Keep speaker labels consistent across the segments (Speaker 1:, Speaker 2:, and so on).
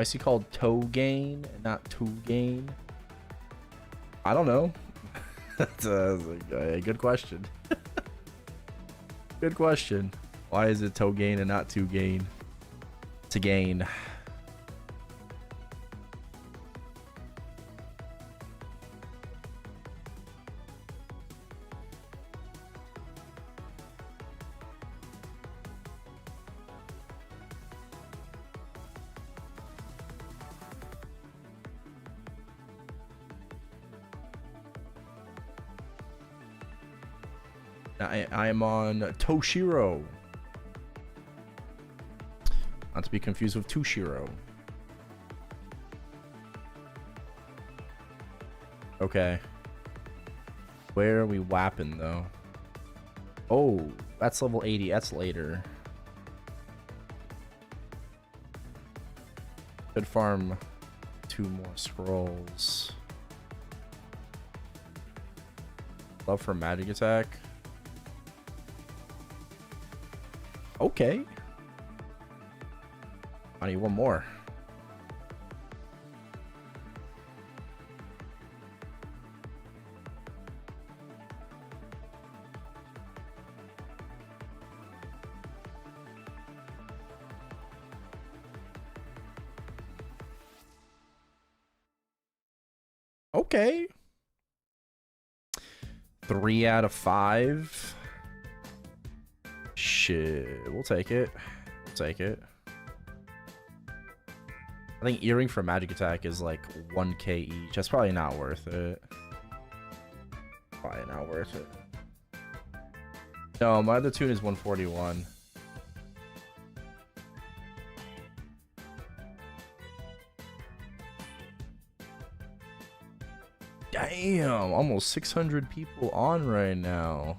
Speaker 1: Why is he called Togain and not Togain? I don't know. That's a good question. Good question. Why is it Togain and not Togain? Togain. I am on Toshiro. Not to be confused with Tushiro. Okay. Where are we whapping though? Oh, that's level 80. That's later. Could farm 2 more scrolls. Love for magic attack. Okay. I need 1 more. Okay. 3 out of 5. Shit, we'll take it. We'll take it. I think earring for magic attack is like 1k each. That's probably not worth it. Probably not worth it. No, my other tune is 141. Damn, almost 600 people on right now.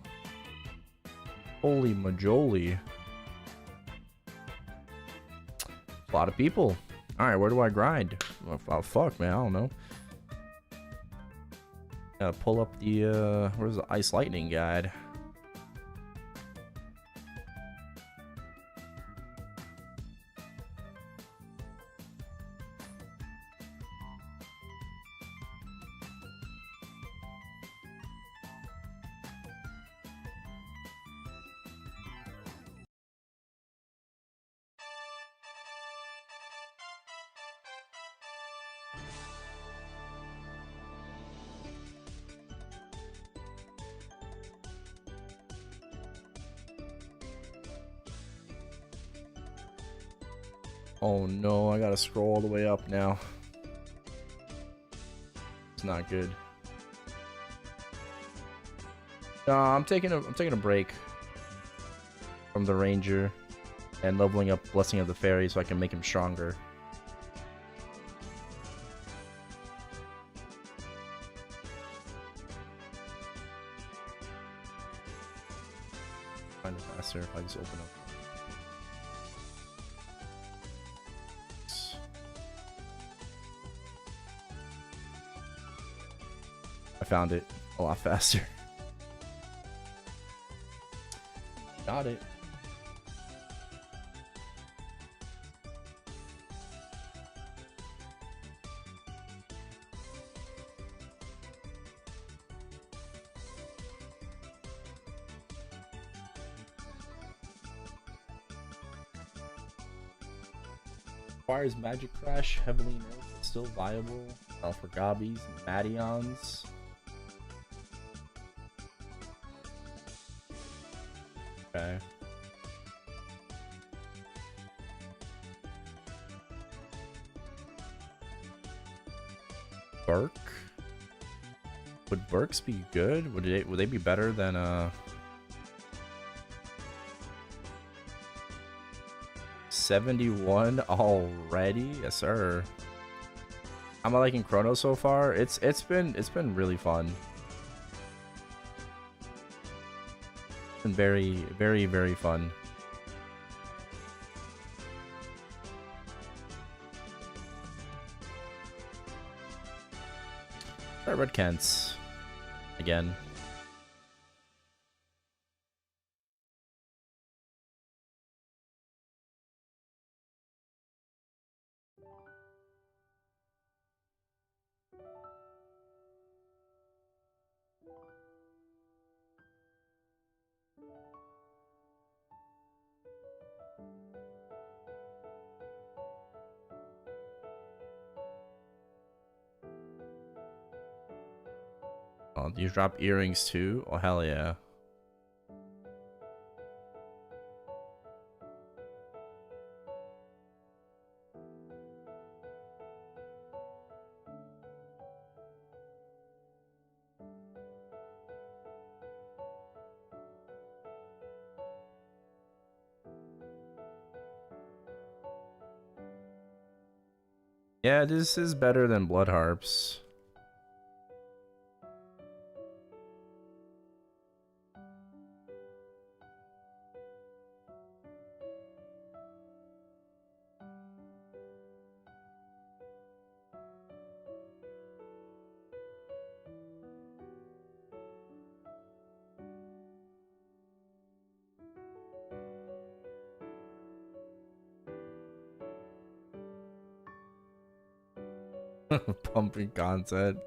Speaker 1: Holy majoli. A lot of people. Alright, where do I grind? Oh, fuck, man, I don't know. Pull up the, where's the Ice Lightning guide? Oh no, I gotta scroll all the way up now. It's not good. I'm taking a break from the ranger and leveling up Blessing of the Fairy so I can make him stronger. Find it faster if I just open up. I found it a lot faster. Got it. Requires Magic Crash, heavily nerfed, but still viable for Gobbies and Madions. Okay. Burke? Would Burks be good? Would they be better than 71 already? Yes, sir. I'm liking Chrono so far. It's been really fun. It's been very fun. Try Red Kents again. Do you drop earrings too? Oh, hell yeah. Yeah, this is better than blood harps. Pumping content.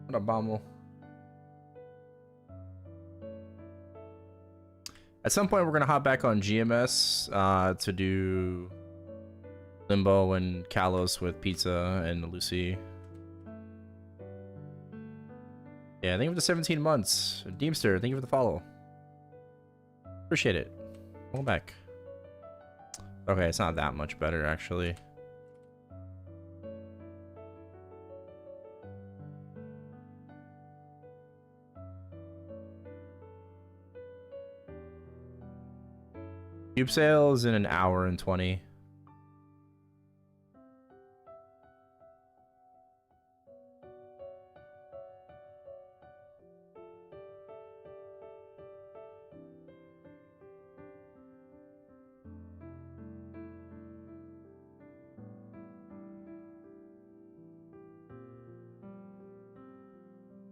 Speaker 1: What a bomb. At some point, we're gonna hop back on GMS to do Limbo and Kalos with Pizza and Lucy. Yeah, thank you for the 17 months. Deemster, thank you for the follow. Appreciate it. Welcome back. Okay, it's not that much better, actually. Cube sales in an hour and 20.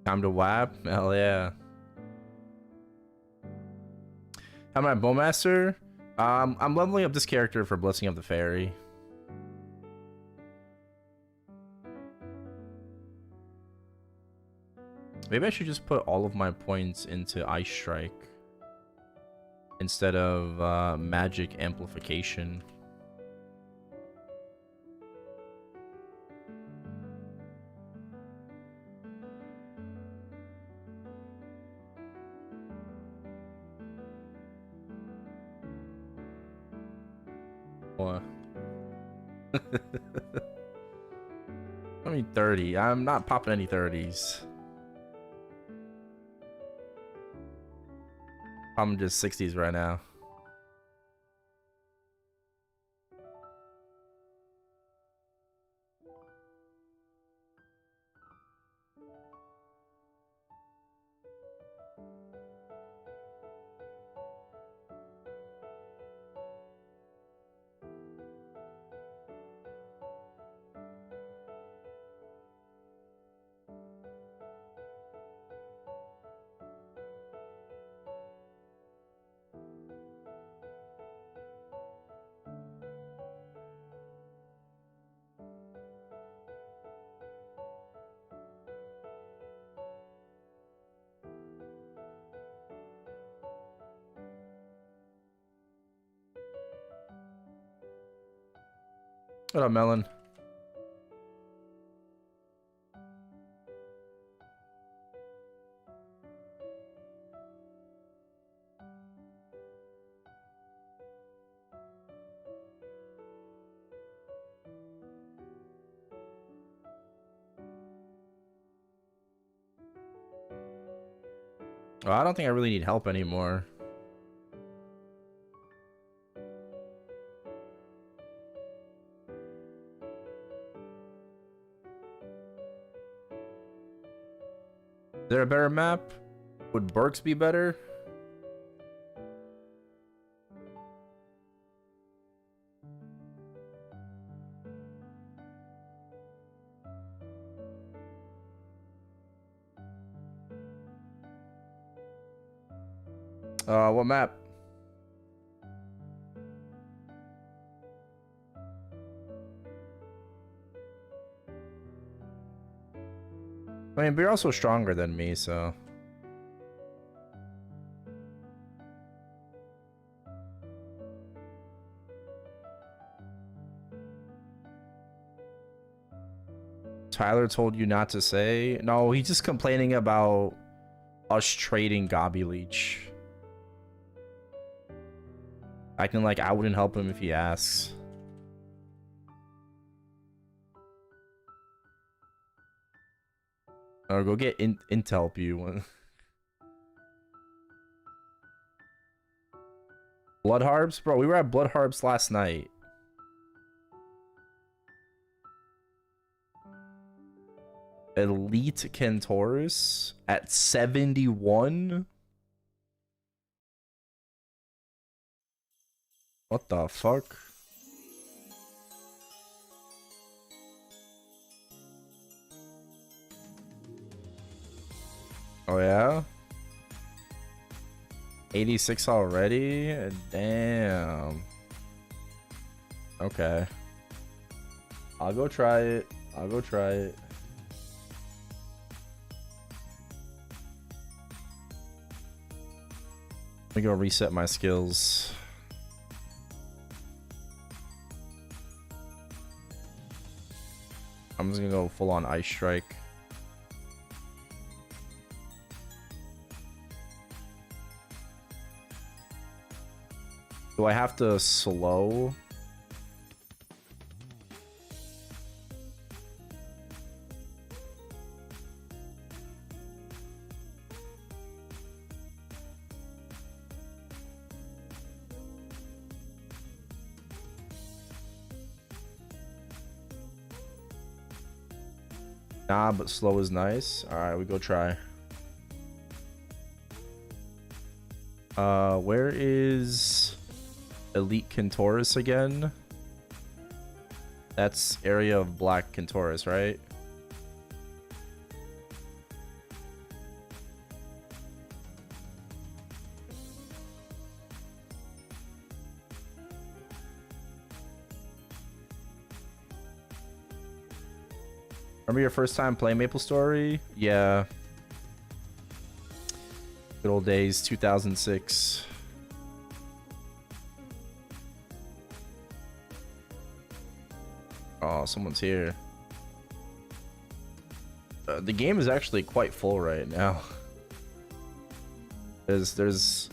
Speaker 1: Time to WAP? Hell yeah. How am I Bowmaster? I'm leveling up this character for Blessing of the Fairy. Maybe I should just put all of my points into Ice Strike instead of Magic Amplification. What? I mean 30. I'm not popping any 30s. I'm just 60s right now. What up, Melon? Oh, I don't think I really need help anymore. Is there a better map? Would Burks be better? What map? I mean, but you're also stronger than me, so. Tyler told you not to say? No, he's just complaining about us trading Gobby Leech. Acting like I wouldn't help him if he asks. Or go get intel you. Blood Harbs? Bro, we were at Blood Harbs last night. Elite Kentaurus at 71? What the fuck? Oh yeah? 86 already? Damn. Okay. I'll go try it. I'll go try it. Let me go reset my skills. I'm just gonna go full on Ice Strike. Do I have to slow? Nah, but slow is nice. Alright, we go try. Where is Elite Kentaurus again? That's area of Black Kentaurus, right? Remember your first time playing MapleStory? Yeah. Good old days, 2006. Oh, someone's here. The game is actually quite full right now. There's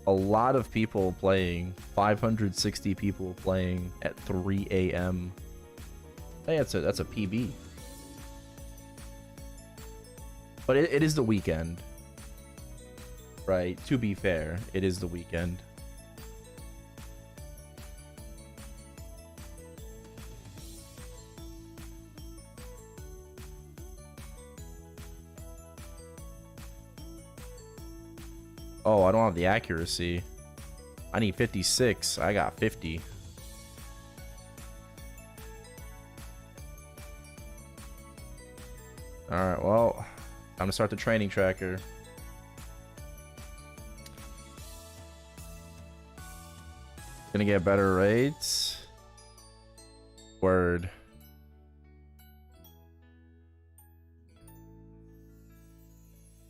Speaker 1: a lot of people playing. 560 people playing at 3 a.m. Hey, that's a PB. But it is the weekend. Right, to be fair, it is the weekend. Oh, I don't have the accuracy. I need 56. I got 50. Alright, well, time to start the training tracker. Gonna get better rates. Word.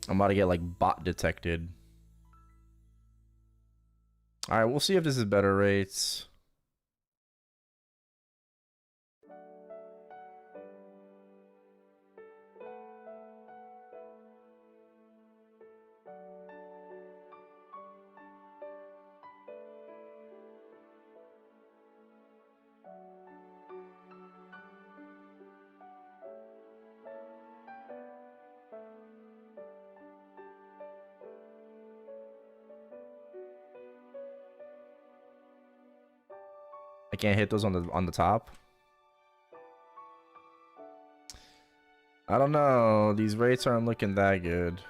Speaker 1: I'm about to get like bot detected. Alright, we'll see if this is better rates. I can't hit those on the top. I don't know. These rates aren't looking that good.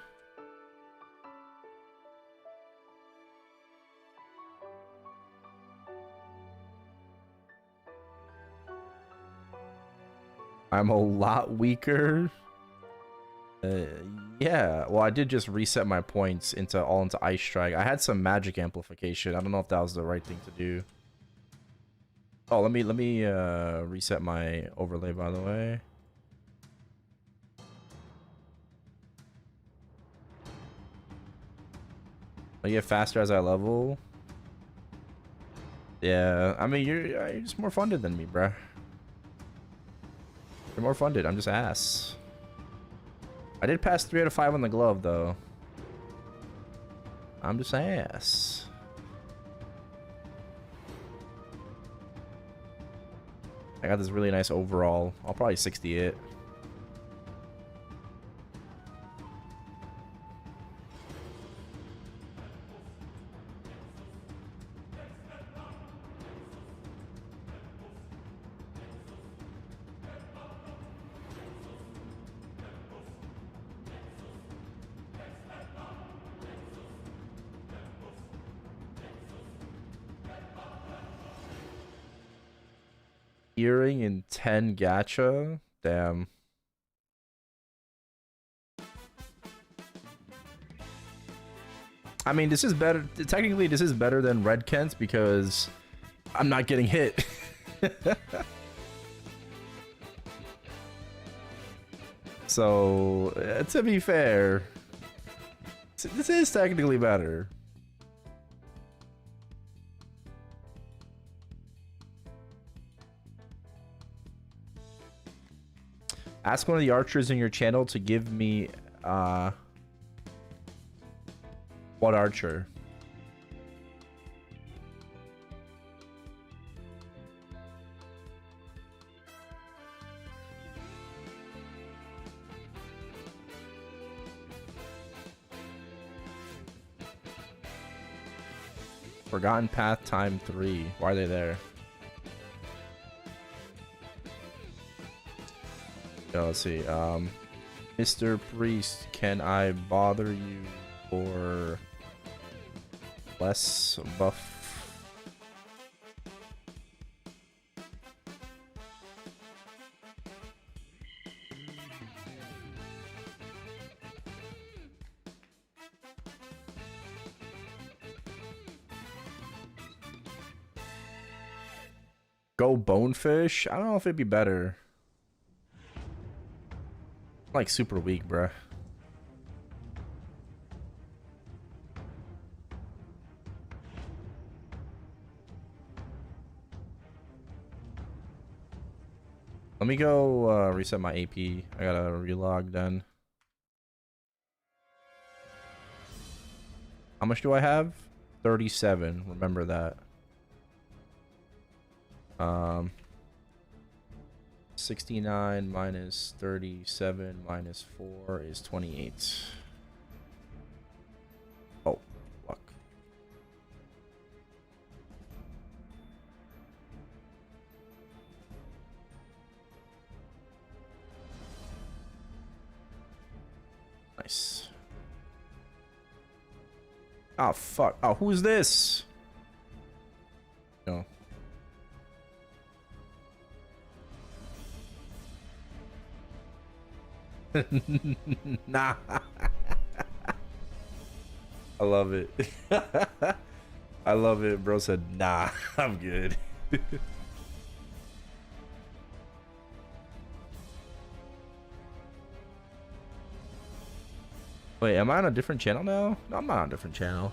Speaker 1: I'm a lot weaker. Yeah. Well, I did just reset my points into Ice Strike. I had some magic amplification. I don't know if that was the right thing to do. Oh, let me reset my overlay, by the way. I get faster as I level. Yeah, I mean, you're just more funded than me, bruh. You're more funded. I'm just ass. I did pass 3 out of 5 on the glove, though. I'm just ass. I got this really nice overall. I'll probably 60 it. Earring in 10 gacha? Damn. I mean, this is better. Technically, this is better than Red Kent's because I'm not getting hit. So, to be fair, this is technically better. Ask one of the archers in your channel to give me, what archer? Forgotten Path Time 3. Why are they there? Let's see. Mr. Priest, can I bother you for less buff? Go Bonefish? I don't know if it'd be better. Like super weak, bruh. Let me go reset my AP. I gotta relog then. How much do I have? 37. Remember that. 69 minus 37 minus 4 is 28. Oh, fuck. Nice. Oh, fuck. Oh, who's this? No. Nah. I love it. I love it. Bro said, nah, I'm good. Wait, am I on a different channel now? No, I'm not on a different channel.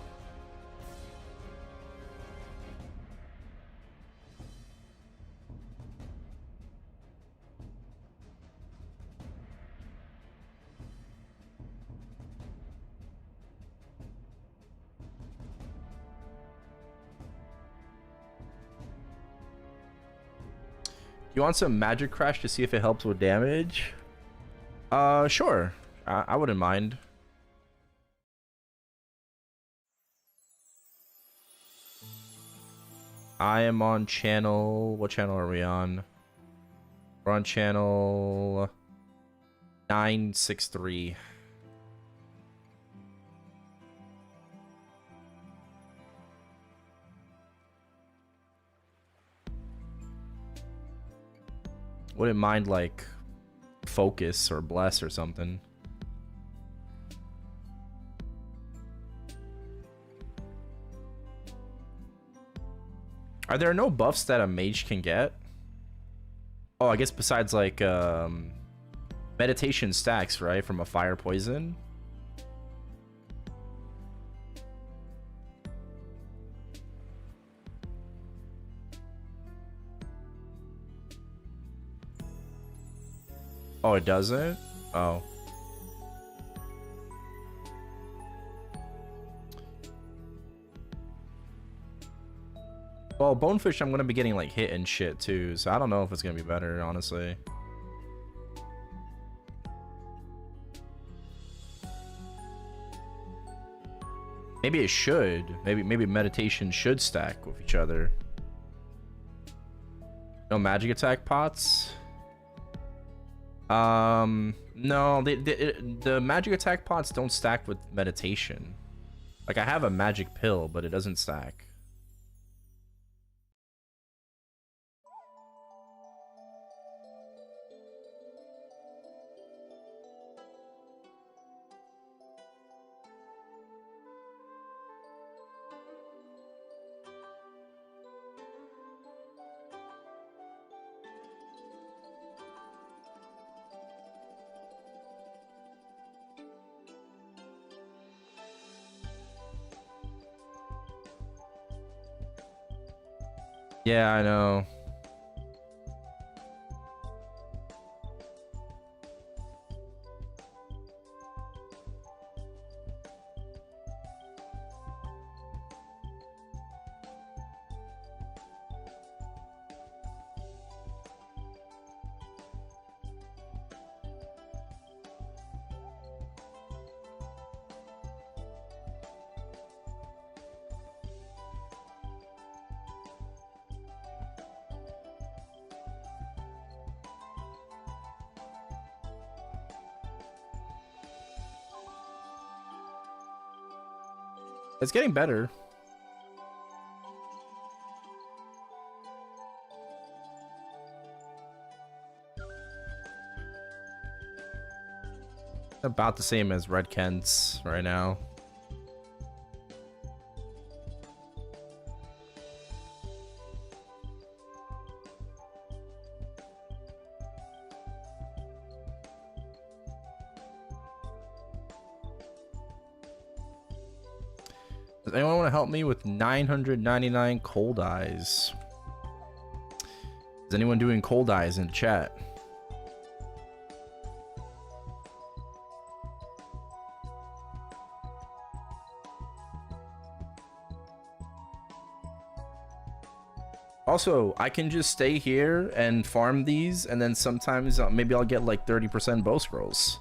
Speaker 1: You want some magic crash to see if it helps with damage? Sure. I wouldn't mind. I am on channel... What channel are we on? We're on channel 963. Wouldn't mind, like, focus or bless or something. Are there no buffs that a mage can get? Oh, I guess besides, like, meditation stacks, right? From a fire poison? Oh, it doesn't? Oh. Well, Bonefish, I'm gonna be getting like hit and shit too, so I don't know if it's gonna be better, honestly. Maybe it should. Maybe meditation should stack with each other. No magic attack pots. No, the magic attack pots don't stack with meditation. Like I have a magic pill, but it doesn't stack. Yeah, I know. It's getting better. About the same as Red Kent's right now. Does anyone want to help me with 999 cold eyes? Is anyone doing cold eyes in chat? Also, I can just stay here and farm these, and then sometimes maybe I'll get like 30% bow scrolls.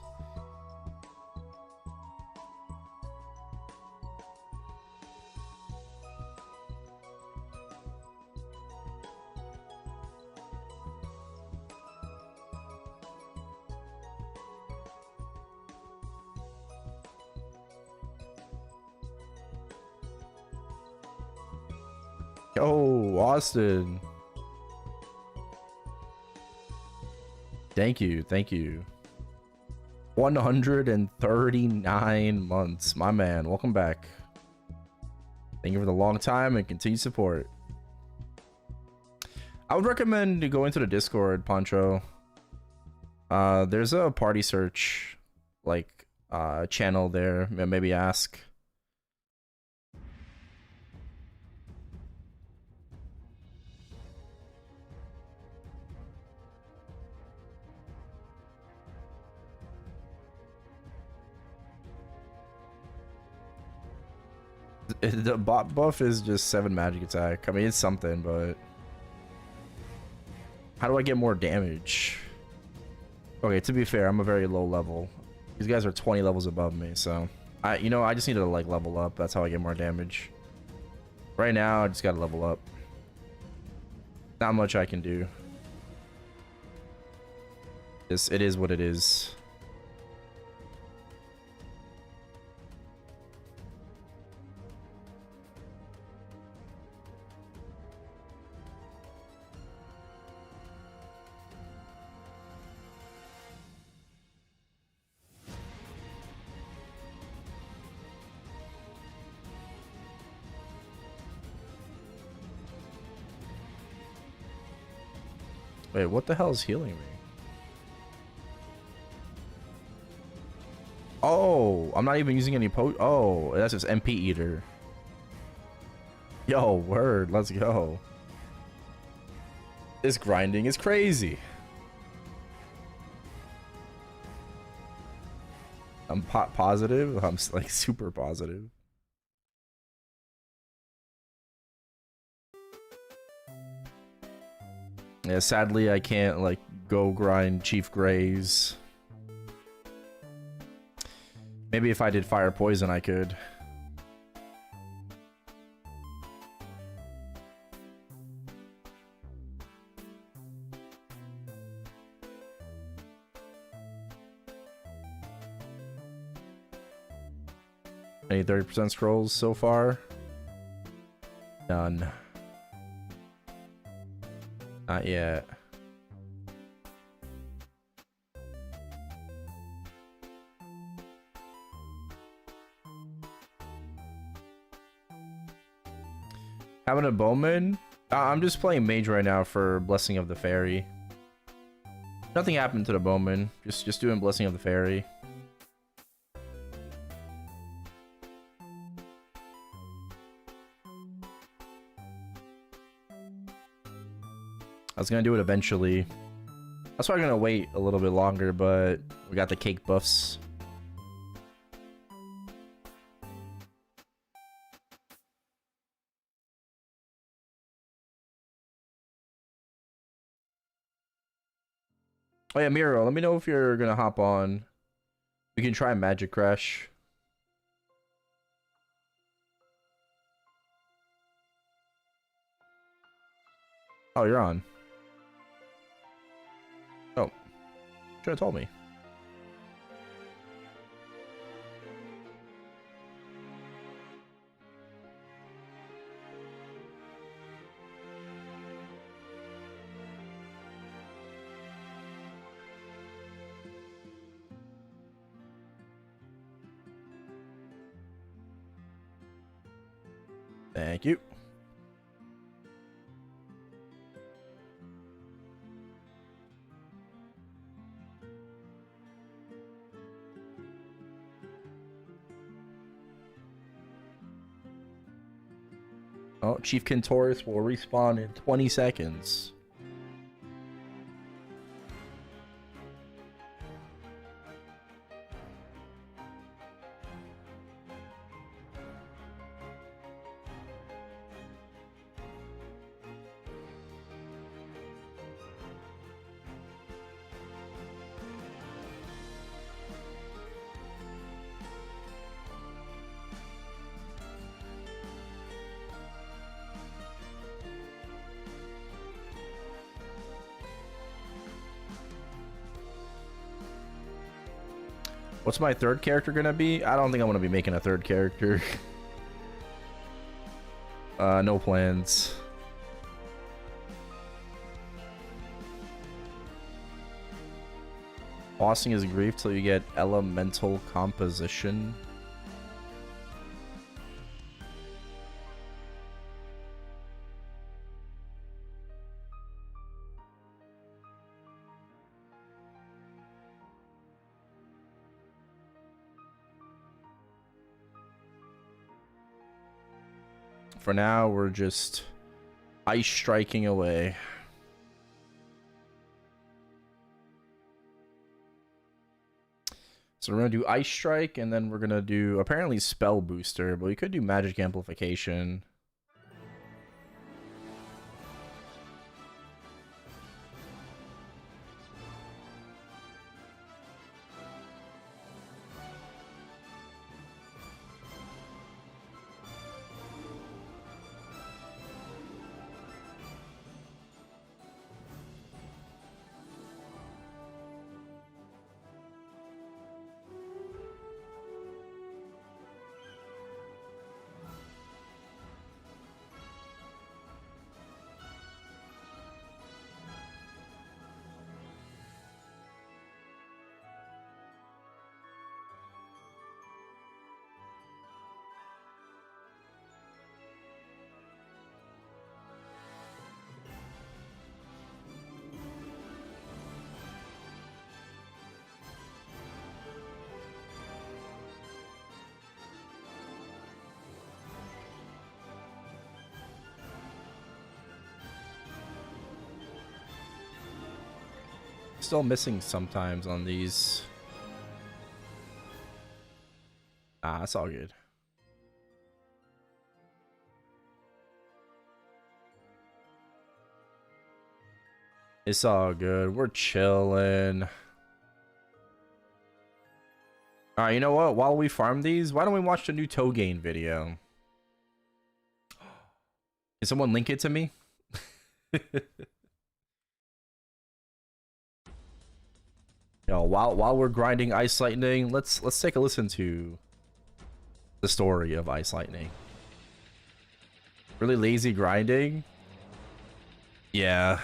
Speaker 1: Oh, Austin. Thank you, thank you. 139 months. My man, welcome back. Thank you for the long time and continued support. I would recommend go into the Discord, Poncho. There's a party search like channel there. Maybe ask. The bot buff is just 7 magic attack. I mean, it's something, but how do I get more damage? Okay, to be fair, I'm a very low level. These guys are 20 levels above me, so I just need to like level up. That's how I get more damage. Right now, I just gotta level up. Not much I can do. It is what it is. Wait, what the hell is healing me? Oh, I'm not even using any oh, that's just MP Eater. Yo, word, let's go. This grinding is crazy. I'm positive. I'm like super positive. Yeah, sadly I can't like go grind Chief Greys. Maybe if I did Fire Poison I could. Any 30% scrolls so far? None. Not yet. Having a bowman? I'm just playing mage right now for Blessing of the Fairy. Nothing happened to the bowman. Just doing Blessing of the Fairy. I was gonna do it eventually. That's why I'm gonna wait a little bit longer, but we got the cake buffs. Oh yeah, Miro, let me know if you're gonna hop on. We can try Magic Crash. Oh, you're on. Oh, should have told me. Thank you. Oh, Chief Kentoris will respawn in 20 seconds. What's my third character gonna be? I don't think I'm gonna be making a third character. No plans. Bossing is grief till you get elemental composition. For now, we're just ice striking away. So we're gonna do Ice Strike, and then we're gonna do apparently Spell Booster, but we could do Magic Amplification. Still missing sometimes on these. Ah, that's all good. It's all good. We're chilling. Alright, you know what? While we farm these, why don't we watch the new Togain video? Can someone link it to me? Yo, while we're grinding Ice Lightning, let's take a listen to the story of Ice Lightning. Really lazy grinding? Yeah.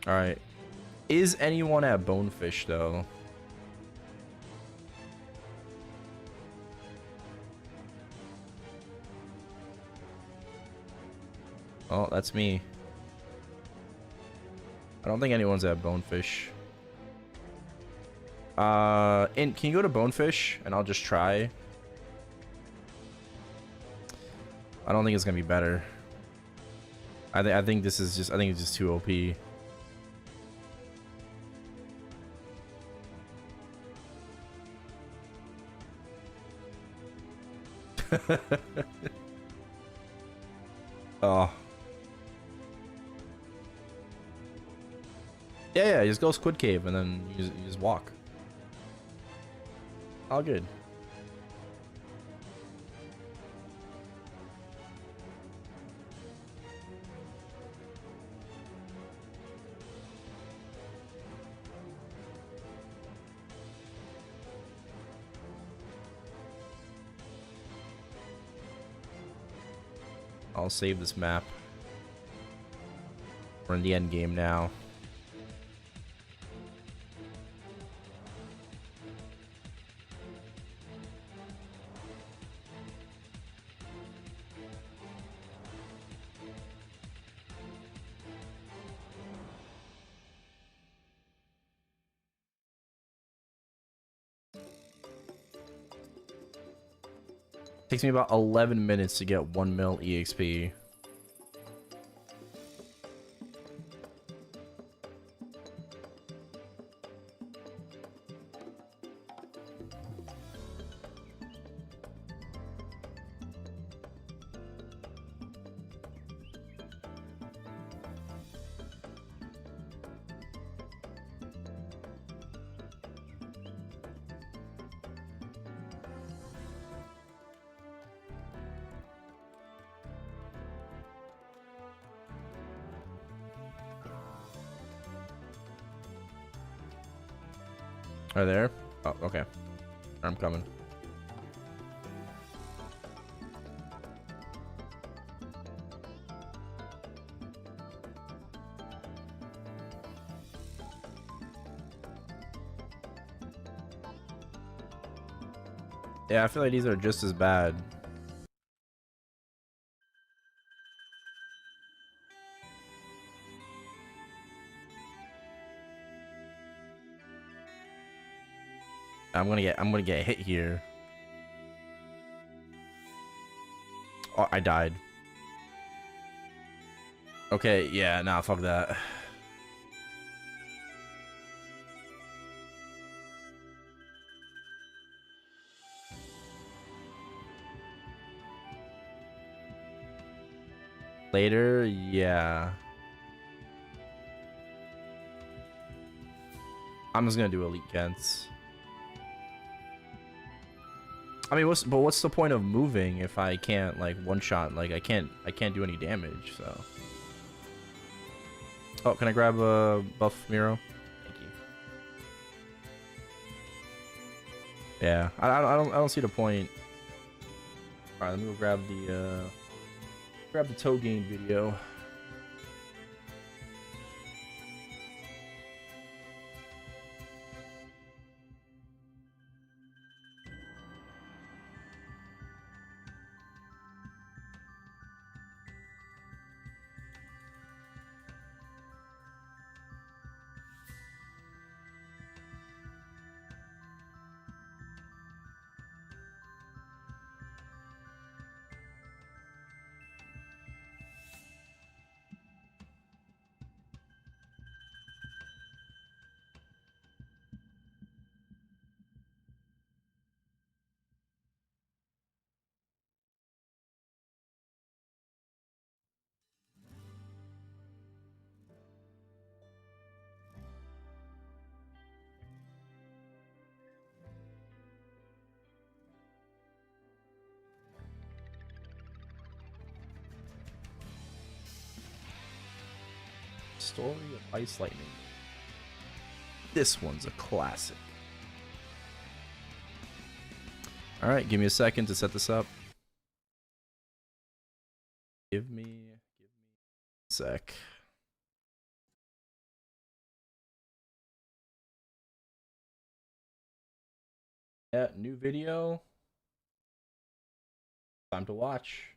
Speaker 1: Alright. Is anyone at Bonefish, though? Oh, that's me. I don't think anyone's at Bonefish. Can you go to Bonefish? And I'll just try. I don't think it's gonna be better. I think this is just, I think it's just too OP. Oh. Yeah, just go Squid Cave and then you just walk. All good. I'll save this map. We're in the end game now. Takes me about 11 minutes to get 1 mil EXP. Are there? Oh, okay. I'm coming. Yeah, I feel like these are just as bad. I'm gonna get hit here. Oh, I died. Okay, yeah, nah, fuck that. Later, yeah. I'm just gonna do elite Kents. I mean, what's the point of moving if I can't like one shot? Like I can't do any damage. So. Oh, can I grab a buff Miro? Thank you. Yeah, I don't see the point. All right, let me go grab the Togain video. Story of Ice Lightning. This one's a classic. All right, give me a second to set this up. Give me a sec. Yeah, new video. Time to watch.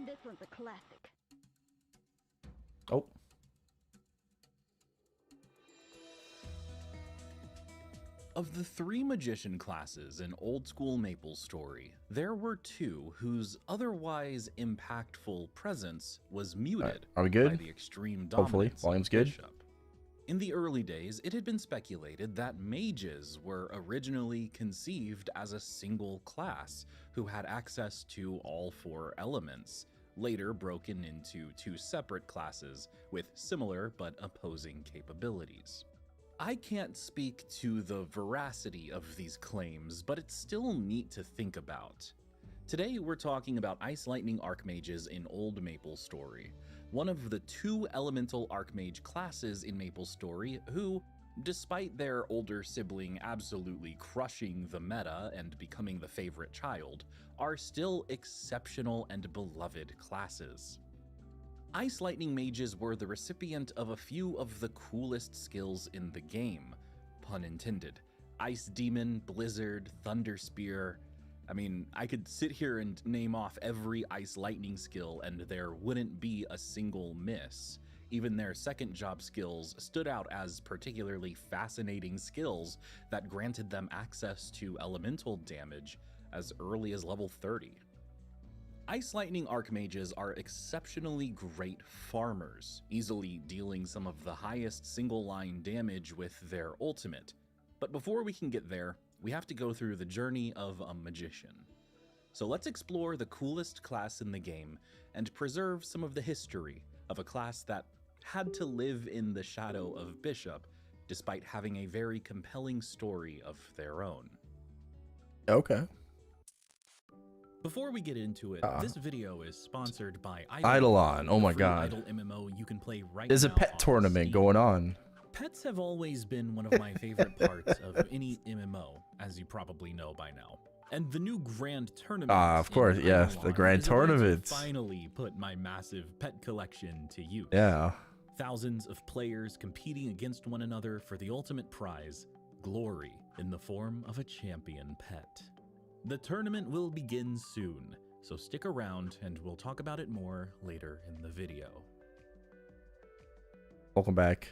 Speaker 2: This one's a classic.
Speaker 1: Oh.
Speaker 3: Of the 3 magician classes in old-school MapleStory, there were 2 whose otherwise impactful presence was muted
Speaker 1: Are we good?
Speaker 3: by the extreme
Speaker 1: Hopefully,
Speaker 3: dominance
Speaker 1: volume's
Speaker 3: of
Speaker 1: good.
Speaker 3: Bishop. In the early days, it had been speculated that mages were originally conceived as a single class who had access to all 4 elements, later broken into 2 separate classes with similar but opposing capabilities. I can't speak to the veracity of these claims, but it's still neat to think about. Today we're talking about Ice Lightning Archmages in Old MapleStory, one of the 2 elemental Archmage classes in MapleStory who, despite their older sibling absolutely crushing the meta and becoming the favorite child, are still exceptional and beloved classes. Ice Lightning Mages were the recipient of a few of the coolest skills in the game. Pun intended. Ice Demon, Blizzard, Thunder Spear. I mean, I could sit here and name off every Ice Lightning skill and there wouldn't be a single miss. Even their second job skills stood out as particularly fascinating skills that granted them access to elemental damage as early as level 30. Ice Lightning Archmages are exceptionally great farmers, easily dealing some of the highest single-line damage with their ultimate. But before we can get there, we have to go through the journey of a magician. So let's explore the coolest class in the game and preserve some of the history of a class that had to live in the shadow of Bishop, despite having a very compelling story of their own.
Speaker 1: Okay.
Speaker 3: Before we get into it, this video is sponsored by
Speaker 1: Eidolon. Oh my god.
Speaker 3: Idle MMO you can play right
Speaker 1: There's a
Speaker 3: now
Speaker 1: pet
Speaker 3: on
Speaker 1: tournament
Speaker 3: Steam.
Speaker 1: going on.
Speaker 3: Pets have always been one of my favorite parts of any MMO, as you probably know by now. And the new grand tournament.
Speaker 1: Of course,
Speaker 3: in
Speaker 1: yeah,
Speaker 3: Eidolon
Speaker 1: the grand
Speaker 3: is a way to
Speaker 1: tournament.
Speaker 3: finally put my massive pet collection to use.
Speaker 1: Yeah.
Speaker 3: Thousands of players competing against one another for the ultimate prize, glory in the form of a champion pet. The tournament will begin soon, so stick around and we'll talk about it more later in the video.
Speaker 1: Welcome back.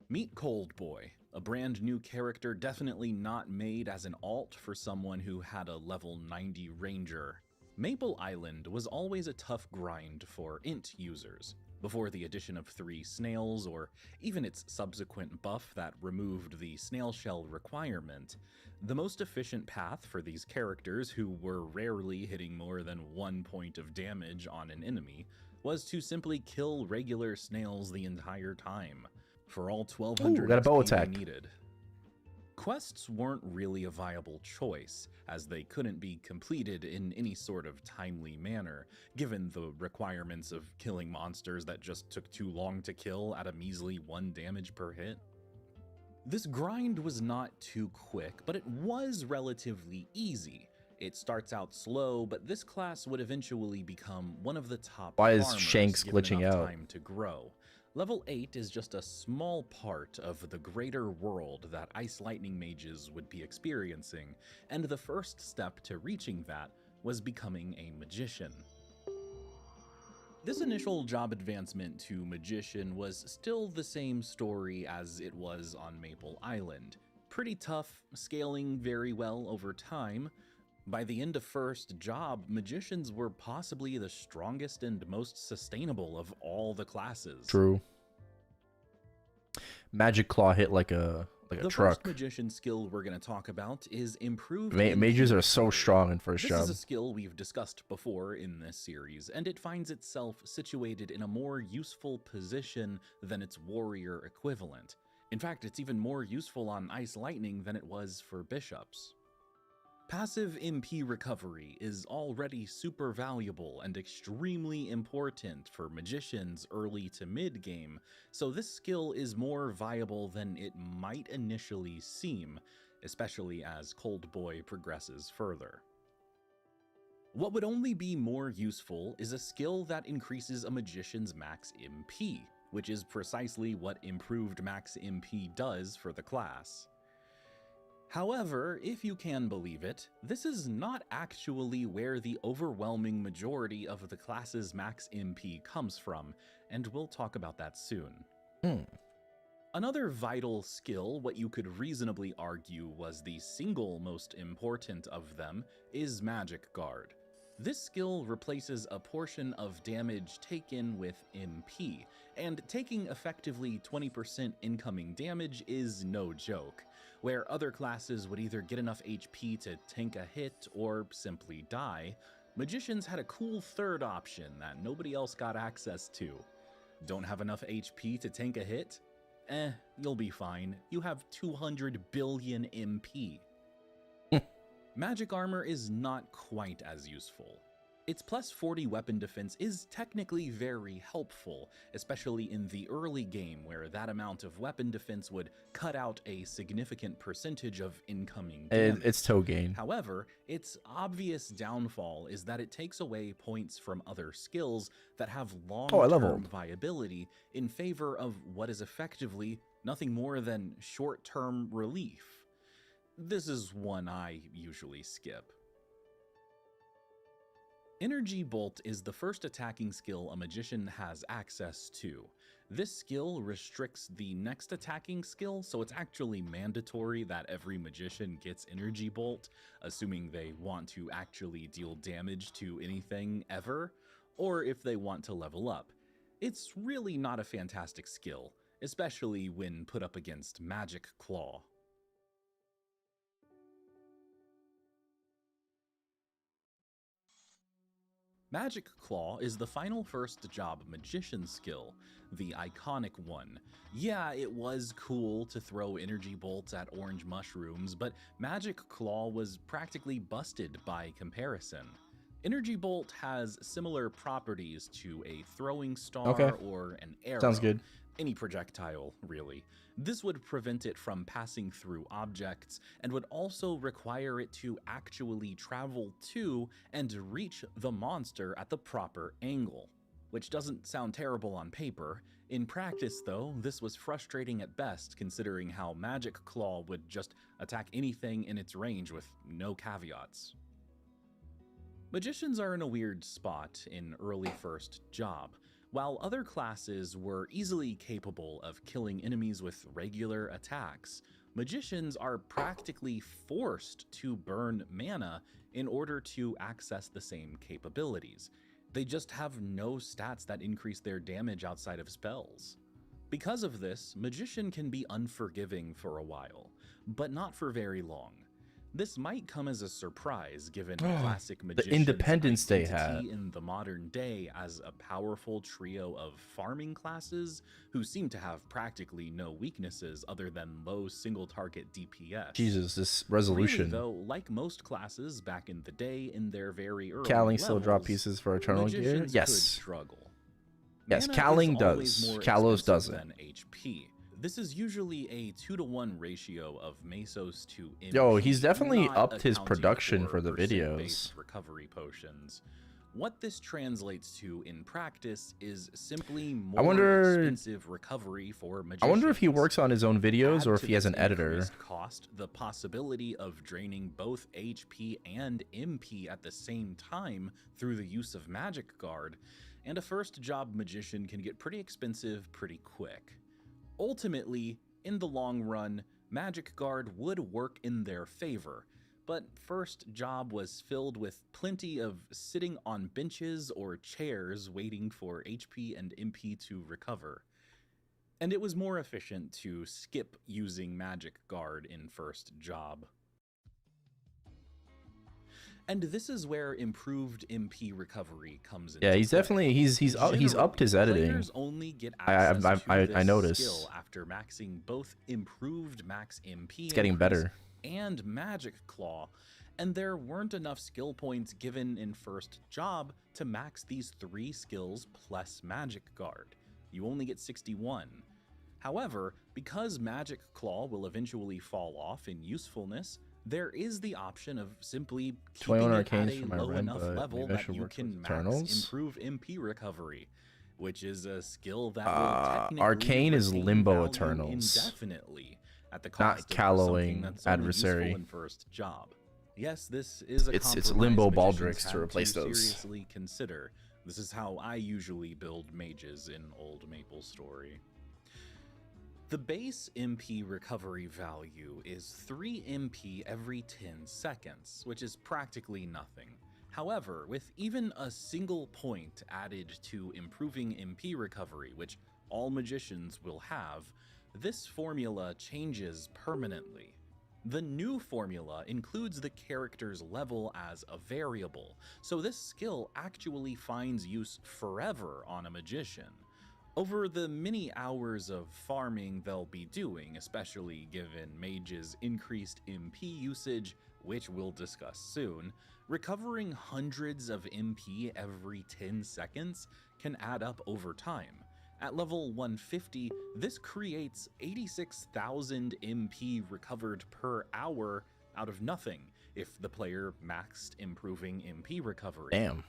Speaker 3: Meet Cold Boy, a brand new character definitely not made as an alt for someone who had a level 90 ranger. Maple Island was always a tough grind for int users, before the addition of 3 snails or even its subsequent buff that removed the snail shell requirement. The most efficient path for these characters, who were rarely hitting more than 1 point of damage on an enemy, was to simply kill regular snails the entire time, for all 1200
Speaker 1: got a bow
Speaker 3: XP
Speaker 1: attack.
Speaker 3: they needed. Quests weren't really a viable choice, as they couldn't be completed in any sort of timely manner, given the requirements of killing monsters that just took too long to kill at a measly 1 damage per hit. This grind was not too quick, but it was relatively easy. It starts out slow, but this class would eventually become one of the top
Speaker 1: Why is
Speaker 3: farmers
Speaker 1: Shanks
Speaker 3: given
Speaker 1: glitching
Speaker 3: enough
Speaker 1: out?
Speaker 3: time to grow. Level 8 is just a small part of the greater world that Ice Lightning Mages would be experiencing, and the first step to reaching that was becoming a magician. This initial job advancement to magician was still the same story as it was on Maple Island. Pretty tough, scaling very well over time. By the end of first job, magicians were possibly the strongest and most sustainable of all the classes.
Speaker 1: True. Magic Claw hit like a like a
Speaker 3: The
Speaker 1: truck.
Speaker 3: first magician skill we're going to talk about is improved
Speaker 1: Mages are so
Speaker 3: recovery.
Speaker 1: strong in first
Speaker 3: This
Speaker 1: job.
Speaker 3: is a skill we've discussed before in this series, and it finds itself situated in a more useful position than its warrior equivalent. In fact, it's even more useful on Ice Lightning than it was for bishops. Passive MP recovery is already super valuable and extremely important for magicians early to mid game, so this skill is more viable than it might initially seem, especially as Cold Boy progresses further. What would only be more useful is a skill that increases a magician's max MP, which is precisely what improved max MP does for the class. However, if you can believe it, this is not actually where the overwhelming majority of the class's max MP comes from, and we'll talk about that soon. Another vital skill, what you could reasonably argue was the single most important of them, is Magic Guard. This skill replaces a portion of damage taken with MP, and taking effectively 20% incoming damage is no joke. Where other classes would either get enough HP to tank a hit or simply die, magicians had a cool third option that nobody else got access to. Don't have enough HP to tank a hit? You'll be fine. You have 200 billion MP. Magic armor is not quite as useful. Its plus 40 weapon defense is technically very helpful, especially in the early game where that amount of weapon defense would cut out a significant percentage of incoming damage.
Speaker 1: It's toe gain.
Speaker 3: However, its obvious downfall is that it takes away points from other skills that have long-term viability in favor of what is effectively nothing more than short-term relief. This is one I usually skip. Energy Bolt is the first attacking skill a magician has access to. This skill restricts the next attacking skill, so it's actually mandatory that every magician gets Energy Bolt, assuming they want to actually deal damage to anything ever, or if they want to level up. It's really not a fantastic skill, especially when put up against Magic Claw. Magic Claw is the final first job magician skill, the iconic one. Yeah, it was cool to throw energy bolts at orange mushrooms, but Magic Claw was practically busted by comparison. Energy Bolt has similar properties to a throwing star or an arrow.
Speaker 1: Sounds good.
Speaker 3: Any projectile, really. This would prevent it from passing through objects and would also require it to actually travel to and reach the monster at the proper angle. Which doesn't sound terrible on paper. In practice, though, this was frustrating at best considering how Magic Claw would just attack anything in its range with no caveats. Magicians are in a weird spot in early first job. While other classes were easily capable of killing enemies with regular attacks, magicians are practically forced to burn mana in order to access the same capabilities. They just have no stats that increase their damage outside of spells. Because of this, Magician can be unforgiving for a while, but not for very long. This might come as a surprise given classic Magician's
Speaker 1: Independence Day
Speaker 3: identity in the modern day as a powerful trio of farming classes who seem to have practically no weaknesses other than low single target DPS.
Speaker 1: Jesus, this resolution.
Speaker 3: Really, though, like most classes back in the day in their very early
Speaker 1: Cowling
Speaker 3: levels,
Speaker 1: still drop pieces for Eternal Gear?
Speaker 3: magicians
Speaker 1: Yes.
Speaker 3: could struggle.
Speaker 1: Yes,
Speaker 3: Mana
Speaker 1: Cowling
Speaker 3: is always
Speaker 1: does.
Speaker 3: more
Speaker 1: Kalos
Speaker 3: expensive
Speaker 1: doesn't.
Speaker 3: than HP. This is usually a 2-to-1 ratio of Mesos to MP.
Speaker 1: Yo, he's definitely
Speaker 3: not
Speaker 1: upped his
Speaker 3: accounting
Speaker 1: production for the
Speaker 3: percent-based
Speaker 1: videos.
Speaker 3: recovery potions. What this translates to in practice is simply
Speaker 1: I
Speaker 3: more
Speaker 1: wonder-
Speaker 3: expensive recovery for magicians.
Speaker 1: I wonder if he works on his own videos
Speaker 3: Add
Speaker 1: or if
Speaker 3: to
Speaker 1: he has
Speaker 3: this
Speaker 1: an editor.
Speaker 3: increased cost, the possibility of draining both HP and MP at the same time through the use of Magic Guard, and a first job magician can get pretty expensive pretty quick. Ultimately, in the long run, Magic Guard would work in their favor, but first job was filled with plenty of sitting on benches or chairs waiting for HP and MP to recover. and it was more efficient to skip using Magic Guard in first job. And this is where improved MP recovery comes into
Speaker 1: Yeah, he's
Speaker 3: play.
Speaker 1: definitely he's upped his editing.
Speaker 3: Players only get access to this
Speaker 1: noticed.
Speaker 3: skill after maxing both improved max MP
Speaker 1: it's getting better
Speaker 3: and Magic Claw, and there weren't enough skill points given in first job to max these 3 skills plus Magic Guard. You only get 61. However, because Magic Claw will eventually fall off in usefulness, there is the option of simply keeping it at a low enough level that you can max improve MP recovery, which is a skill that will technically
Speaker 1: Arcane is Limbo
Speaker 3: value
Speaker 1: Eternals,
Speaker 3: indefinitely at the cost
Speaker 1: not callowing
Speaker 3: that's
Speaker 1: adversary.
Speaker 3: In first job. Yes, this is a
Speaker 1: it's Limbo
Speaker 3: magicians
Speaker 1: Baldrix to replace those.
Speaker 3: Seriously consider. This is how I usually build mages in old MapleStory. The base MP recovery value is 3 MP every 10 seconds, which is practically nothing. However, with even a single point added to improving MP recovery, which all magicians will have, this formula changes permanently. The new formula includes the character's level as a variable, so this skill actually finds use forever on a magician. Over the many hours of farming they'll be doing, especially given mages' increased MP usage, which we'll discuss soon, recovering hundreds of MP every 10 seconds can add up over time. At level 150, this creates 86,000 MP recovered per hour out of nothing if the player maxed improving MP recovery.
Speaker 1: Damn.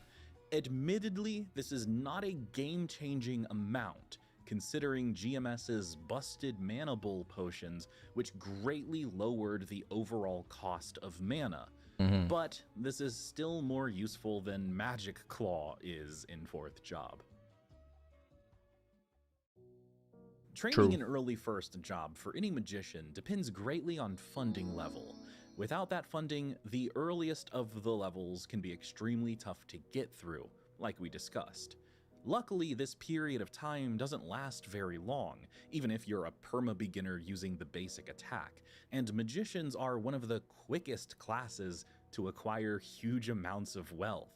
Speaker 3: Admittedly, this is not a game-changing amount, considering GMS's busted mana bowl potions, which greatly lowered the overall cost of mana. But this is still more useful than Magic Claw is in 4th job. Training in early first job for any magician depends greatly on funding level. Without that funding, the earliest of the levels can be extremely tough to get through, like we discussed. Luckily, this period of time doesn't last very long, even if you're a perma-beginner using the basic attack, and magicians are one of the quickest classes to acquire huge amounts of wealth.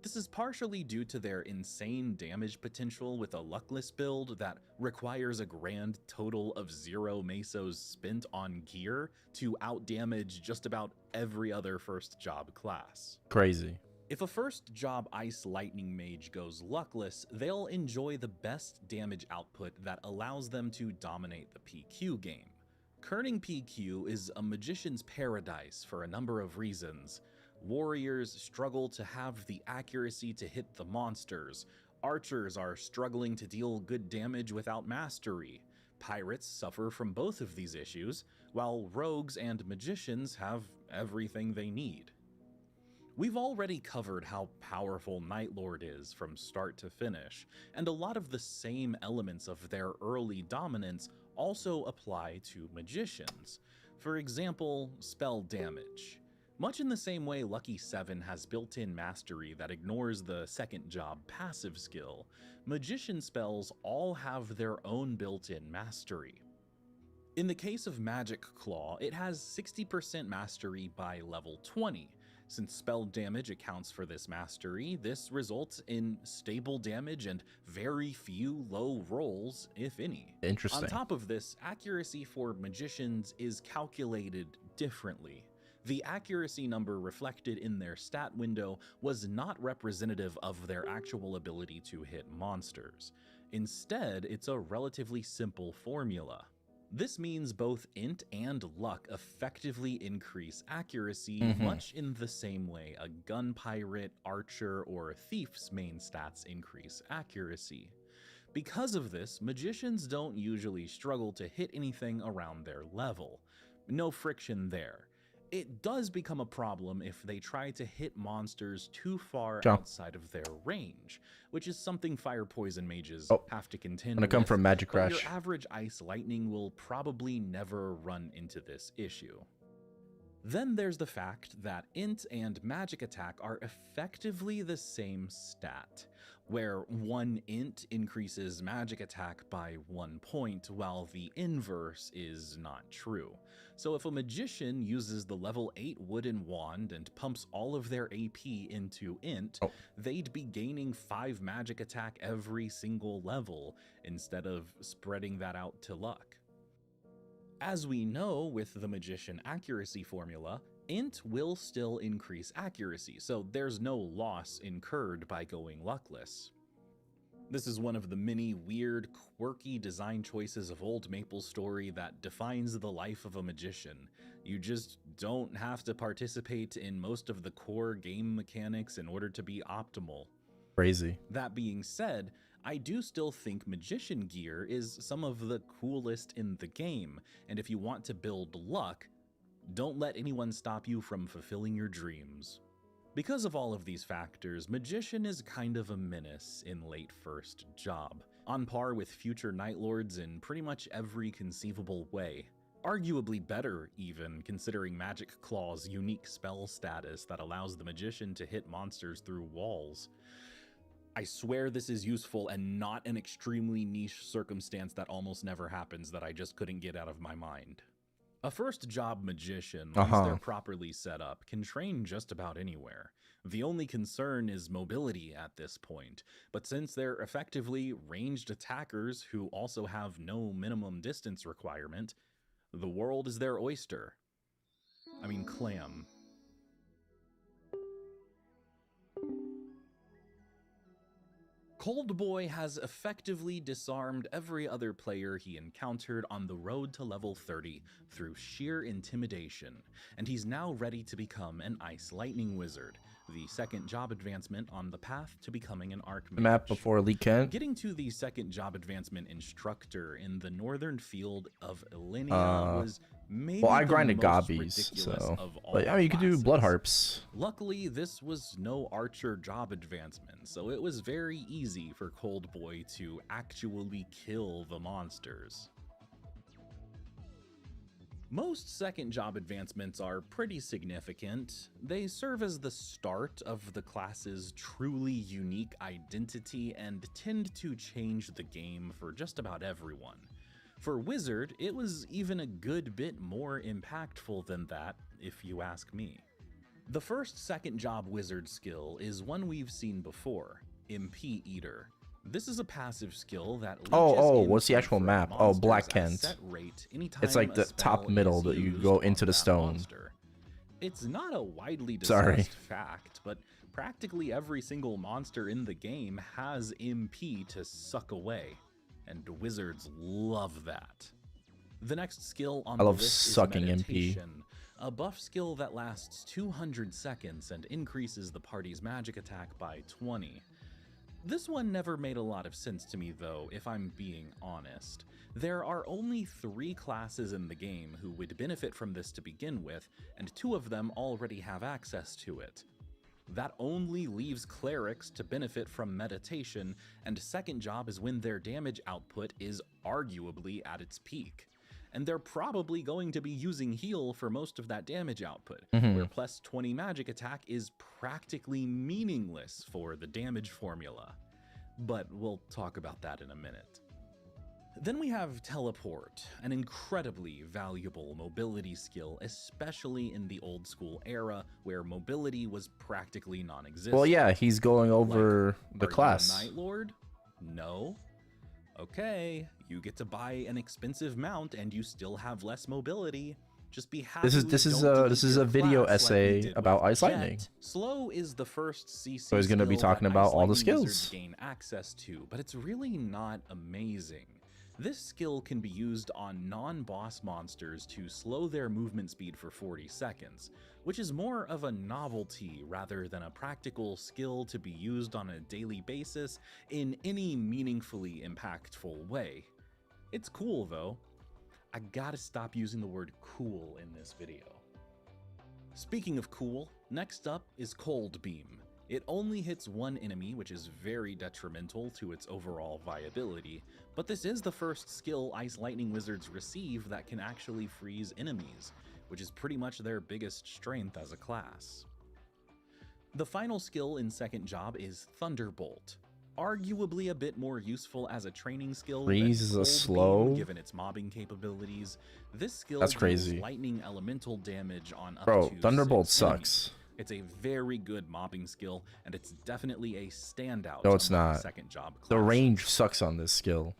Speaker 3: This is partially due to their insane damage potential with a luckless build that requires a grand total of 0 mesos spent on gear to outdamage just about every other first job class.
Speaker 1: Crazy.
Speaker 3: If a first job Ice Lightning Mage goes luckless, they'll enjoy the best damage output that allows them to dominate the PQ game. Kerning PQ is a magician's paradise for a number of reasons. Warriors struggle to have the accuracy to hit the monsters. Archers are struggling to deal good damage without mastery. Pirates suffer from both of these issues, while rogues and magicians have everything they need. We've already covered how powerful Nightlord is from start to finish, and a lot of the same elements of their early dominance also apply to magicians. For example, spell damage. Much in the same way Lucky 7 has built-in mastery that ignores the second job passive skill, magician spells all have their own built-in mastery. In the case of Magic Claw, it has 60% mastery by level 20. Since spell damage accounts for this mastery, this results in stable damage and very few low rolls, if any.
Speaker 1: Interesting.
Speaker 3: On top of this, accuracy for magicians is calculated differently. The accuracy number reflected in their stat window was not representative of their actual ability to hit monsters. Instead, it's a relatively simple formula. This means both int and luck effectively increase accuracy, much in the same way a gun pirate, archer, or thief's main stats increase accuracy. Because of this, magicians don't usually struggle to hit anything around their level. No friction there. It does become a problem if they try to hit monsters too far outside of their range, which is something fire poison mages have to contend with.
Speaker 1: Come from Magic Crash.
Speaker 3: Your average Ice Lightning will probably never run into this issue. Then there's the fact that int and magic attack are effectively the same stat. where one int increases magic attack by 1 point, while the inverse is not true. So if a magician uses the level 8 wooden wand and pumps all of their AP into int, they'd be gaining 5 magic attack every single level instead of spreading that out to luck. As we know with the magician accuracy formula, int will still increase accuracy, so there's no loss incurred by going luckless. This is one of the many weird, quirky design choices of old MapleStory that defines the life of a magician. You just don't have to participate in most of the core game mechanics in order to be optimal.
Speaker 1: Crazy.
Speaker 3: That being said, I do still think magician gear is some of the coolest in the game, and if you want to build luck, don't let anyone stop you from fulfilling your dreams. Because of all of these factors, magician is kind of a menace in late first job, on par with future Night Lords in pretty much every conceivable way. Arguably better even, considering Magic Claw's unique spell status that allows the magician to hit monsters through walls. I swear this is useful and not an extremely niche circumstance that almost never happens that I just couldn't get out of my mind. A first job magician, once they're properly set up, can train just about anywhere. The only concern is mobility at this point, but since they're effectively ranged attackers who also have no minimum distance requirement, the world is their oyster. I mean, clam. Cold Boy has effectively disarmed every other player he encountered on the road to level 30 through sheer intimidation, and he's now ready to become an Ice Lightning Wizard, the second job advancement on the path to becoming an Archmage.
Speaker 1: Map before Elite Kent.
Speaker 3: Getting to the second job advancement instructor in the northern field of Illenia was maybe
Speaker 1: well, I grinded
Speaker 3: the most
Speaker 1: Gobbies,
Speaker 3: ridiculous
Speaker 1: so.
Speaker 3: of all
Speaker 1: But I mean, you could do
Speaker 3: classes.
Speaker 1: Blood Harps.
Speaker 3: Luckily, this was no archer job advancement, so it was very easy for Cold Boy to actually kill the monsters. Most second job advancements are pretty significant. They serve as the start of the class's truly unique identity and tend to change the game for just about everyone. For Wizard, it was even a good bit more impactful than that, if you ask me. The first second job Wizard skill is one we've seen before, MP Eater. This is a passive skill that
Speaker 1: what's the actual map? Oh, Black Kent. It's like the top middle that you go into the stone.
Speaker 3: Monster. It's not a widely discussed fact, but practically every single monster in the game has MP to suck away, and wizards love that. The next skill on the list is Meditation, a buff skill that lasts 200 seconds and increases the party's magic attack by 20. This one never made a lot of sense to me though, if I'm being honest. There are only 3 classes in the game who would benefit from this to begin with, and 2 of them already have access to it. That only leaves clerics to benefit from meditation, and second job is when their damage output is arguably at its peak. And they're probably going to be using heal for most of that damage output, where plus 20 magic attack is practically meaningless for the damage formula. But we'll talk about that in a minute. Then we have Teleport, an incredibly valuable mobility skill, especially in the old school era where mobility was practically non-existent.
Speaker 1: Well, yeah, he's going over the class.
Speaker 3: Are you a Night Lord? No. Okay, you get to buy an expensive mount and you still have less mobility. Just be happy.
Speaker 1: This is a video essay about Ice Lightning.
Speaker 3: Slow is the first CC
Speaker 1: so he's going to be talking about all the skills.
Speaker 3: Gain access to, but it's really not amazing. This skill can be used on non-boss monsters to slow their movement speed for 40 seconds, which is more of a novelty rather than a practical skill to be used on a daily basis in any meaningfully impactful way. It's cool though. I gotta stop using the word cool in this video. Speaking of cool, next up is Cold Beam. It only hits one enemy, which is very detrimental to its overall viability, but this is the first skill Ice Lightning Wizards receive that can actually freeze enemies, which is pretty much their biggest strength as a class. The final skill in second job is Thunderbolt. Arguably a bit more useful as a training skill
Speaker 1: Freeze
Speaker 3: than
Speaker 1: is a
Speaker 3: Cold
Speaker 1: slow?
Speaker 3: Beam, given its mobbing capabilities. This skill
Speaker 1: That's
Speaker 3: deals
Speaker 1: crazy.
Speaker 3: lightning elemental damage on up
Speaker 1: Bro,
Speaker 3: to
Speaker 1: Thunderbolt
Speaker 3: 6
Speaker 1: sucks.
Speaker 3: enemies. It's a very good mobbing skill, and it's definitely a standout
Speaker 1: No, it's
Speaker 3: among
Speaker 1: not.
Speaker 3: second job classes.
Speaker 1: The range sucks on this skill.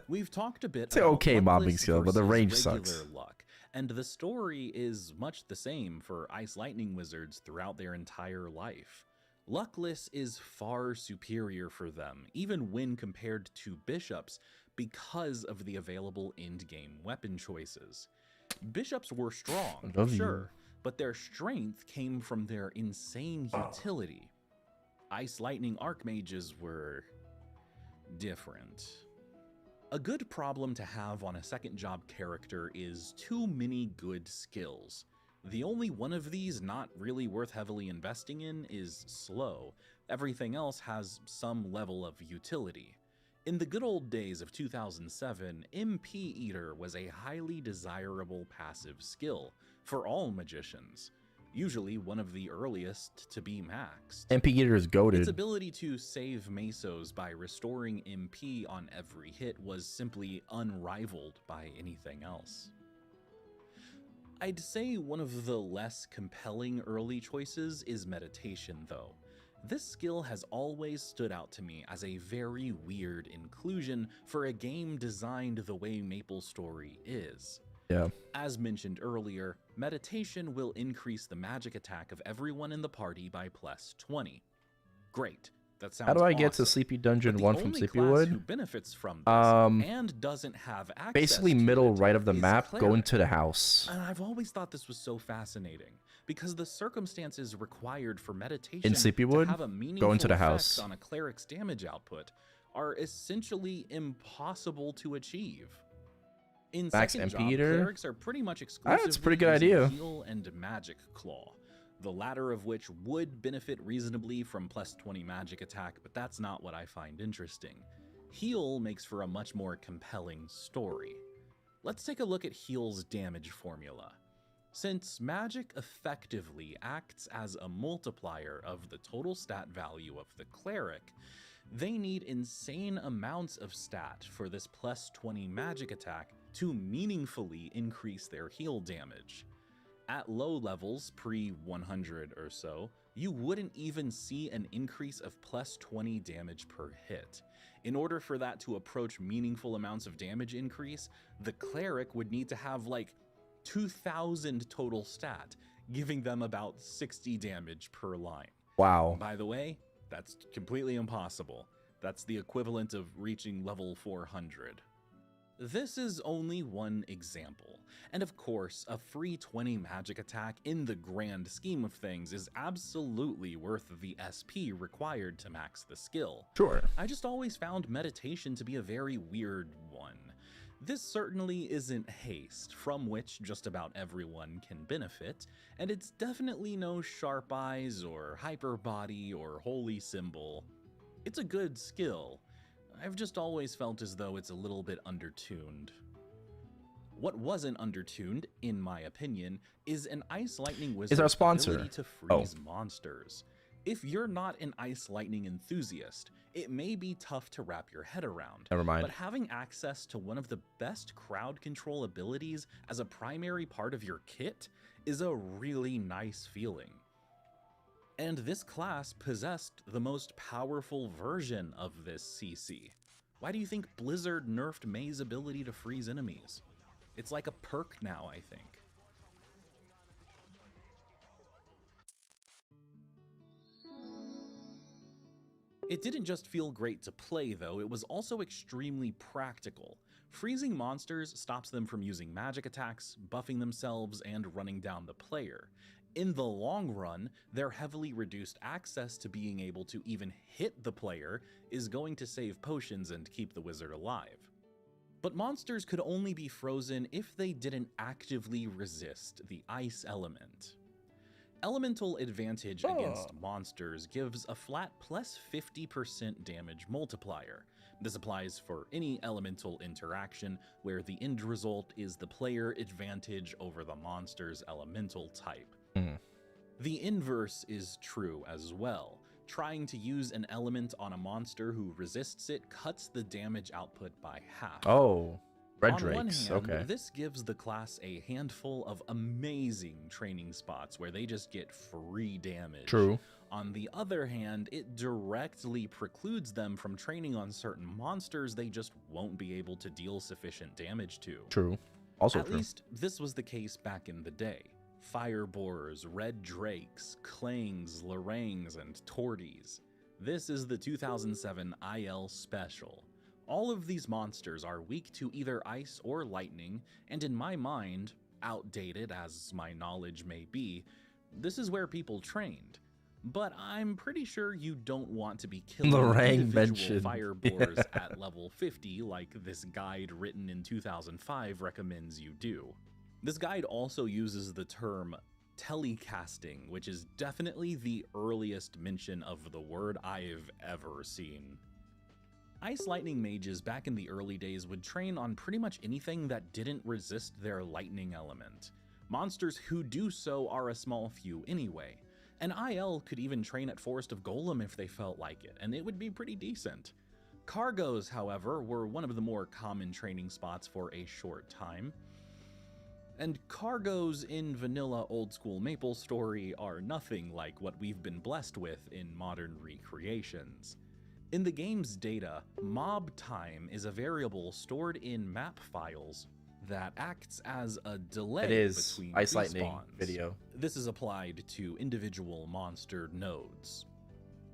Speaker 3: We've talked a bit
Speaker 1: It's an
Speaker 3: about
Speaker 1: okay mobbing
Speaker 3: luckless
Speaker 1: skill, but the
Speaker 3: versus
Speaker 1: range
Speaker 3: regular
Speaker 1: sucks.
Speaker 3: luck, and the story is much the same for Ice Lightning wizards throughout their entire life. Luckless is far superior for them, even when compared to bishops, because of the available endgame weapon choices. Bishops were strong, sure, but their strength came from their insane utility. Ice Lightning Archmages were different. A good problem to have on a second job character is too many good skills. The only one of these not really worth heavily investing in is slow. Everything else has some level of utility. In the good old days of 2007, MP Eater was a highly desirable passive skill for all magicians, usually one of the earliest to be maxed.
Speaker 1: MP Eater is goated.
Speaker 3: Its ability to save Mesos by restoring MP on every hit was simply unrivaled by anything else. I'd say one of the less compelling early choices is Meditation, though. This skill has always stood out to me as a very weird inclusion for a game designed the way MapleStory is.
Speaker 1: Yeah.
Speaker 3: As mentioned earlier, Meditation will increase the magic attack of everyone in the party by plus 20. Great. That sounds
Speaker 1: How do I get
Speaker 3: awesome.
Speaker 1: to Sleepy Dungeon
Speaker 3: But
Speaker 1: 1
Speaker 3: the
Speaker 1: from
Speaker 3: only
Speaker 1: Sleepy
Speaker 3: class
Speaker 1: Wood?
Speaker 3: who benefits from this and doesn't have access
Speaker 1: Basically
Speaker 3: to
Speaker 1: middle
Speaker 3: it
Speaker 1: right of the
Speaker 3: is
Speaker 1: map,
Speaker 3: Cleric.
Speaker 1: go into the house.
Speaker 3: And I've always thought this was so fascinating because the circumstances required for Meditation
Speaker 1: In Sleepy Wood,
Speaker 3: to have a meaningful
Speaker 1: go into the
Speaker 3: effect
Speaker 1: house.
Speaker 3: on a cleric's damage output are essentially impossible to achieve. In
Speaker 1: Max
Speaker 3: second
Speaker 1: MP
Speaker 3: job,
Speaker 1: Eater?
Speaker 3: clerics are pretty much exclusively
Speaker 1: That's a pretty good
Speaker 3: using
Speaker 1: idea.
Speaker 3: Heal and Magic Claw, the latter of which would benefit reasonably from plus 20 magic attack, but that's not what I find interesting. Heal makes for a much more compelling story. Let's take a look at Heal's damage formula. Since magic effectively acts as a multiplier of the total stat value of the cleric, they need insane amounts of stat for this plus 20 magic attack to meaningfully increase their heal damage. At low levels, pre-100 or so, you wouldn't even see an increase of plus 20 damage per hit. In order for that to approach meaningful amounts of damage increase, the cleric would need to have like 2,000 total stat, giving them about 60 damage per line.
Speaker 1: Wow.
Speaker 3: By the way, that's completely impossible. That's the equivalent of reaching level 400. This is only one example, and of course, a free 20 magic attack in the grand scheme of things is absolutely worth the SP required to max the skill.
Speaker 1: Sure.
Speaker 3: I just always found Meditation to be a very weird one. This certainly isn't haste, from which just about everyone can benefit, and it's definitely no Sharp Eyes or Hyper Body or Holy Symbol. It's a good skill. I've just always felt as though it's a little bit undertuned. What wasn't undertuned, in my opinion, is an Ice Lightning Wizard's
Speaker 1: our sponsor.
Speaker 3: ability to freeze monsters. If you're not an Ice Lightning enthusiast, it may be tough to wrap your head around.
Speaker 1: Never mind.
Speaker 3: But having access to one of the best crowd control abilities as a primary part of your kit is a really nice feeling. And this class possessed the most powerful version of this CC. Why do you think Blizzard nerfed May's ability to freeze enemies? It's like a perk now, I think. It didn't just feel great to play, though, it was also extremely practical. Freezing monsters stops them from using magic attacks, buffing themselves, and running down the player. In the long run, their heavily reduced access to being able to even hit the player is going to save potions and keep the wizard alive. But monsters could only be frozen if they didn't actively resist the ice element. Elemental advantage against monsters gives a flat plus 50% damage multiplier. This applies for any elemental interaction where the end result is the player advantage over the monster's elemental type. The inverse is true as well. Trying to use an element on a monster who resists it cuts the damage output by half.
Speaker 1: Oh, red
Speaker 3: On one
Speaker 1: drakes.
Speaker 3: hand,
Speaker 1: Okay.
Speaker 3: this gives the class a handful of amazing training spots where they just get free damage.
Speaker 1: True.
Speaker 3: On the other hand, it directly precludes them from training on certain monsters they just won't be able to deal sufficient damage to.
Speaker 1: True. Also
Speaker 3: At
Speaker 1: true.
Speaker 3: least this was the case back in the day. Fireborers, red drakes, clangs, larangs, and torties. This is the 2007 IL Special. All of these monsters are weak to either ice or lightning, and in my mind, outdated as my knowledge may be, this is where people trained. But I'm pretty sure you don't want to be killing
Speaker 1: Lorang
Speaker 3: individual
Speaker 1: mentioned.
Speaker 3: fireborers at level 50 like this guide written in 2005 recommends you do. This guide also uses the term telecasting, which is definitely the earliest mention of the word I've ever seen. Ice Lightning mages back in the early days would train on pretty much anything that didn't resist their lightning element. Monsters who do so are a small few anyway. An IL could even train at Forest of Golem if they felt like it, and it would be pretty decent. Cargos, however, were one of the more common training spots for a short time. And cargos in vanilla old school MapleStory are nothing like what we've been blessed with in modern recreations. In the game's data, mob time is a variable stored in map files that acts as a delay
Speaker 1: It is
Speaker 3: between
Speaker 1: Ice Lightning
Speaker 3: respawns.
Speaker 1: video.
Speaker 3: This is applied to individual monster nodes.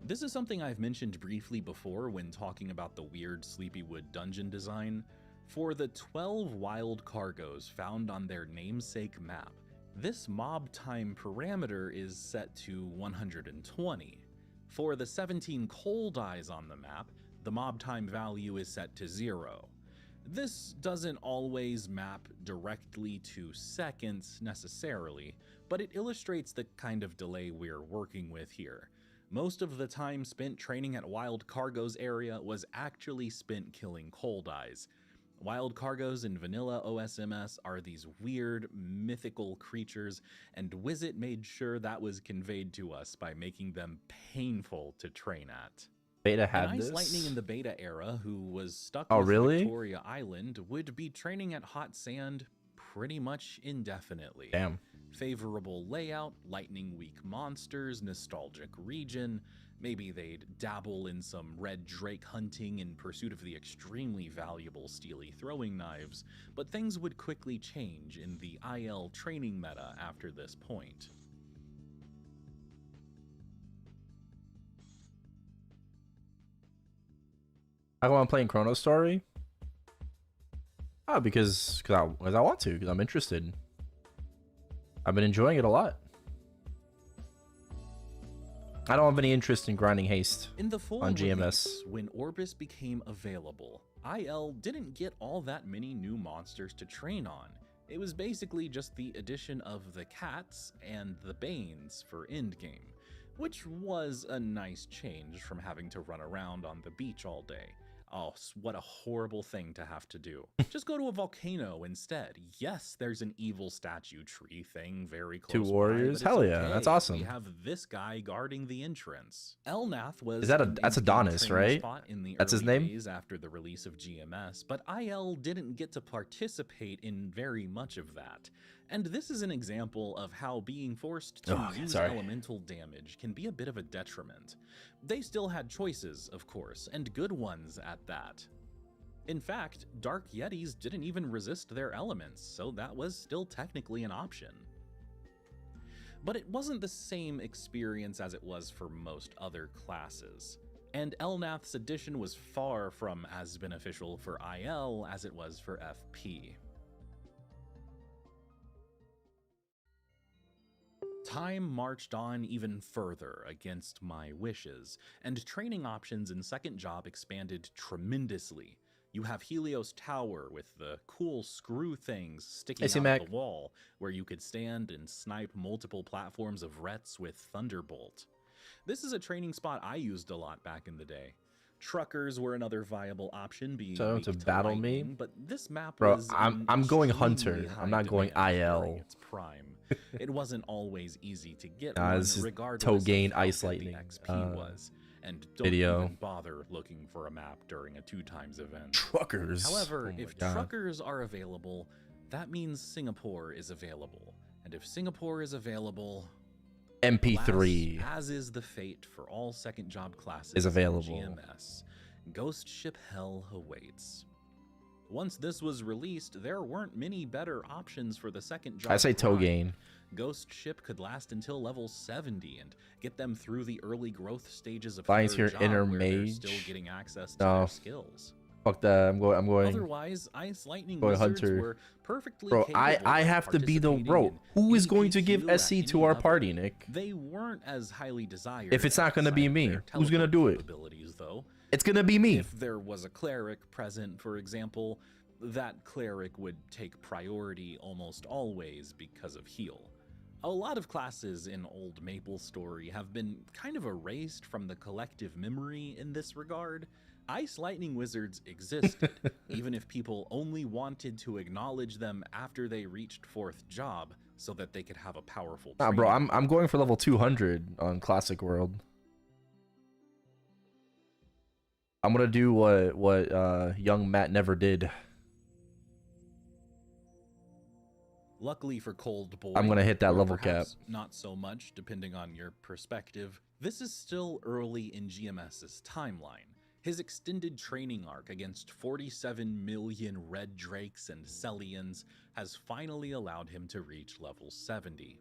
Speaker 3: This is something I've mentioned briefly before when talking about the weird Sleepywood dungeon design. For the 12 wild cargos found on their namesake map, this mob time parameter is set to 120. For the 17 cold eyes on the map, the mob time value is set to 0. This doesn't always map directly to seconds necessarily, but it illustrates the kind of delay we're working with here. Most of the time spent training at Wild Cargo's area was actually spent killing cold eyes. Wild cargos in vanilla OSMS are these weird, mythical creatures, and Wizit made sure that was conveyed to us by making them painful to train at.
Speaker 1: Beta had
Speaker 3: An
Speaker 1: this.
Speaker 3: Ice Lightning in the beta era who was stuck
Speaker 1: Oh,
Speaker 3: with
Speaker 1: really?
Speaker 3: Victoria Island would be training at Hot Sand pretty much indefinitely.
Speaker 1: Damn.
Speaker 3: Favorable layout, lightning weak monsters, nostalgic region. Maybe they'd dabble in some red drake hunting in pursuit of the extremely valuable steely throwing knives, but things would quickly change in the IL training meta after this point.
Speaker 1: How come I'm playing ChronoStory? Oh, because I want to, because I'm interested. I've been enjoying it a lot. I don't have any interest in grinding haste
Speaker 3: In the full
Speaker 1: on GMS.
Speaker 3: release, when Orbis became available, IL didn't get all that many new monsters to train on. It was basically just the addition of the cats and the Banes for endgame, which was a nice change from having to run around on the beach all day. Oh, what a horrible thing to have to do. Just go to a volcano instead. Yes, there's an evil statue tree thing very close
Speaker 1: Two warriors?
Speaker 3: by, but
Speaker 1: Hell
Speaker 3: it's
Speaker 1: yeah,
Speaker 3: okay.
Speaker 1: that's awesome.
Speaker 3: We have this guy guarding the entrance. Elnath was
Speaker 1: Is that
Speaker 3: an
Speaker 1: that's
Speaker 3: endgame
Speaker 1: Adonis,
Speaker 3: training
Speaker 1: right?
Speaker 3: spot in the
Speaker 1: That's his
Speaker 3: early
Speaker 1: name?
Speaker 3: days after the release of GMS, but IL didn't get to participate in very much of that. And this is an example of how being forced to use elemental damage can be a bit of a detriment. They still had choices, of course, and good ones at that. In fact, Dark Yetis didn't even resist their elements, so that was still technically an option. But it wasn't the same experience as it was for most other classes, and Elnath's addition was far from as beneficial for IL as it was for FP. Time marched on even further against my wishes, and training options in Second Job expanded tremendously. You have Helios Tower with the cool screw things sticking out of the wall, where you could stand and snipe multiple platforms of Rets with Thunderbolt. This is a training spot I used a lot back in the day. Truckers were another viable option, being
Speaker 1: So
Speaker 3: weak
Speaker 1: to
Speaker 3: to
Speaker 1: battle me?
Speaker 3: lightning, but this map
Speaker 1: Bro,
Speaker 3: was
Speaker 1: I'm going hunter.
Speaker 3: extremely
Speaker 1: I'm
Speaker 3: high
Speaker 1: not going
Speaker 3: demand during
Speaker 1: IL.
Speaker 3: its prime. It wasn't always easy to get
Speaker 1: Nah,
Speaker 3: one,
Speaker 1: this is
Speaker 3: regardless
Speaker 1: Togain
Speaker 3: of how
Speaker 1: Ice
Speaker 3: good
Speaker 1: Lightning,
Speaker 3: the XP was. And don't
Speaker 1: video.
Speaker 3: even bother looking for a map during a 2x event.
Speaker 1: Truckers.
Speaker 3: However,
Speaker 1: Oh my
Speaker 3: if
Speaker 1: God.
Speaker 3: truckers are available, that means Singapore is available. And if Singapore is available,
Speaker 1: MP3
Speaker 3: as is the fate for all second job classes
Speaker 1: is available.
Speaker 3: in GMS, Ghost Ship Hell awaits. Once this was released, there weren't many better options for the second job.
Speaker 1: I say
Speaker 3: grind.
Speaker 1: Togain.
Speaker 3: Ghost Ship could last until level 70 and get them through the early growth stages of
Speaker 1: Lions
Speaker 3: third
Speaker 1: here,
Speaker 3: job,
Speaker 1: inner
Speaker 3: where they're
Speaker 1: mage.
Speaker 3: still getting access to
Speaker 1: No.
Speaker 3: their skills.
Speaker 1: Fuck that. I'm going.
Speaker 3: Otherwise, Ice Lightning
Speaker 1: Going
Speaker 3: Wizards
Speaker 1: hunter.
Speaker 3: were perfectly
Speaker 1: Bro,
Speaker 3: capable
Speaker 1: I
Speaker 3: of
Speaker 1: have to be the bro.
Speaker 3: participating
Speaker 1: Who
Speaker 3: in
Speaker 1: is going to give
Speaker 3: EPQ at
Speaker 1: SC
Speaker 3: any
Speaker 1: to our
Speaker 3: level.
Speaker 1: party, Nick?
Speaker 3: They weren't as highly desired.
Speaker 1: If it's not gonna be
Speaker 3: outside of
Speaker 1: me,
Speaker 3: their
Speaker 1: who's gonna do it?
Speaker 3: capabilities, though.
Speaker 1: It's gonna be me.
Speaker 3: If there was a cleric present, for example, that cleric would take priority almost always because of heal. A lot of classes in old MapleStory have been kind of erased from the collective memory in this regard. Ice Lightning Wizards existed, even if people only wanted to acknowledge them after they reached 4th job so that they could have a powerful
Speaker 1: Nah, bro,
Speaker 3: training.
Speaker 1: I'm going for level 200 on Classic World. I'm gonna do what young Matt never did.
Speaker 3: Luckily for Cold Boy,
Speaker 1: I'm gonna hit that
Speaker 3: or
Speaker 1: level
Speaker 3: perhaps
Speaker 1: cap.
Speaker 3: not so much, depending on your perspective, this is still early in GMS's timeline. His extended training arc against 47 million Red Drakes and Celians has finally allowed him to reach level 70.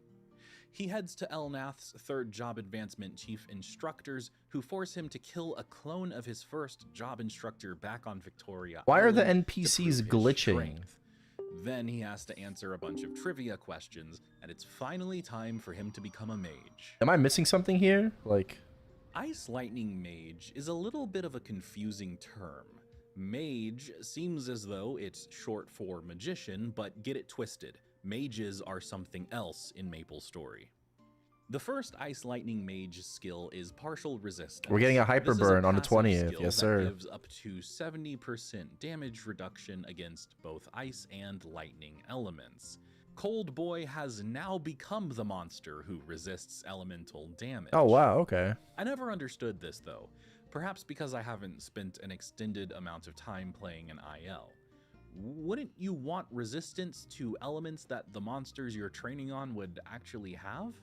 Speaker 3: He heads to Elnath's 3rd job advancement chief instructors, who force him to kill a clone of his first job instructor back on Victoria
Speaker 1: Why are the
Speaker 3: Island to
Speaker 1: NPCs
Speaker 3: prove his
Speaker 1: glitching?
Speaker 3: strength. Then he has to answer a bunch of trivia questions, and it's finally time for him to become a mage.
Speaker 1: Am I missing something here? Like,
Speaker 3: Ice Lightning Mage is a little bit of a confusing term. Mage seems as though it's short for magician, but get it twisted. Mages are something else in MapleStory. The first Ice Lightning Mage skill is Partial Resistance.
Speaker 1: we're getting a hyper
Speaker 3: This is a
Speaker 1: burn on the
Speaker 3: passive
Speaker 1: 20th.
Speaker 3: skill
Speaker 1: Yes,
Speaker 3: that
Speaker 1: sir.
Speaker 3: gives up to 70% damage reduction against both ice and lightning elements. Cold Boy has now become the monster who resists elemental damage.
Speaker 1: Oh wow, okay.
Speaker 3: I never understood this though, perhaps because I haven't spent an extended amount of time playing an IL. Wouldn't you want resistance to elements that the monsters you're training on would actually have?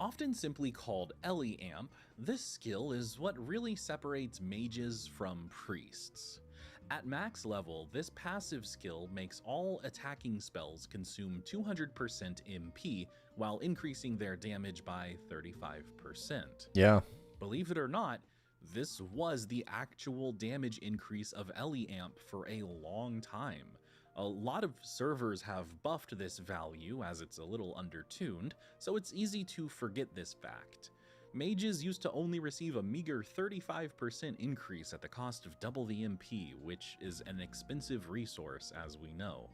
Speaker 3: Often simply called Ellie Amp, this skill is what really separates mages from priests. At max level, this passive skill makes all attacking spells consume 200% MP while increasing their damage by 35%.
Speaker 1: Yeah.
Speaker 3: Believe it or not, this was the actual damage increase of Ellie Amp for a long time. A lot of servers have buffed this value as it's a little undertuned, so it's easy to forget this fact. Mages used to only receive a meager 35% increase at the cost of double the MP, which is an expensive resource as we know.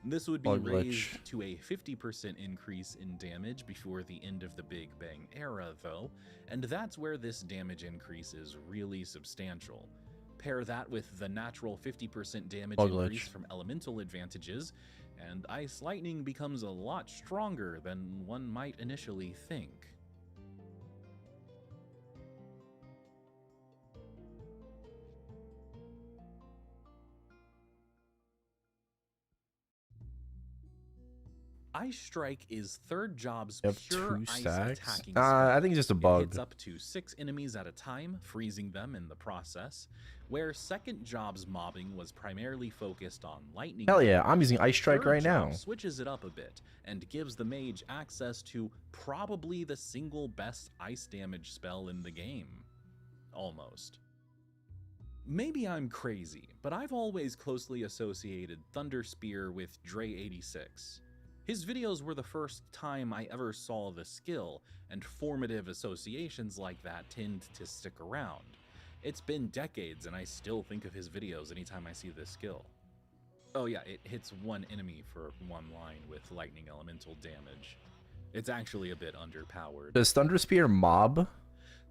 Speaker 3: This would be raised to a 50% increase in damage before the end of the Big Bang era though, and that's where this damage increase is really substantial. Pair that with the natural 50% damage increase from elemental advantages, and Ice Lightning becomes a lot stronger than one might initially think. Ice Strike is 3rd job's pure ice attacking spell.
Speaker 1: I think it's just a bug.
Speaker 3: It hits up to 6 enemies at a time, freezing them in the process, where 2nd job's mobbing was primarily focused on lightning.
Speaker 1: Hell yeah, I'm using Ice Strike right now.
Speaker 3: Switches it up a bit and gives the mage access to probably the single best ice damage spell in the game. Almost. Maybe I'm crazy, but I've always closely associated Thunder Spear with Dre86. His videos were the first time I ever saw the skill, and formative associations like that tend to stick around. It's been decades and I still think of his videos anytime I see this skill. Oh yeah, it hits one enemy for one line with lightning elemental damage. It's actually a bit underpowered.
Speaker 1: Does Thunder Spear mob?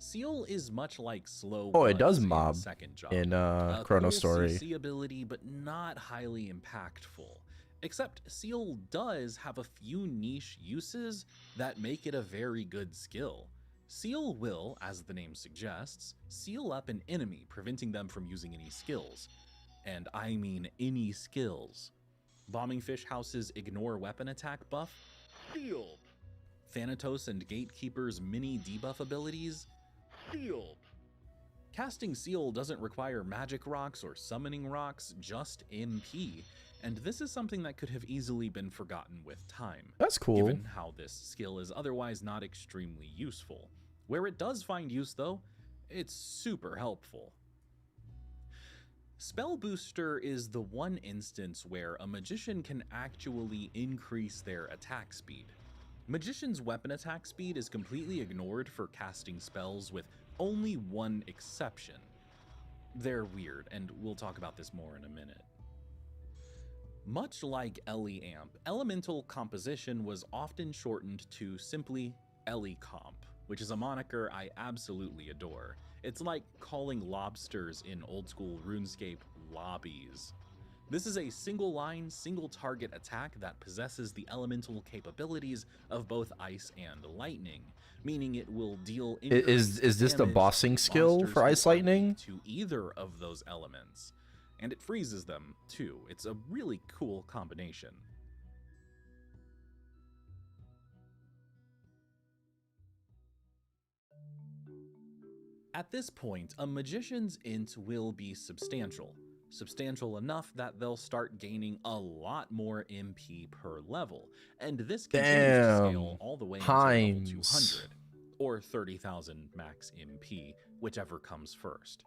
Speaker 3: Seal is much like Slow
Speaker 1: Oh, it does
Speaker 3: Bloods in
Speaker 1: mob
Speaker 3: Second Job.
Speaker 1: in
Speaker 3: A cool
Speaker 1: ChronoStory.
Speaker 3: CC ability, but not highly impactful. Except Seal does have a few niche uses that make it a very good skill. Seal will, as the name suggests, seal up an enemy, preventing them from using any skills. And I mean any skills. Bombing Fish House's Ignore Weapon Attack buff? Sealed. Thanatos and Gatekeeper's mini debuff abilities? Sealed. Casting Seal doesn't require magic rocks or summoning rocks, just MP, and this is something that could have easily been forgotten with time.
Speaker 1: That's cool.
Speaker 3: Given how this skill is otherwise not extremely useful. Where it does find use though, it's super helpful. Spell Booster is the one instance where a magician can actually increase their attack speed. Magician's weapon attack speed is completely ignored for casting spells with only one exception. They're weird, and we'll talk about this more in a minute. Much like Ellie Amp, elemental composition was often shortened to simply Ellie Comp, which is a moniker I absolutely adore. It's like calling lobsters in old school RuneScape lobbies. This is a single line, single target attack that possesses the elemental capabilities of both ice and lightning, meaning it will deal
Speaker 1: Is this the bossing skill for Ice Lightning?
Speaker 3: To either of those elements. And it freezes them too. It's a really cool combination. At this point, a magician's int will be substantial. Substantial enough that they'll start gaining a lot more MP per level, and this continues to scale all the way until level 200, or 30,000 max MP, whichever comes first.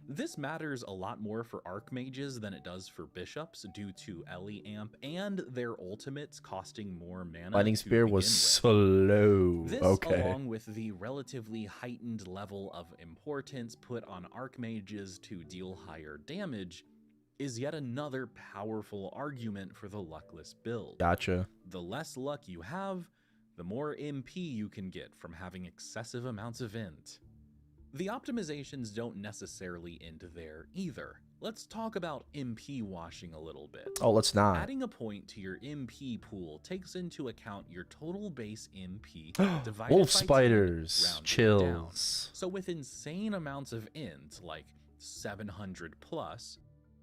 Speaker 3: This matters a lot more for archmages than it does for bishops due to Ellie Amp and their ultimates costing more mana.
Speaker 1: Lightning Spear was slow.
Speaker 3: This, along with the relatively heightened level of importance put on archmages to deal higher damage, is yet another powerful argument for the luckless build.
Speaker 1: Gotcha.
Speaker 3: The less luck you have, the more MP you can get from having excessive amounts of int. The optimizations don't necessarily end there either. Let's talk about MP washing a little bit.
Speaker 1: Oh, let's not.
Speaker 3: Adding a point to your MP pool takes into account your total base MP divided
Speaker 1: Wolf
Speaker 3: by 10,
Speaker 1: spiders,
Speaker 3: rounded
Speaker 1: chills.
Speaker 3: down. So with insane amounts of int, like 700 plus,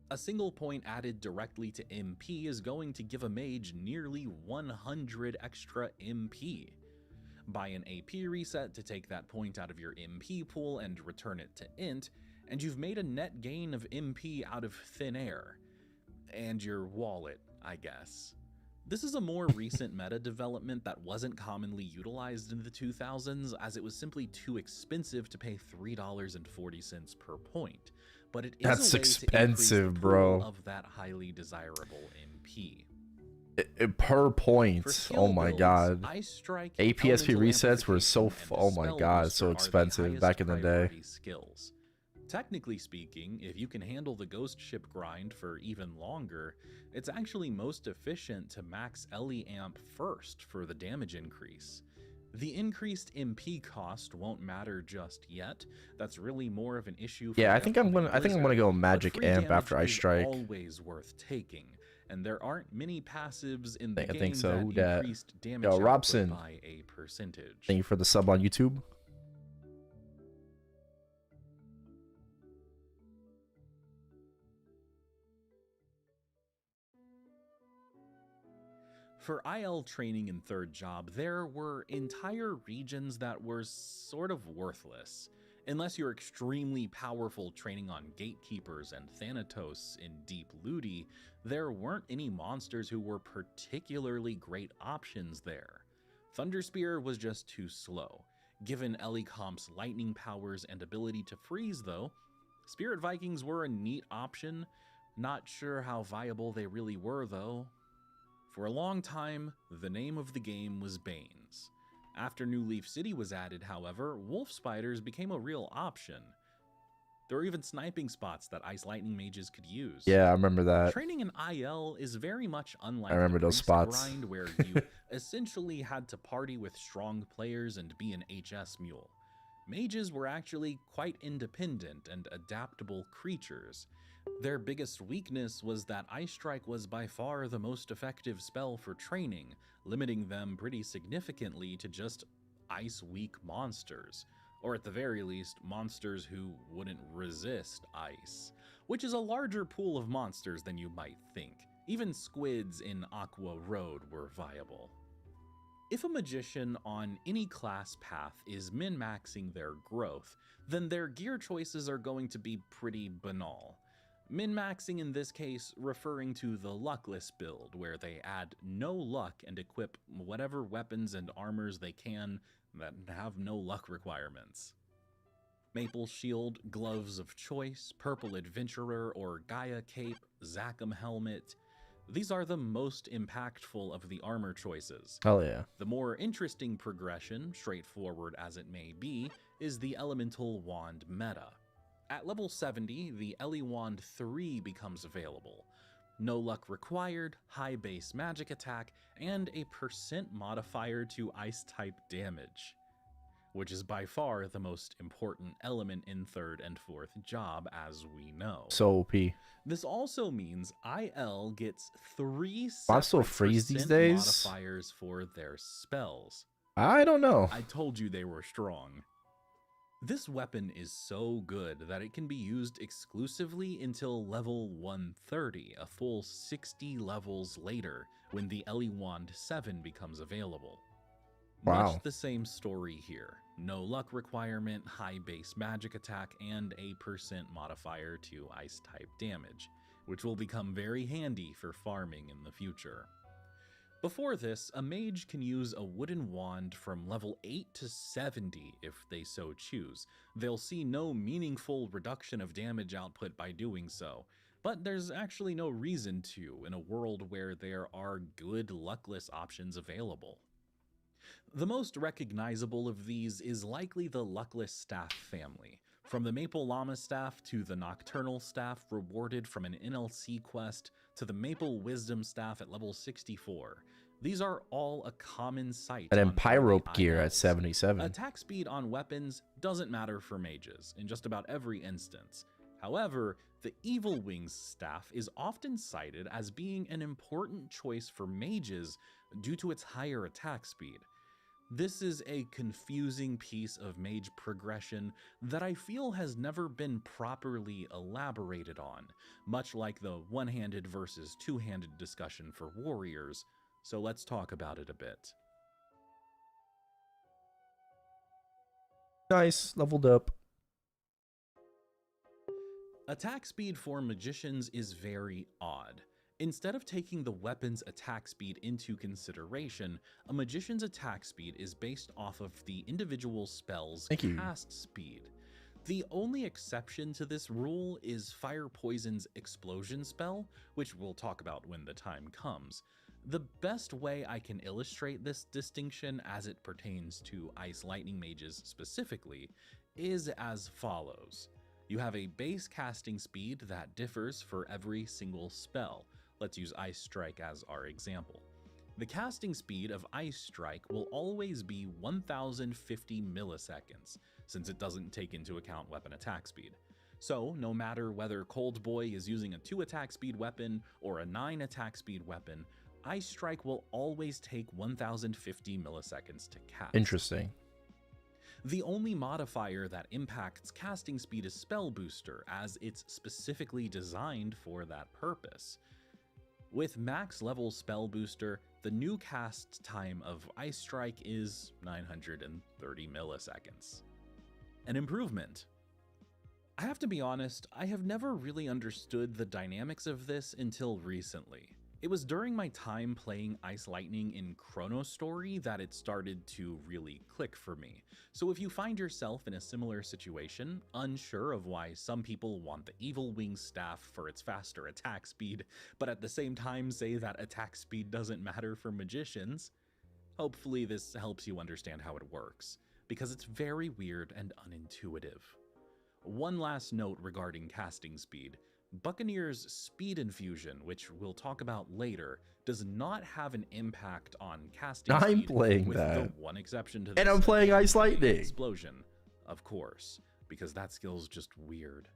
Speaker 3: a single point added directly to MP is going to give a mage nearly 100 extra MP. Buy an AP reset to take that point out of your MP pool and return it to int, and you've made a net gain of MP out of thin air. And your wallet, I guess. This is a more recent meta development that wasn't commonly utilized in the 2000s, as it was simply too expensive to pay $3.40 per point. But it is
Speaker 1: That's
Speaker 3: a way
Speaker 1: expensive,
Speaker 3: to increase the
Speaker 1: bro.
Speaker 3: pool of that highly desirable MP.
Speaker 1: Per point. Oh my god. APSP resets were so oh my god, so expensive back in the day.
Speaker 3: Skills. Technically speaking, if you can handle the ghost ship grind for even longer, it's actually most efficient to max Ellie Amp first for the damage increase. The increased MP cost won't matter just yet. That's really more of an issue for
Speaker 1: I think I'm gonna go Magic Amp after I strike.
Speaker 3: Always worth taking. And there aren't many passives in the game
Speaker 1: I think so.
Speaker 3: that
Speaker 1: Who dat?
Speaker 3: increased damage
Speaker 1: Yo,
Speaker 3: output
Speaker 1: Robson.
Speaker 3: by a percentage.
Speaker 1: Thank you for the sub on YouTube.
Speaker 3: For IL training in third job, there were entire regions that were sort of worthless. Unless you're extremely powerful training on Gatekeepers and Thanatos in Deep Looty, there weren't any monsters who were particularly great options there. Thunderspear was just too slow. Given Ellie Comp's lightning powers and ability to freeze though, Spirit Vikings were a neat option. Not sure how viable they really were though. For a long time, the name of the game was Banes. After New Leaf City was added, however, wolf spiders became a real option. There were even sniping spots that Ice Lightning mages could use.
Speaker 1: Yeah, I remember that.
Speaker 3: Training in IL is very much unlike
Speaker 1: I remember
Speaker 3: the
Speaker 1: those
Speaker 3: Priest
Speaker 1: spots.
Speaker 3: grind where you essentially had to party with strong players and be an HS mule. mages were actually quite independent and adaptable creatures. Their biggest weakness was that Ice Strike was by far the most effective spell for training, limiting them pretty significantly to just ice-weak monsters, or at the very least, monsters who wouldn't resist ice, which is a larger pool of monsters than you might think. Even squids in Aqua Road were viable. If a magician on any class path is min-maxing their growth, then their gear choices are going to be pretty banal. Min-maxing in this case referring to the luckless build, where they add no luck and equip whatever weapons and armors they can that have no luck requirements. Maple Shield, Gloves of Choice, Purple Adventurer or Gaia Cape, Zachem Helmet, these are the most impactful of the armor choices.
Speaker 1: Hell yeah.
Speaker 3: The more interesting progression, straightforward as it may be, is the Elemental Wand meta. At level 70, the Ele Wand 3 becomes available. No luck required, high base magic attack, and a % modifier to ice type damage, which is by far the most important element in 3rd and 4th job, as we know.
Speaker 1: So OP.
Speaker 3: This also means IL gets 3
Speaker 1: Bots still
Speaker 3: separate
Speaker 1: freeze these
Speaker 3: %
Speaker 1: days?
Speaker 3: modifiers for their spells.
Speaker 1: I don't know.
Speaker 3: I told you they were strong. This weapon is so good that it can be used exclusively until level 130, a full 60 levels later, when the Ele Wand 7 becomes available.
Speaker 1: Wow.
Speaker 3: Much the same story here. No luck requirement, high base magic attack, and a % modifier to ice type damage, which will become very handy for farming in the future. Before this, a mage can use a wooden wand from level 8 to 70 if they so choose. They'll see no meaningful reduction of damage output by doing so, but there's actually no reason to in a world where there are good luckless options available. The most recognizable of these is likely the Luckless Staff family. From the Maple Llama Staff to the Nocturnal Staff rewarded from an NLC quest to the Maple Wisdom Staff at level 64. These are all a common sight.
Speaker 1: And then
Speaker 3: on
Speaker 1: Pyrope
Speaker 3: early
Speaker 1: gear at
Speaker 3: ILs.
Speaker 1: 77.
Speaker 3: Attack speed on weapons doesn't matter for mages in just about every instance. However, the Evil Wings staff is often cited as being an important choice for mages due to its higher attack speed. This is a confusing piece of mage progression that I feel has never been properly elaborated on, much like the one-handed versus two-handed discussion for warriors, so let's talk about it a bit.
Speaker 1: Nice, leveled up.
Speaker 3: Attack speed for magicians is very odd. Instead of taking the weapon's attack speed into consideration, a magician's attack speed is based off of the individual spell's cast speed. The only exception to this rule is Fire Poison's explosion spell, which we'll talk about when the time comes. The best way I can illustrate this distinction as it pertains to Ice Lightning mages specifically is as follows. You have a base casting speed that differs for every single spell. Let's use Ice Strike as our example. The casting speed of Ice Strike will always be 1050 milliseconds, since it doesn't take into account weapon attack speed. So, no matter whether Cold Boy is using a 2 attack speed weapon or a 9 attack speed weapon, Ice Strike will always take 1050 milliseconds to cast.
Speaker 1: Interesting.
Speaker 3: The only modifier that impacts casting speed is Spell Booster, as it's specifically designed for that purpose. With max level Spell Booster, the new cast time of Ice Strike is 930 milliseconds. An improvement. I have to be honest, I have never really understood the dynamics of this until recently. It was during my time playing Ice Lightning in ChronoStory that it started to really click for me. So if you find yourself in a similar situation, unsure of why some people want the Evil Wings staff for its faster attack speed, but at the same time say that attack speed doesn't matter for magicians, hopefully this helps you understand how it works, because it's very weird and unintuitive. One last note regarding casting speed. Buccaneer's Speed Infusion, which we'll talk about later, does not have an impact on casting speed.
Speaker 1: I'm playing
Speaker 3: with
Speaker 1: that.
Speaker 3: the one exception to this,
Speaker 1: And I'm playing Ice Lightning.
Speaker 3: Explosion. of course, because that skill's just weird.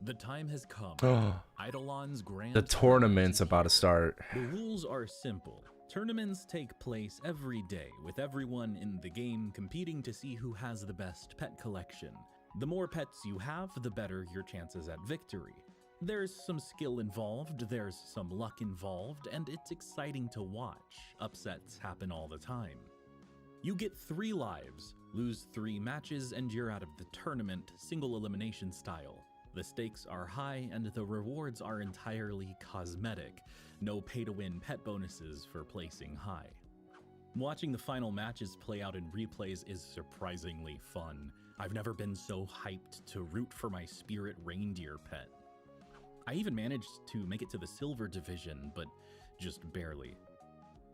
Speaker 3: The time has come. Eidolon's grand
Speaker 1: The tournament's about to start.
Speaker 3: The rules are simple. Tournaments take place every day, with everyone in the game competing to see who has the best pet collection. The more pets you have, the better your chances at victory. There's some skill involved, there's some luck involved, and it's exciting to watch. Upsets happen all the time. You get 3 lives, lose 3 matches, and you're out of the tournament, single elimination style. The stakes are high and the rewards are entirely cosmetic. No pay-to-win pet bonuses for placing high. Watching the final matches play out in replays is surprisingly fun. I've never been so hyped to root for my spirit reindeer pet. I even managed to make it to the silver division, but just barely.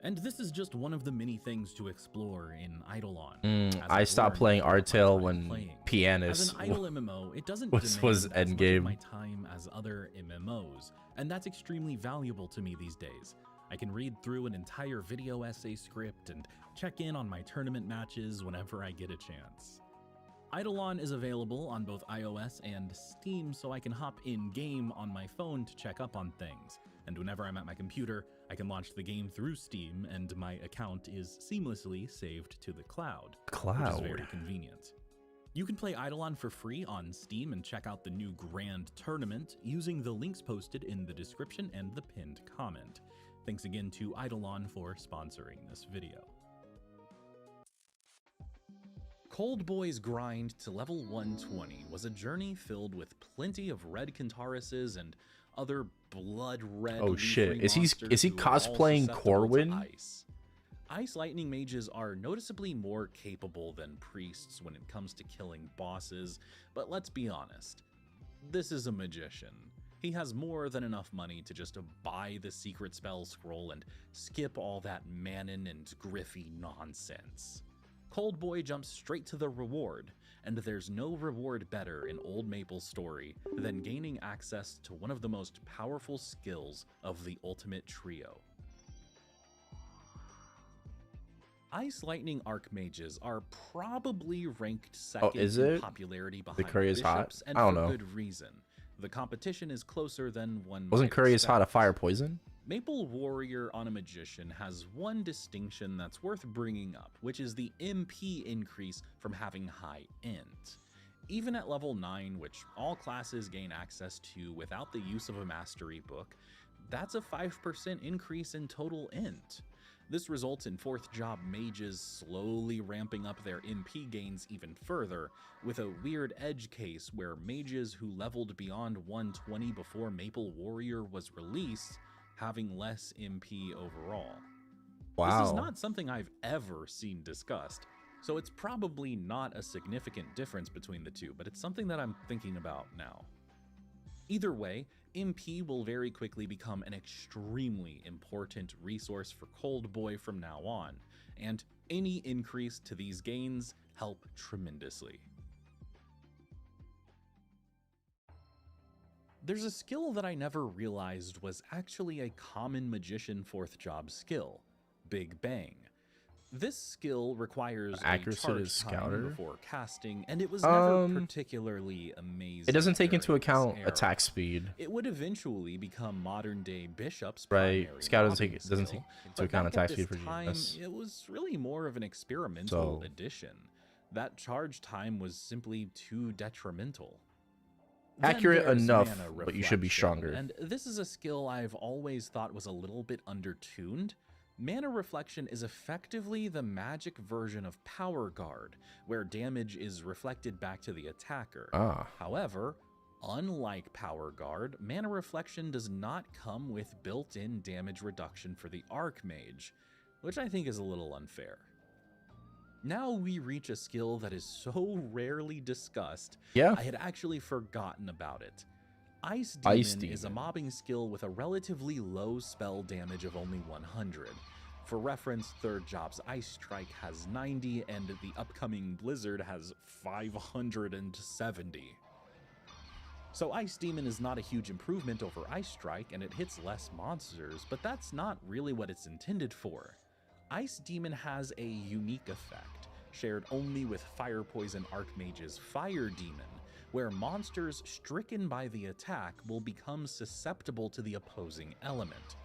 Speaker 3: And this is just one of the many things to explore in Eidolon.
Speaker 1: I stopped playing Artale when Pianist
Speaker 3: as an idle MMO, it doesn't
Speaker 1: was
Speaker 3: demand as much
Speaker 1: endgame.
Speaker 3: of my time as other MMOs, and that's extremely valuable to me these days. I can read through an entire video essay script and check in on my tournament matches whenever I get a chance. Eidolon is available on both iOS and Steam, so I can hop in-game on my phone to check up on things. And whenever I'm at my computer, I can launch the game through Steam, and my account is seamlessly saved to the cloud. Which is very convenient. You can play Eidolon for free on Steam and check out the new Grand Tournament using the links posted in the description and the pinned comment. Thanks again to Eidolon for sponsoring this video. Cold Boy's grind to level 120 was a journey filled with plenty of red Kentaurises and other blood red.
Speaker 1: Oh shit! Is he cosplaying Corwin?
Speaker 3: Ice lightning mages are noticeably more capable than priests when it comes to killing bosses, but let's be honest, this is a magician. He has more than enough money to just buy the secret spell scroll and skip all that Manon and Griffey nonsense. Cold Boy jumps straight to the reward, and there's no reward better in Old MapleStory than gaining access to one of the most powerful skills of the ultimate trio. Ice Lightning Archmages are probably ranked second in popularity behind bishops, and for good reason. The competition is closer than one might
Speaker 1: Wasn't Curry as hot a
Speaker 3: expect.
Speaker 1: fire poison?
Speaker 3: Maple Warrior on a Magician has one distinction that's worth bringing up, which is the MP increase from having high int. Even at level 9, which all classes gain access to without the use of a mastery book, that's a 5% increase in total int. This results in 4th job mages slowly ramping up their MP gains even further, with a weird edge case where mages who leveled beyond 120 before Maple Warrior was released having less MP overall.
Speaker 1: Wow.
Speaker 3: This is not something I've ever seen discussed, so it's probably not a significant difference between the two, but it's something that I'm thinking about now. Either way, MP will very quickly become an extremely important resource for Cold Boy from now on, and any increase to these gains help tremendously. There's a skill that I never realized was actually a common magician 4th job skill, Big Bang. This skill requires
Speaker 1: accuracy to
Speaker 3: charge
Speaker 1: scouter
Speaker 3: time before casting, and it was never particularly amazing.
Speaker 1: It doesn't take into
Speaker 3: during its
Speaker 1: account
Speaker 3: era.
Speaker 1: attack speed.
Speaker 3: It would eventually become modern day Bishop's
Speaker 1: Right.
Speaker 3: primary
Speaker 1: Scout doesn't
Speaker 3: mobbing
Speaker 1: take into
Speaker 3: skill,
Speaker 1: account
Speaker 3: but back
Speaker 1: attack
Speaker 3: at
Speaker 1: speed for
Speaker 3: this time,
Speaker 1: GS.
Speaker 3: it was really more of an experimental
Speaker 1: So-
Speaker 3: addition. That charge time was simply too detrimental.
Speaker 1: Accurate
Speaker 3: Then there's
Speaker 1: enough,
Speaker 3: mana
Speaker 1: but you should be
Speaker 3: reflection,
Speaker 1: stronger.
Speaker 3: And this is a skill I've always thought was a little bit undertuned. Mana Reflection is effectively the magic version of Power Guard, where damage is reflected back to the attacker. However, unlike Power Guard, Mana Reflection does not come with built-in damage reduction for the Archmage, which I think is a little unfair. Now we reach a skill that is so rarely discussed, I had actually forgotten about it. Ice Demon is a mobbing skill with a relatively low spell damage of only 100. For reference, 3rd job's Ice Strike has 90, and the upcoming Blizzard has 570. So Ice Demon is not a huge improvement over Ice Strike, and it hits less monsters, but that's not really what it's intended for. Ice Demon has a unique effect, shared only with Fire Poison Archmage's Fire Demon, where monsters stricken by the attack will become susceptible to the opposing element.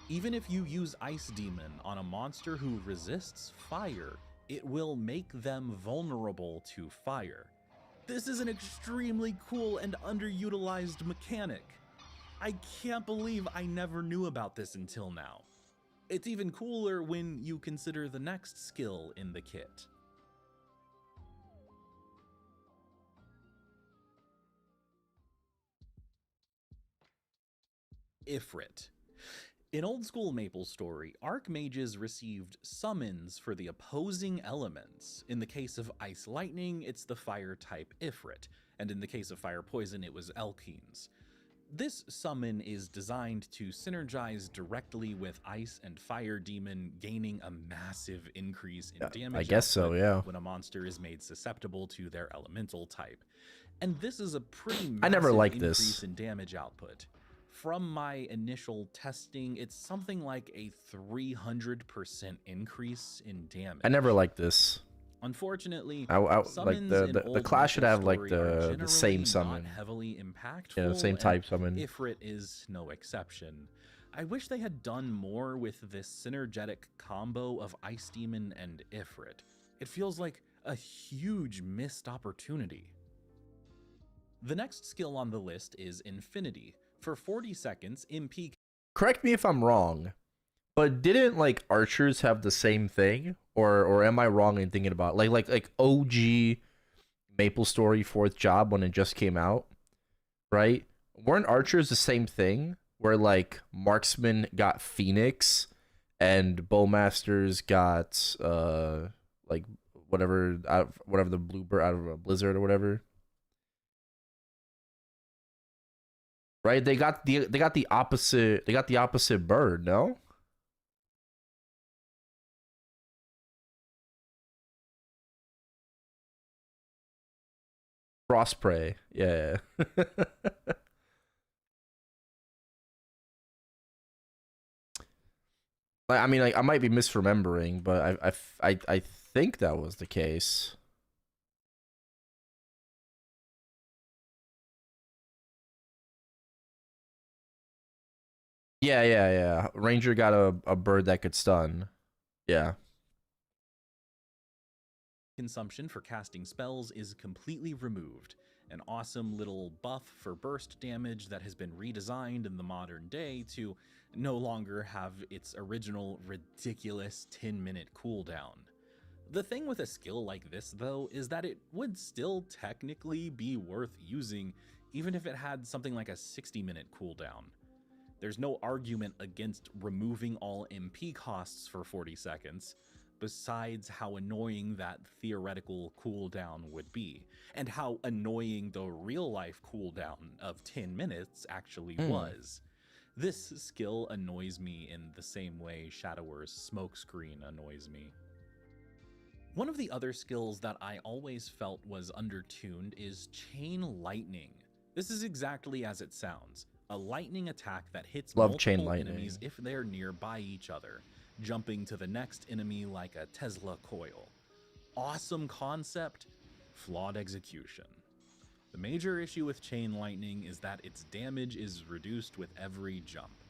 Speaker 3: Even if you use Ice Demon on a monster who resists fire, it will make them vulnerable to fire. This is an extremely cool and underutilized mechanic. I can't believe I never knew about this until now. It's even cooler when you consider the next skill in the kit. Ifrit. In old school MapleStory, Archmages received summons for the opposing elements. In the case of Ice Lightning, it's the fire type Ifrit, and in the case of Fire Poison, it was Elkines. This summon is designed to synergize directly with Ice and Fire Demon, gaining a massive increase in damage
Speaker 1: I guess so, yeah.
Speaker 3: when a monster is made susceptible to their elemental type. And this is a pretty massive
Speaker 1: I never liked
Speaker 3: increase
Speaker 1: this.
Speaker 3: in damage output. From my initial testing, it's something like a 300% increase in damage.
Speaker 1: I never liked this.
Speaker 3: Unfortunately,
Speaker 1: like
Speaker 3: summons
Speaker 1: the
Speaker 3: in old
Speaker 1: class should have like
Speaker 3: MapleStory are
Speaker 1: the same
Speaker 3: generally
Speaker 1: summon.
Speaker 3: not heavily impactful.
Speaker 1: Yeah, the same type summon.
Speaker 3: Ifrit is no exception. I wish they had done more with this synergetic combo of Ice Demon and Ifrit. It feels like a huge missed opportunity. The next skill on the list is Infinity. For 40 seconds, MP...
Speaker 1: Correct me if I'm wrong, but didn't like archers have the same thing? Or am I wrong in thinking about like OG MapleStory 4th job when it just came out, right? Weren't archers the same thing? Where like marksmen got Phoenix and bowmasters got like whatever the bluebird out of a blizzard or whatever. Right? They got the opposite bird, no? Frostprey. Yeah. I mean, like I might be misremembering, but I think that was the case. Yeah. Ranger got a bird that could stun. Yeah.
Speaker 3: Consumption for casting spells is completely removed. An awesome little buff for burst damage that has been redesigned in the modern day to no longer have its original ridiculous 10-minute cooldown. The thing with a skill like this, though, is that it would still technically be worth using even if it had something like a 60-minute cooldown. There's no argument against removing all MP costs for 40 seconds, besides how annoying that theoretical cooldown would be, and how annoying the real-life cooldown of 10 minutes actually was. This skill annoys me in the same way Shadower's smokescreen annoys me. One of the other skills that I always felt was undertuned is Chain Lightning. This is exactly as it sounds. A lightning attack that hits multiple enemies if they're nearby each other, jumping to the next enemy like a Tesla coil. Awesome concept, flawed execution. The major issue with Chain Lightning is that its damage is reduced with every jump.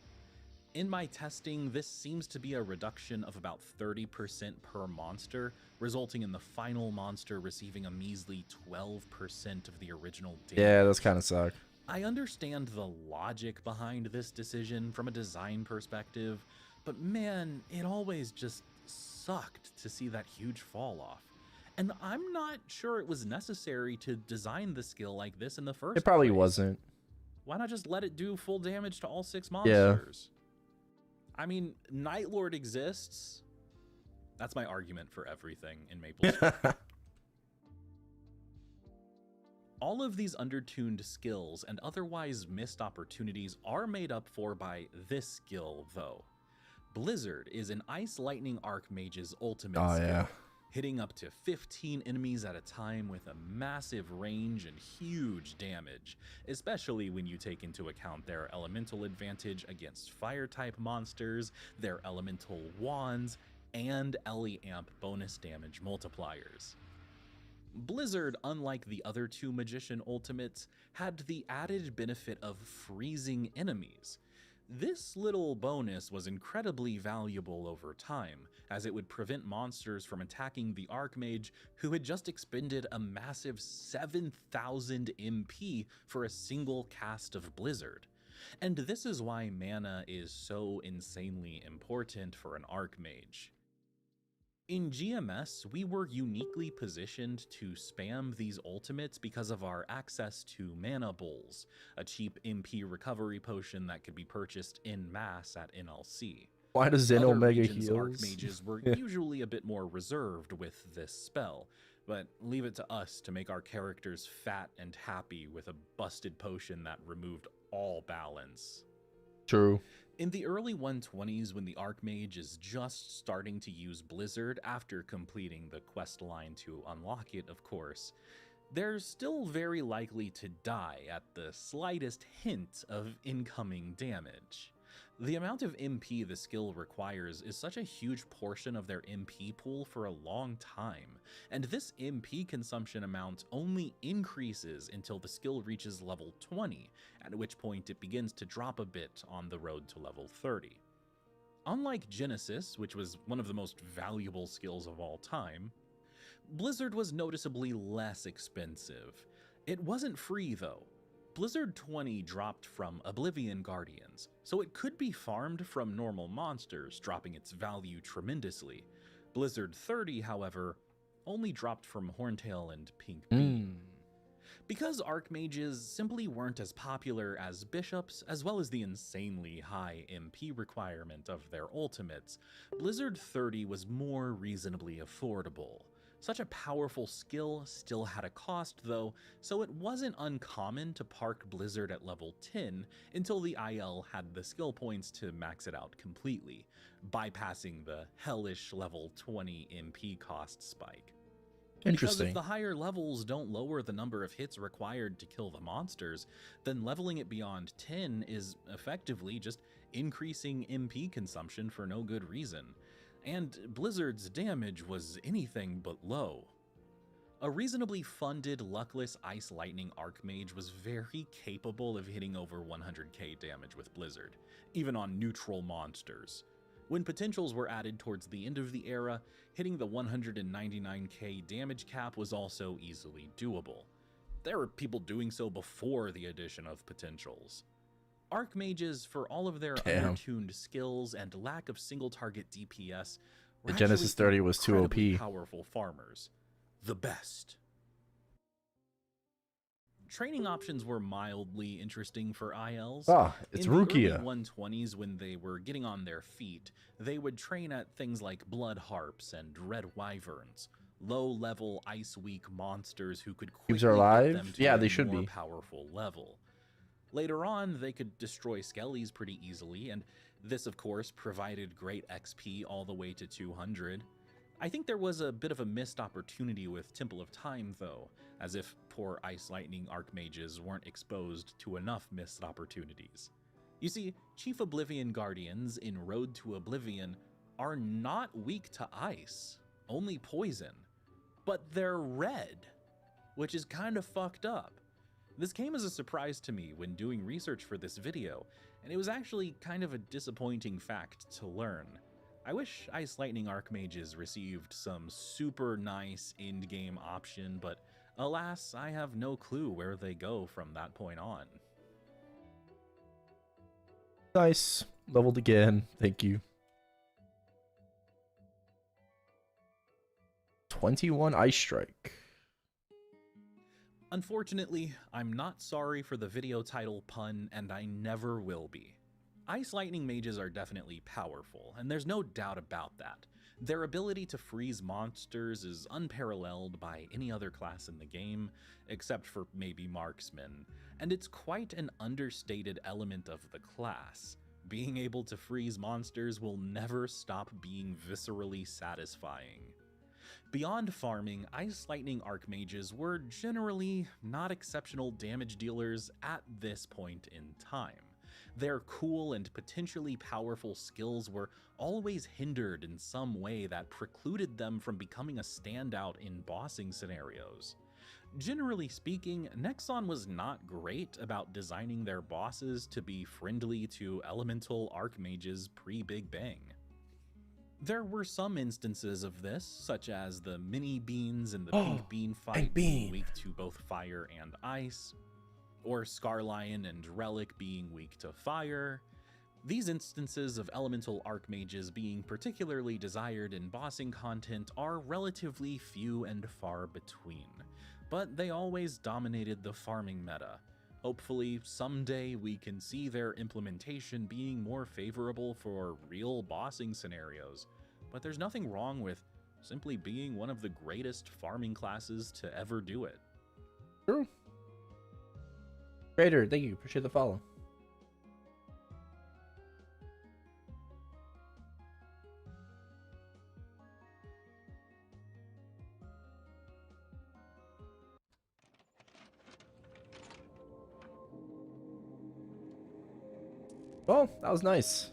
Speaker 3: In my testing, this seems to be a reduction of about 30% per monster, resulting in the final monster receiving a measly 12% of the original damage.
Speaker 1: Yeah, that's kind of suck.
Speaker 3: I understand the logic behind this decision from a design perspective, but man, it always just sucked to see that huge fall off. And I'm not sure it was necessary to design the skill like this in the first place.
Speaker 1: It probably wasn't.
Speaker 3: Why not just let it do full damage to all 6 monsters? Yeah. I mean, Nightlord exists. That's my argument for everything in MapleStory. All of these undertuned skills and otherwise missed opportunities are made up for by this skill, though. Blizzard is an Ice Lightning Archmage's ultimate skill. hitting up to 15 enemies at a time with a massive range and huge damage, especially when you take into account their elemental advantage against fire-type monsters, their elemental wands, and Amp bonus damage multipliers. Blizzard, unlike the other two Magician ultimates, had the added benefit of freezing enemies. This little bonus was incredibly valuable over time, as it would prevent monsters from attacking the Archmage, who had just expended a massive 7,000 MP for a single cast of Blizzard. And this is why mana is so insanely important for an Archmage. In GMS, we were uniquely positioned to spam these ultimates because of our access to Mana Bowls, a cheap MP recovery potion that could be purchased en masse at NLC.
Speaker 1: Why does Zen Omega
Speaker 3: regions'
Speaker 1: heals?
Speaker 3: Archmages were usually a bit more reserved with this spell, but leave it to us to make our characters fat and happy with a busted potion that removed all balance.
Speaker 1: True.
Speaker 3: In the early 120s, when the Archmage is just starting to use Blizzard after completing the quest line to unlock it, of course, they're still very likely to die at the slightest hint of incoming damage. The amount of MP the skill requires is such a huge portion of their MP pool for a long time, and this MP consumption amount only increases until the skill reaches level 20, at which point it begins to drop a bit on the road to level 30. Unlike Genesis, which was one of the most valuable skills of all time, Blizzard was noticeably less expensive. It wasn't free though. Blizzard 20 dropped from Oblivion Guardians, so it could be farmed from normal monsters, dropping its value tremendously. Blizzard 30, however, only dropped from Horntail and Pink Beam. Because Archmages simply weren't as popular as Bishops, as well as the insanely high MP requirement of their ultimates, Blizzard 30 was more reasonably affordable. Such a powerful skill still had a cost though, so it wasn't uncommon to park Blizzard at level 10 until the IL had the skill points to max it out completely, bypassing the hellish level 20 MP cost spike.
Speaker 1: Interesting.
Speaker 3: Because if the higher levels don't lower the number of hits required to kill the monsters, then leveling it beyond 10 is effectively just increasing MP consumption for no good reason. And Blizzard's damage was anything but low. A reasonably funded, luckless Ice Lightning Archmage was very capable of hitting over 100k damage with Blizzard, even on neutral monsters. When potentials were added towards the end of the era, hitting the 199k damage cap was also easily doable. There were people doing so before the addition of potentials. Archmages, for all of their undertuned skills and lack of single-target DPS, were
Speaker 1: the Genesis 30 was too OP.
Speaker 3: Powerful farmers. The best. Training options were mildly interesting for ILs.
Speaker 1: It's
Speaker 3: In
Speaker 1: Rukia.
Speaker 3: the early 120s, when they were getting on their feet, they would train at things like Blood Harps and Red Wyverns, low-level Ice-weak monsters who could quickly
Speaker 1: are alive?
Speaker 3: get them to
Speaker 1: Yeah,
Speaker 3: a
Speaker 1: they should
Speaker 3: more
Speaker 1: be.
Speaker 3: powerful level. Later on, they could destroy skellies pretty easily, and this, of course, provided great XP all the way to 200. I think there was a bit of a missed opportunity with Temple of Time, though, as if poor Ice Lightning Archmages weren't exposed to enough missed opportunities. You see, Chief Oblivion Guardians in Road to Oblivion are not weak to ice, only poison, but they're red, which is kind of fucked up. This came as a surprise to me when doing research for this video, and it was actually kind of a disappointing fact to learn. I wish Ice Lightning Archmages received some super nice endgame option, but alas, I have no clue where they go from that point on.
Speaker 1: Nice. Leveled again. Thank you. 21 Ice Strike.
Speaker 3: Unfortunately, I'm not sorry for the video title pun, and I never will be. Ice Lightning Mages are definitely powerful, and there's no doubt about that. Their ability to freeze monsters is unparalleled by any other class in the game, except for maybe Marksman, and it's quite an understated element of the class. Being able to freeze monsters will never stop being viscerally satisfying. Beyond farming, Ice Lightning Archmages were generally not exceptional damage dealers at this point in time. Their cool and potentially powerful skills were always hindered in some way that precluded them from becoming a standout in bossing scenarios. Generally speaking, Nexon was not great about designing their bosses to be friendly to elemental archmages pre-Big Bang. There were some instances of this, such as the mini beans and the pink bean fight being weak to both fire and ice, or Scarlion and Relic being weak to fire. These instances of elemental archmages being particularly desired in bossing content are relatively few and far between, but they always dominated the farming meta. Hopefully, someday we can see their implementation being more favorable for real bossing scenarios, but there's nothing wrong with simply being one of the greatest farming classes to ever do it.
Speaker 1: True. Trader, thank you. Appreciate the follow. Well, that was nice.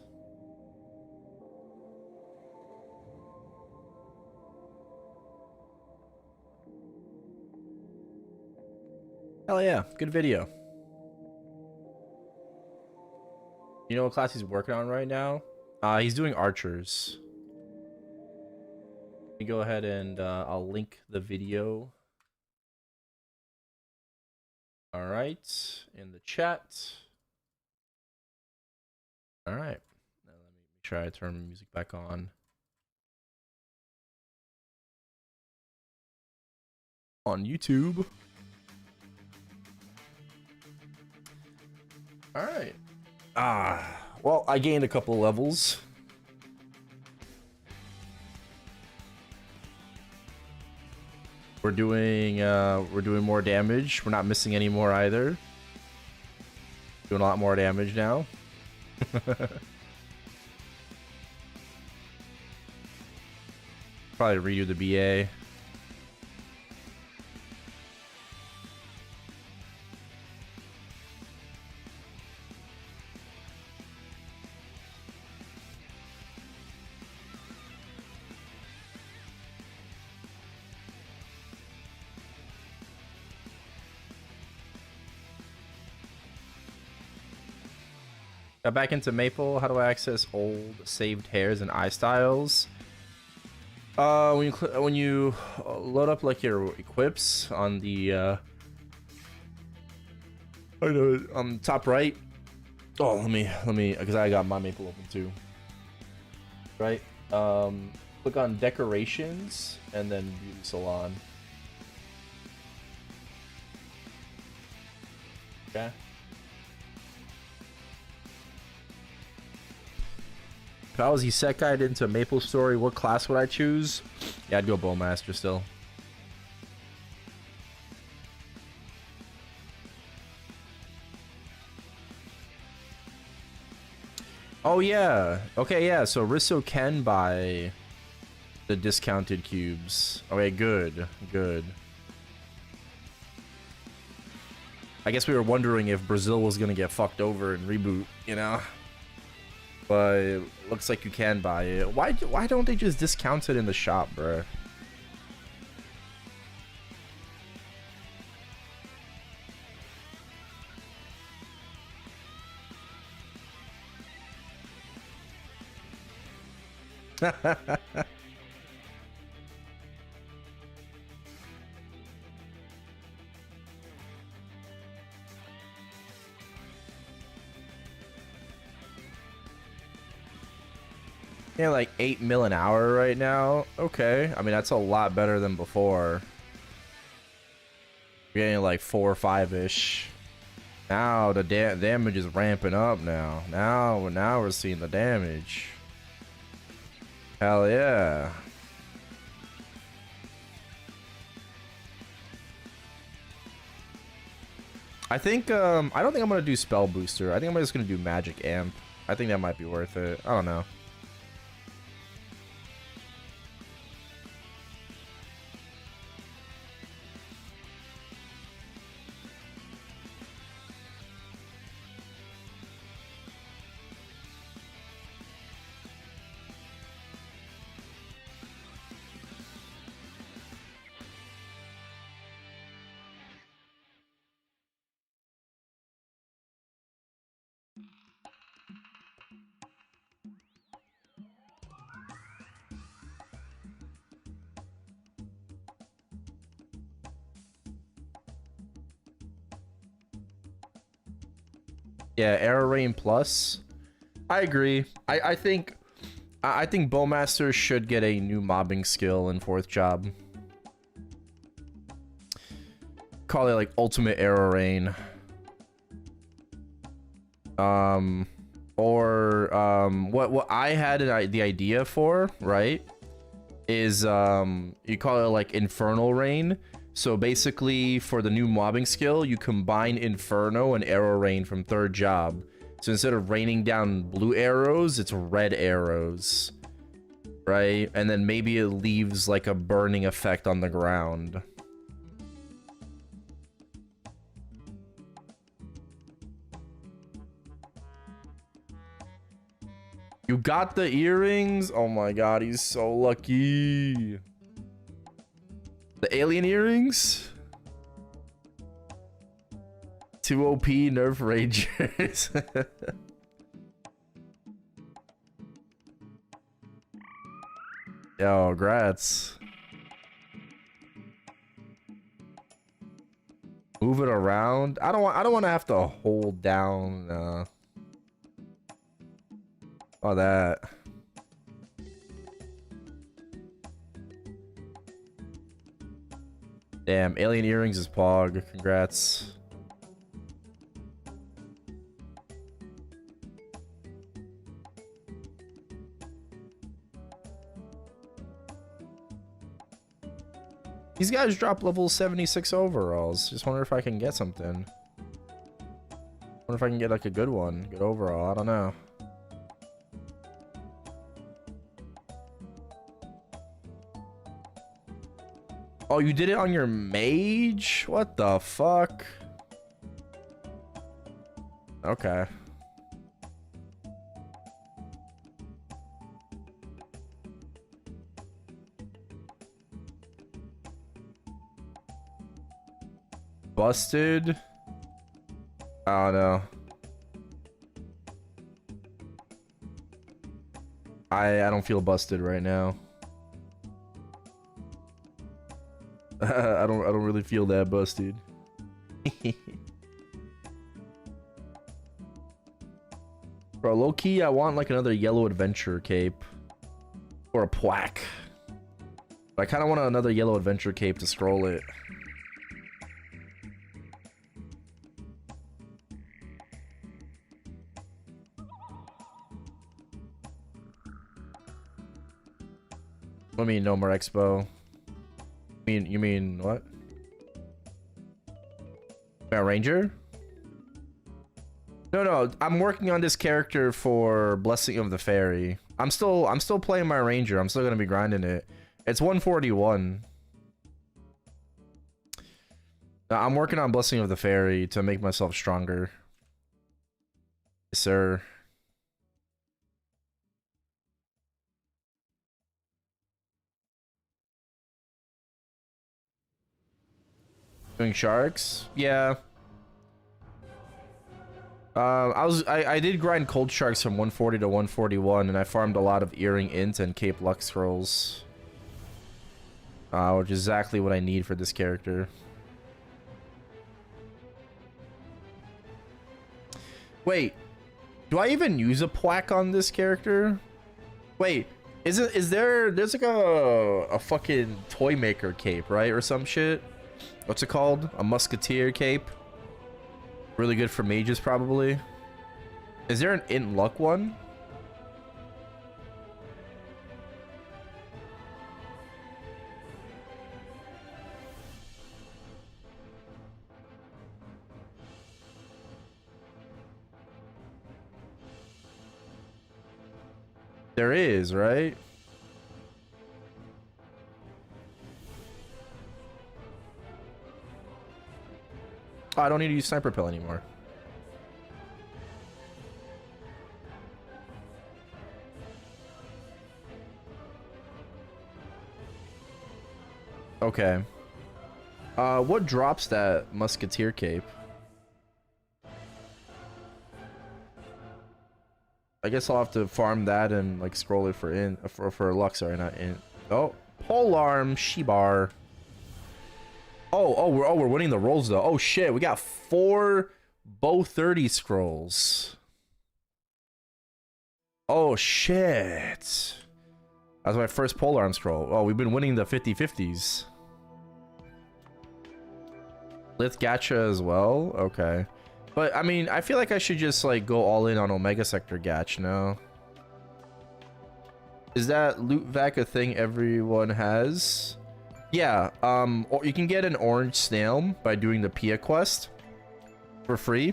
Speaker 1: Hell yeah, good video. You know what class he's working on right now? He's doing archers. Let me go ahead and I'll link the video. All right, in the chat. All right, now let me make sure I turn the music back on. On YouTube. All right. Well, I gained a couple levels. We're doing more damage. We're not missing any more either. Doing a lot more damage now. Probably redo the BA. Got back into Maple. How do I access old saved hairs and eye styles? When you load up like your equips on the top right. Oh, let me because I got my Maple open too. Right. Click on decorations and then beauty salon. Okay. If I was Isekai'd into MapleStory, what class would I choose? Yeah, I'd go Bowmaster still. Oh yeah. Okay, yeah. So Risso can buy the discounted cubes. Okay, good. Good. I guess we were wondering if Brazil was gonna get fucked over and reboot, you know? But it looks like you can buy it. Why don't they just discount it in the shop, bro? Yeah, like 8 mil an hour right now. Okay, I mean that's a lot better than before. We're getting like 4 or 5-ish. Now the damage is ramping up. Now we're seeing the damage. Hell yeah. I think I don't think I'm gonna do spell booster. I think I'm just gonna do magic amp. I think that might be worth it. I don't know. Yeah, arrow rain plus. I agree. I think bowmasters should get a new mobbing skill in 4th job. Call it like ultimate arrow rain. What I had the idea for, right, is you call it like infernal rain. So basically for the new mobbing skill, you combine inferno and arrow rain from 3rd job. So instead of raining down blue arrows, it's red arrows, right? And then maybe it leaves like a burning effect on the ground. You got the earrings? Oh my god, he's so lucky. The alien earrings? 2 OP nerf rangers. Yo, grats. Move it around. I don't want to have to hold down all that. Damn, alien earrings is pog. Congrats. These guys drop level 76 overalls. Just wonder if I can get something. Wonder if I can get like a good one. Good overall. I don't know. Oh, you did it on your mage? What the fuck? Okay. Busted? I don't know. I don't feel busted right now. I don't really feel that busted. Bro, low key, I want like another yellow adventure cape or a plaque. But I kind of want another yellow adventure cape to scroll it. What do you mean no more expo? You mean what? A ranger? No, I'm working on this character for Blessing of the Fairy. I'm still playing my ranger. I'm still gonna be grinding it. It's 141. I'm working on Blessing of the Fairy to make myself stronger. Yes, sir. Doing sharks? Yeah. I did grind cold sharks from 140 to 141, and I farmed a lot of earring int and cape luck scrolls. Which is exactly what I need for this character. Wait, do I even use a plaque on this character? Wait, there's like a fucking toy maker cape, right? Or some shit? What's it called? A musketeer cape? Really good for mages, probably. Is there an int luck one? There is, right? Oh, I don't need to use sniper pill anymore. Okay. What drops that musketeer cape? I guess I'll have to farm that and like scroll it for luck. Sorry, not int. Oh, polearm Shibar. Oh, we're winning the rolls though. Oh shit, we got 4 Bow 30 scrolls. Oh, shit. That's my first polearm scroll. Oh, we've been winning the 50-50s. Lith Gacha as well? Okay. But, I mean, I feel like I should just, like, go all in on Omega Sector Gach, no? Is that loot vac a thing everyone has? Yeah, or you can get an orange snail by doing the Pia quest for free.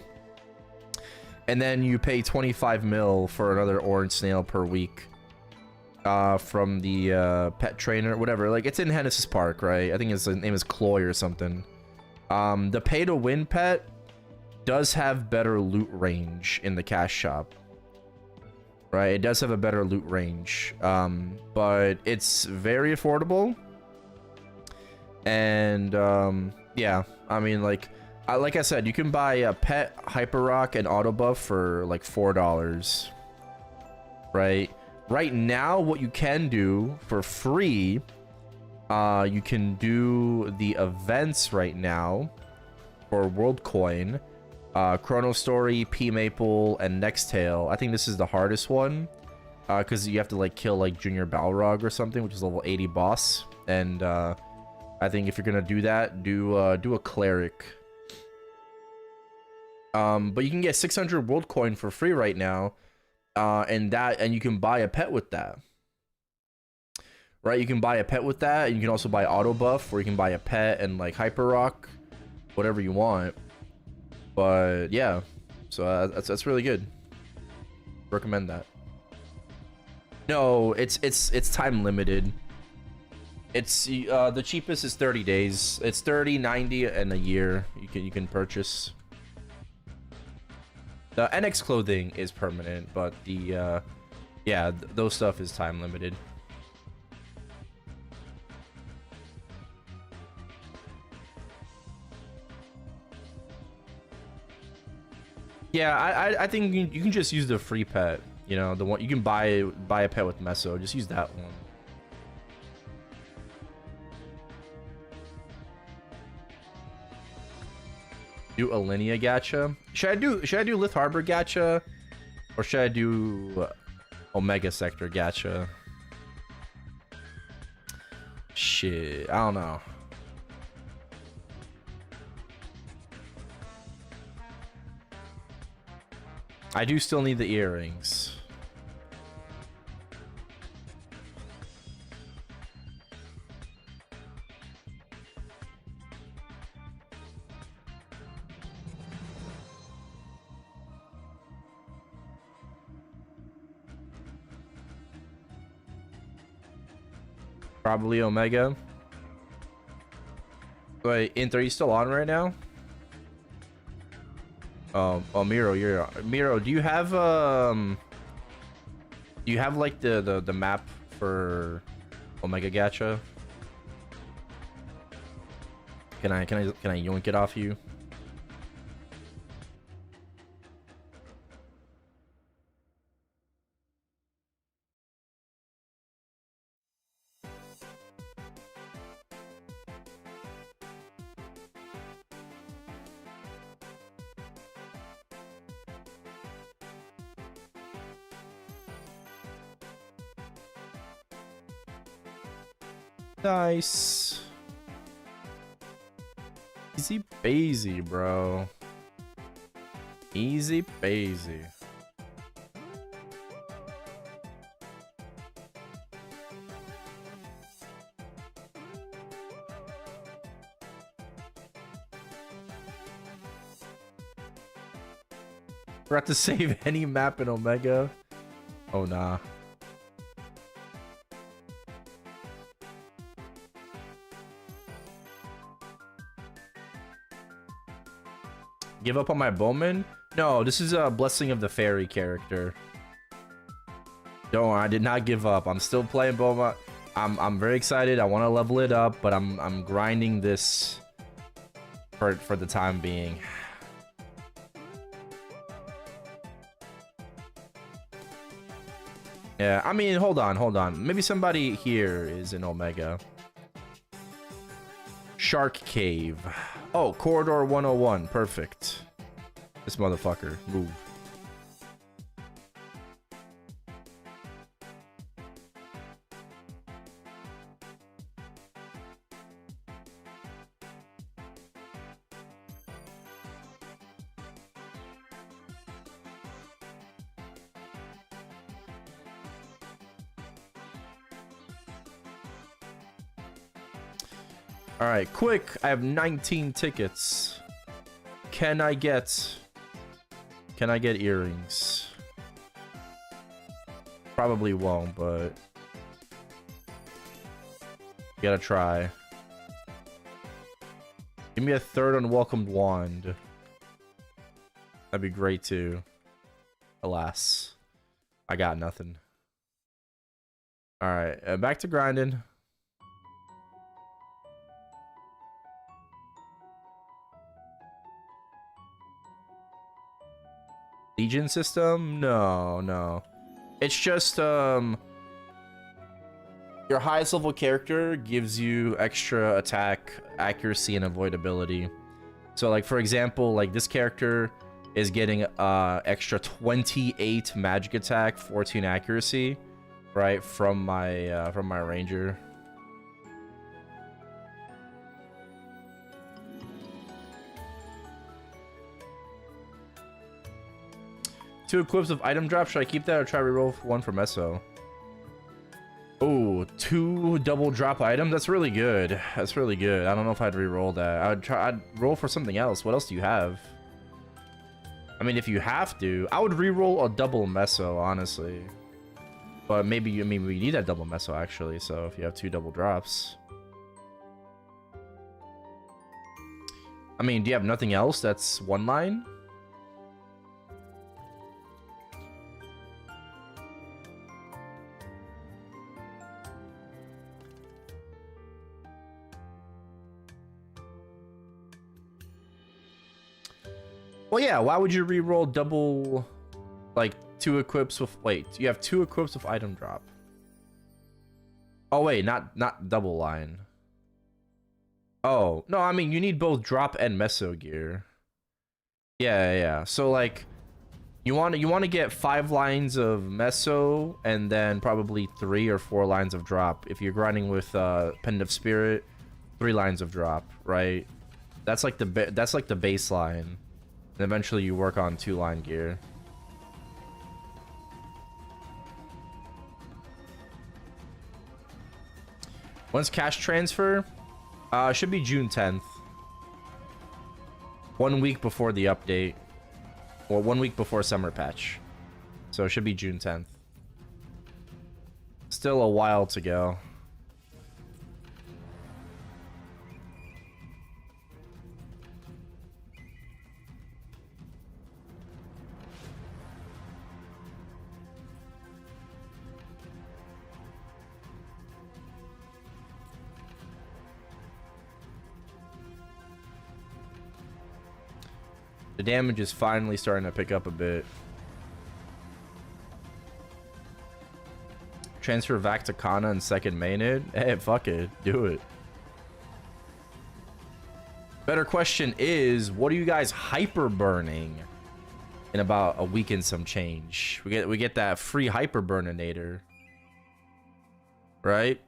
Speaker 1: And then you pay 25 mil for another orange snail per week. From the pet trainer, whatever. Like, it's in Hennessy's Park, right? I think his name is Cloy or something. The pay to win pet does have better loot range in the cash shop, right? It does have a better loot range, but it's very affordable. And yeah, I mean, like I said, you can buy a pet hyper rock and auto buff for like $4, right? Right now, what you can do for free, you can do the events right now for World Coin, ChronoStory, P Maple, and Nextail. I think this is the hardest one, because you have to like kill like Junior Balrog or something, which is level 80 boss. And I think if you're gonna do that, do a cleric. But you can get 600 World Coin for free right now, and you can buy a pet with that. Right, you can buy a pet with that, and you can also buy auto buff, or you can buy a pet and like hyper rock, whatever you want. But yeah, so that's really good. Recommend that. No, it's time limited. It's the cheapest is 30 days. It's 30, 90, and a year. You can purchase. The NX clothing is permanent, but the yeah, those stuff is time limited. Yeah, I think you can just use the free pet. You know, the one you can buy a pet with Meso. Just use that one. Do Alinea gacha. Should I do Lith Harbor gacha, or should I do Omega Sector gacha? Shit, I don't know. I do still need the earrings. Probably Omega. Wait, Int, are you still on right now? Oh, Miro, Miro. Do you have like the map for Omega Gacha? Can I yoink it off you? Nice. Easy peasy, bro. Easy peasy. Forgot to save any map in Omega. Oh nah. Give up on my Bowman? No, this is a Blessing of the Fairy character. Don't worry, I did not give up. I'm still playing Bowman. I'm very excited. I want to level it up, but I'm grinding this for the time being. Yeah, I mean, hold on. Maybe somebody here is in Omega. Shark Cave. Oh, Corridor 101. Perfect. This motherfucker. Move. All right, quick. I have 19 tickets. Can I get earrings? Probably won't, but gotta try. Give me a third unwelcomed wand. That'd be great too. Alas, I got nothing. All right, back to grinding. Legion system? No. It's just your highest level character gives you extra attack, accuracy, and avoidability. So like for example, like this character is getting extra 28 magic attack, 14 accuracy, right, from my ranger. Two equips of item drop. Should I keep that or try reroll one for Meso? Oh, 2 double drop items. That's really good. That's really good. I don't know if I'd reroll that. I'd roll for something else. What else do you have? I mean, if you have to, I would reroll a double Meso, honestly. But maybe, I mean, we need that double Meso actually. So if you have 2 double drops. I mean, do you have nothing else that's one line? Well, yeah, why would you re-roll double, like, 2 equips with, wait, you have 2 equips with item drop. Oh, wait, not double line. Oh, no, I mean, you need both drop and meso gear. Yeah. So, like, you want to get 5 lines of meso and then probably 3 or 4 lines of drop. If you're grinding with Pendant of Spirit, 3 lines of drop, right? That's like the baseline. And eventually you work on 2-line gear. When's cash transfer? Should be June 10th. 1 week before the update. Or 1 week before summer patch. So it should be June 10th. Still a while to go. The damage is finally starting to pick up a bit. Transfer back to Kana and second mained. Hey, fuck it. Do it. Better question is, what are you guys hyper burning in about a week and some change? We get that free hyper burninator. Right?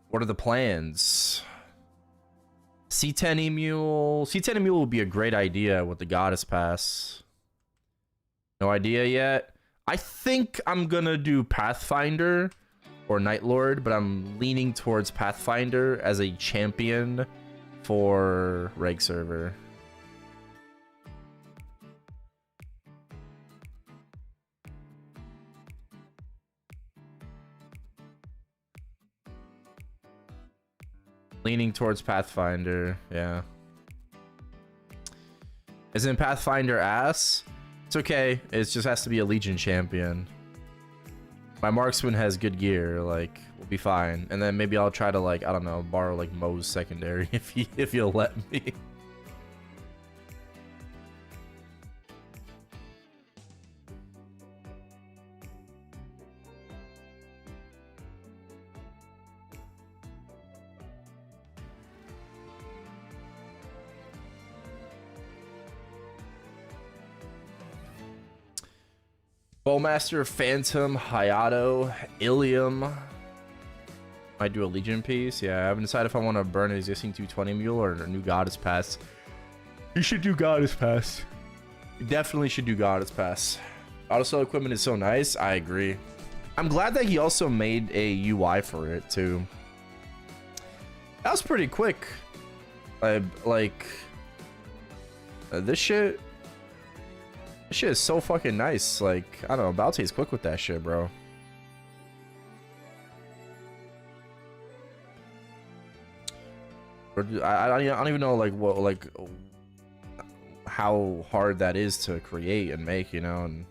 Speaker 1: What are the plans? C10 Emule. C10 Emule would be a great idea with the Goddess Pass. No idea yet. I think I'm gonna do Pathfinder or Night Lord, but I'm leaning towards Pathfinder as a champion for Reg server. Leaning towards Pathfinder, yeah. Isn't Pathfinder ass? It's okay. It just has to be a Legion champion. My marksman has good gear, like, we'll be fine. And then maybe I'll try to, like, I don't know, borrow like Mo's secondary if you'll let me. Bowmaster, Phantom, Hayato, Ilium. Might do a Legion piece. Yeah, I haven't decided if I want to burn an existing 220 mule or a new Goddess Pass. You should do Goddess Pass. You definitely should do Goddess Pass. Autosell equipment is so nice. I agree. I'm glad that he also made a UI for it too. That was pretty quick. This shit is so fucking nice. Like, I don't know, Balte's quick with that shit, bro. I don't even know like how hard that is to create and make, you know. And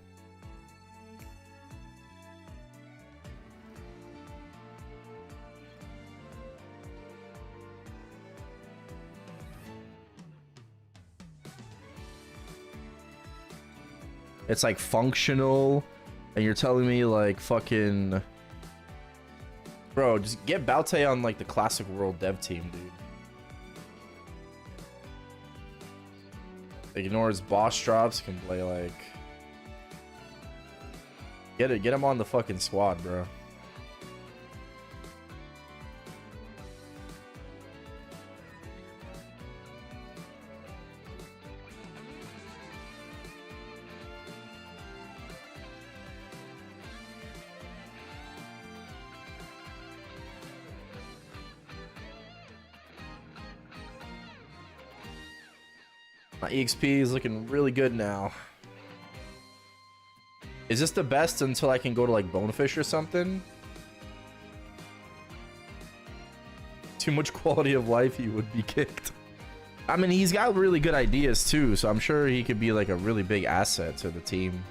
Speaker 1: it's like functional, and you're telling me like fucking, bro, just get Balte on like the Classic World dev team, dude. Ignores boss drops, can play like, get him on the fucking squad, bro. My EXP is looking really good now. Is this the best until I can go to like Bonefish or something? Too much quality of life, he would be kicked. I mean, he's got really good ideas too, so I'm sure he could be like a really big asset to the team.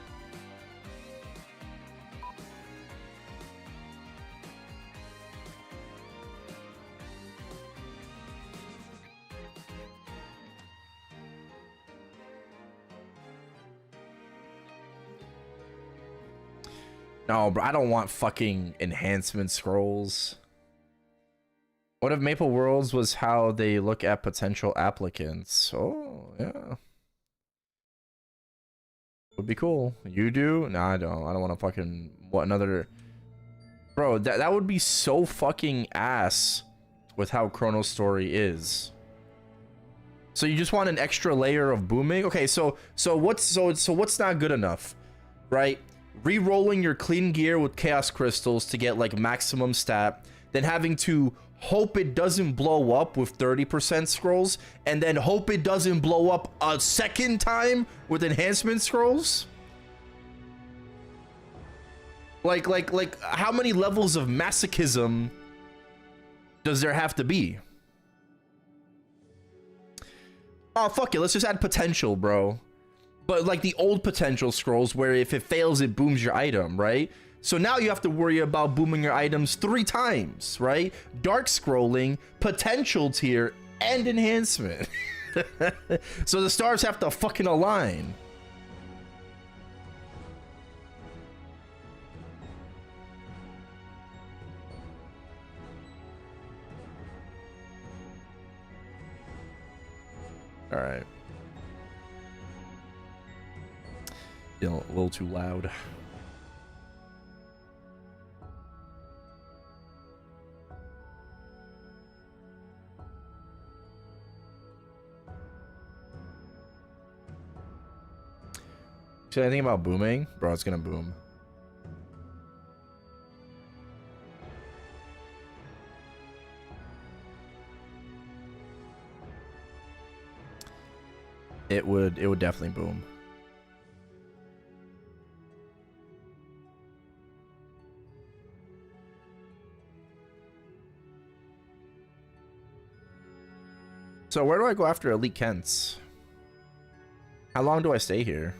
Speaker 1: No, bro, I don't want fucking enhancement scrolls. What if Maple Worlds was how they look at potential applicants? Oh, yeah. Would be cool. You do? Nah, I don't. I don't want to fucking... What, another... Bro, that would be so fucking ass with how ChronoStory is. So you just want an extra layer of booming? Okay, so what's not good enough? Right? Re-rolling your clean gear with chaos crystals to get like maximum stat, then having to hope it doesn't blow up with 30% scrolls, and then hope it doesn't blow up a second time with enhancement scrolls. Like how many levels of masochism does there have to be? Oh, fuck it, let's just add potential, bro. But like the old potential scrolls where if it fails, it booms your item, right? So now you have to worry about booming your items 3 times, right? Dark scrolling, potential tier, and enhancement. So the stars have to fucking align. All right. A little too loud. Say anything about booming? Bro, it's gonna boom. It would definitely boom. So where do I go after Elite Kents? How long do I stay here?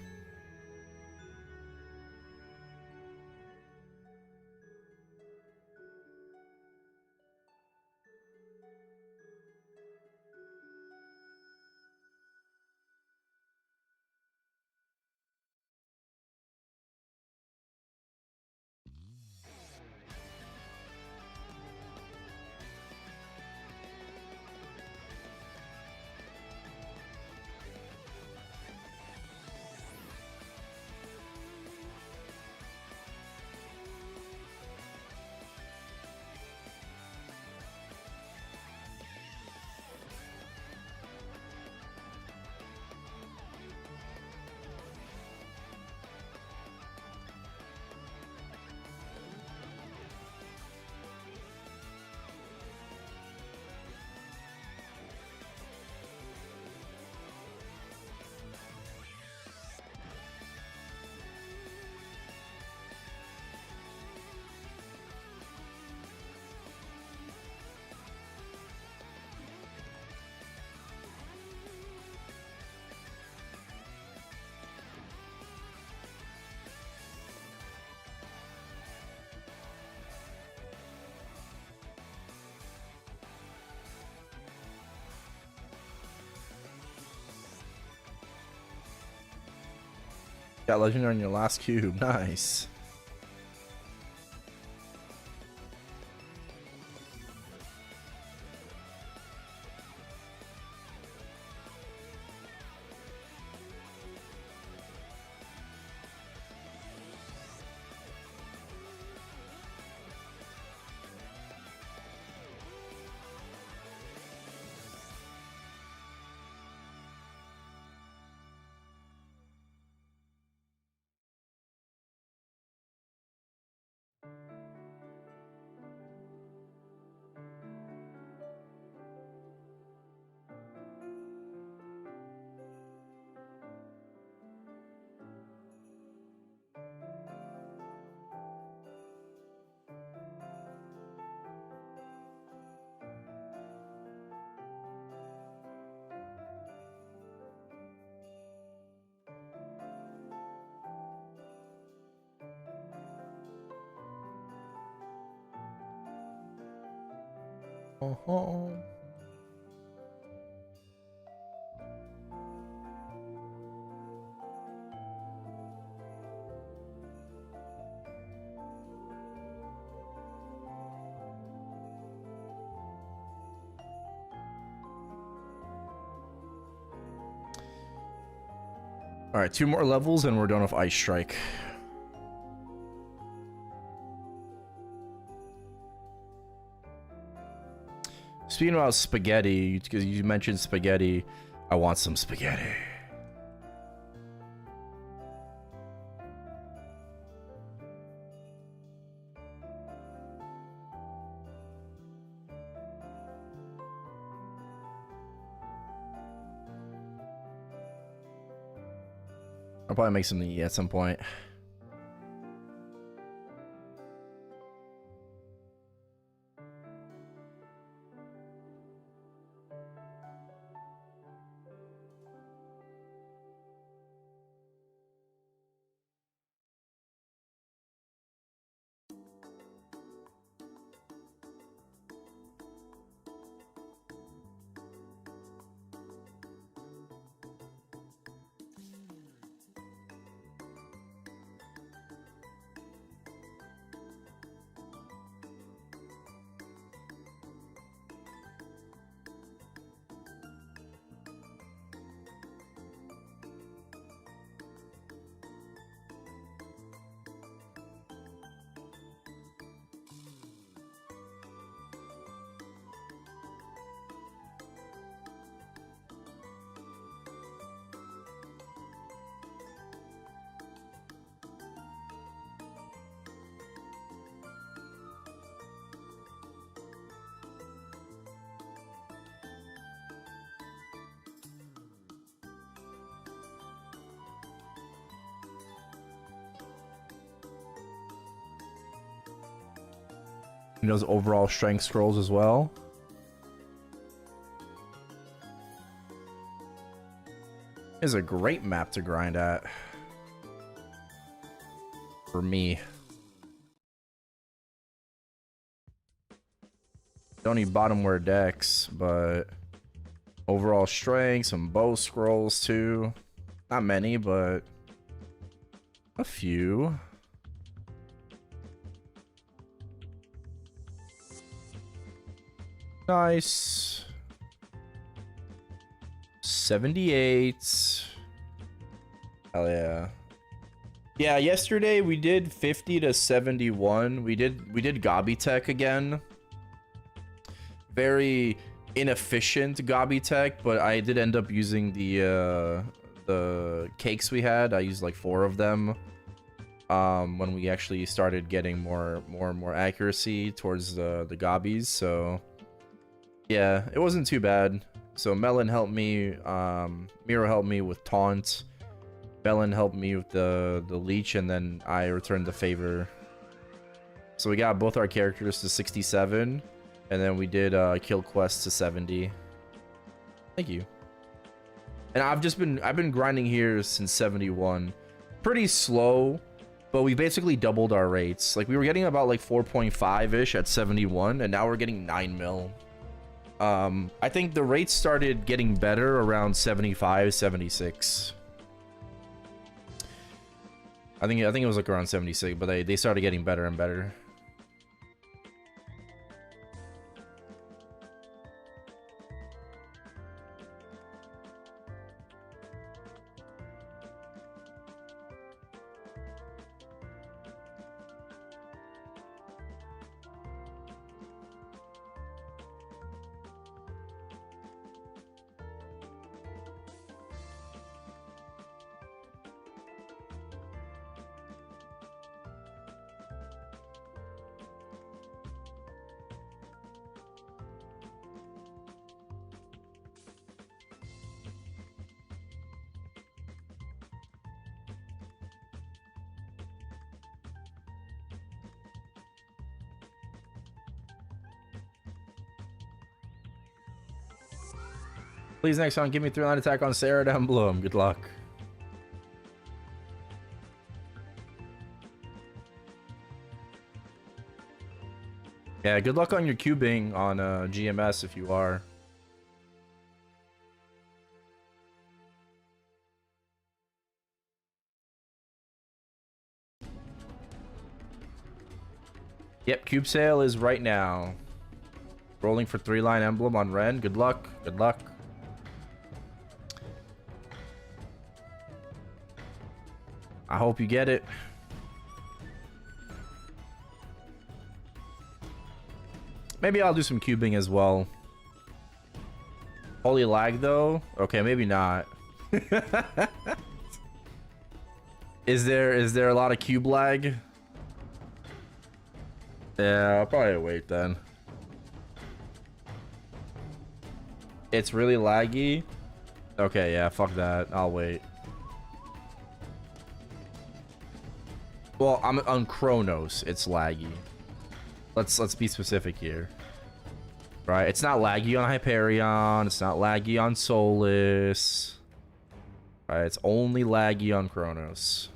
Speaker 1: Got legendary on your last cube. Nice. Uh-huh. All right, 2 more levels and we're done with Ice Strike. Speaking about spaghetti, because you mentioned spaghetti, I want some spaghetti. I'll probably make something to eat at some point. And those overall strength scrolls as well. Is a great map to grind at. For me. Don't need bottomware decks, but overall strength, some bow scrolls too. Not many, but a few. Nice. 78. Hell yeah. Yeah, yesterday we did 50 to 71. We did Gobby Tech again. Very inefficient Gobby Tech, but I did end up using the cakes we had. I used like 4 of them. When we actually started getting more and more accuracy towards the gobbies, so yeah, it wasn't too bad. So Melon helped me, Miro helped me with taunt, Melon helped me with the leech, and then I returned the favor. So we got both our characters to 67, and then we did kill quest to 70. Thank you. And I've been grinding here since 71. Pretty slow, but we basically doubled our rates. Like we were getting about like 4.5-ish at 71, and now we're getting 9 mil. I think the rates started getting better around 75, 76. I think it was like around 76, but they started getting better and better. Please, next time, give me 3-line attack on Sarah to Emblem. Good luck. Yeah, good luck on your cubing on GMS if you are. Yep, cube sale is right now. Rolling for 3-line emblem on Ren. Good luck. Good luck. I hope you get it. Maybe I'll do some cubing as well. Holy lag though? Okay, maybe not. Is there a lot of cube lag? Yeah, I'll probably wait then. It's really laggy? Okay, yeah, fuck that. I'll wait. Well, I'm on Chronos. It's laggy. Let's be specific here. Right? It's not laggy on Hyperion. It's not laggy on Solus. Right? It's only laggy on Chronos.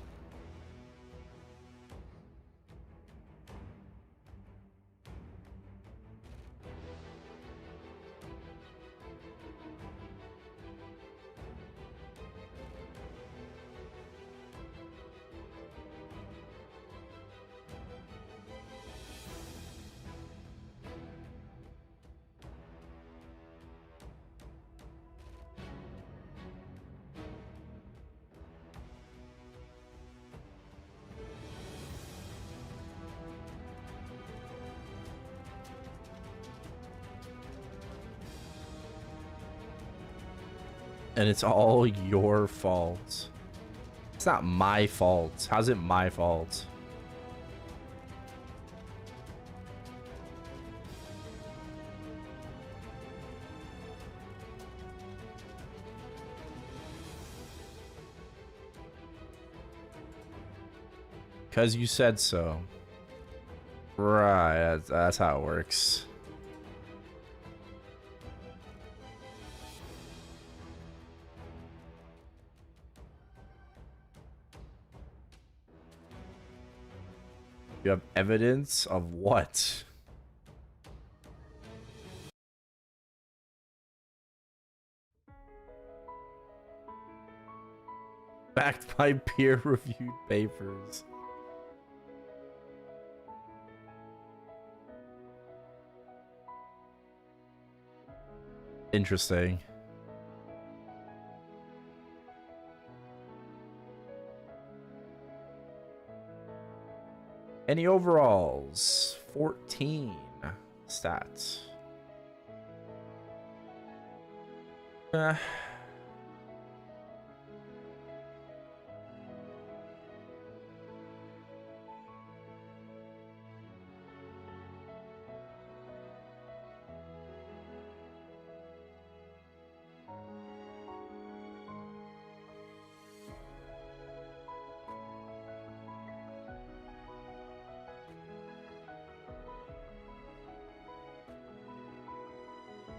Speaker 1: And it's all your fault. It's not my fault. How's it my fault? Because you said so. Right, that's how it works. You have evidence of what? Backed by peer-reviewed papers. Interesting. Any overalls? 14 stats.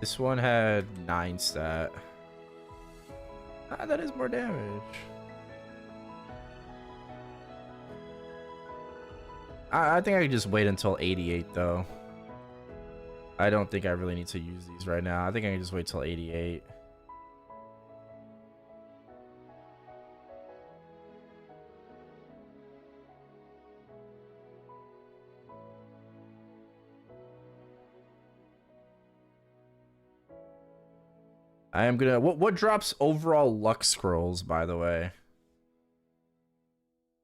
Speaker 1: This one had 9 stat. Ah, that is more damage. I think I could just wait until 88 though. I don't think I really need to use these right now. I think I can just wait till 88. I am gonna. What drops overall luck scrolls, by the way?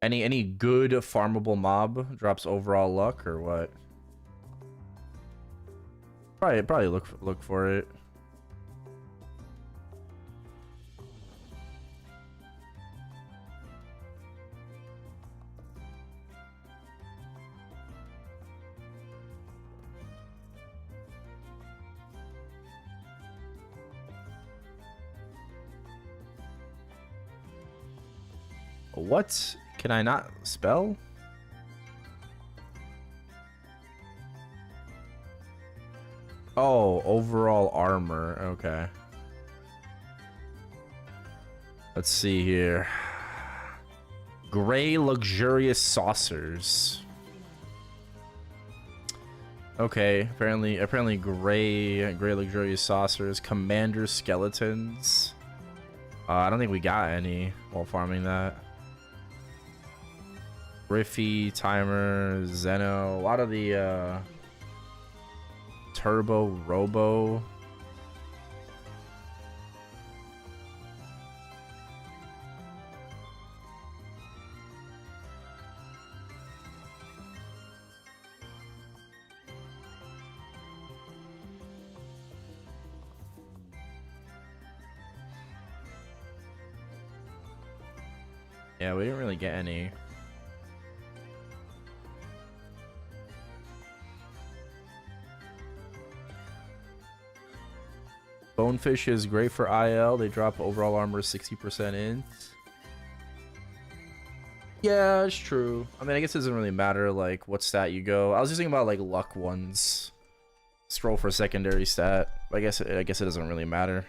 Speaker 1: Any good farmable mob drops overall luck or what? Probably look for it. What? Can I not spell? Oh, overall armor. Okay. Let's see here. Gray luxurious saucers. Okay, apparently gray luxurious saucers. Commander skeletons. I don't think we got any while farming that. Riffy, Timer, Zeno, a lot of the Turbo, Robo. Yeah, we didn't really get any. Bonefish is great for IL. They drop overall armor 60% in. Yeah, it's true. I mean, I guess it doesn't really matter like what stat you go. I was just thinking about like luck ones. Scroll for secondary stat. I guess it doesn't really matter.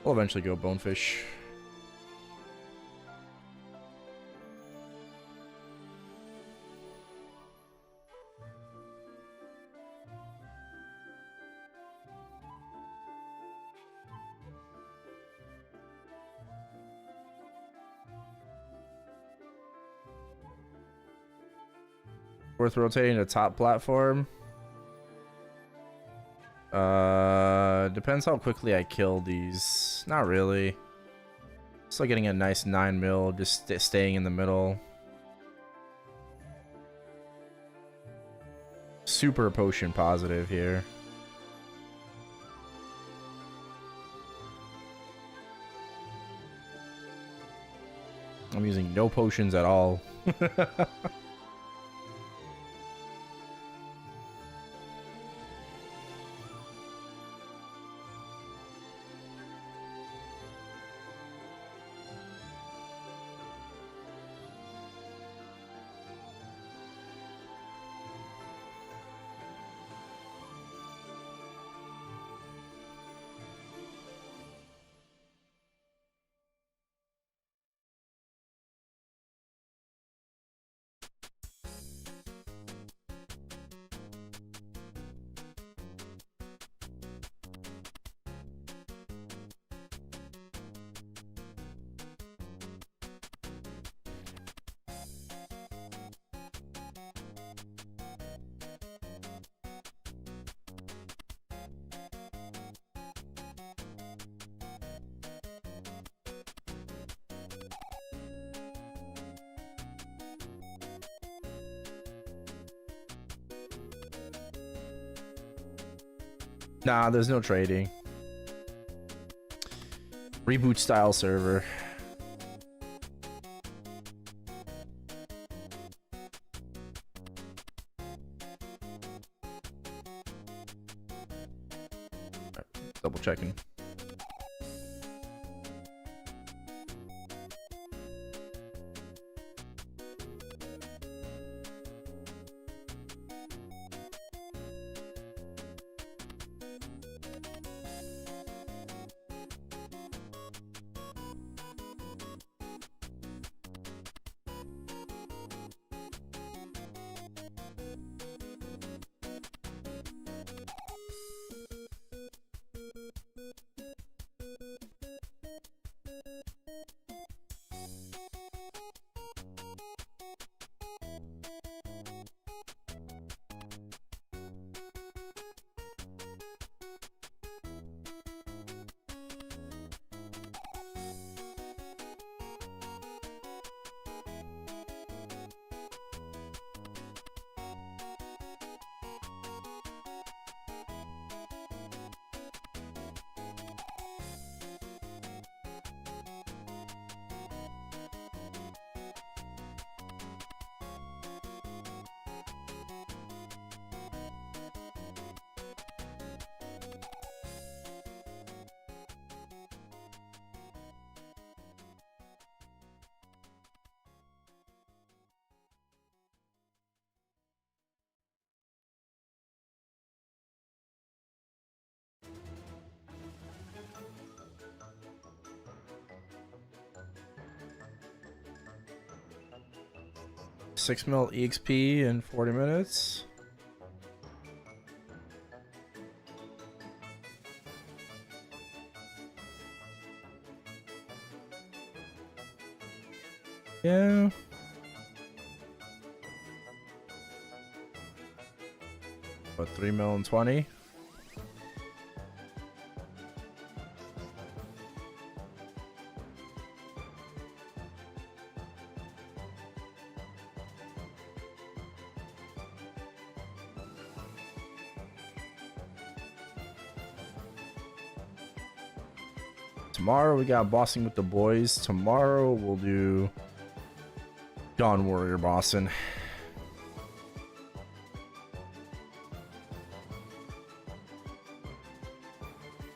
Speaker 1: We'll eventually go Bonefish. Worth rotating to top platform. Depends how quickly I kill these. Not really. Still getting a nice 9 mil, just staying in the middle. Super potion positive here. I'm using no potions at all. Nah, there's no trading. Reboot style server. Double checking. 6 mil EXP in 40 minutes. Yeah. What, 3 mil and 20? Tomorrow we got bossing with the boys. Tomorrow we'll do Dawn Warrior bossing.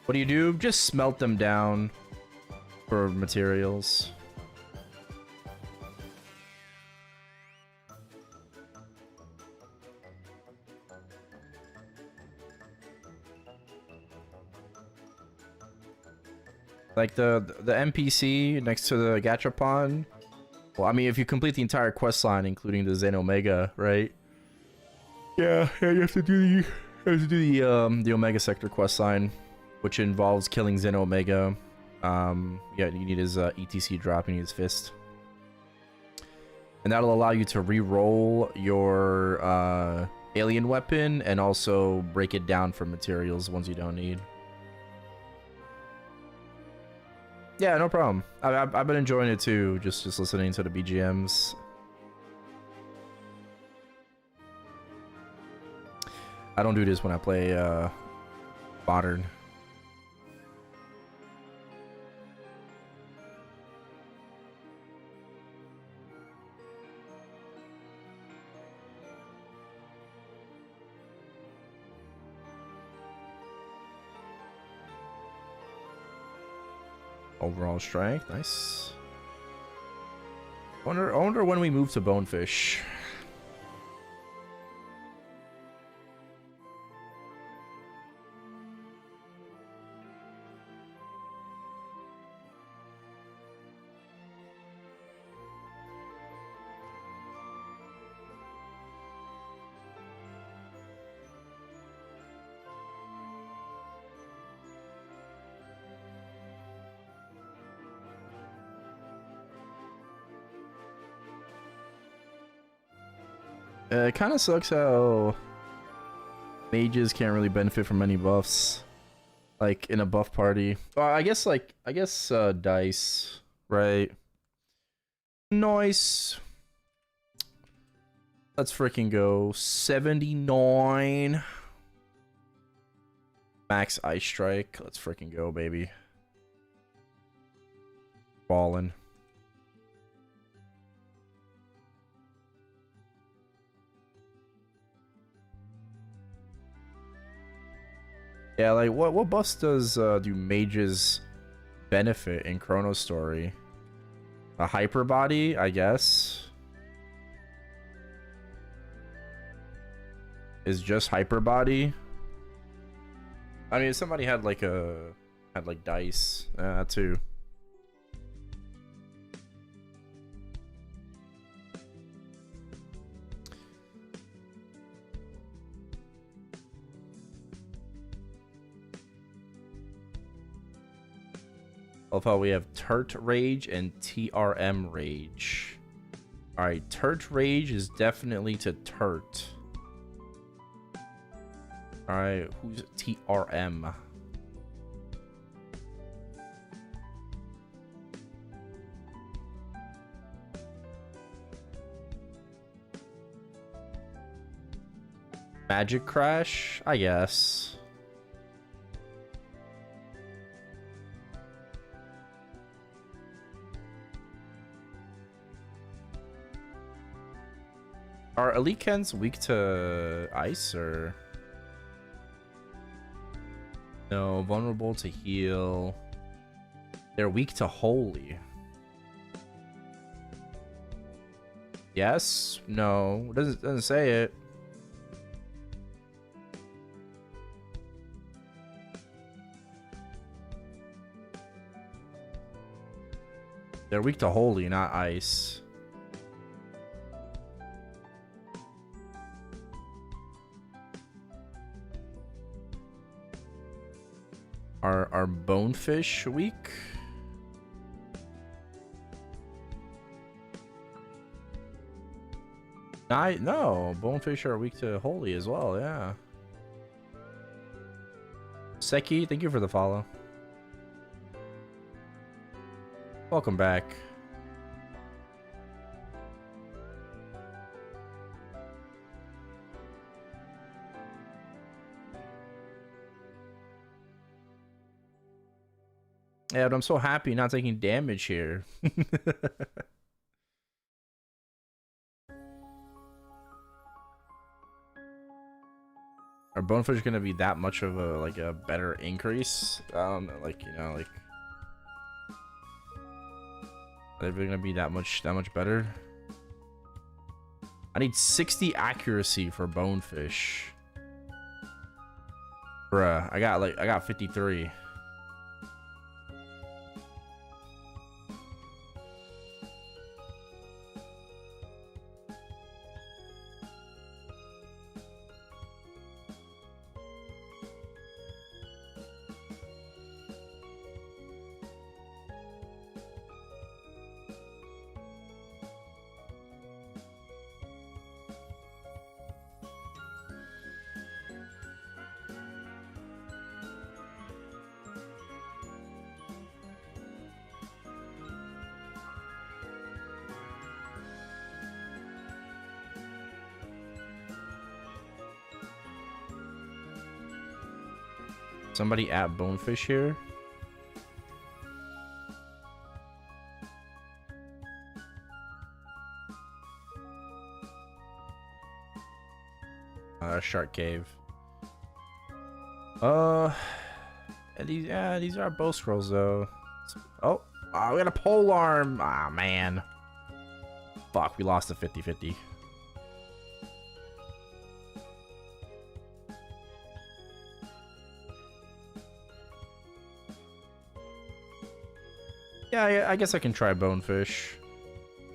Speaker 1: What do? Just smelt them down for materials. Like the NPC next to the Gachapon. Well, I mean, if you complete the entire quest line, including the Zen Omega, right? Yeah, you have to do the Omega Sector quest line, which involves killing Zen Omega. Yeah, you need his ETC drop. You need his fist, and that'll allow you to re-roll your alien weapon and also break it down for materials ones you don't need. Yeah, no problem. I've been enjoying it too, just listening to the BGMs. I don't do this when I play modern. Overall strength, nice. I wonder when we move to Bonefish. It kind of sucks how mages can't really benefit from any buffs, like in a buff party. Well, I guess dice, right? Nice. Let's freaking go 79 max ice strike. Let's freaking go, baby. Ballin'. Yeah, like what buffs do mages benefit in ChronoStory? A hyper body, I guess. Is just hyper body. I mean, if somebody had like dice, too. Love how we have Turt Rage and TRM Rage. Alright, Turt Rage is definitely to Turt. Alright, who's TRM? Magic Crash, I guess. Are Elite Kens weak to ice or no? Vulnerable to heal. They're weak to holy. Yes? No. Doesn't say it. They're weak to holy, not ice. Are bonefish weak? No, bonefish are weak to holy as well, yeah. Seki, thank you for the follow. Welcome back. Yeah, but I'm so happy not taking damage here. Are bonefish gonna be that much of a like a better increase? I don't know, like, you know, like are they gonna be that much better? I need 60 accuracy for bonefish. Bruh, I got 53. Somebody at bonefish here. Shark cave. These are bow scrolls though. Oh, we got a pole arm. Ah, man. Fuck, we lost a 50-50. Yeah, I guess I can try bonefish.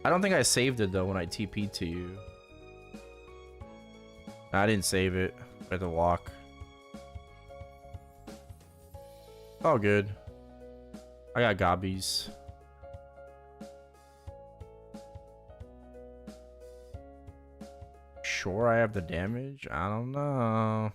Speaker 1: I don't think I saved it though when I TP'd to you. I didn't save it. I had to walk. All good. I got gobbies. Sure I have the damage? I don't know.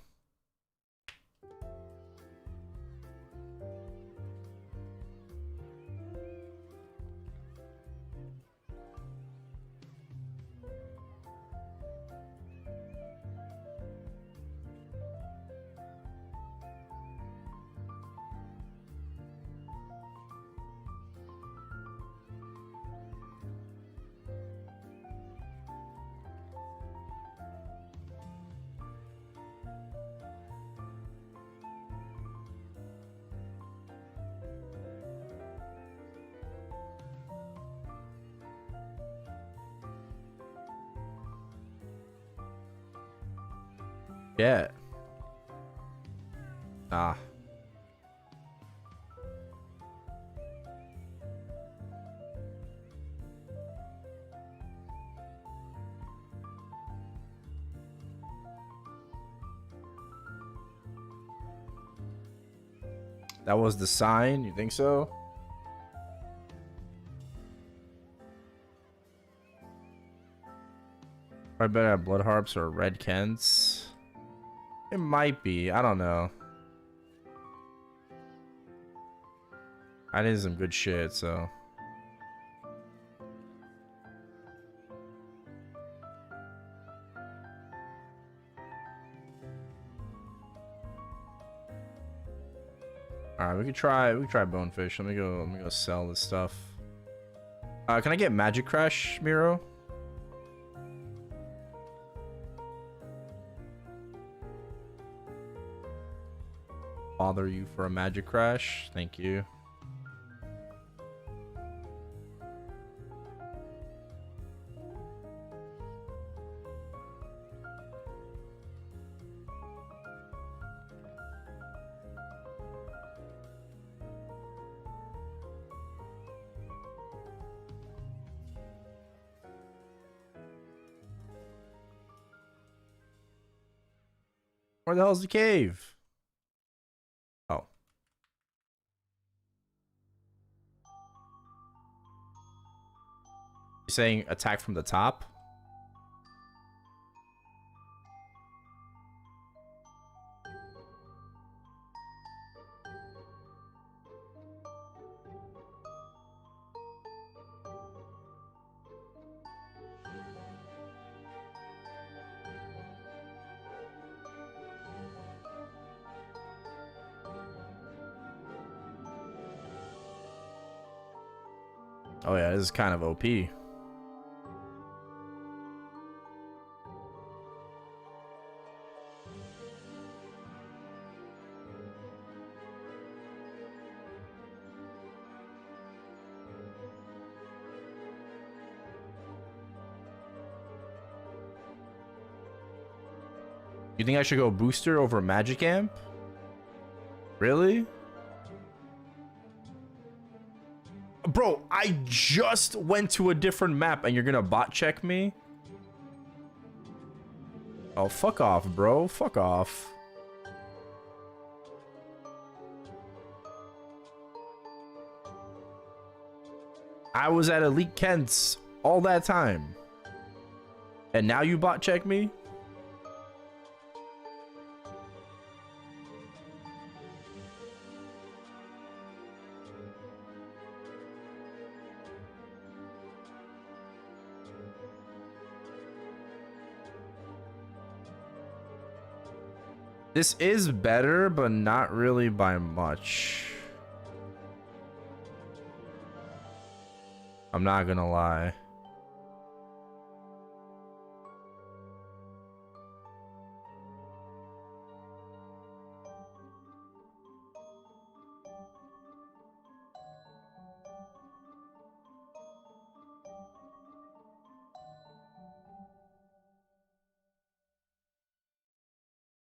Speaker 1: Yeah. Ah. That was the sign? You think so? I bet I have blood harps or red Kents. It might be. I don't know. I did some good shit, so. Alright, we could try bonefish. Let me go sell this stuff. Can I get magic crash, Miro? Bother you for a magic crash? Thank you. Where the hell's the cave? Oh. saying attack from the top? Oh yeah, this is kind of OP. You think I should go booster over Magic Amp? Really? Bro, I just went to a different map and you're gonna bot check me? Oh, fuck off, bro. Fuck off. I was at Elite Kent's all that time. And now you bot check me? This is better, but not really by much. I'm not gonna lie.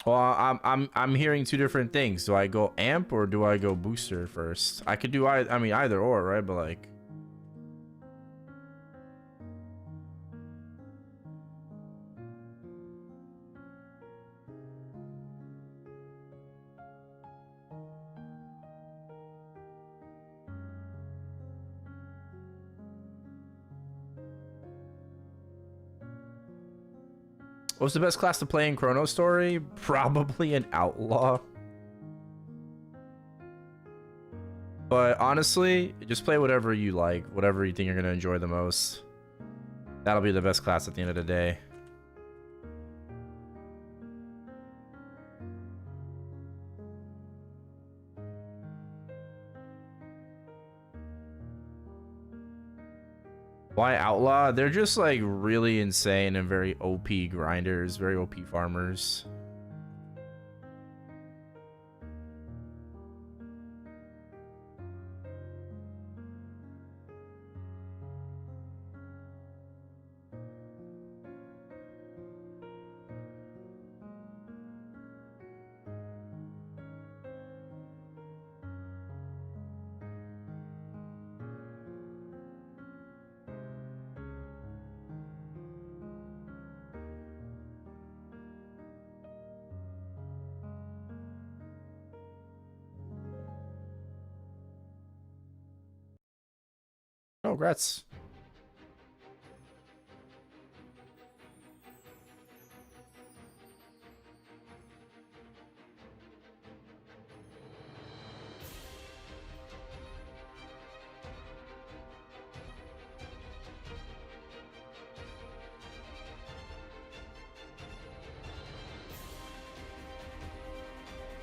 Speaker 1: Well, I'm hearing two different things. Do I go amp or do I go booster first? I could do I mean either or, right? But like, what's the best class to play in ChronoStory? Probably an outlaw. But honestly, just play whatever you like, whatever you think you're gonna enjoy the most. That'll be the best class at the end of the day. Why outlaw? They're just like really insane and very OP grinders, very OP farmers. Oh, congrats.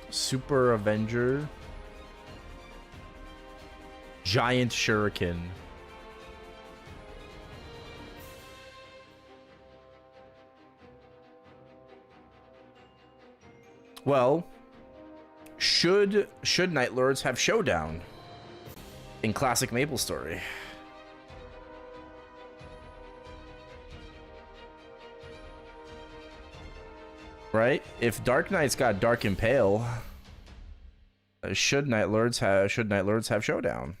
Speaker 1: Super Avenger. Giant Shuriken. Well, should Night Lords have Showdown in classic MapleStory? Right? If Dark Knight's got Dark Impale, should Night Lords have Showdown?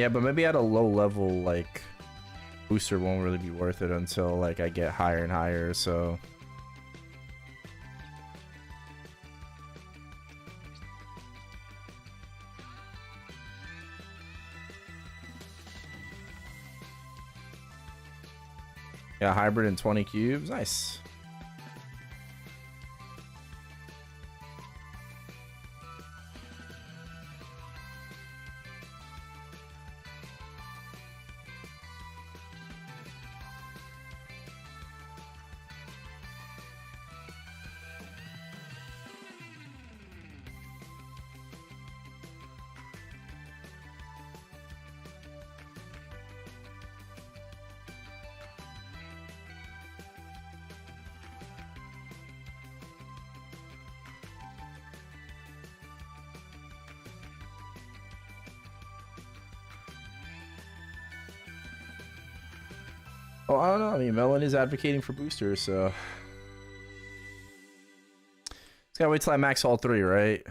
Speaker 1: Yeah, but maybe at a low level, like, booster won't really be worth it until, like, I get higher and higher, so... Yeah, hybrid and 20 cubes. Nice. Oh, I don't know. I mean, Melon is advocating for boosters, so... Just gotta wait till I max all 3, right?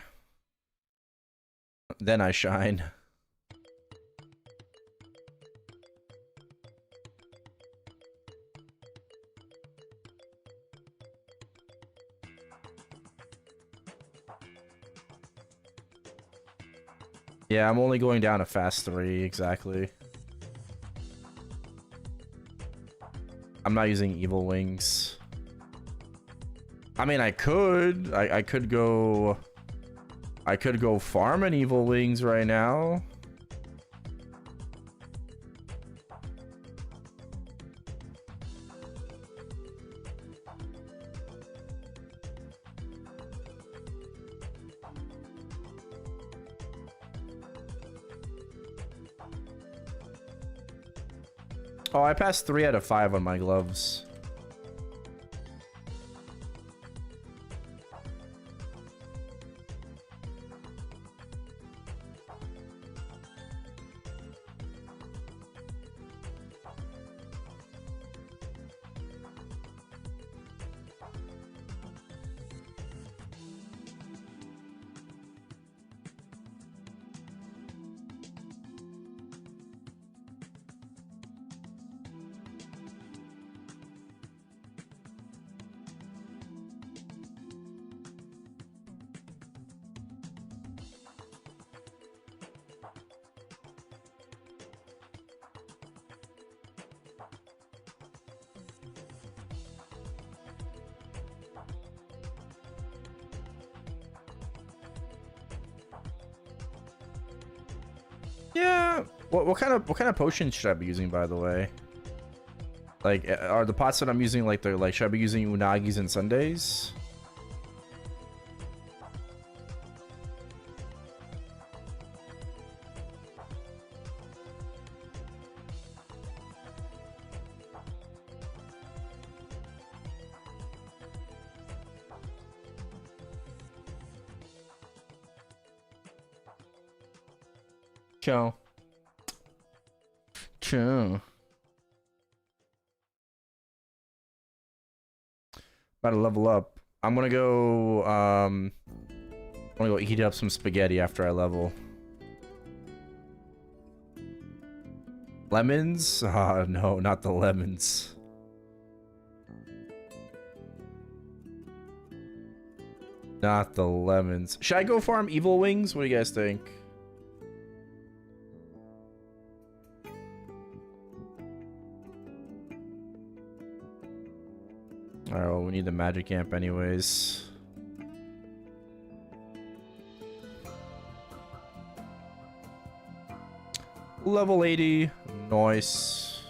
Speaker 1: Then I shine. Yeah, I'm only going down to fast 3, exactly. I'm not using evil wings. I mean, I could. I could go... I could go farm an evil wings right now. Oh, I passed 3 out of 5 on my gloves. Yeah. What kind of potions should I be using, by the way? Like, are the pots that I'm using like they're like, should I be using unagis and sundays? Ciao. Ciao. About to level up. I'm gonna go heat up some spaghetti after I level. Lemons? Ah, no, not the lemons. Not the lemons. Should I go farm evil wings? What do you guys think? Alright, well, we need the magic amp anyways. Level 80. Nice.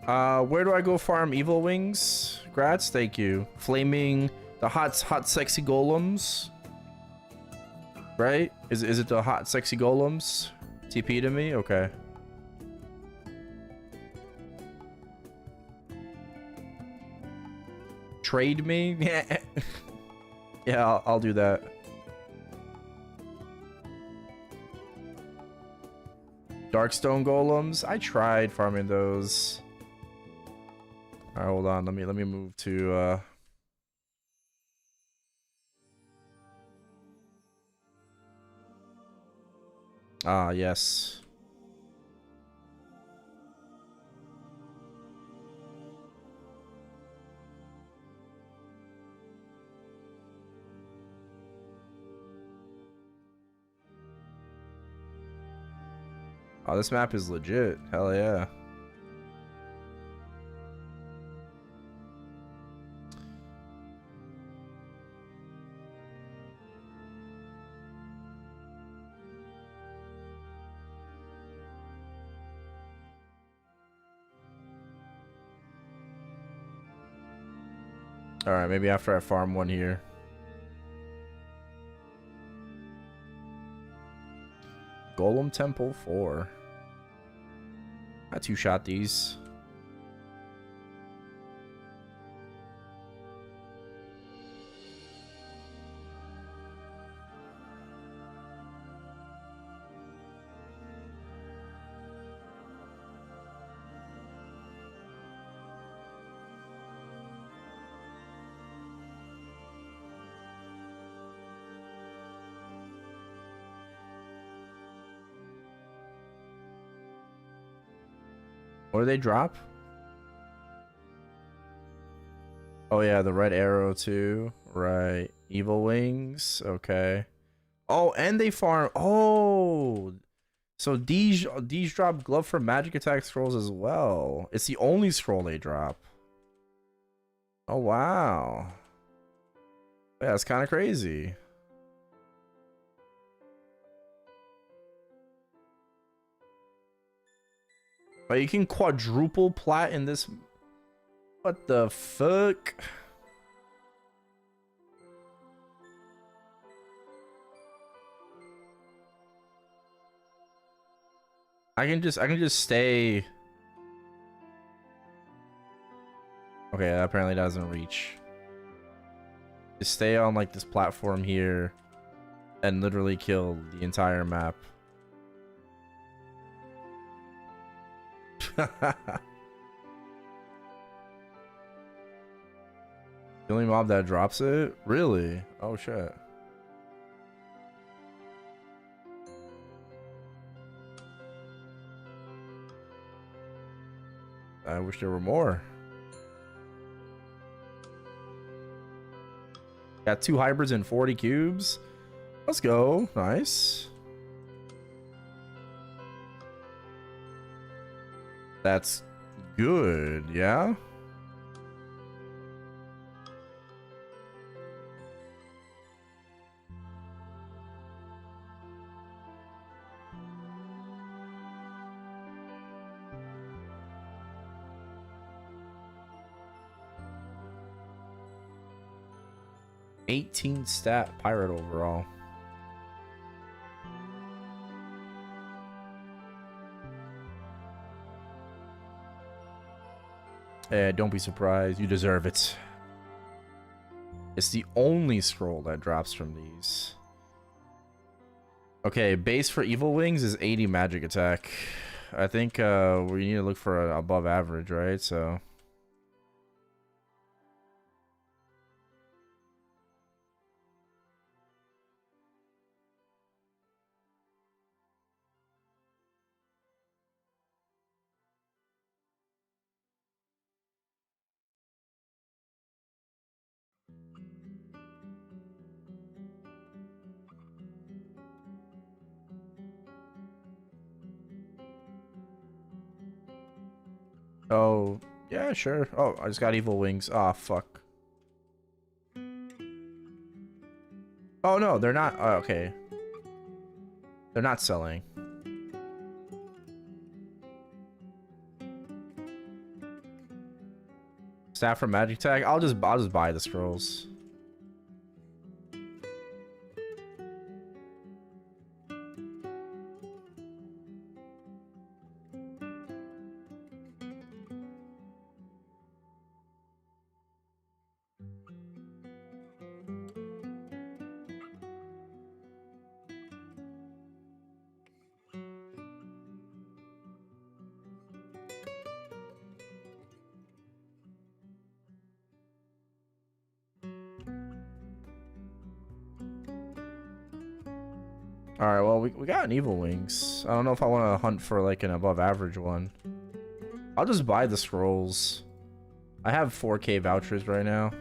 Speaker 1: Where do I go farm evil wings? Grats, thank you. Flaming, the hot sexy golems. Right? Is it the hot sexy golems? TP to me? Okay. Trade me? Yeah, I'll do that. Darkstone golems? I tried farming those. Alright, hold on. Let me move to Ah, yes. Oh, this map is legit. Hell yeah. All right, maybe after I farm one here. Golem Temple 4. I two-shot these. What do they drop? Oh yeah, the red arrow too. Right. Evil wings. Okay. Oh, and they farm. Oh, so these drop glove for magic attack scrolls as well. It's the only scroll they drop. Oh wow. Yeah, it's kind of crazy. But you can quadruple plat in this. What the fuck? I can just stay. Okay, that apparently doesn't reach. Just stay on like this platform here and literally kill the entire map. The only mob that drops it? Really? Oh shit. I wish there were more. Got 2 hybrids and 40 cubes. Let's go. Nice. That's good, yeah? $18 stat pirate overall. Don't be surprised. You deserve it. It's the only scroll that drops from these. Okay, base for evil wings is 80 magic attack. I think we need to look for above average, right? So oh, yeah, sure. Oh, I just got evil wings. Oh, fuck. Oh, no, they're not. Oh, okay. They're not selling. Staff for magic tag. I'll just buy the scrolls. All right, well, we got an evil wings. I don't know if I want to hunt for like an above average one. I'll just buy the scrolls. I have 4K vouchers right now.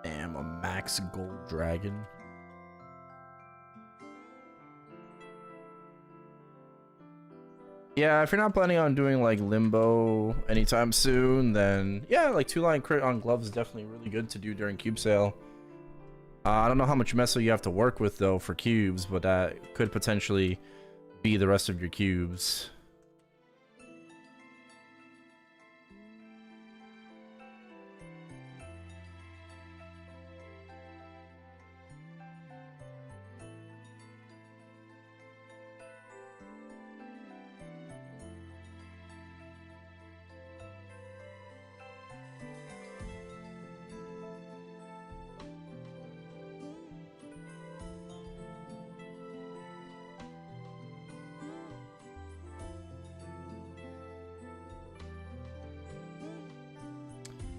Speaker 1: Damn, a max gold dragon. Yeah, if you're not planning on doing like limbo anytime soon, then yeah, like 2-line crit on gloves is definitely really good to do during cube sale. I don't know how much meso you have to work with though for cubes, but that could potentially be the rest of your cubes.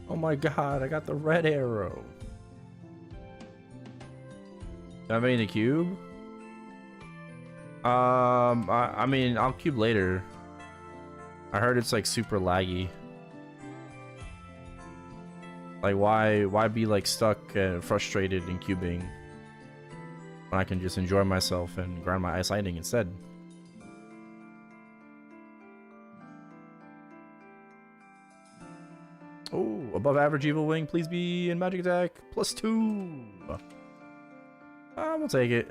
Speaker 1: Oh my god, I got the red arrow. Do I have any in the cube? I mean, I'll cube later. I heard it's like super laggy. Like, why be like stuck and frustrated in cubing when I can just enjoy myself and grind my ice lightning instead? Oh, above average evil wing, please be in magic attack +2. We'll take it.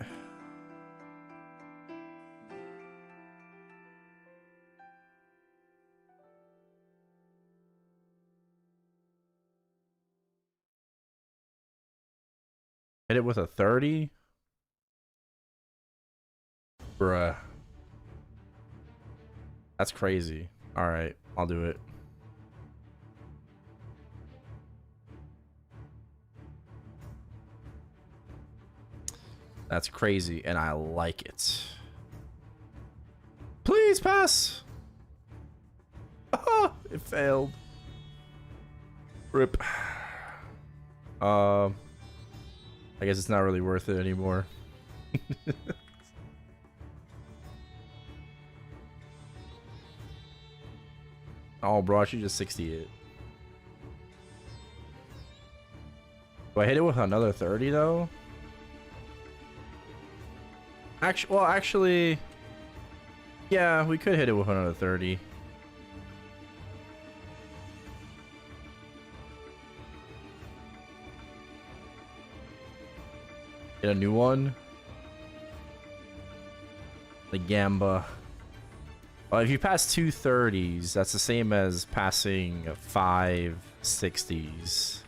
Speaker 1: Hit it with a 30? Bruh. That's crazy. Alright, I'll do it. That's crazy, and I like it. Please pass! Ah, it failed. Rip. I guess it's not really worth it anymore. Oh, bro, I should just 60 it. Do I hit it with another 30 though? Actually, yeah, we could hit it with another 30. Get a new one. The Gamba. Well, if you pass 2 30s, that's the same as passing 5 60s.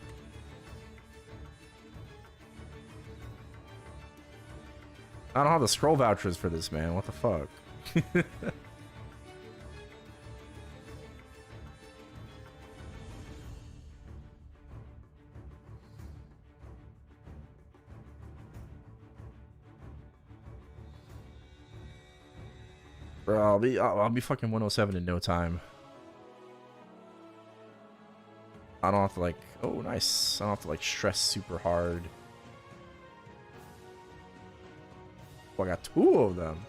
Speaker 1: I don't have the scroll vouchers for this, man. What the fuck? Bro, I'll be fucking 107 in no time. I don't have to like, oh nice. I don't have to like stress super hard Oh, I got 2 of them.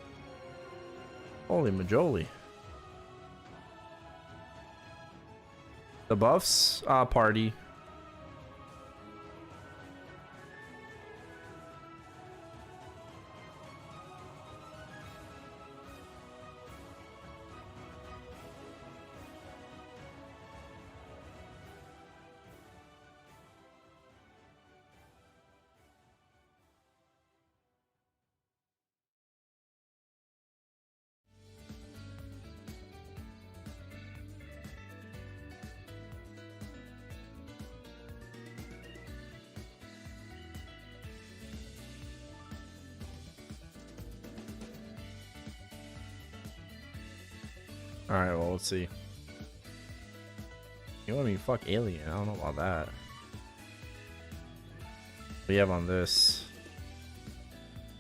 Speaker 1: Holy majoli. The buffs? Party. Alright, well, let's see. You know what I mean? Fuck Alien. I don't know about that. What do you have on this?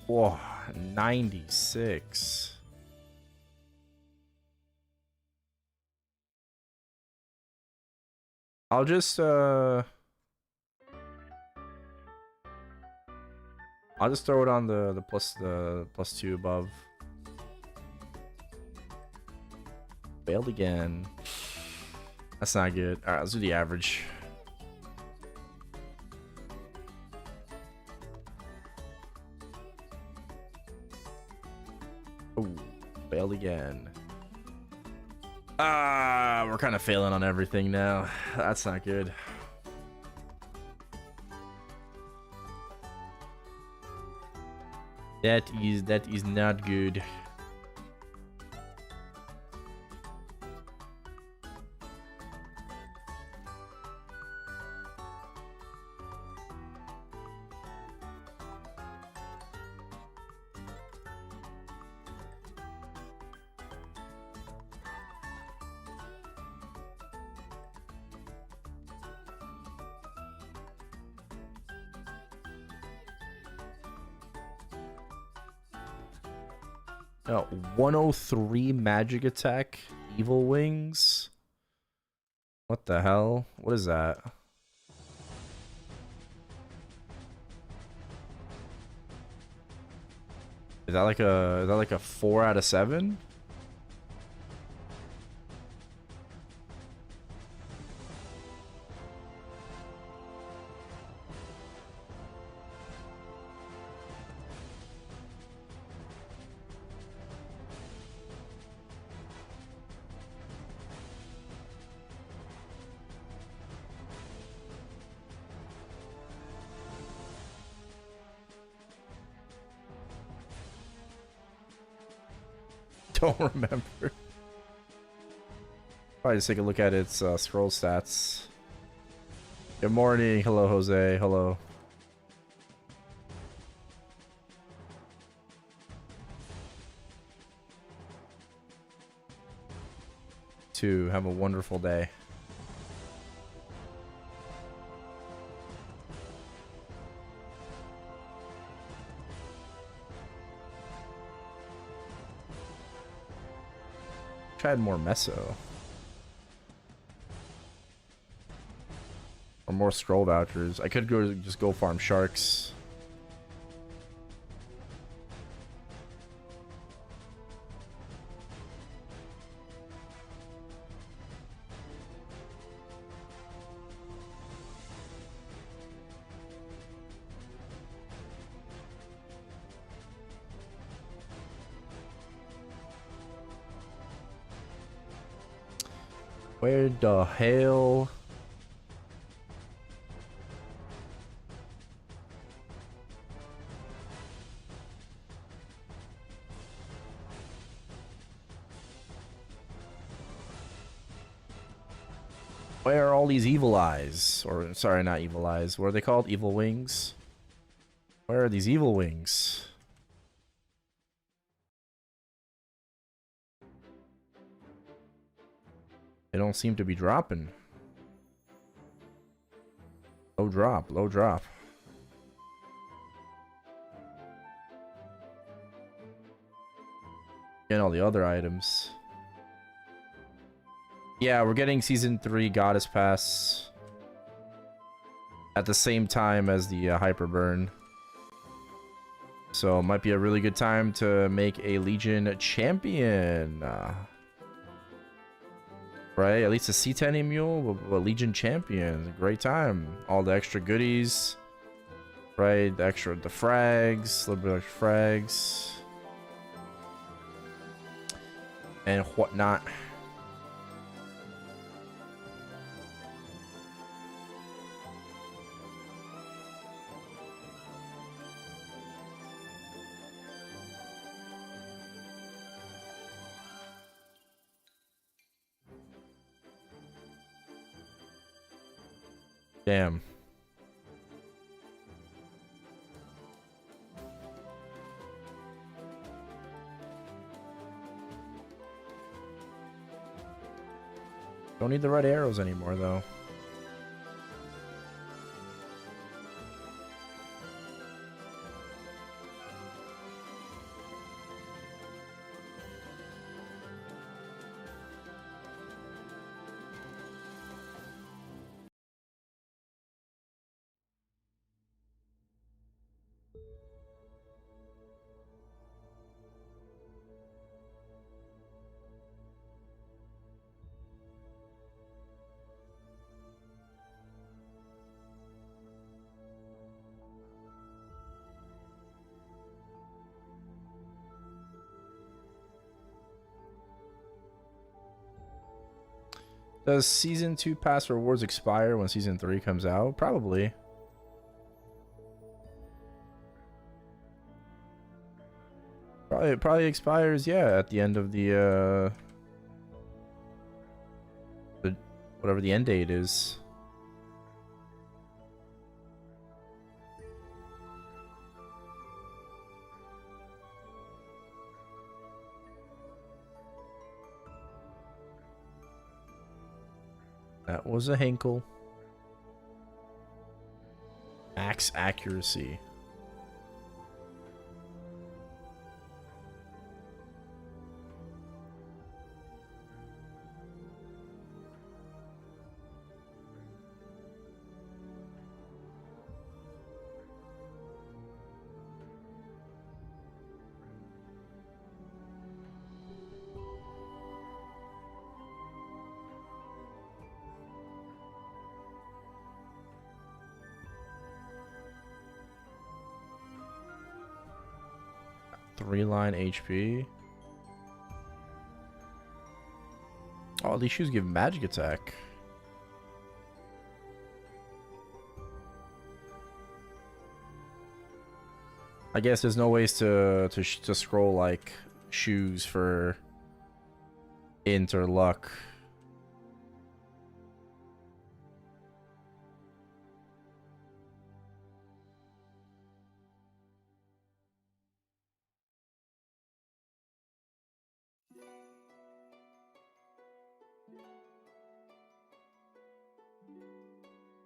Speaker 1: Whoa, 96. I'll just throw it on the +2 above. Failed again. That's not good. All right, let's do the average. Oh, failed again. We're kind of failing on everything now. That's not good. That is not good. Oh, 103 magic attack, evil wings. What the hell? What is that? Is that like a 4 out of 7? Don't remember. Probably just take a look at its scroll stats. Good morning. Hello, Jose. Hello. To have a wonderful day. Tried more meso. Or more scroll vouchers. I could just go farm sharks. Where the hell? Where are all these evil eyes? Or, sorry, not evil eyes. What are they called? Evil wings? Where are these evil wings? They don't seem to be dropping. Low drop, low drop. And all the other items. Yeah, we're getting Season 3 Goddess Pass at the same time as the Hyper Burn. So it might be a really good time to make a Legion champion. Right? At least a C10 mule, a Legion champion. Great time. All the extra goodies. Right? The frags. A little bit of frags. And whatnot. Damn. Don't need the red arrows anymore, though. Does Season 2 pass rewards expire when Season 3 comes out? Probably. Probably expires, yeah, at the end of the whatever the end date is. That was a Hinkle. Max accuracy. Three-line HP. Oh, these shoes give magic attack. I guess there's no ways to scroll like shoes for int or luck.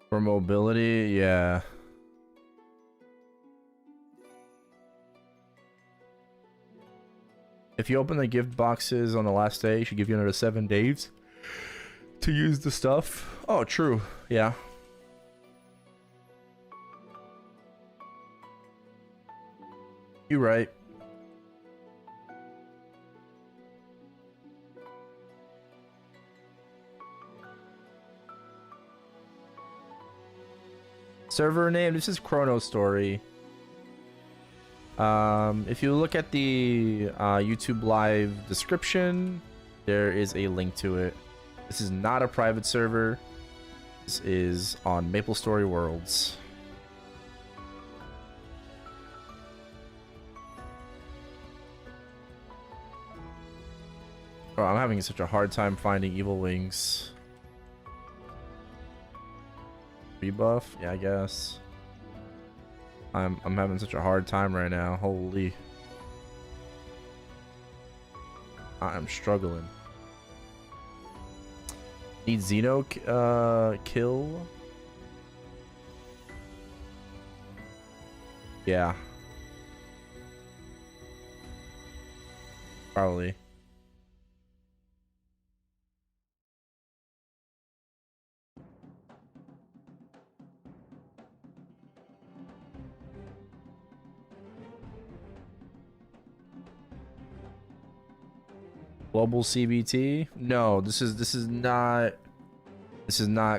Speaker 1: For mobility, yeah. If you open the gift boxes on the last day, it should give you another 7 days to use the stuff. Oh, true. Yeah. You're right. Server name, this is ChronoStory. If you look at the YouTube live description, there is a link to it. This is not a private server. This is on MapleStory Worlds. Oh, I'm having such a hard time finding evil wings. Rebuff? Yeah, I guess. I'm having such a hard time right now. Holy. I'm struggling. Need Xeno kill? Yeah. Probably. Global CBT? No, this is not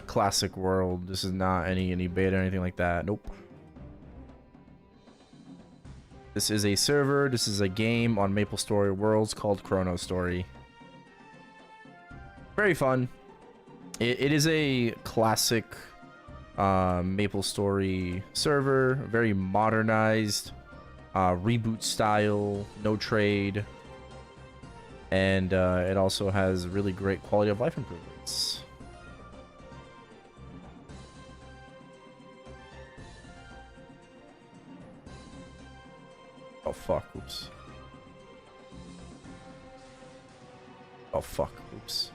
Speaker 1: classic world. This is not any beta or anything like that. Nope. This is a server. This is a game on MapleStory Worlds called ChronoStory. Very fun. It is a classic MapleStory server, very modernized, reboot style, no trade, and it also has really great quality of life improvements. Oh fuck, oops. Oh fuck, oops.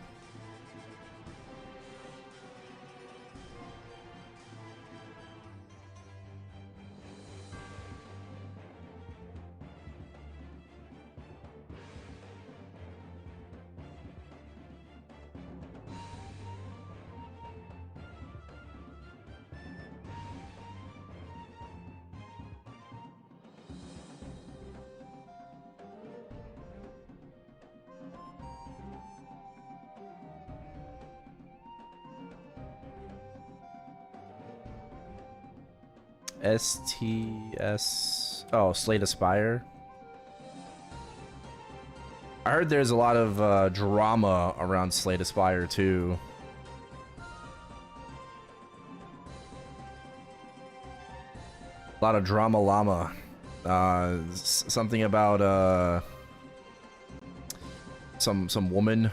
Speaker 1: STS. Oh, Slate Aspire. I heard there's a lot of drama around Slate Aspire too. A lot of drama llama. Something about some woman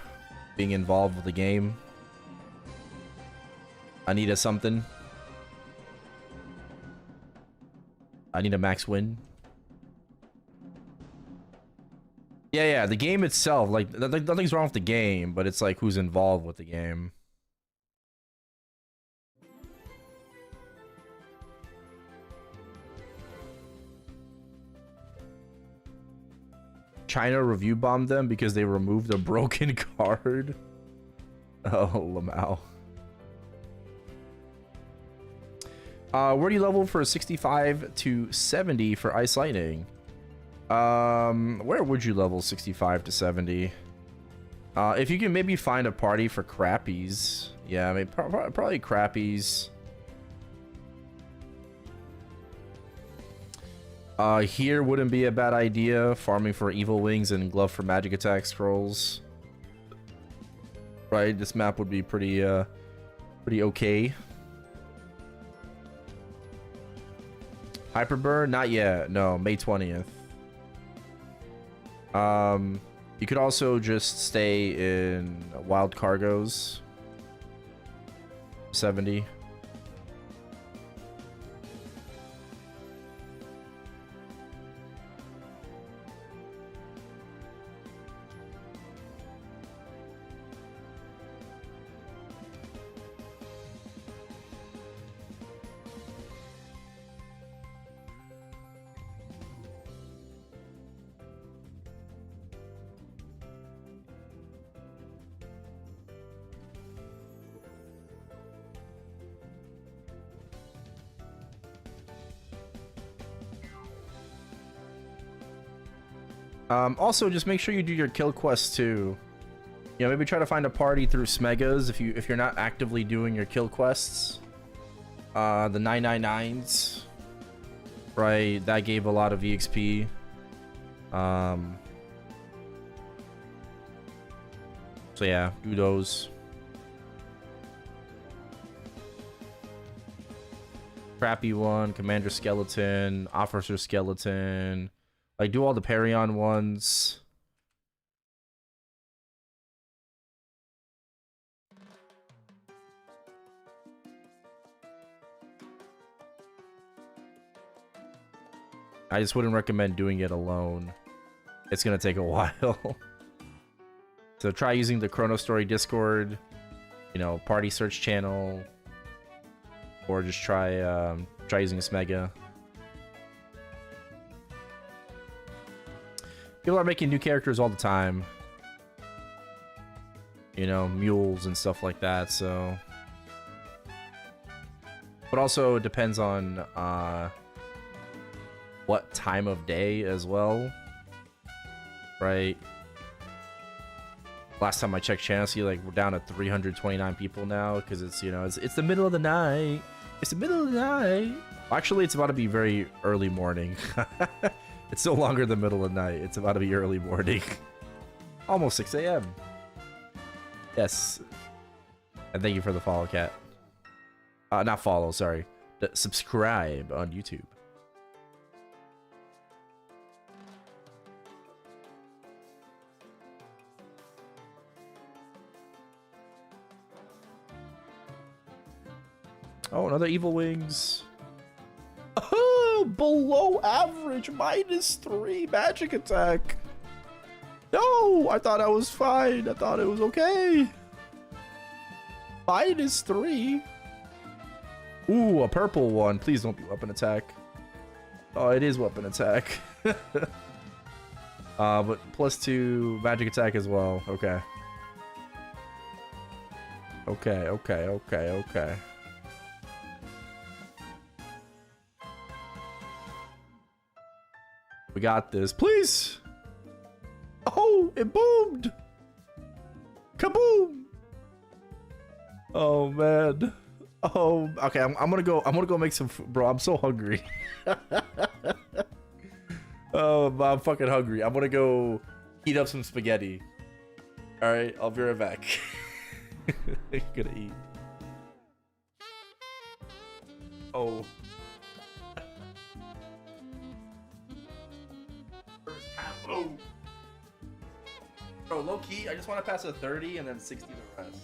Speaker 1: being involved with the game. Anita something. I need a max win. Yeah, the game itself, like, nothing's wrong with the game, but it's like who's involved with the game. China review bombed them because they removed a broken card. Oh, Lamau. Where do you level for 65 to 70 for Ice Lightning? Where would you level 65 to 70? If you can maybe find a party for crappies. Yeah, I mean, probably crappies. Here wouldn't be a bad idea. Farming for evil wings and glove for magic attack scrolls. Right, this map would be pretty okay. Hyperburn? Not yet. No, May 20th. You could also just stay in Wild Cargoes. 70. Also, just make sure you do your kill quests too. You know, maybe try to find a party through Smegas if you're not actively doing your kill quests. The 999s, right? That gave a lot of EXP. So yeah, do those. Crappy one, Commander Skeleton, Officer Skeleton. Like, do all the Perion ones. I just wouldn't recommend doing it alone. It's gonna take a while. So try using the ChronoStory Discord, you know, party search channel, or just try using Smega. People are making new characters all the time. You know, mules and stuff like that, so. But also it depends on what time of day as well. Right? Last time I checked channel, see like we're down to 329 people now because it's, you know, it's the middle of the night. It's the middle of the night. Actually, it's about to be very early morning. It's no longer the middle of the night. It's about to be early morning. Almost 6 a.m. Yes. And thank you for the follow, cat. Not follow, sorry. Subscribe on YouTube. Oh, another evil wings. Oh, below average, -3 magic attack. No, I thought I was fine. I thought it was okay. -3. Ooh, a purple one. Please don't be weapon attack. Oh, it is weapon attack. But +2 magic attack as well. Okay. Okay. We got this. Please. Oh, it boomed. Kaboom. Oh man. Oh, okay. I'm gonna go make some food, bro. I'm so hungry. Oh, I'm fucking hungry. I'm gonna go heat up some spaghetti. All right, I'll be right back. Gonna eat. Oh. Bro, low key, I just want to pass a 30 and then 60 the rest.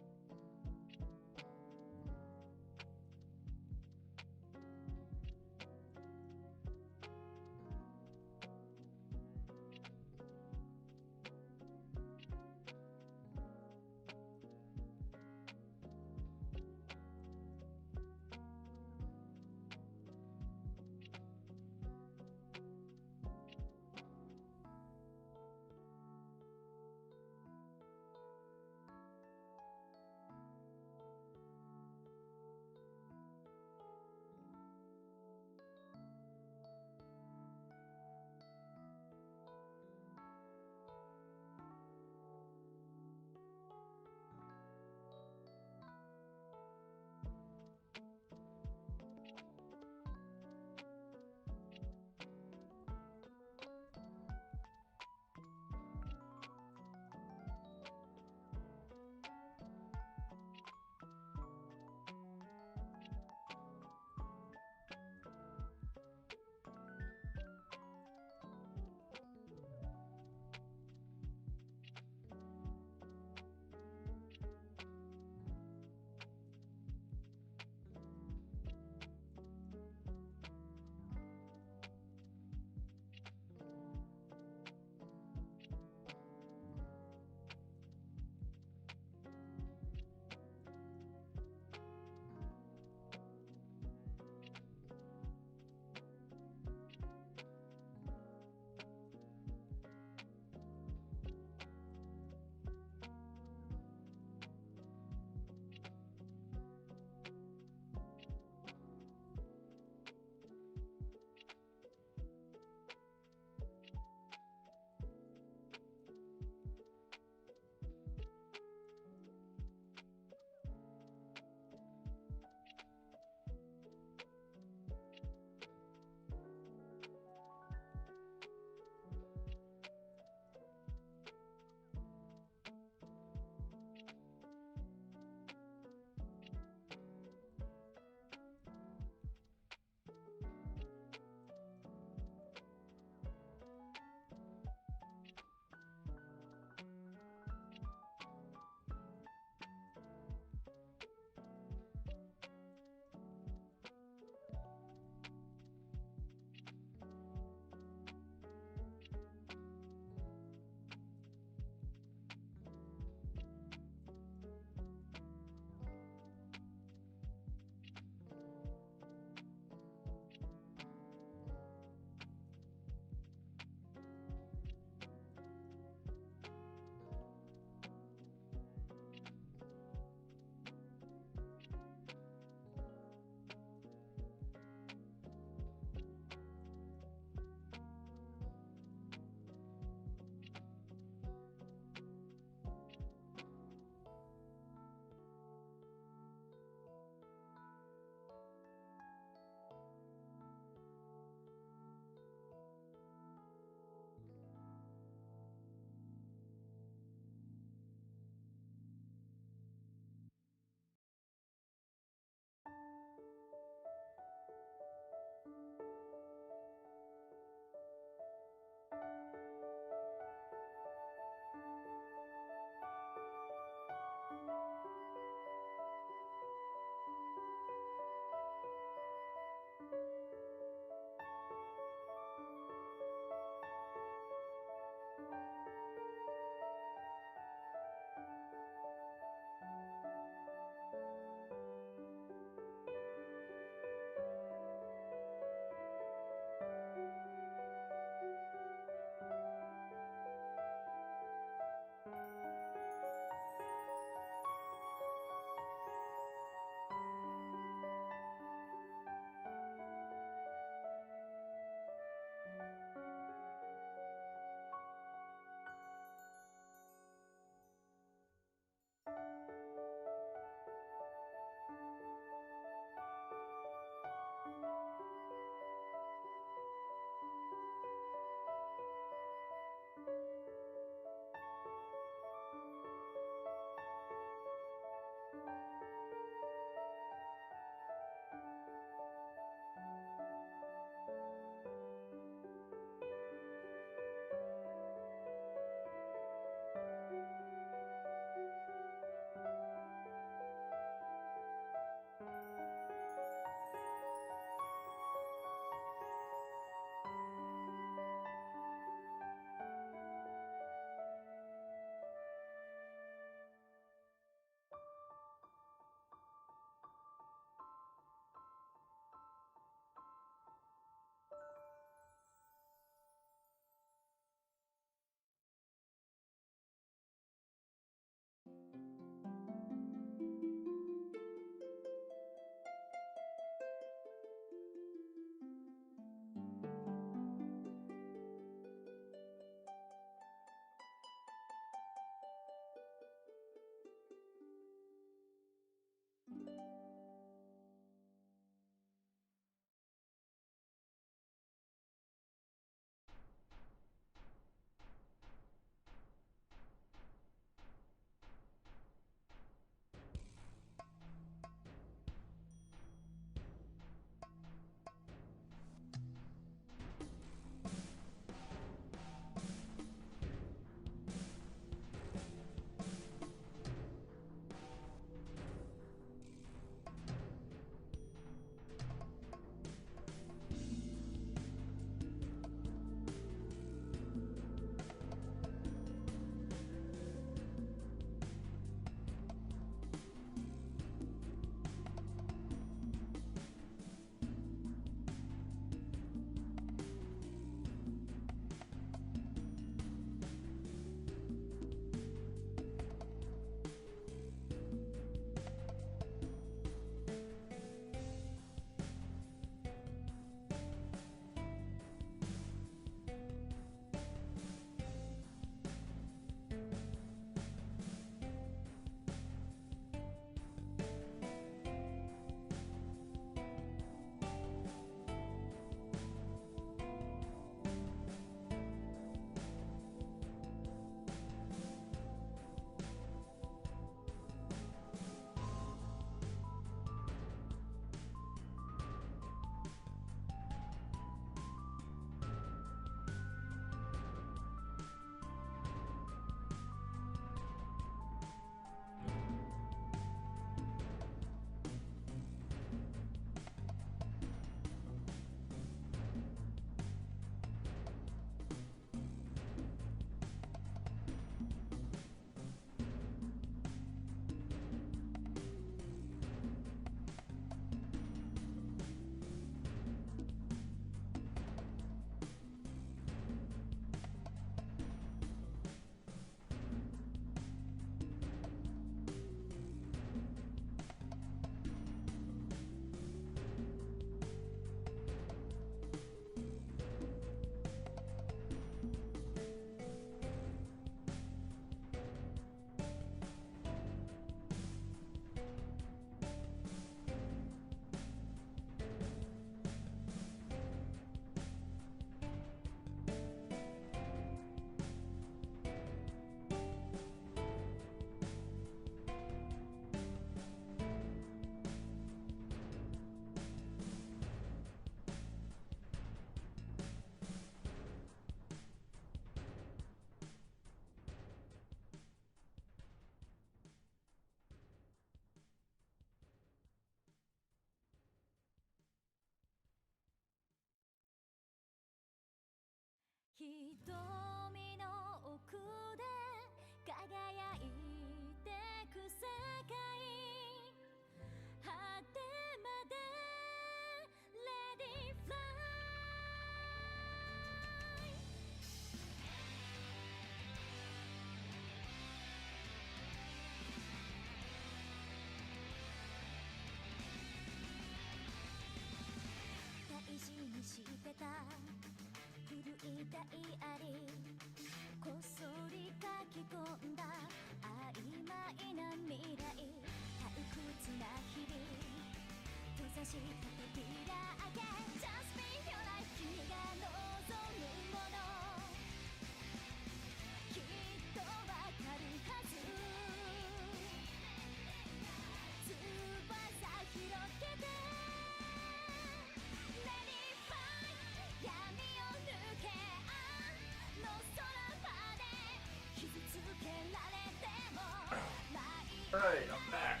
Speaker 1: Alright, I'm back.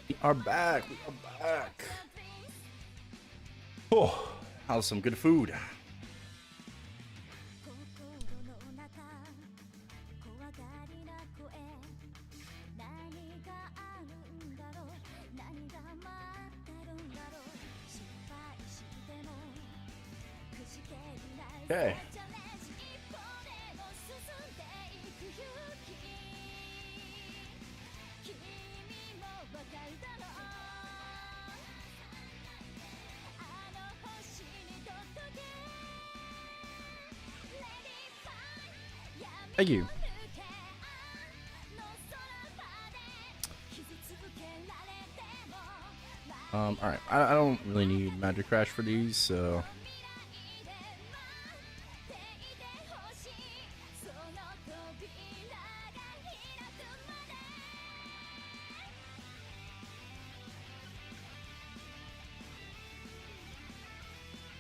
Speaker 1: We are back. We are back. Oh, how's some good food? Okay. Thank you. All right. I don't really need magic crash for these, so.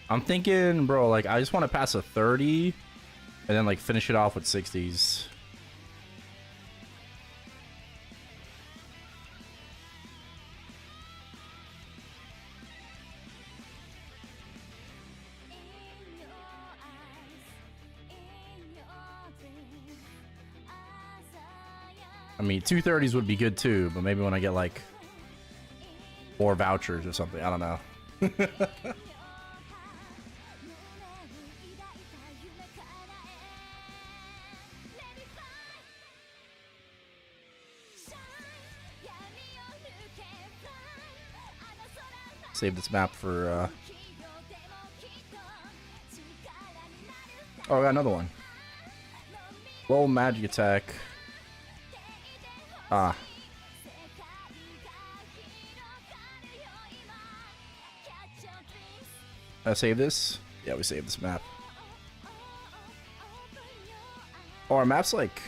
Speaker 1: I'm thinking, bro, like, I just want to pass a 30 and then, like, finish it off with 60s. I mean, 230s would be good too, but maybe when I get, like, 4 vouchers or something. I don't know. Save this map for, Oh, I got another one. Low magic attack. Ah. I save this? Yeah, we save this map. Oh, our map's like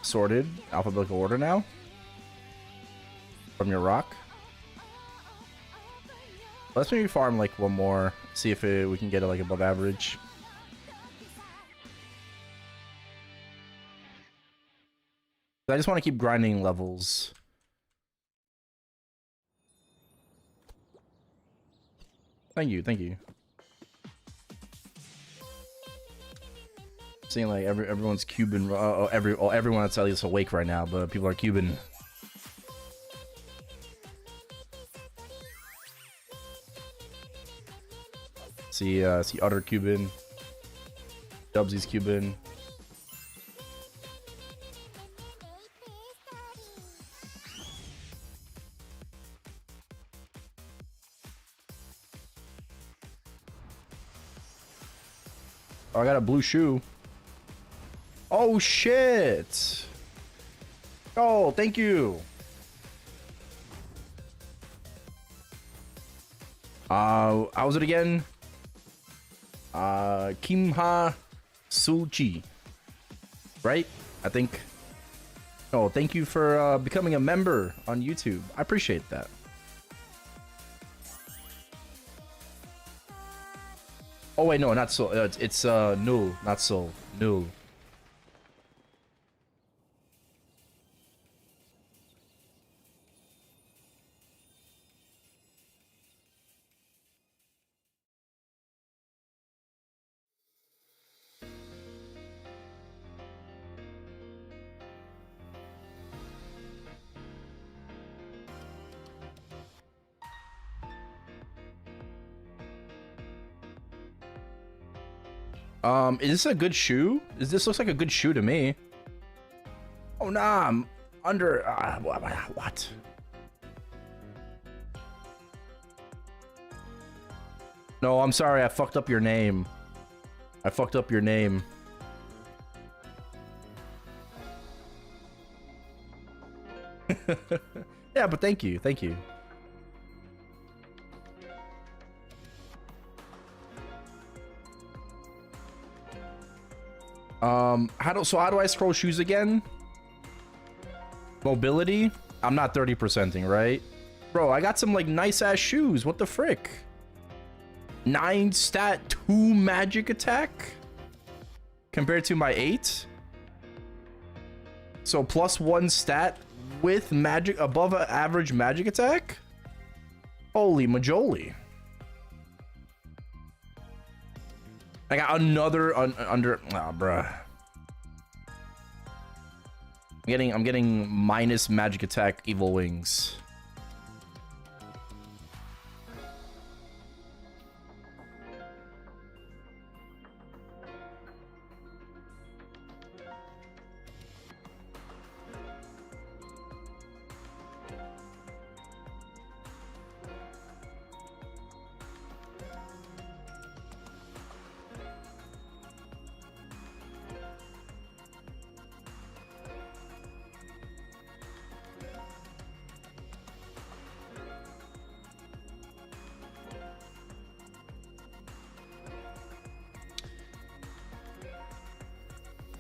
Speaker 1: sorted alphabetical order now from your rock. Let's maybe farm like one more, see if we can get it like above average. I just want to keep grinding levels. Thank you, thank you. Seeing like everyone's Cuban. Everyone that's at least awake right now, but people are Cuban. See Utter Cuban. Dubsy's Cuban. Oh, I got a blue shoe. Oh shit! Oh, thank you. How was it again? Kimha Suchi, right? I think. Oh, thank you for becoming a member on YouTube. I appreciate that. Oh wait, no, not so. It's null, not so null. Is this a good shoe? This looks like a good shoe to me. Oh nah, I'm under. What? No, I'm sorry. I fucked up your name. I fucked up your name. Yeah, but thank you. Thank you. How do I scroll shoes again? Mobility? I'm not 30%ing, right? Bro, I got some like nice ass shoes. What the frick? 9 stat, 2 magic attack compared to my 8. So +1 stat with magic above average magic attack. Holy majoli. I got another under. Ah, bruh. I'm getting minus magic attack evil wings.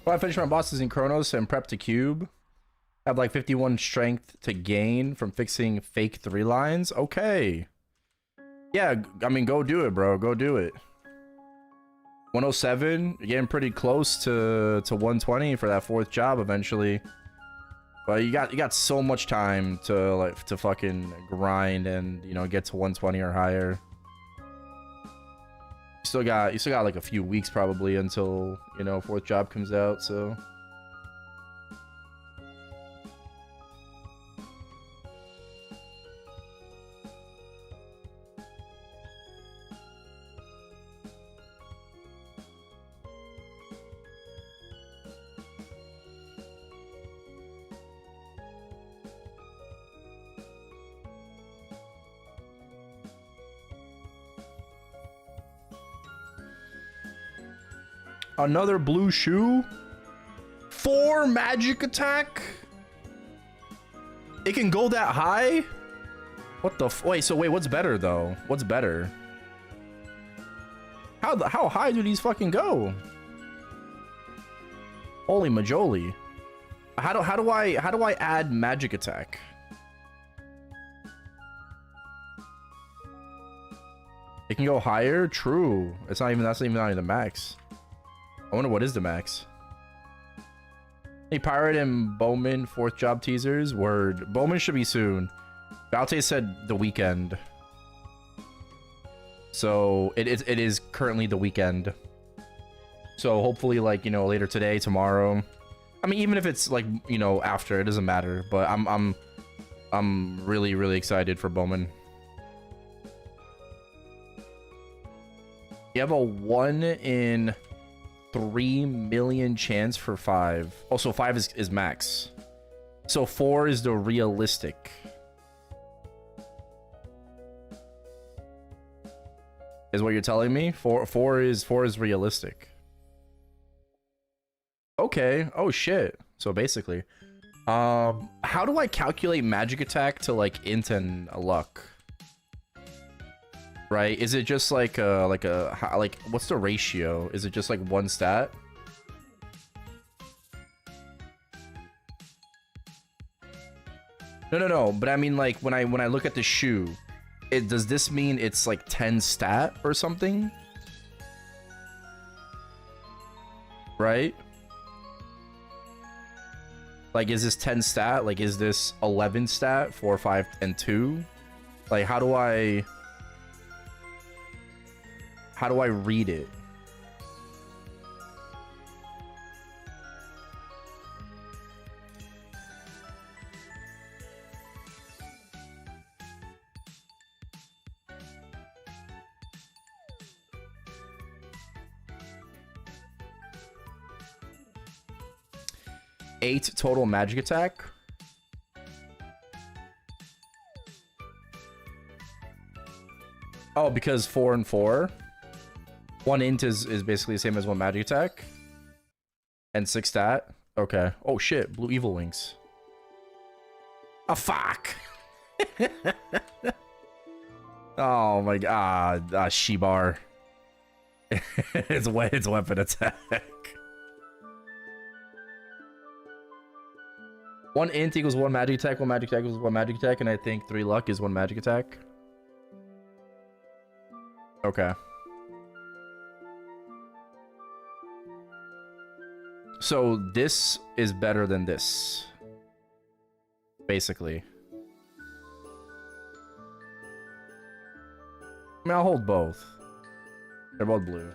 Speaker 1: Well, I finished my bosses in Chronos and prep to cube. I have like 51 strength to gain from fixing fake 3 lines. Okay. Yeah, I mean, go do it, bro. Go do it. 107. You're getting pretty close to 120 for that 4th job eventually. But you got so much time to fucking grind and, you know, get to 120 or higher. You still got like a few weeks probably until, you know, 4th job comes out, so another blue shoe. 4 magic attack. It can go that high? What the wait, what's better though? What's better? How high do these fucking go? Holy majoli. How do I add magic attack? It can go higher? True. That's not even the max. I wonder what is the max. Hey, Pirate and Bowman 4th job teasers. Word. Bowman should be soon. Balte said the weekend. So it is currently the weekend. So hopefully, like, you know, later today, tomorrow. I mean, even if it's like, you know, after, it doesn't matter. But I'm really, really excited for Bowman. You have a 1 in 3 million chance for 5. Also, 5 is max. So 4 is the realistic. Is what you're telling me? 4 is realistic. Okay. Oh shit. So basically, how do I calculate magic attack to like int and luck? Right? Is it just like what's the ratio? Is it just like 1 stat? No. But I mean, like when I look at the shoe, does this mean it's like 10 stat or something? Right? Like, is this 10 stat? Like, is this 11 stat? 4, 5, and 2? Like, how do I read it? 8 total magic attack. Oh, because 4 and 4. 1 int is basically the same as 1 magic attack. And 6 stat. Okay. Oh shit, blue evil wings. Oh fuck. Oh my god. Shibar. it's weapon attack. 1 int equals 1 magic attack, 1 magic attack equals 1 magic attack, and I think 3 luck is 1 magic attack. Okay. So this is better than this. Basically. I mean, I'll hold both. They're both blue.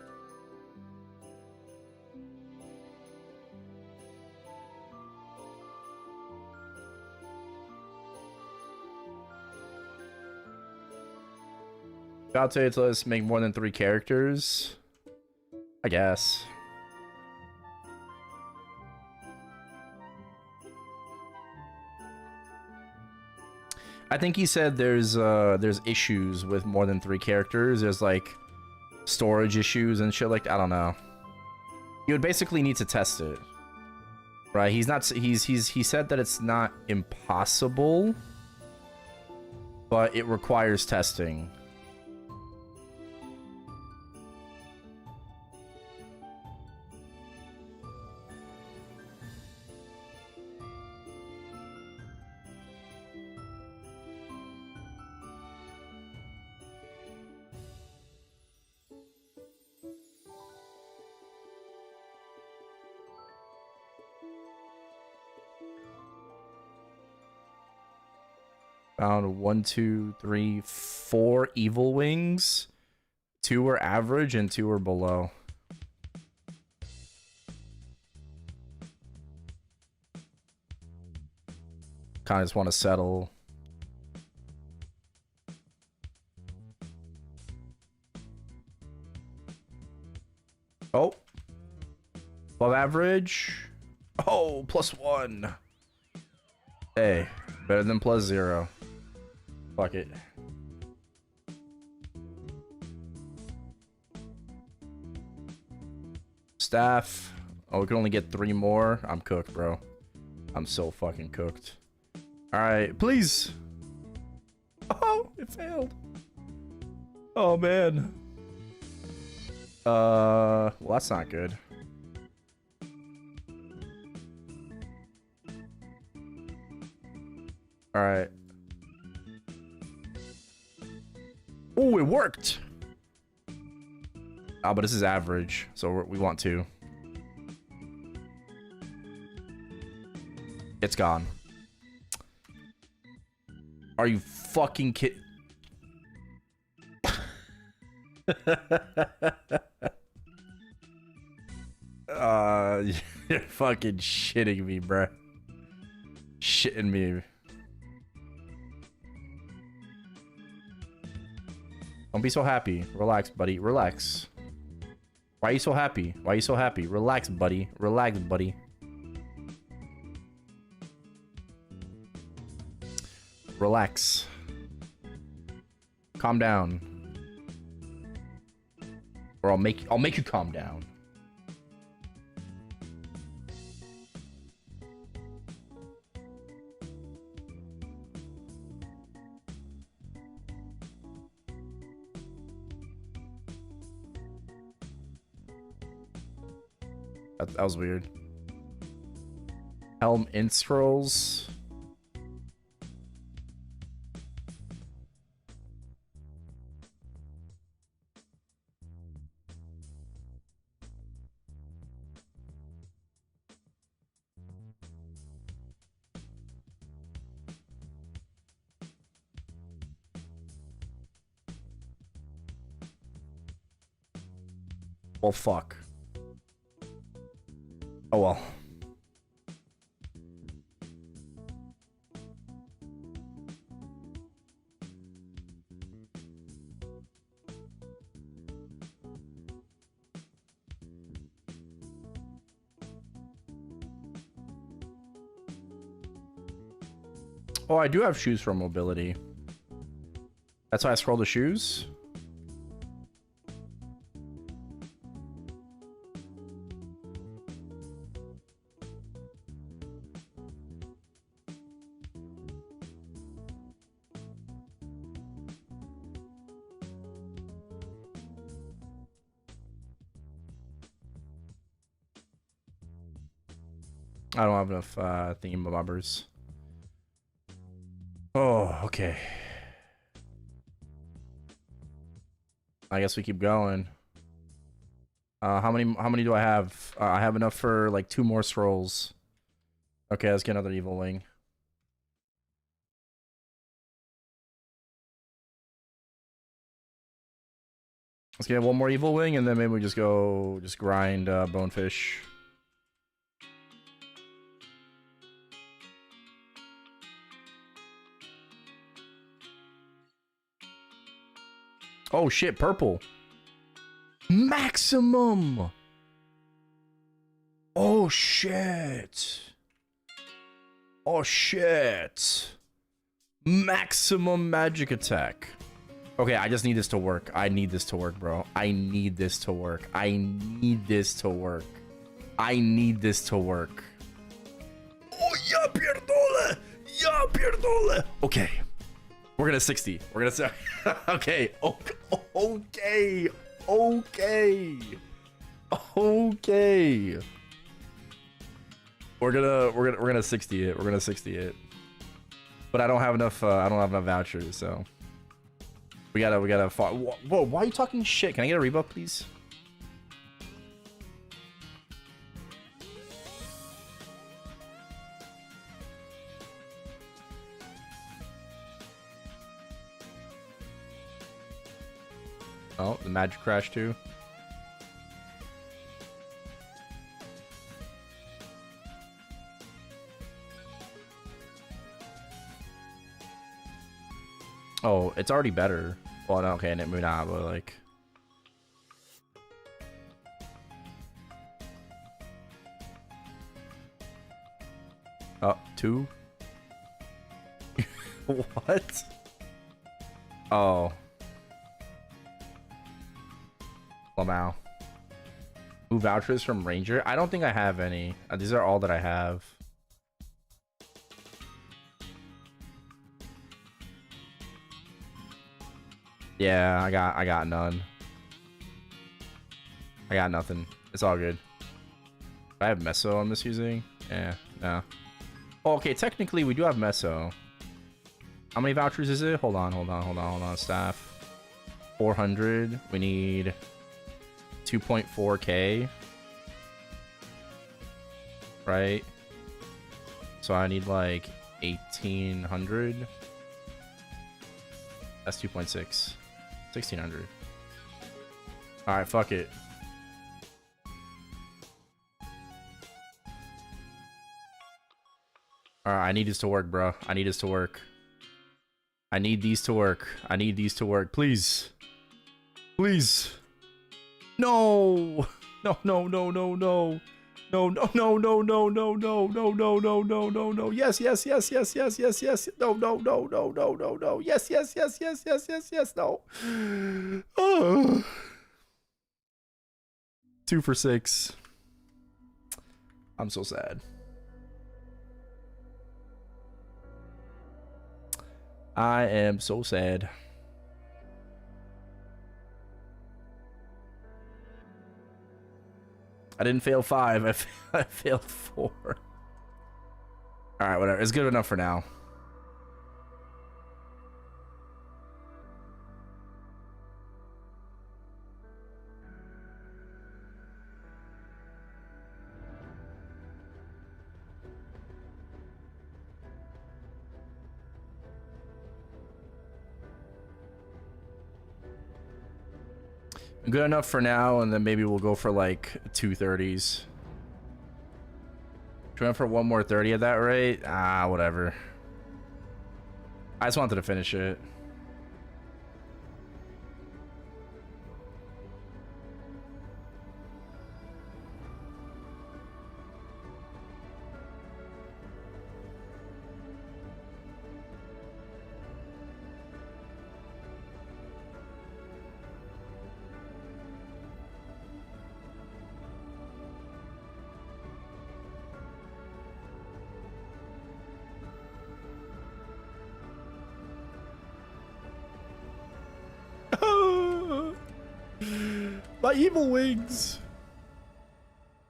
Speaker 1: I'll tell you to let's make more than 3 characters. I guess. I think he said there's issues with more than 3 characters. There's like storage issues and shit like that. I don't know. You would basically need to test it. Right? He said that it's not impossible, but it requires testing. Found 1, 2, 3, 4 evil wings. 2 were average and 2 were below. Kind of just want to settle. Oh. Above average. Oh, +1. Hey, better than +0. Fuck it. Staff. Oh, we can only get 3 more. I'm cooked, bro. I'm so fucking cooked. Alright, please. Oh, it failed. Oh, man. Well, that's not good. Alright. Oh, it worked! Oh, but this is average, so we want 2. It's gone. Are you fucking kidding? You're fucking shitting me, bruh. Shitting me. Don't be so happy. Relax, buddy. Relax. Why are you so happy? Why are you so happy? Relax, buddy. Relax, buddy. Relax. Calm down. Or I'll make you calm down. That was weird. Helm int scrolls. Well, fuck. Oh well. Oh, I do have shoes for mobility. That's why I scroll the shoes. I don't have enough thingamabobbers. Oh, okay. I guess we keep going. How many do I have? I have enough for like 2 more scrolls. Okay, let's get another evil wing. Let's get 1 more evil wing, and then maybe we just grind bonefish. Oh shit, purple. Maximum. Oh shit. Oh shit. Maximum magic attack. Okay, I just need this to work. I need this to work, bro. I need this to work. I need this to work. I need this to work. Oh, yeah, pierdole. Yeah, pierdole. Okay. We're gonna 60. We're gonna say, okay. Okay. Okay. Okay. We're gonna 60 it. We're gonna 60 it. But I don't have enough. I don't have enough vouchers, so we gotta. Whoa! Why are you talking shit? Can I get a rebuff, please? Oh, the magic crash too. Oh, it's already better. Well, no, okay, maybe not, but like. Oh, 2. What? Oh. Lamau. Ooh, vouchers from Ranger. I don't think I have any. These are all that I have. Yeah, I got none. I got nothing. It's all good. I have Meso I'm misusing. Yeah, no. Oh, okay, technically we do have Meso. How many vouchers is it? Hold on, staff. 400. We need 2.4k. Right? So I need like 1800. That's 2.6. 1600. Alright, fuck it. Alright, I need this to work, bro. I need this to work. I need these to work. I need these to work. Please. Please. No. No, no, no, no, no. No, no, no, no, no, no, no, no, no, no, no, no, no. Yes, yes, yes, yes, yes, yes, yes. No, no, no, no, no, no, no. Yes, yes, yes, yes, yes, yes, yes, no. Oh. 2 for 6. I'm so sad. I am so sad. I didn't fail 5. I failed 4. All right, whatever. It's good enough for now. Good enough for now, and then maybe we'll go for like 230s. Trying for 1 more 30 at that rate? Ah, whatever. I just wanted to finish it. My evil wings.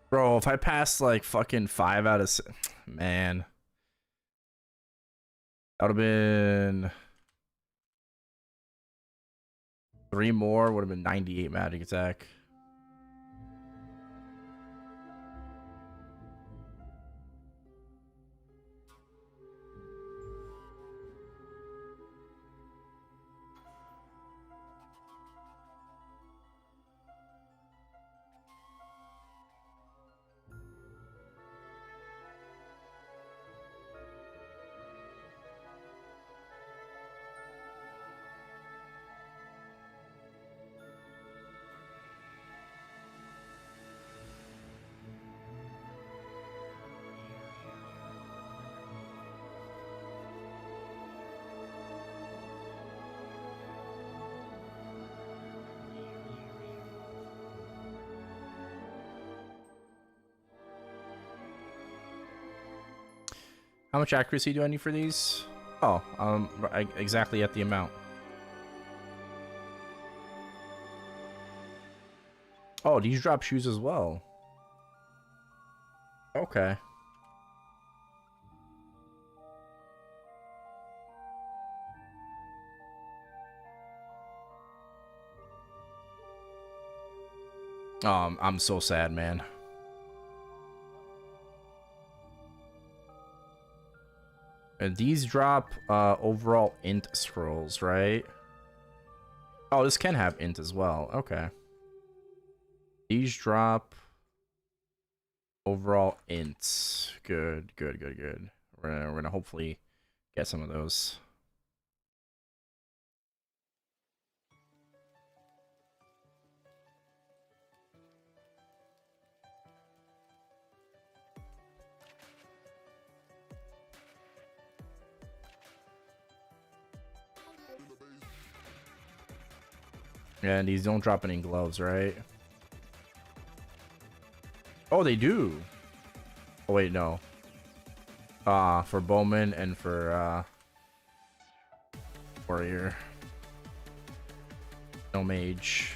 Speaker 1: Bro, if I passed like fucking 5 out of 6, man. That would have been 3 more, would have been 98 magic attack. How much accuracy do I need for these? Oh, exactly at the amount. Oh, these drop shoes as well. Okay. I'm so sad, man. And these drop overall int scrolls, right? Oh, this can have int as well. Okay. These drop overall ints. Good, good, good, good. We're gonna hopefully get some of those. And these don't drop any gloves, right? Oh, they do. Oh, wait, no. For Bowman and for, Warrior. No mage.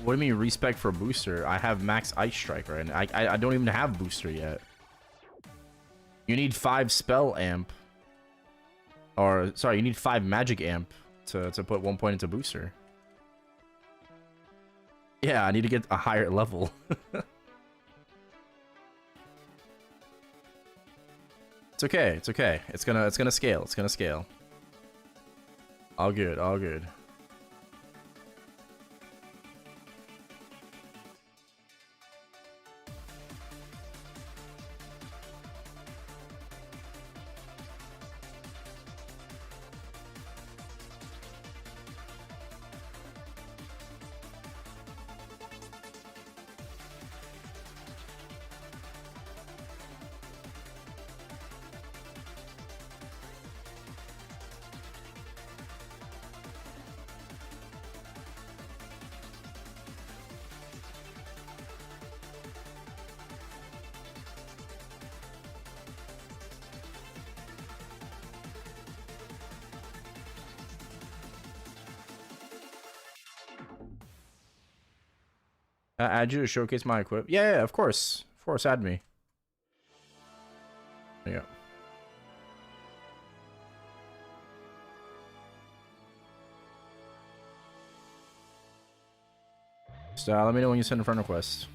Speaker 1: What do you mean respec for booster? I have max ice strike right now. I don't even have booster yet. You need 5 spell amp. Or sorry, you need 5 magic amp to put 1 point into booster. Yeah, I need to get a higher level. It's okay, it's okay. It's gonna scale, it's gonna scale. All good, all good. Add you to showcase my equip. Yeah, of course. Of course, add me. Yeah. So let me know when you send a friend request.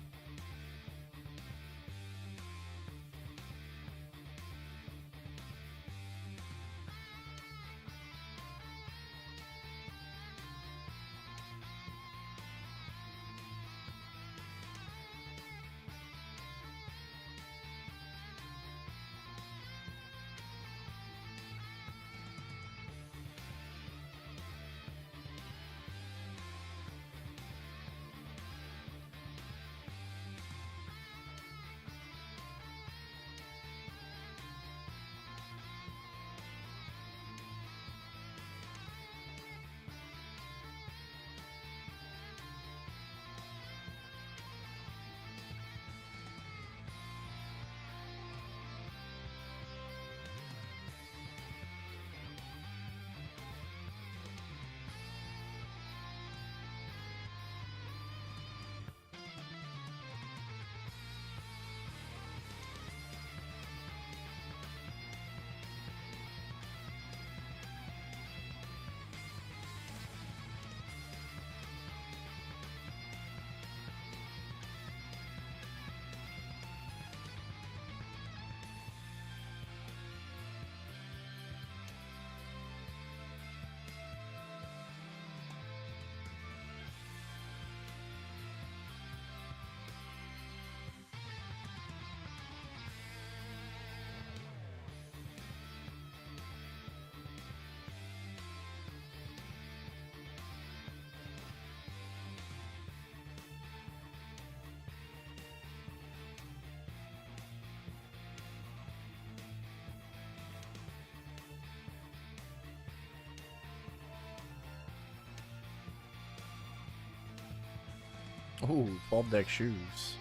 Speaker 1: Oh, 12 deck shoes.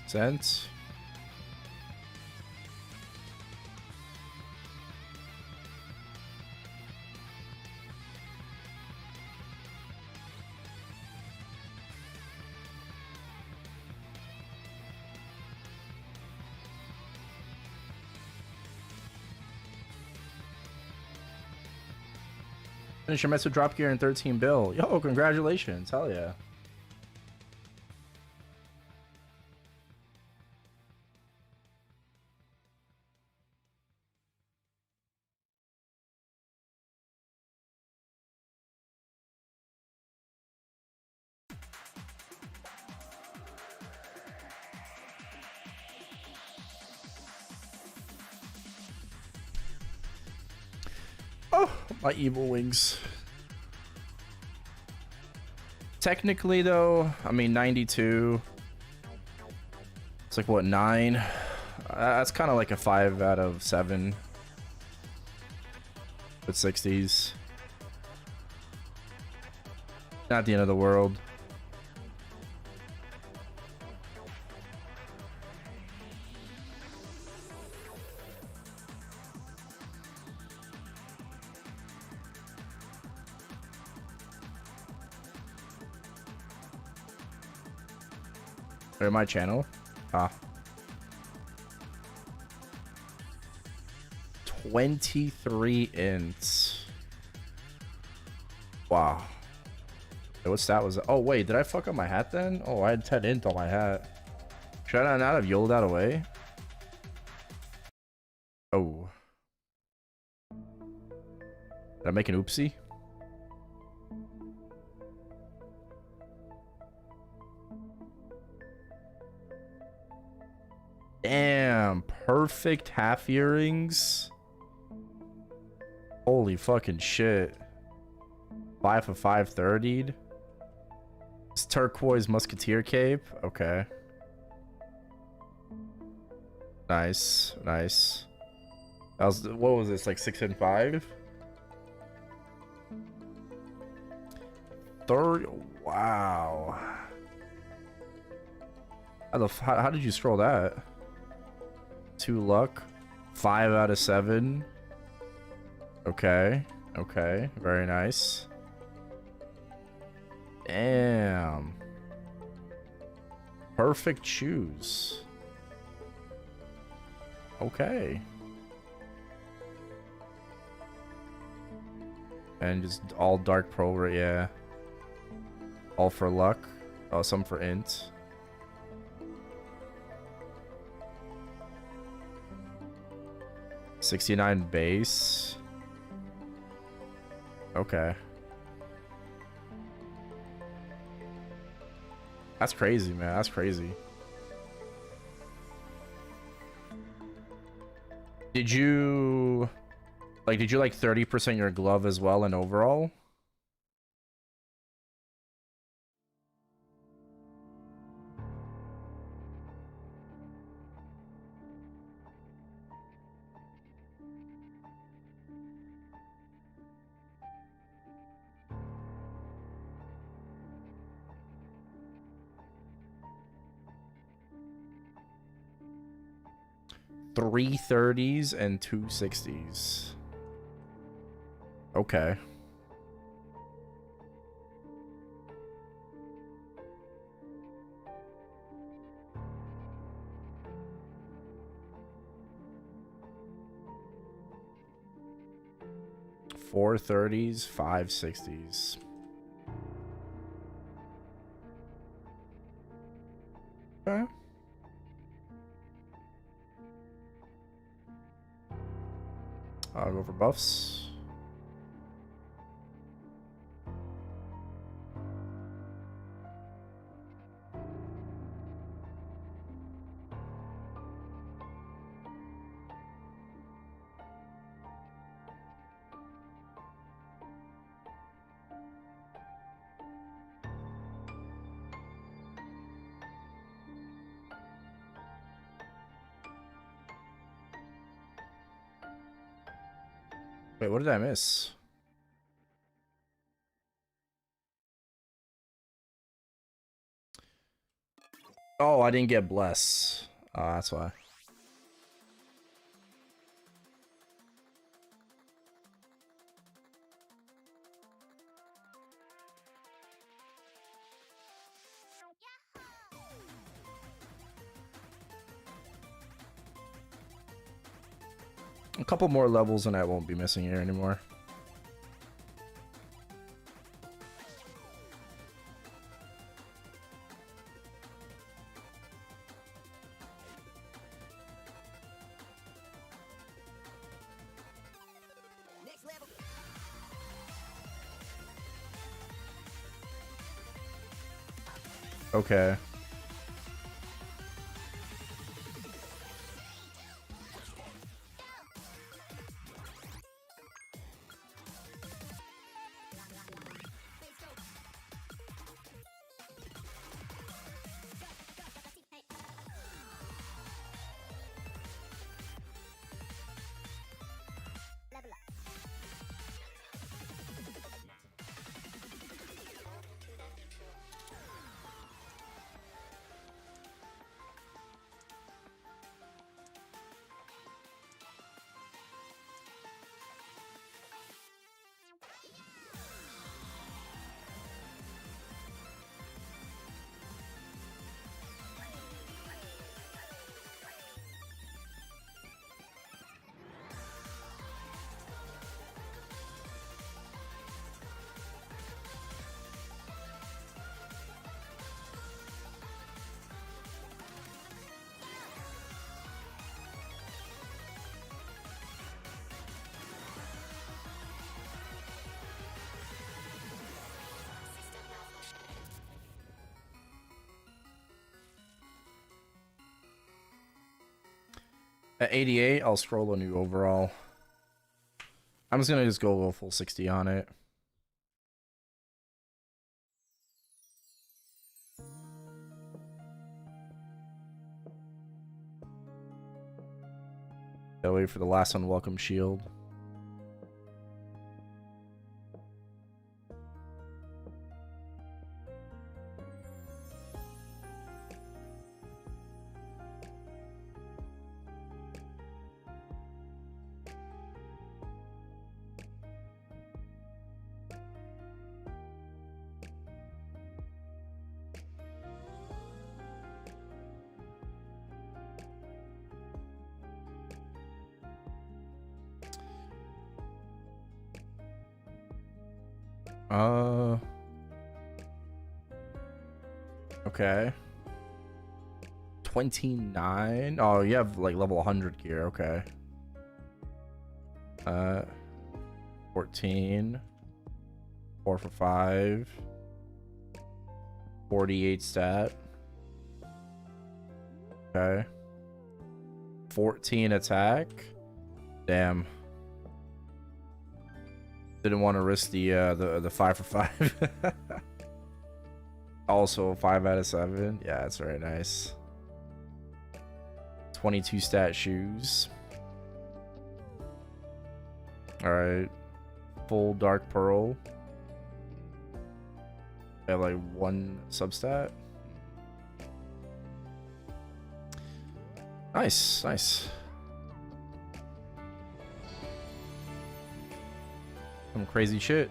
Speaker 1: Sense. Finish your mess with drop gear in 13 bill. Yo, congratulations. Hell yeah. Oh, my evil wings. Technically, though, I mean, 92. It's like, what, 9? That's kind of like a 5 out of 7. With 60s. Not the end of the world. Or my channel? Ah. 23 ints. Wow. Hey, what stat was that? Oh, wait, did I fuck up my hat then? Oh, I had 10 int on my hat. Should I not have yoled that away? Oh. Did I make an oopsie? Damn, perfect half earrings. Holy fucking shit. 5 for 530'd. This turquoise musketeer cape. Okay. Nice, nice. That was, what was this, like 6 and 5? Third, wow. How did you scroll that? 2 luck, 5 out of 7. Okay, okay, very nice. Damn. Perfect shoes. Okay. And just all dark pro, yeah. All for luck. Oh, some for int. $69 base. Okay. That's crazy, man. That's crazy. Did you like 30% your glove as well and overall? Three 30s and 2 60s. Okay. Four 30s, 5 60s. Okay. I'll go for buffs. Wait, what did I miss? Oh, I didn't get bless. Oh, that's why. A couple more levels and I won't be missing here anymore. Okay. At 88, I'll scroll a new overall. I'm just gonna go full 60 on it. Gotta wait for the last unwelcome shield. Okay. 29. Oh, you have like level 100 gear. Okay. 14. 4 for 5. 48 stat. Okay. 14 attack. Damn. Didn't want to risk the 5 for 5. Also 5 out of 7. Yeah, that's very nice. 22 stat shoes. Alright. Full dark pearl. I have like 1 substat. Nice, nice. Some crazy shit.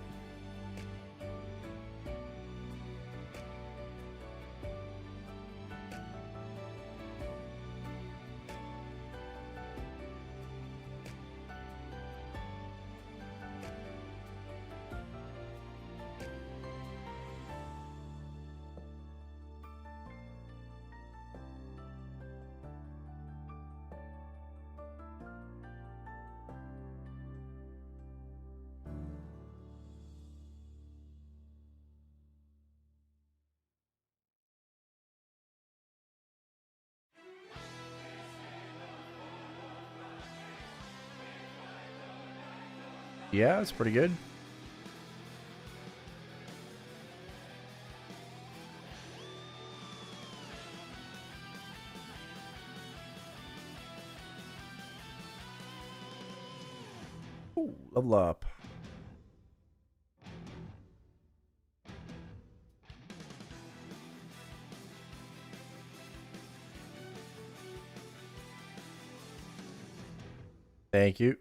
Speaker 1: Yeah, it's pretty good. Ooh, level up. Thank you.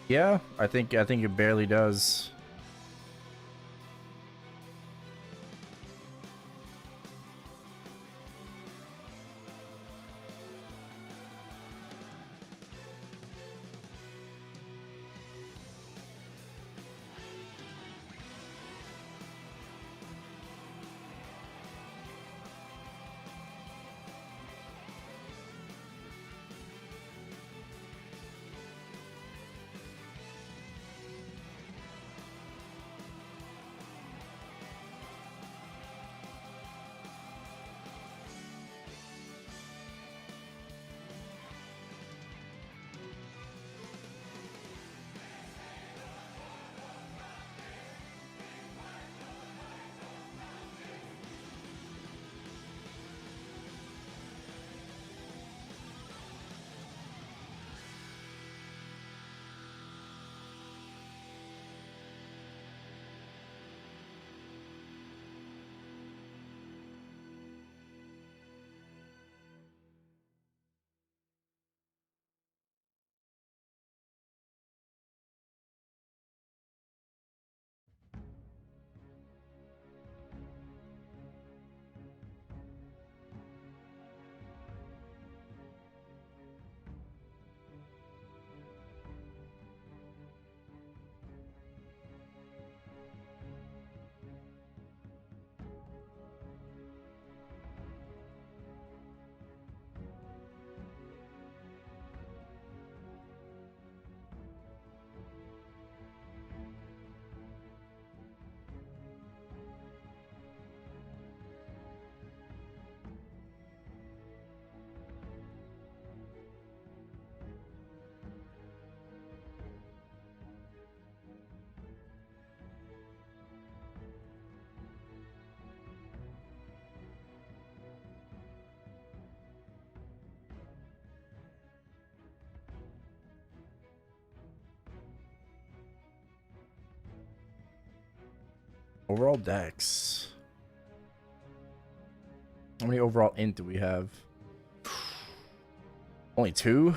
Speaker 1: Yeah, I think it barely does. Overall dex. How many overall int do we have? Only 2?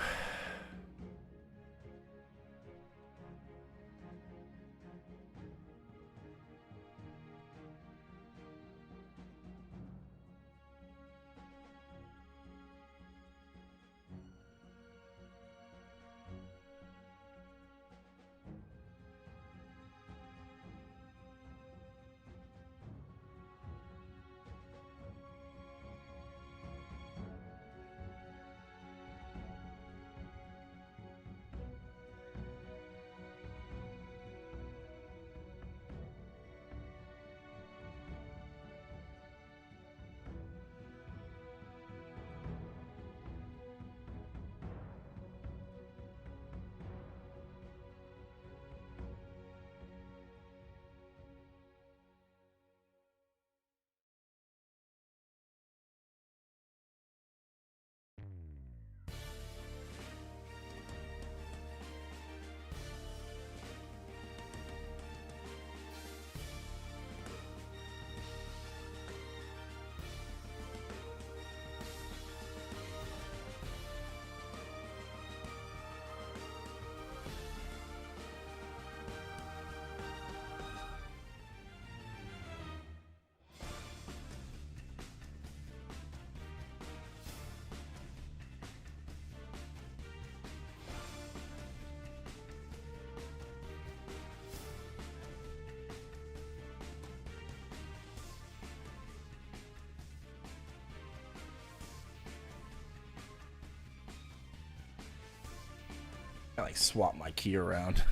Speaker 1: I like swap my key around.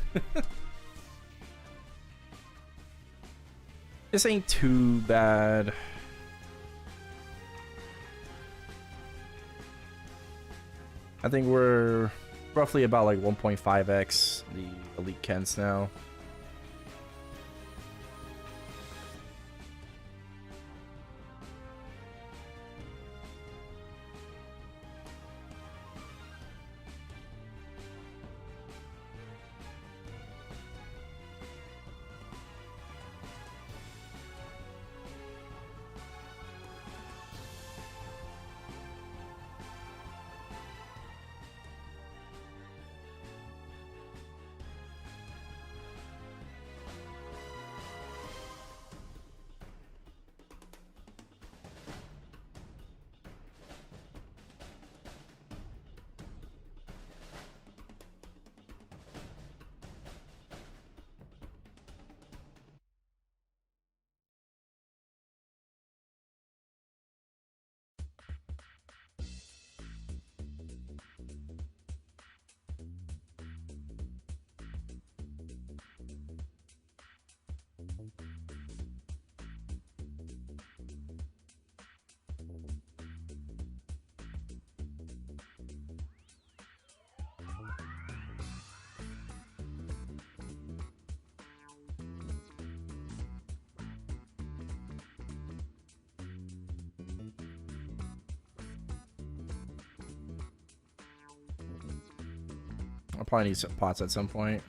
Speaker 1: This ain't too bad. I think we're roughly about like 1.5x the elite Kents now. I'll probably need some pots at some point.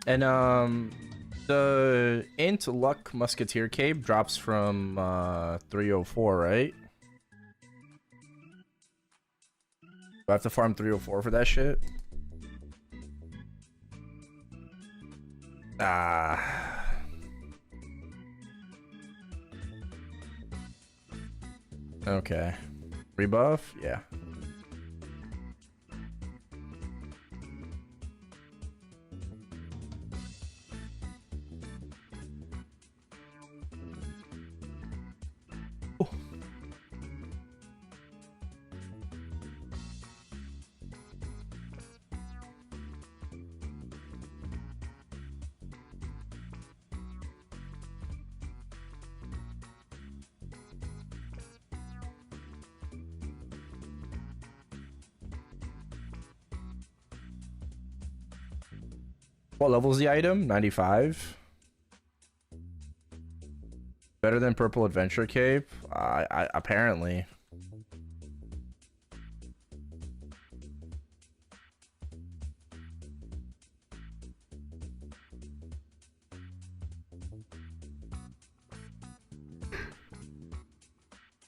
Speaker 1: And the int luck musketeer cape drops from 304, right? Do I have to farm 304 for that shit? Ah. Okay. Rebuff? Yeah. Oh. What level is the item? 95. Better than purple adventure cape? I apparently.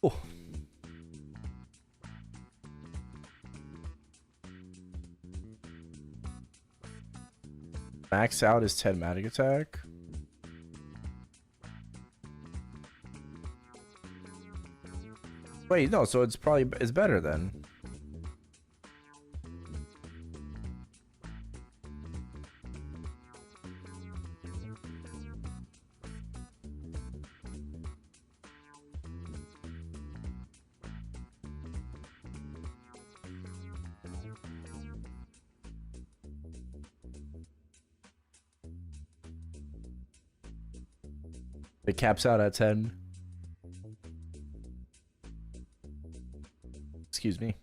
Speaker 1: Oh. Max out is 10 magic attack. Wait, no, so it's better then. It caps out at 10. Excuse me.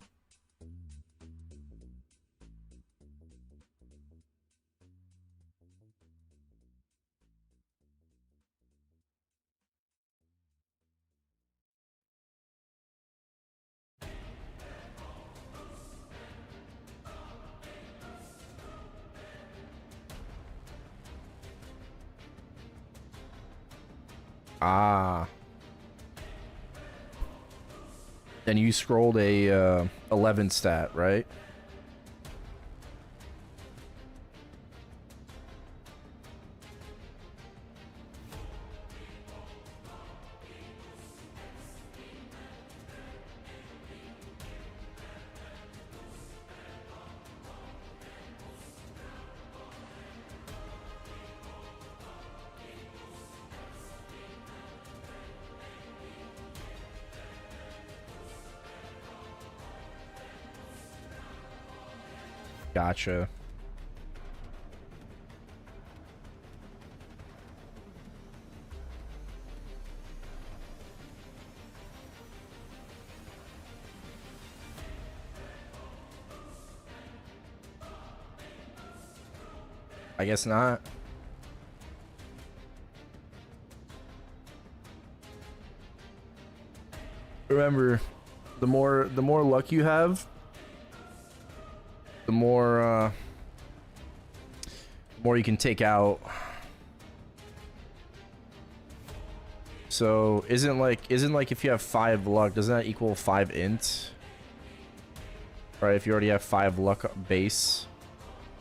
Speaker 1: Ah. Then you scrolled a 11 stat, right? Gotcha. I guess not. Remember, the more luck you have, the more you can take out. So isn't like if you have 5 luck, doesn't that equal 5 int? Right, if you already have 5 luck base.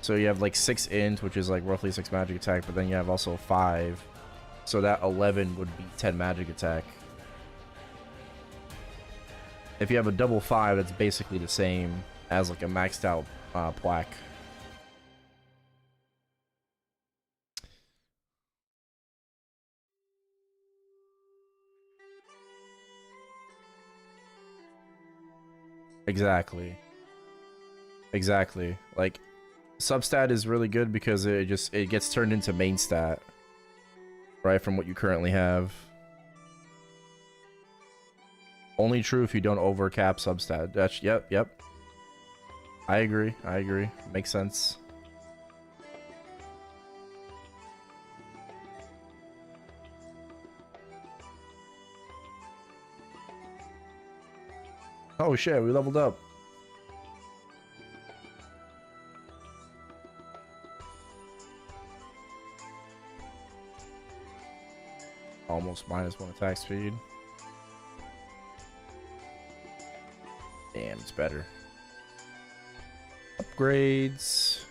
Speaker 1: So you have like 6 int, which is like roughly 6 magic attack, but then you have also 5. So that 11 would be 10 magic attack. If you have a double 5, that's basically the same as like a maxed out plaque. Exactly. Exactly. Like, substat is really good because it gets turned into main stat, right, from what you currently have. Only true if you don't overcap substat. That's yep. I agree. Makes sense. Oh shit, we leveled up. Almost -1 attack speed. Damn, it's better. Upgrades.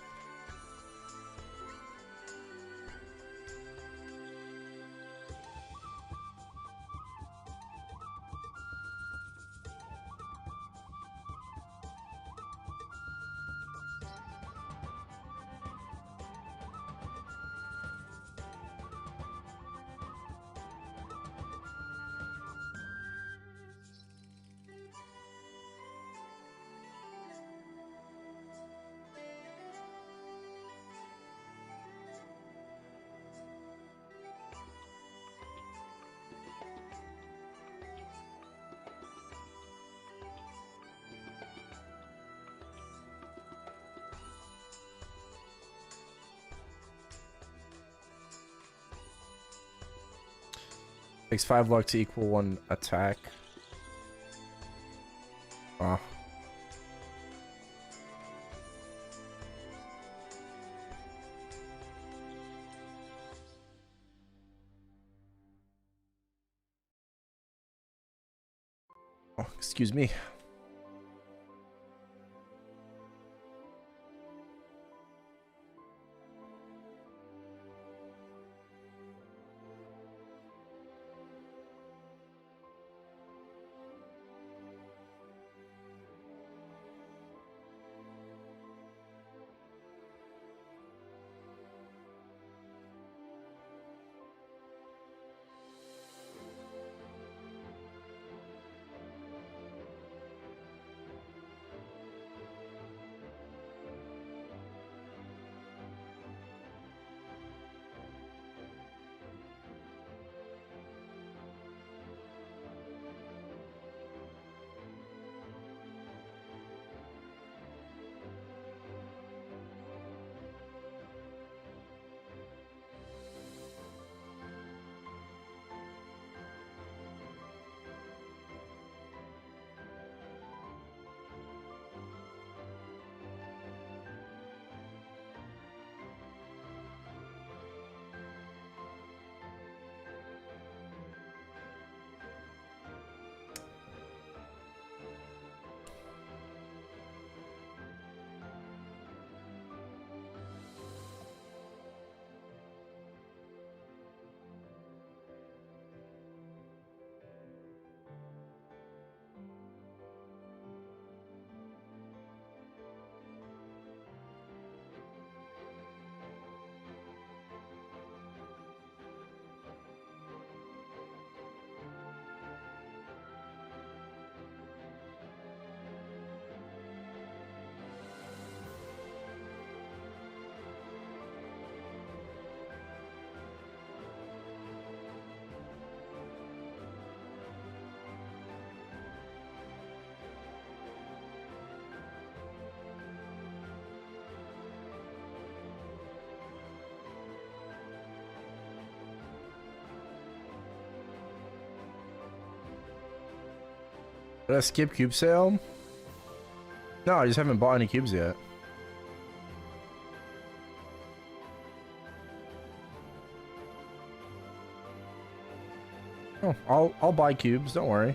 Speaker 1: Takes 5 luck to equal 1 attack. Oh. Oh, excuse me. Did I skip cube sale? No, I just haven't bought any cubes yet. Oh, I'll buy cubes, don't worry.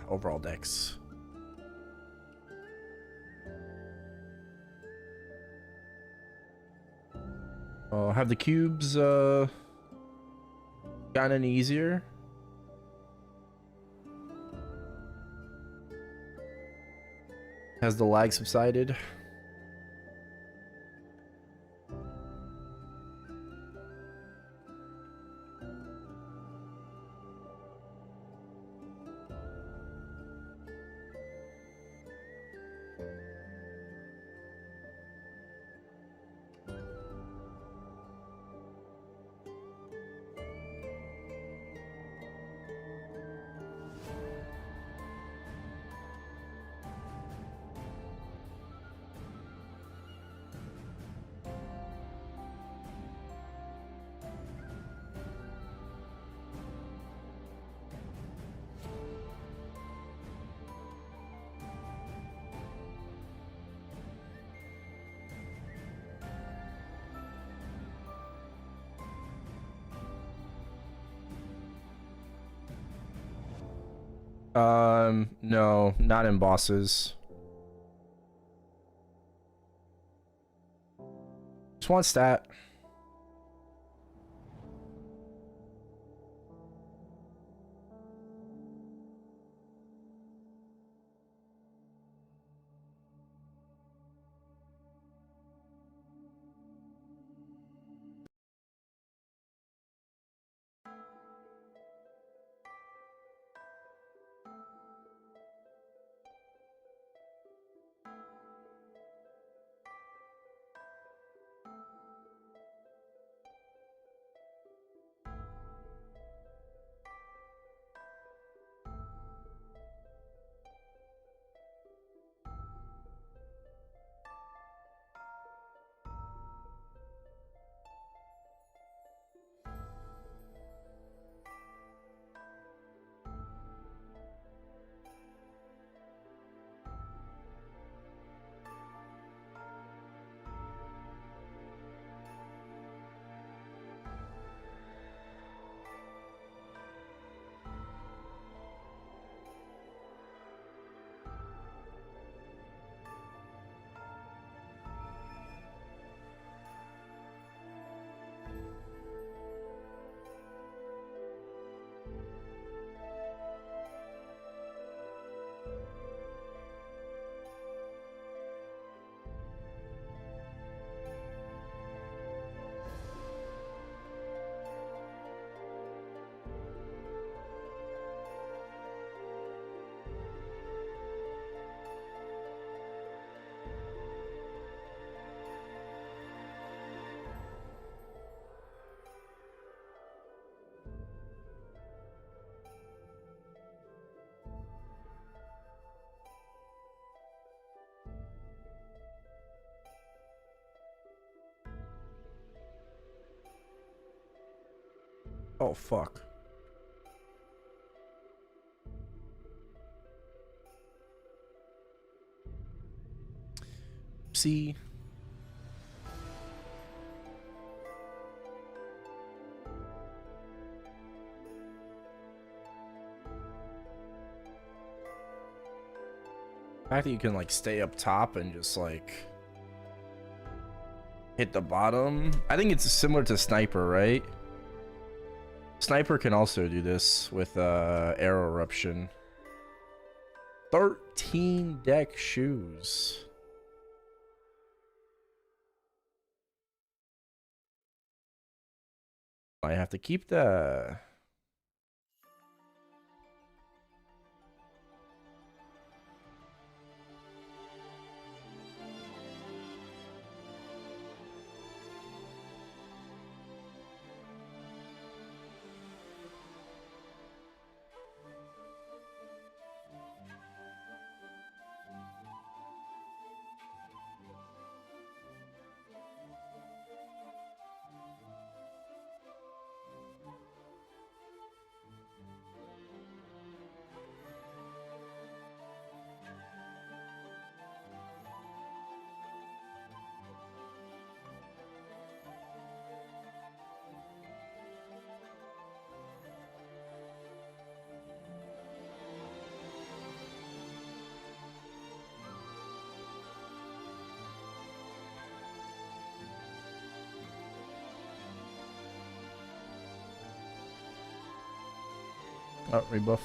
Speaker 1: Overall decks. Have the cubes gotten any easier? Has the lag subsided? No, not in bosses. Just one stat. Oh, fuck. See? The fact that you can like stay up top and just like hit the bottom. I think it's similar to Sniper, right? Sniper can also do this with arrow eruption. 13 deck shoes. I have to keep the... Oh, rebuff.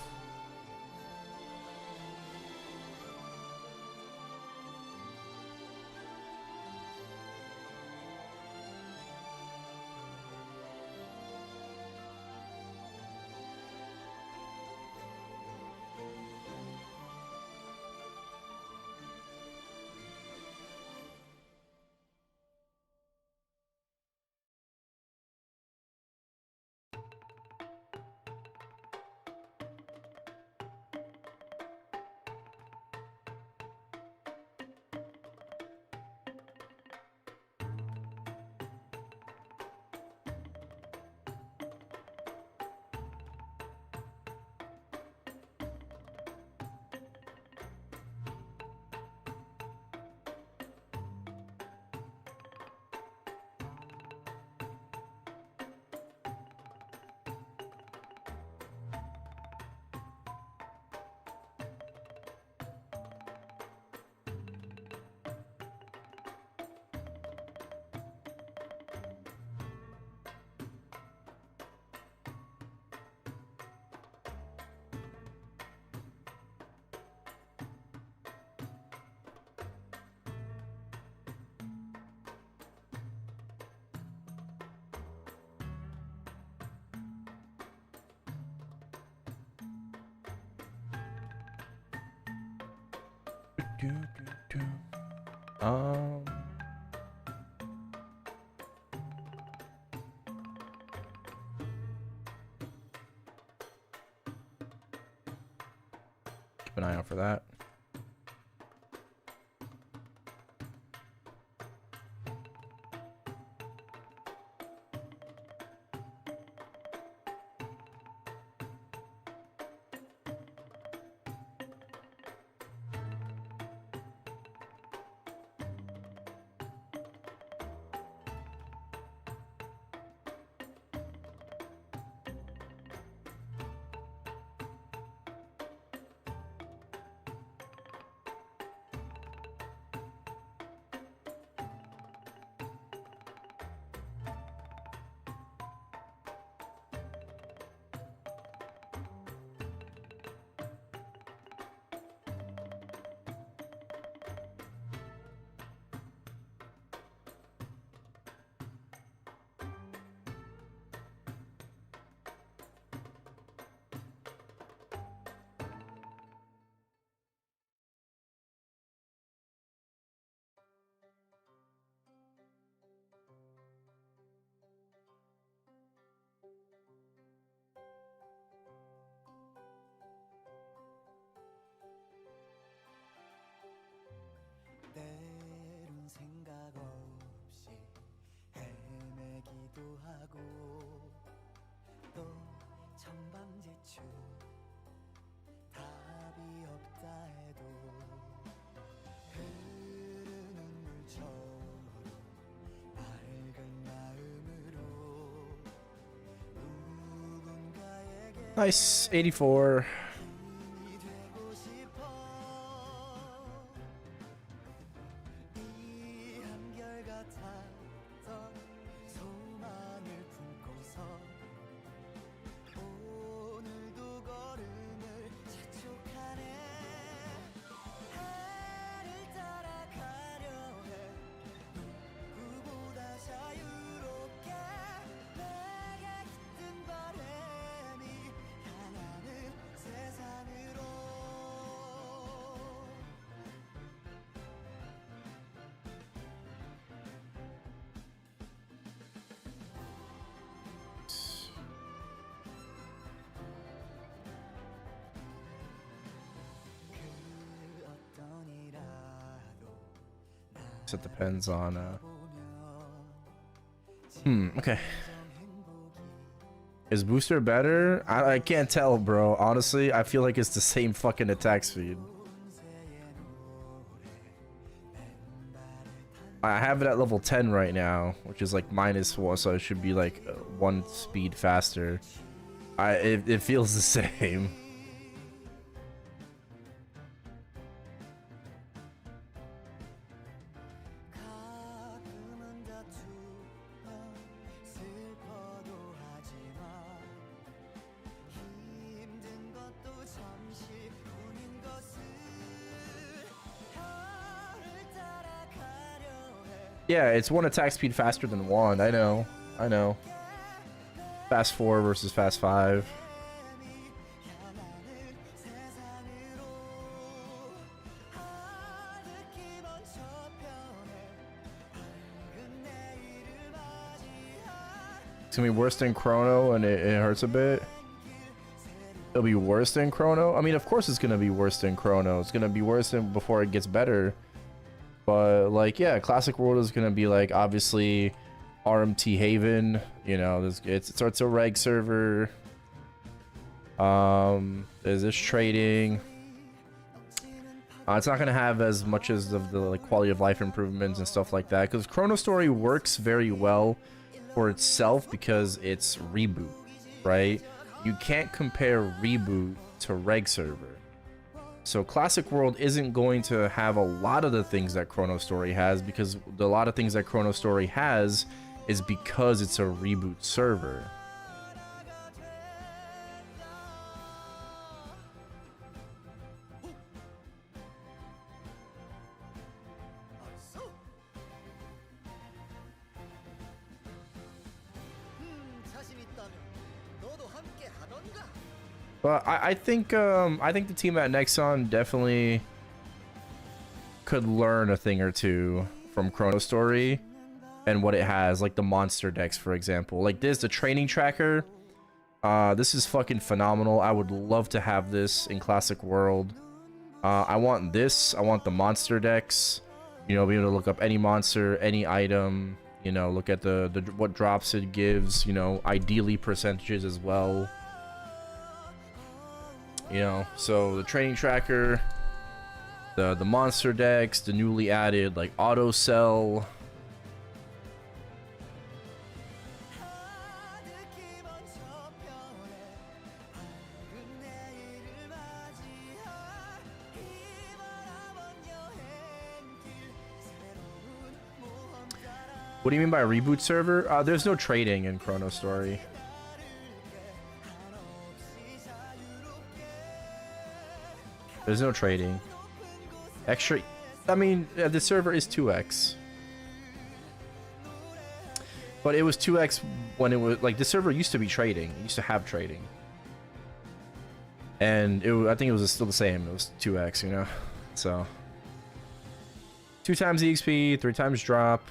Speaker 1: Um, keep an eye out for that. Nice, 84. It depends on okay. Is booster better? I can't tell, bro. Honestly, I feel like it's the same fucking attack speed. I have it at level 10 right now, which is like -1, so it should be like 1 speed faster. It feels the same. Yeah, it's 1 attack speed faster than 1. I know. I know. Fast 4 versus fast 5. It's gonna be worse than Chrono, and it hurts a bit. It'll be worse than Chrono. I mean, of course it's gonna be worse than Chrono. It's gonna be worse than before it gets better. But like, yeah, Classic World is gonna be like obviously RMT Haven. You know, it's a reg server. There's this trading. It's not gonna have as much as of the like quality of life improvements and stuff like that, because ChronoStory works very well for itself because it's reboot, right? You can't compare reboot to reg server. So Classic World isn't going to have a lot of the things that ChronoStory has, because a lot of things that ChronoStory has is because it's a reboot server. But I think the team at Nexon definitely could learn a thing or two from ChronoStory and what it has, like the monster decks, for example. Like this, the training tracker. This is fucking phenomenal. I would love to have this in Classic World. I want this. I want the monster decks. You know, be able to look up any monster, any item. You know, look at the what drops it gives. You know, ideally percentages as well. You know, so the training tracker, the monster decks, the newly added like auto sell. What do you mean by reboot server? There's no trading in ChronoStory. There's no trading. Extra. I mean, the server is 2x. But it was 2x when it was like the server used to be trading. It used to have trading. And I think it was still the same. It was 2x, you know? So 2 times EXP, 3 times drop,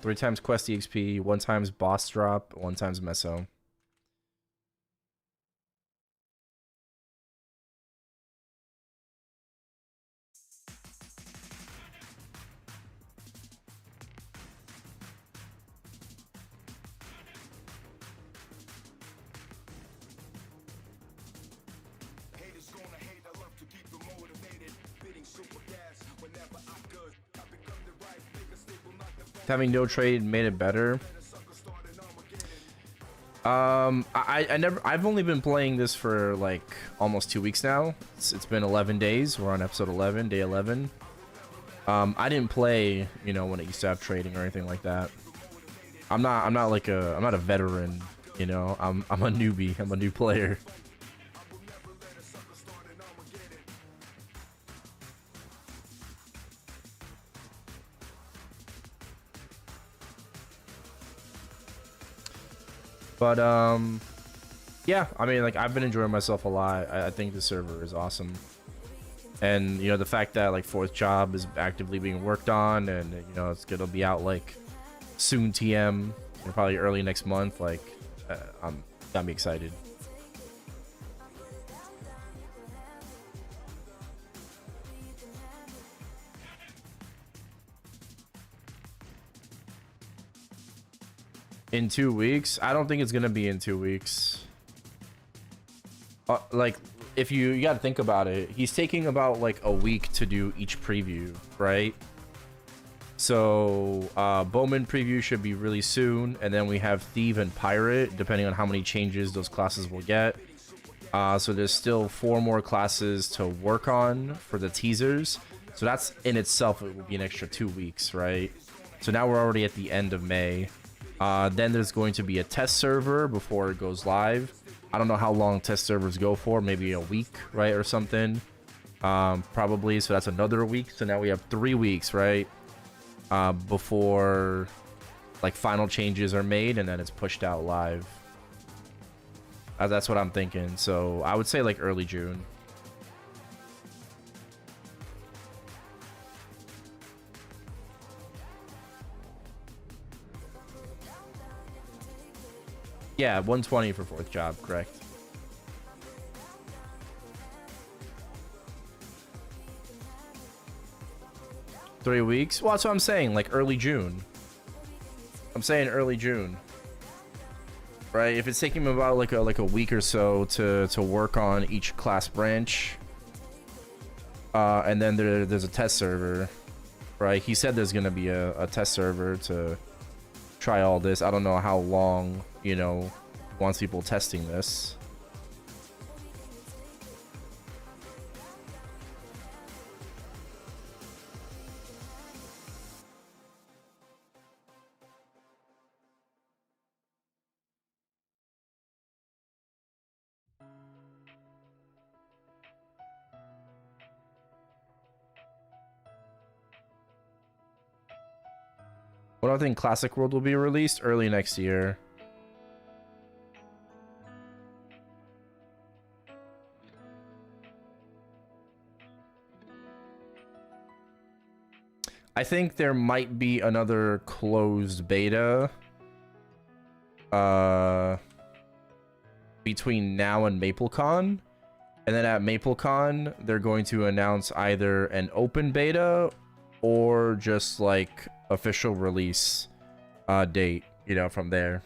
Speaker 1: 3 times quest EXP, 1 times boss drop, 1 times meso. Having no trade made it better. I've only been playing this for like almost 2 weeks now. It's been 11 days. We're on episode 11, day 11. I didn't play, you know, when it used to have trading or anything like that. I'm not a veteran, you know. I'm a newbie. I'm a new player. But yeah, I mean, like, I've been enjoying myself a lot. I think the server is awesome. And, you know, the fact that, like, fourth job is actively being worked on, and, you know, it's gonna be out, like, soon TM, you know, probably early next month, like, got me excited. In 2 weeks? I don't think it's gonna be in 2 weeks. Like, if you gotta think about it, he's taking about like a week to do each preview, right? So Bowman preview should be really soon, and then we have Thief and Pirate, depending on how many changes those classes will get. So there's still 4 more classes to work on for the teasers. So that's in itself, it will be an extra 2 weeks, right? So now we're already at the end of May. Then there's going to be a test server before it goes live. I don't know how long test servers go for, maybe a week, right, or something. Probably, so that's another week. So now we have 3 weeks, right, before like final changes are made, and then it's pushed out live. That's what I'm thinking. So I would say like early June. Yeah, 120 for fourth job, correct. Three weeks? Well, that's what I'm saying, like early June. I'm saying early June. Right? If it's taking him about like a week or so to work on each class branch. And then there's a test server. Right? He said there's gonna be a test server to try all this. I don't know how long, you know, wants people testing this. What do I think Classic World will be released? Early next year. I think there might be another closed beta between now and MapleCon. And then at MapleCon, they're going to announce either an open beta or just like official release date, you know, from there.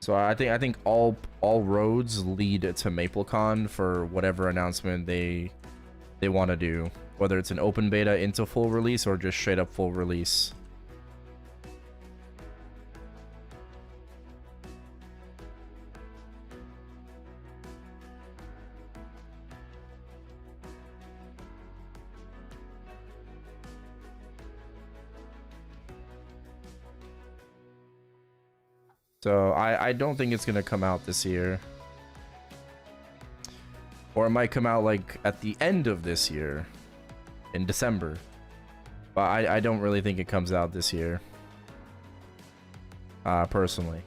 Speaker 1: So I think all roads lead to MapleCon for whatever announcement they want to do, whether it's an open beta into full release or just straight up full release. So I don't think it's gonna come out this year. Or it might come out like at the end of this year, in December. But I don't really think it comes out this year. Personally.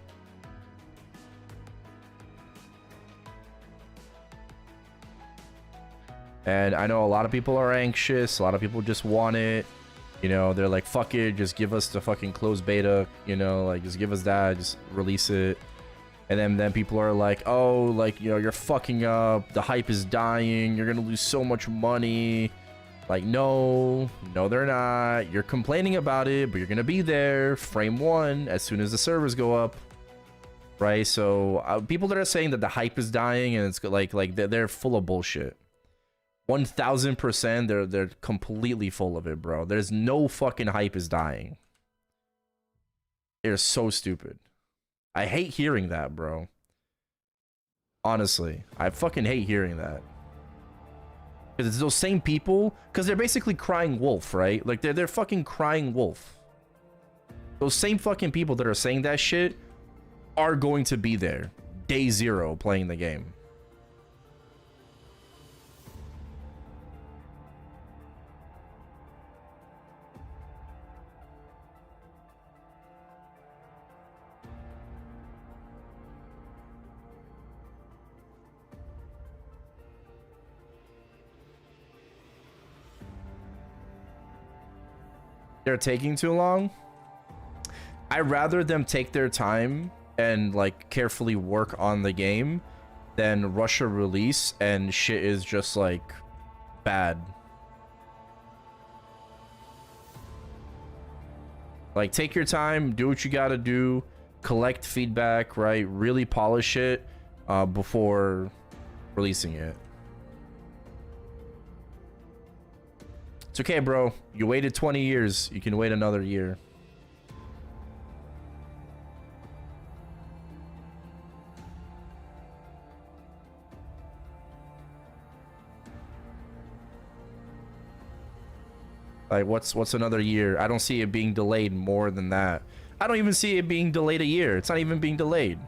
Speaker 1: And I know a lot of people are anxious, a lot of people just want it. You know, they're like, fuck it, just give us the fucking closed beta, you know, like, just give us that, just release it. And then people are like, oh, like, you know, you're fucking up, the hype is dying, you're gonna lose so much money. Like, no, they're not. You're complaining about it, but you're gonna be there, frame 1, as soon as the servers go up. Right? So, people that are saying that the hype is dying and it's like they're full of bullshit. 1000%, they're completely full of it, bro. There's no fucking hype is dying. They're so stupid. I hate hearing that, bro. Honestly, I fucking hate hearing that. Because it's those same people, because they're basically crying wolf, right? Like, they're fucking crying wolf. Those same fucking people that are saying that shit are going to be there day zero playing the game. They're taking too long. I'd rather them take their time and like carefully work on the game than rush a release and shit is just like bad. Like, take your time, do what you gotta do, collect feedback, right? Really polish it before releasing it. It's okay, bro. You waited 20 years. You can wait another year. Like, what's another year? I don't see it being delayed more than that. I don't even see it being delayed a year. It's not even being delayed.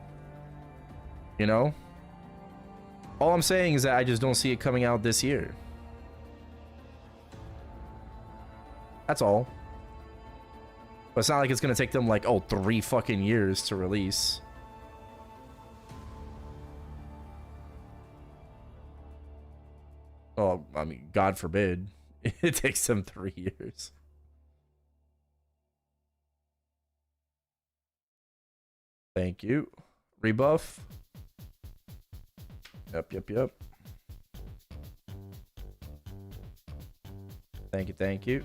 Speaker 1: You know? All I'm saying is that I just don't see it coming out this year. That's all. But it's not like it's gonna take them like, oh, 3 fucking years to release. Oh, I mean, God forbid. It takes them 3 years. Thank you. Rebuff. Yep. Thank you.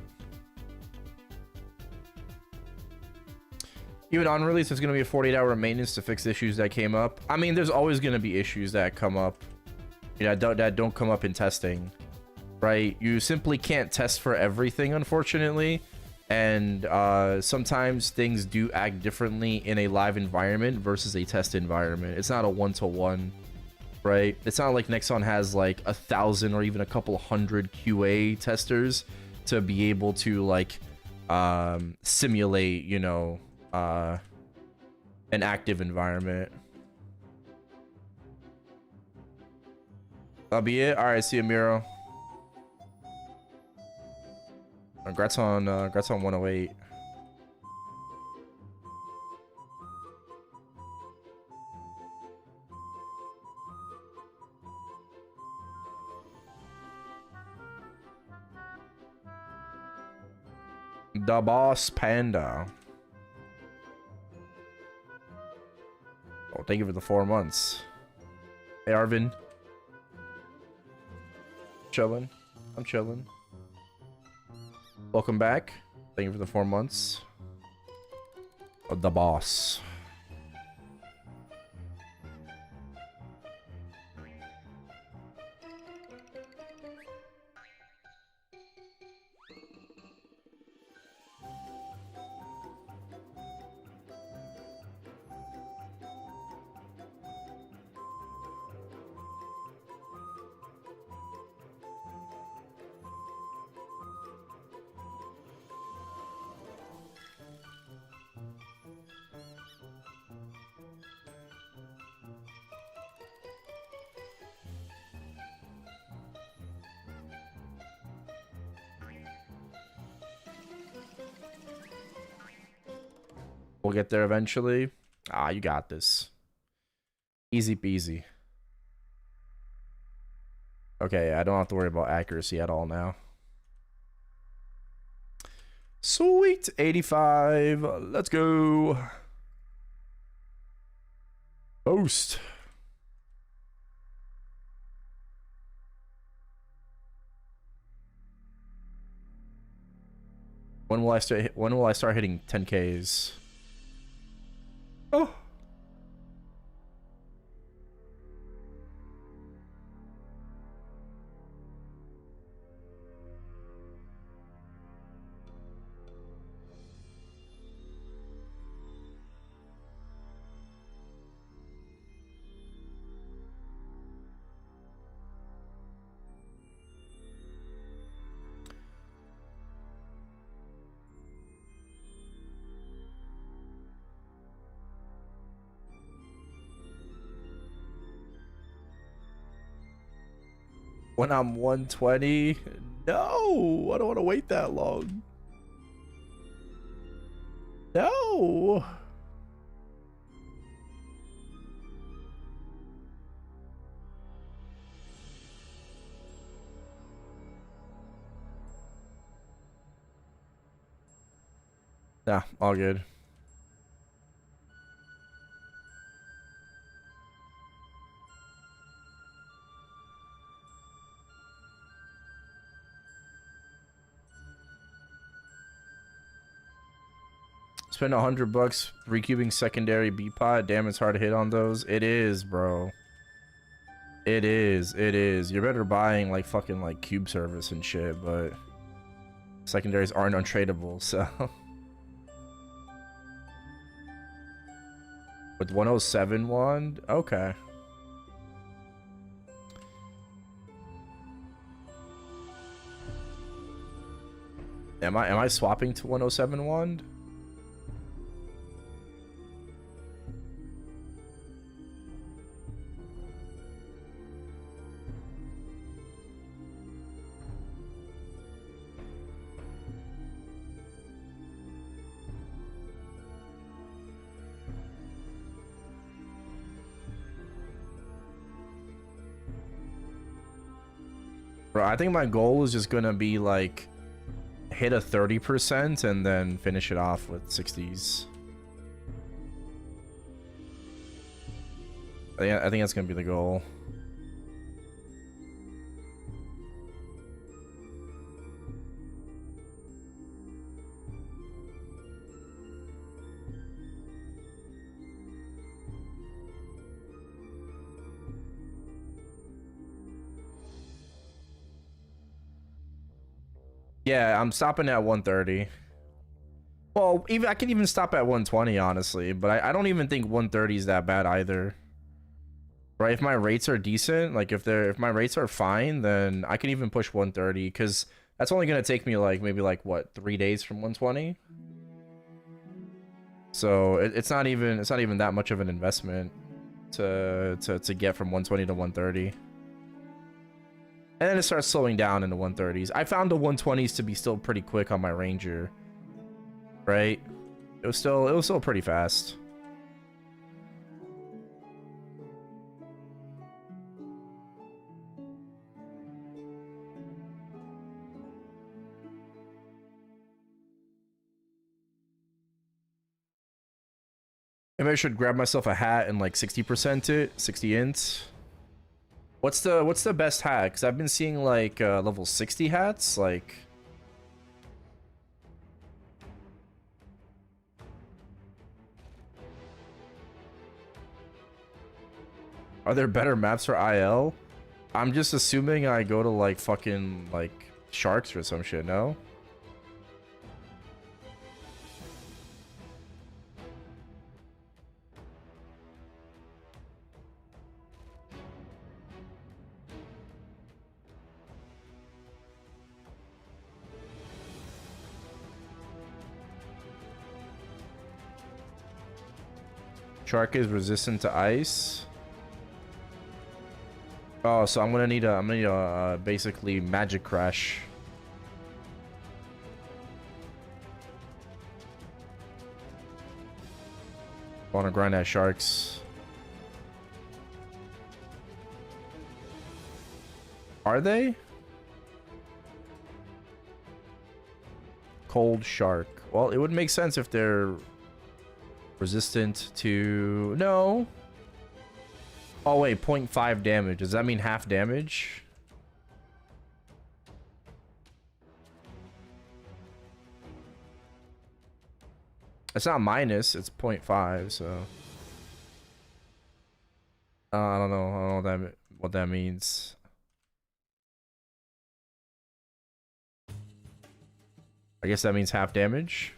Speaker 1: Even on release, there's going to be a 48-hour maintenance to fix issues that came up. I mean, there's always going to be issues that come up, you know, that don't come up in testing, right? You simply can't test for everything, unfortunately. And sometimes things do act differently in a live environment versus a test environment. It's not a one-to-one, right? It's not like Nexon has like 1,000 or even a couple hundred QA testers to be able to like simulate, you know, an active environment. That'll be it. All right, see you, Miro. Congrats on 108. The Boss Panda. Oh, thank you for the 4 months. Hey, Arvin. Chilling. I'm chilling. Welcome back. Thank you for the 4 months. Oh, the boss. We'll get there eventually. Ah, you got this. Easy peasy. Okay, I don't have to worry about accuracy at all now. Sweet. 85. Let's go. Boast. When will I start hitting 10Ks? Oh. When I'm 120? No, I don't want to wait that long. No. Nah, all good. Spend $100 recubing secondary B pot. Damn, it's hard to hit on those. It is, bro. It is. It is. You're better buying like fucking like cube service and shit, but secondaries aren't untradeable, so. With 107 wand? Okay. Am I swapping to 107 wand? Bro, I think my goal is just gonna be like hit a 30% and then finish it off with 60s. I think that's gonna be the goal. Yeah, I'm stopping at 130. Well, even I can even stop at 120, honestly, but I don't even think 130 is that bad either. Right? If my rates are decent, like if my rates are fine, then I can even push 130 because that's only gonna take me like maybe like what 3 days from 120. So it's not even that much of an investment to get from 120 to 130. And then it starts slowing down in the 130s. I found the 120s to be still pretty quick on my Ranger. Right? It was still pretty fast. Maybe I should grab myself a hat and like 60% it, 60 int. What's the best hat? Because I've been seeing like level 60 hats, like. Are there better maps for IL? I'm just assuming I go to like fucking like sharks or some shit, no? Shark is resistant to ice. Oh, so I'm gonna need a basically magic crash. Wanna grind at sharks. Are they? Cold shark. Well, it would make sense if they're resistant to... No. Oh, wait. 0.5 damage. Does that mean half damage? It's not minus. It's 0.5, so... I don't know. I don't know what that means. I guess that means half damage.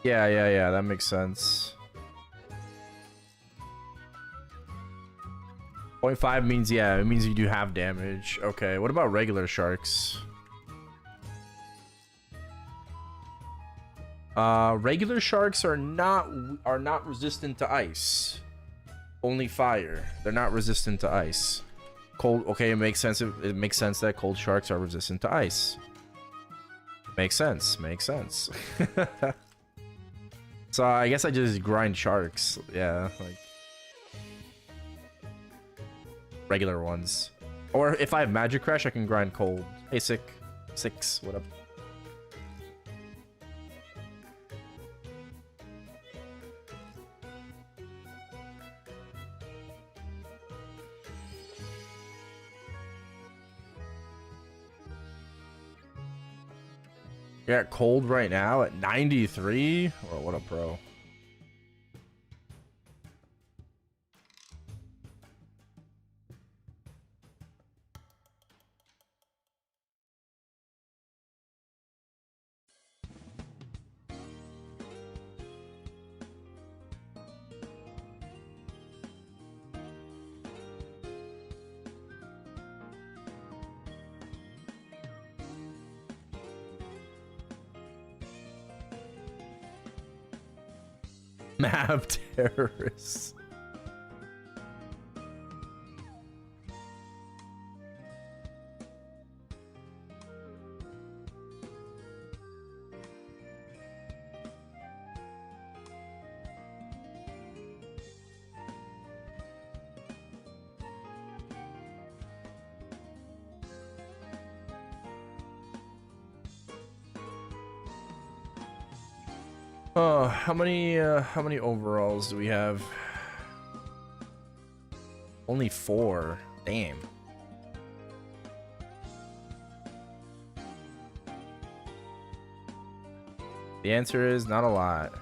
Speaker 1: Yeah, that makes sense. 0.5 means, yeah, it means you do half damage. Okay, what about regular sharks? Regular sharks are not resistant to ice. Only fire. They're not resistant to ice. Cold. Okay, it makes sense. It makes sense that cold sharks are resistant to ice. Makes sense. Makes sense. So I guess I just grind sharks. Yeah, like regular ones. Or if I have magic crash, I can grind cold. Hey, six. What up? You're at cold right now at 93? Oh, what a pro. Map terrorists. How many overalls do we have? Only 4. Damn. The answer is not a lot.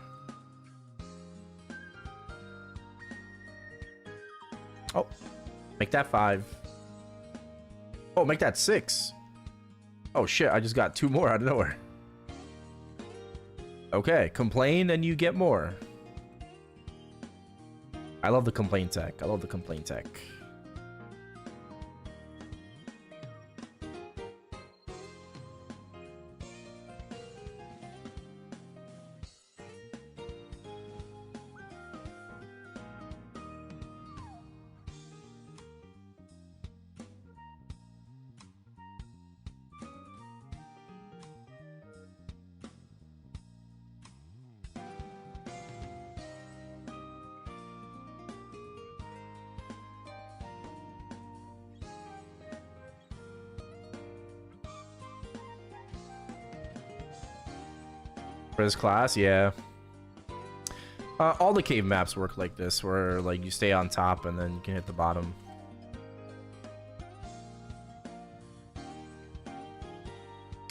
Speaker 1: Oh, make that 5. Oh, make that 6. Oh shit, I just got 2 more out of nowhere. Okay, complain and you get more. I love the complaint tech. I love the complaint tech. For this class, yeah. All the cave maps work like this, where like you stay on top and then you can hit the bottom.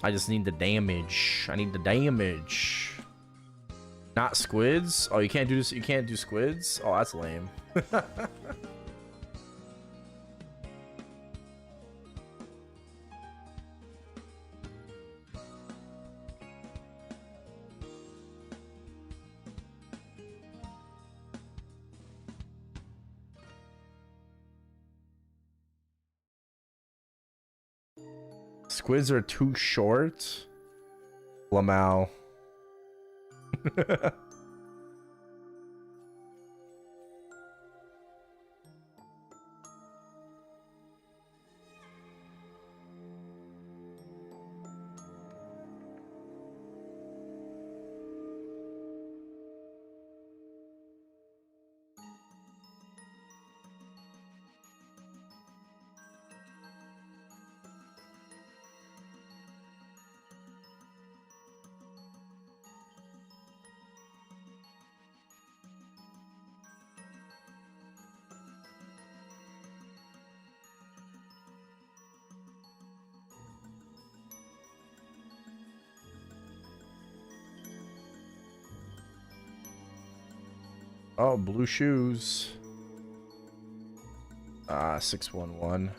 Speaker 1: I just need the damage. I need the damage. Not squids. Oh, you can't do this. You can't do squids. Oh, that's lame. Squids are too short. Lamau. Oh, blue shoes. 611.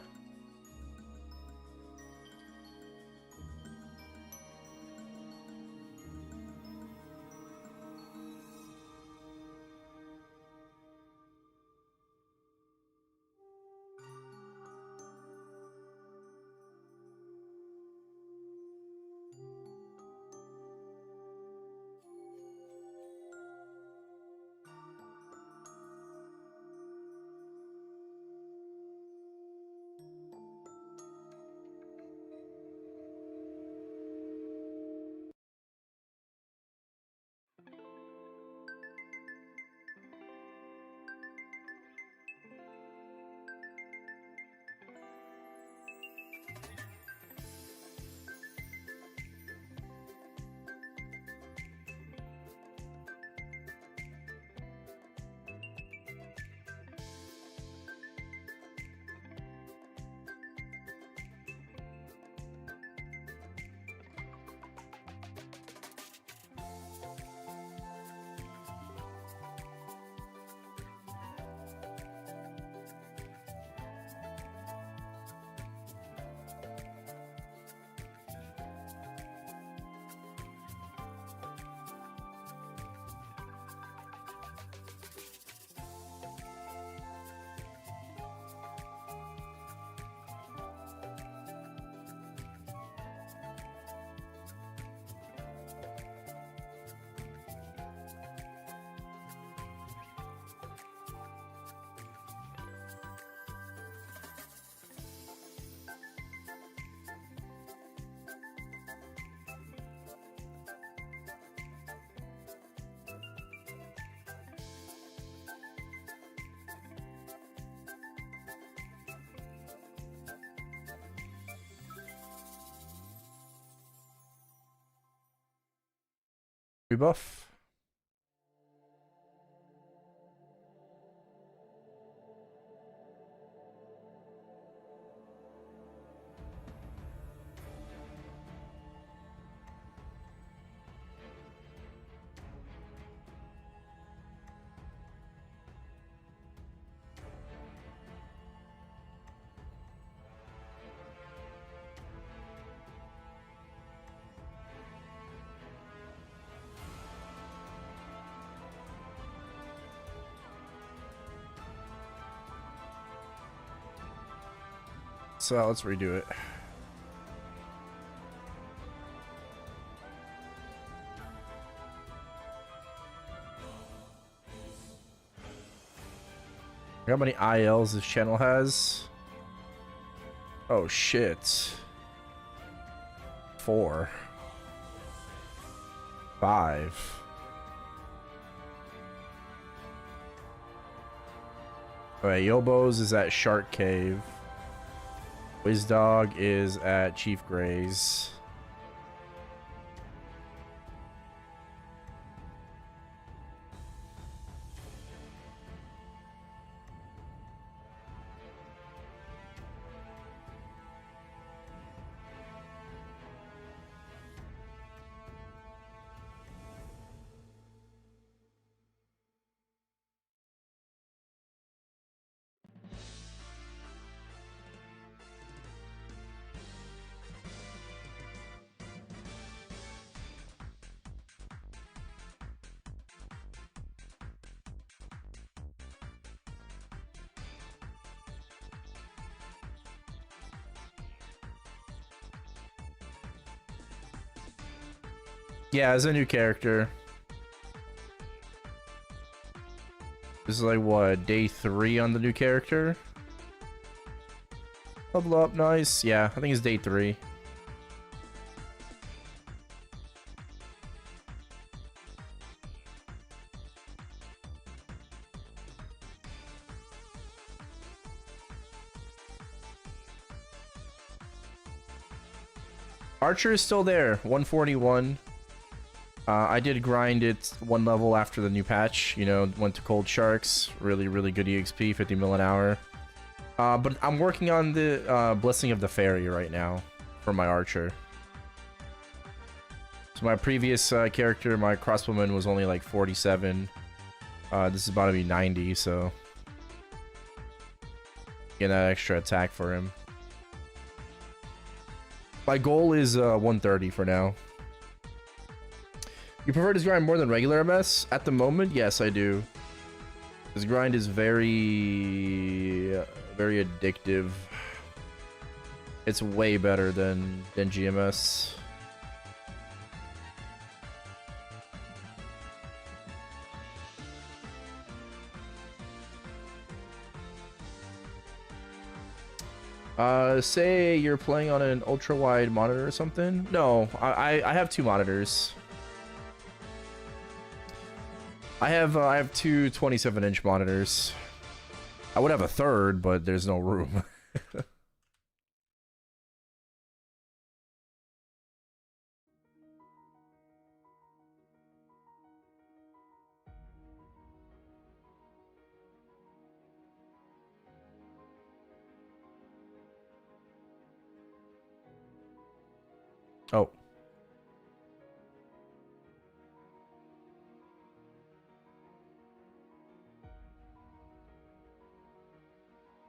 Speaker 1: Rebuff. So let's redo it. How many ILs this channel has? Oh shit. 4. 5. Alright, Yobos is at Shark Cave. Wizdog is at Chief Gray's. Yeah, as a new character. This is like what, day 3 on the new character? Level up, nice. Yeah, I think it's day 3. Archer is still there, 141. I did grind it 1 level after the new patch. You know, went to Cold Sharks. Really, really good EXP, 50 mil an hour. But I'm working on the Blessing of the Fairy right now for my Archer. So my previous character, my crossbowman, was only like 47. This is about to be 90, so... get that extra attack for him. My goal is 130 for now. You prefer this grind more than regular MS? At the moment, yes, I do. This grind is very addictive. It's way better than GMS. Say you're playing on an ultra wide monitor or something? No, I have 2 monitors. I have 2 27-inch monitors. I would have a 3rd, but there's no room. Oh.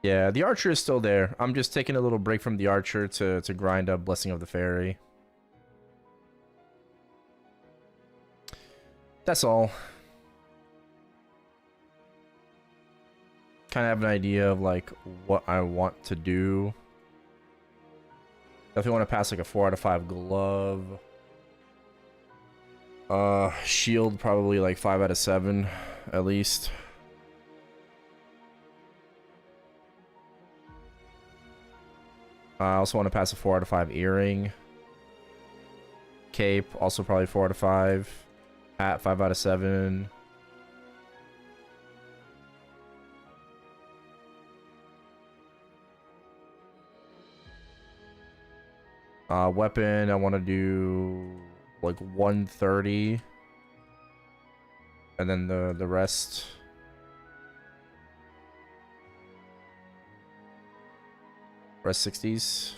Speaker 1: Yeah, the Archer is still there. I'm just taking a little break from the Archer to grind up Blessing of the Fairy. That's all. Kind of have an idea of like what I want to do. Definitely want to pass like a 4 out of 5 glove. Shield probably like 5 out of 7 at least. I also want to pass a 4 out of 5 earring. Cape, also probably 4 out of 5. Hat, 5 out of 7. Weapon, I want to do like 130. And then the rest. Rest 60s.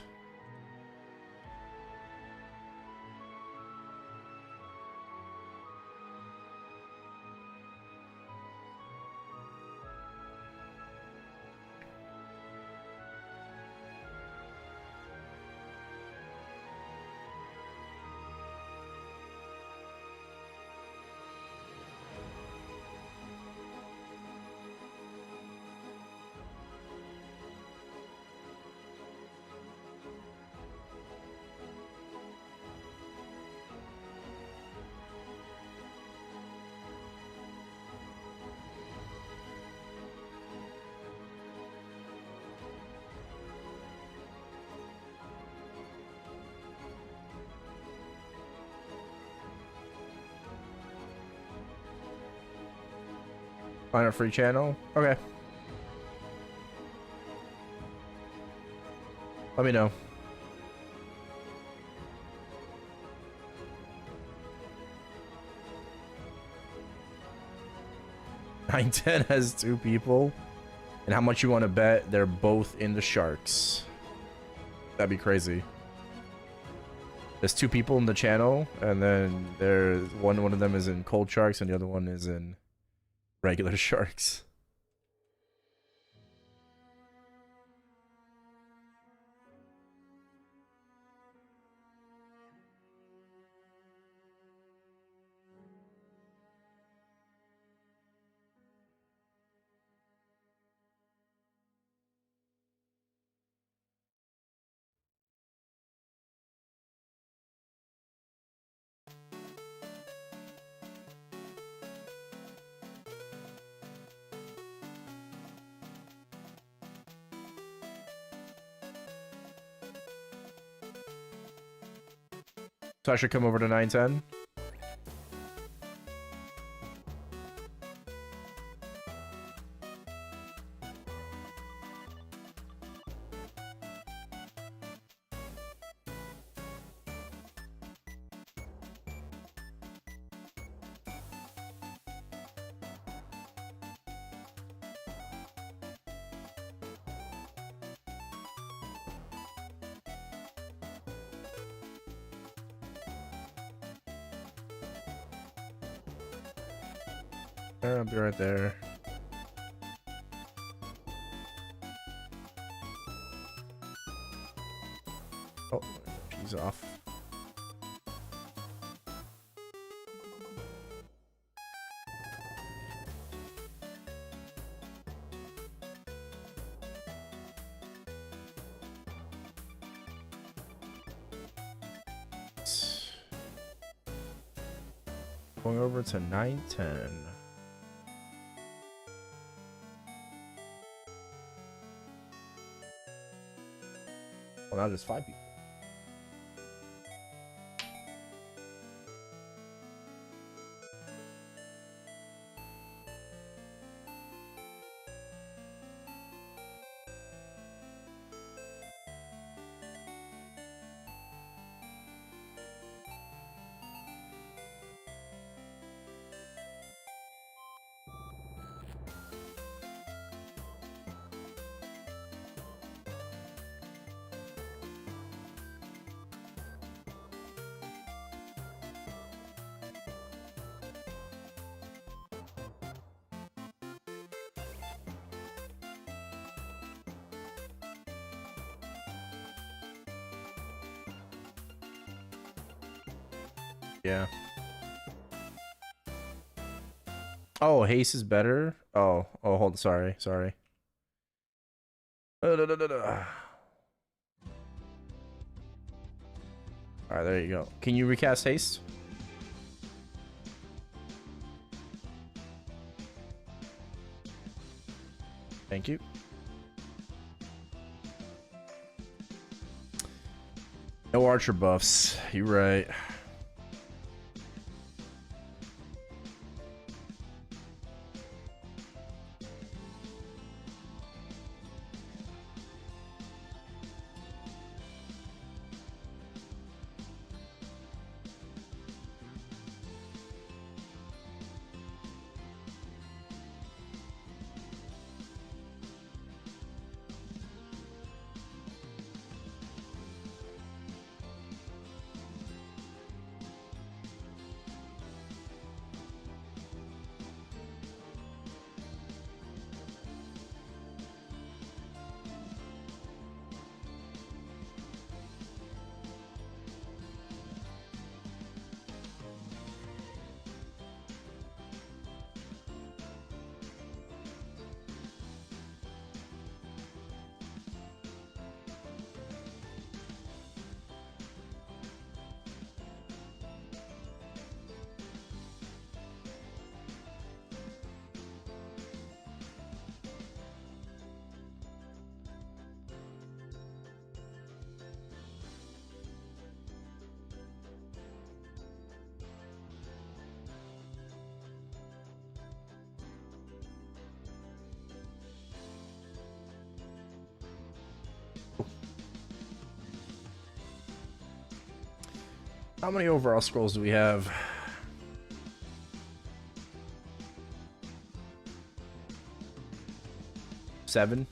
Speaker 1: Find a free channel. Okay. Let me know. Nine ten has 2 people. And how much you want to bet they're both in the Sharks? That'd be crazy. There's 2 people in the channel, and then there's one of them is in Cold Sharks, and the other one is in regular Sharks. So I should come over to 910. I'll be right there. Oh, she's off. Going over to 910. Well, now there's 5 people. Yeah. Oh, haste is better. Oh, hold on. Sorry. All right, there you go. Can you recast haste? Thank you. No archer buffs. You're right. How many overall scrolls do we have? Seven.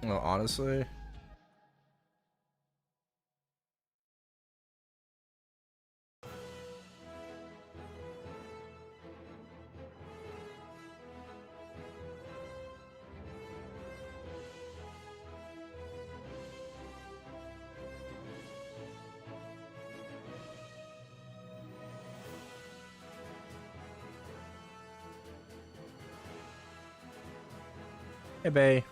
Speaker 1: Well, honestly, hey, Bay.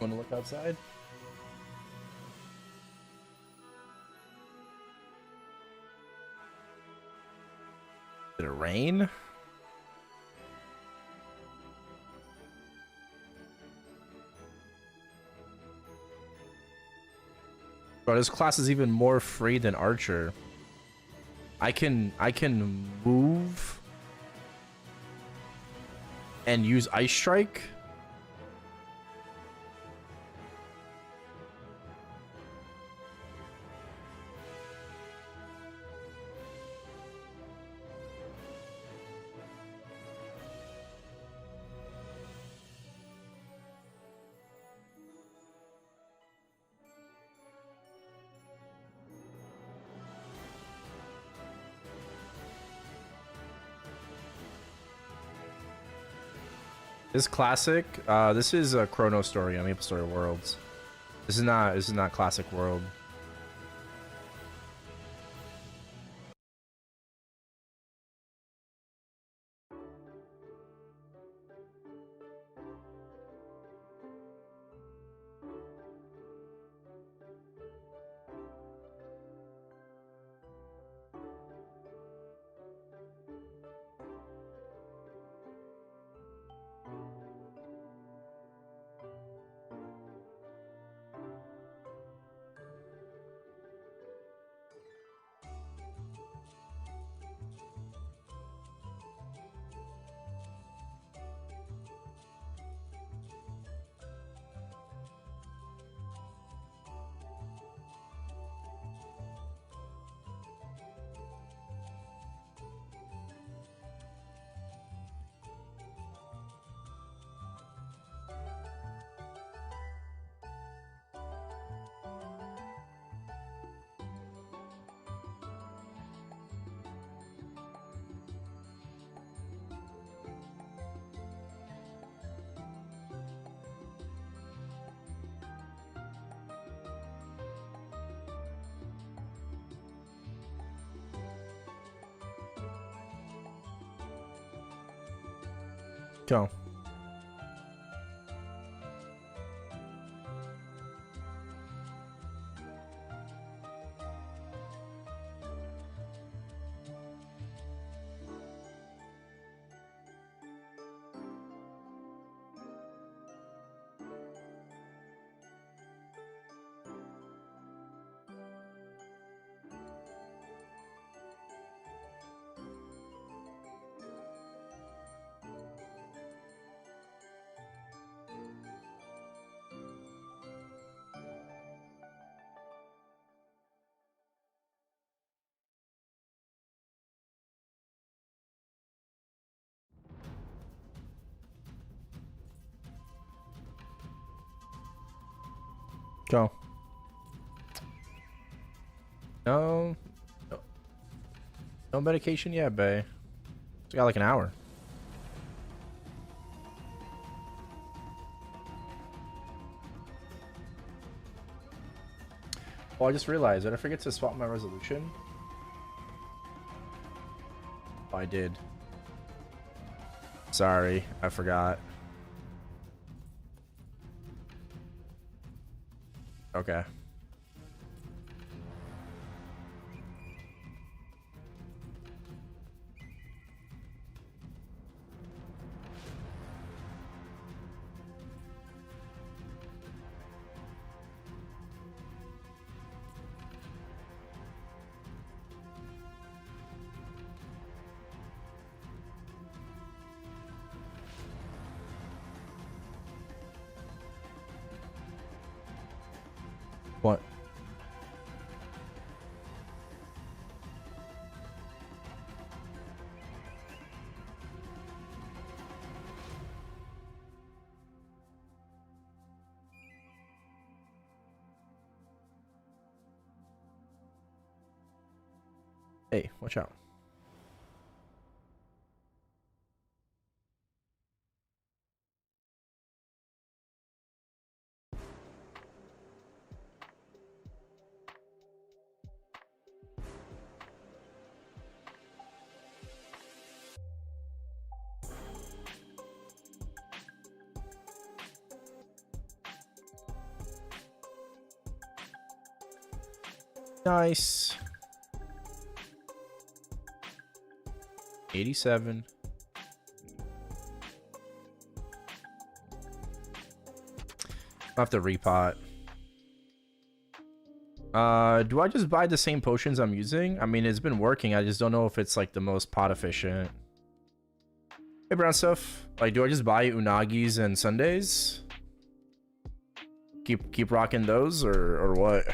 Speaker 1: Want to look outside? Did it rain? Bro, this class is even more free than Archer. I can move and use Ice Strike. This classic. This is a ChronoStory on MapleStory Worlds. This is not classic world. Go. Go. No. No, no medication yet, bae. It's got like an hour. Oh, I just realized, did I forget to swap my resolution? Oh, I did. Sorry, I forgot. Okay. What? Hey, watch out. Nice. 87. I'll have to repot. Do I just buy the same potions I'm using? I mean, it's been working. I just don't know if it's like the most pot efficient. Hey, brown stuff. Like, do I just buy unagis and sundays? Keep rocking those, or what?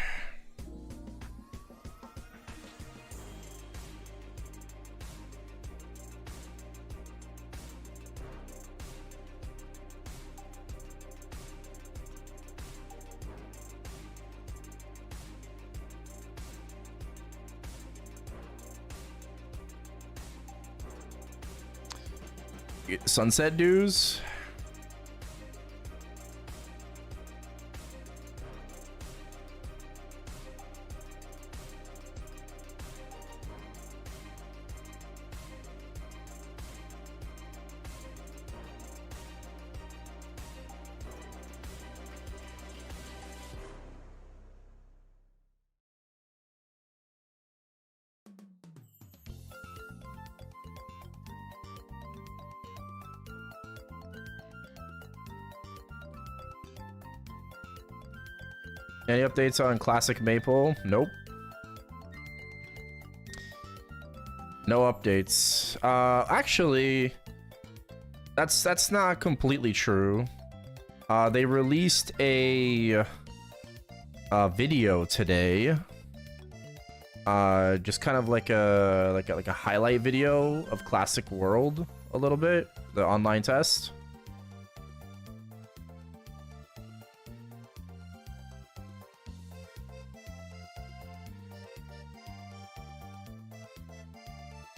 Speaker 1: Sunset dues. Any updates on Classic Maple? Nope. No updates. Actually, that's not completely true. They released a video today. Just kind of like a highlight video of Classic World a little bit, the online test.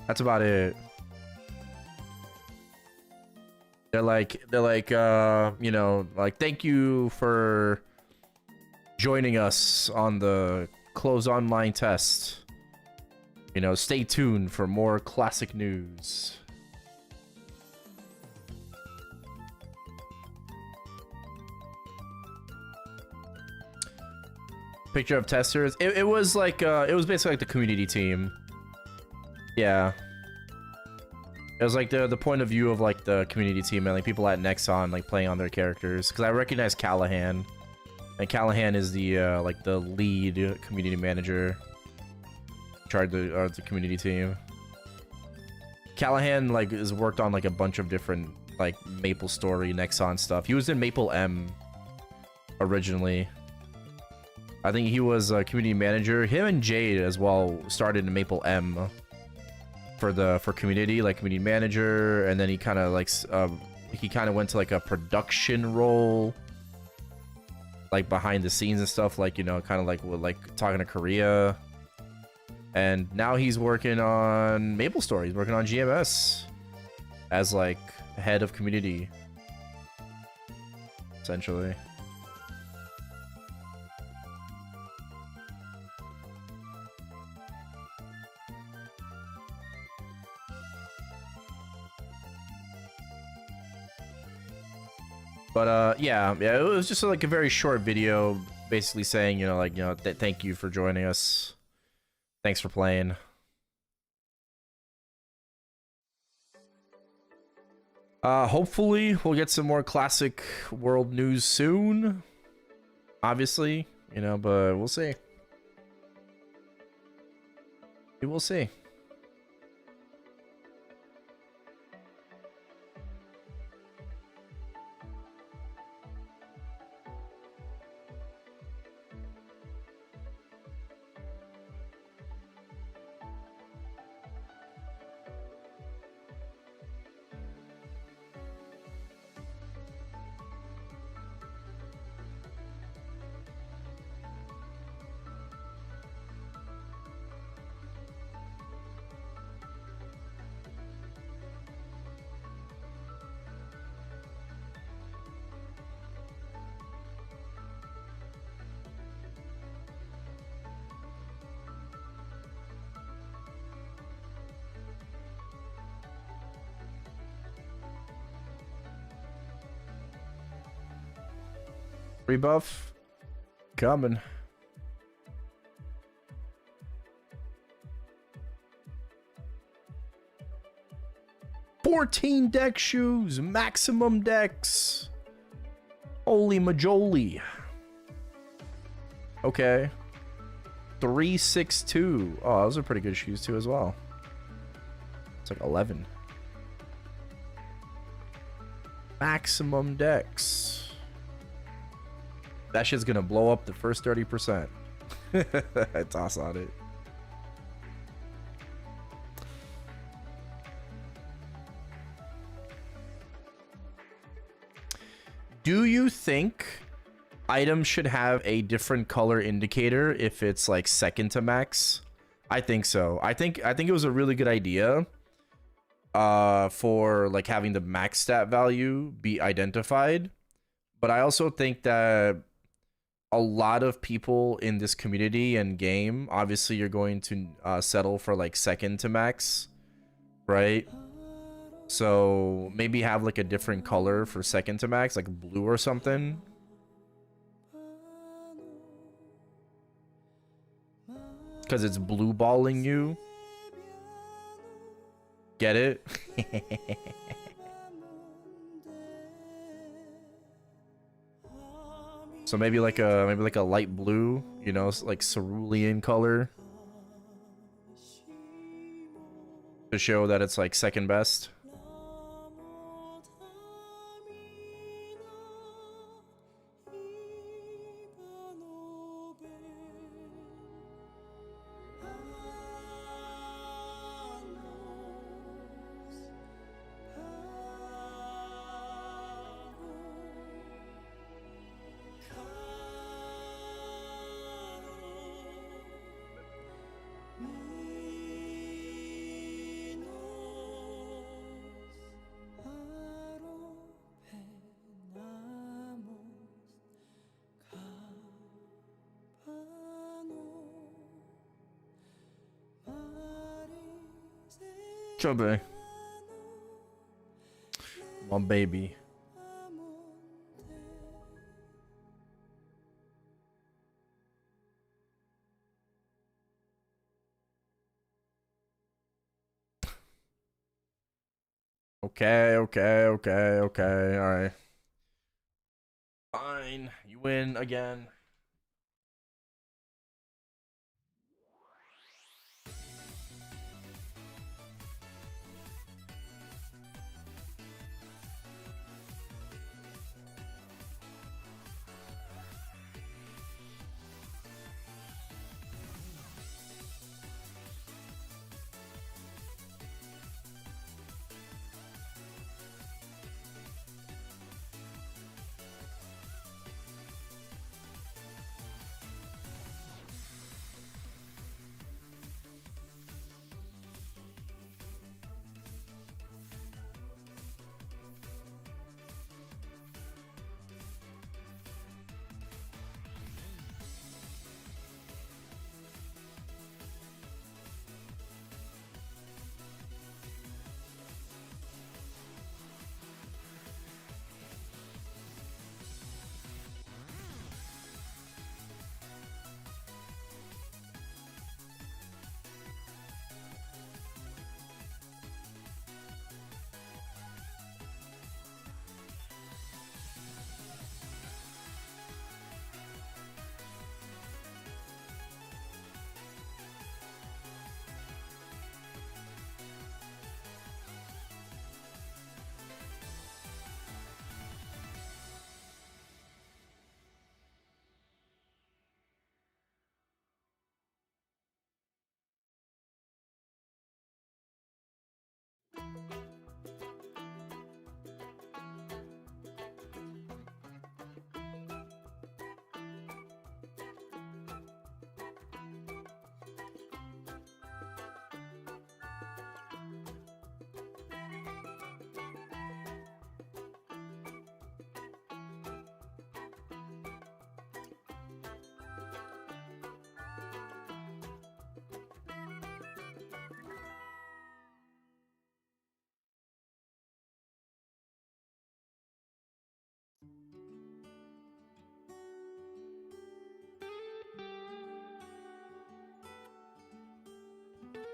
Speaker 1: That's about it. They're like, you know, like, thank you for joining us on the closed online test. You know, stay tuned for more classic news. Picture of testers. It was like it was basically like the community team. Yeah. It was like the point of view of like the community team and like people at Nexon like playing on their characters. Because I recognize Callahan, and Callahan is the like the lead community manager, in charge of the community team. Callahan like has worked on like a bunch of different like MapleStory, Nexon stuff. He was in Maple M originally. I think he was a community manager. Him and Jade as well started in Maple M for community, like community manager, and then he kind of like he kind of went to like a production role, like behind the scenes and stuff, like, you know, kind of like with like talking to Korea. And now he's working on MapleStory. He's working on GMS as like head of community, essentially. But yeah, it was just like a very short video, basically saying, you know, like, you know, thank you for joining us. Thanks for playing. Hopefully we'll get some more classic world news soon. Obviously, you know, but we'll see. We will see. Rebuff coming. $14 deck shoes, maximum decks. Holy majoli. Okay. 362. Oh, those are pretty good shoes too as well. It's like 11. Maximum decks. That shit's gonna blow up the first 30%. I toss on it. Do you think items should have a different color indicator if it's like second to max? I think so. I think it was a really good idea for like having the max stat value be identified. But I also think that a lot of people in this community and game, obviously you're going to settle for like second to max, right? So maybe have like a different color for second to max, like blue or something. Because it's blue balling you. Get it? So maybe like a light blue, you know, like cerulean color, to show that it's like second best. Chubby. My baby. Okay, okay, okay, okay. All right. Fine. You win again.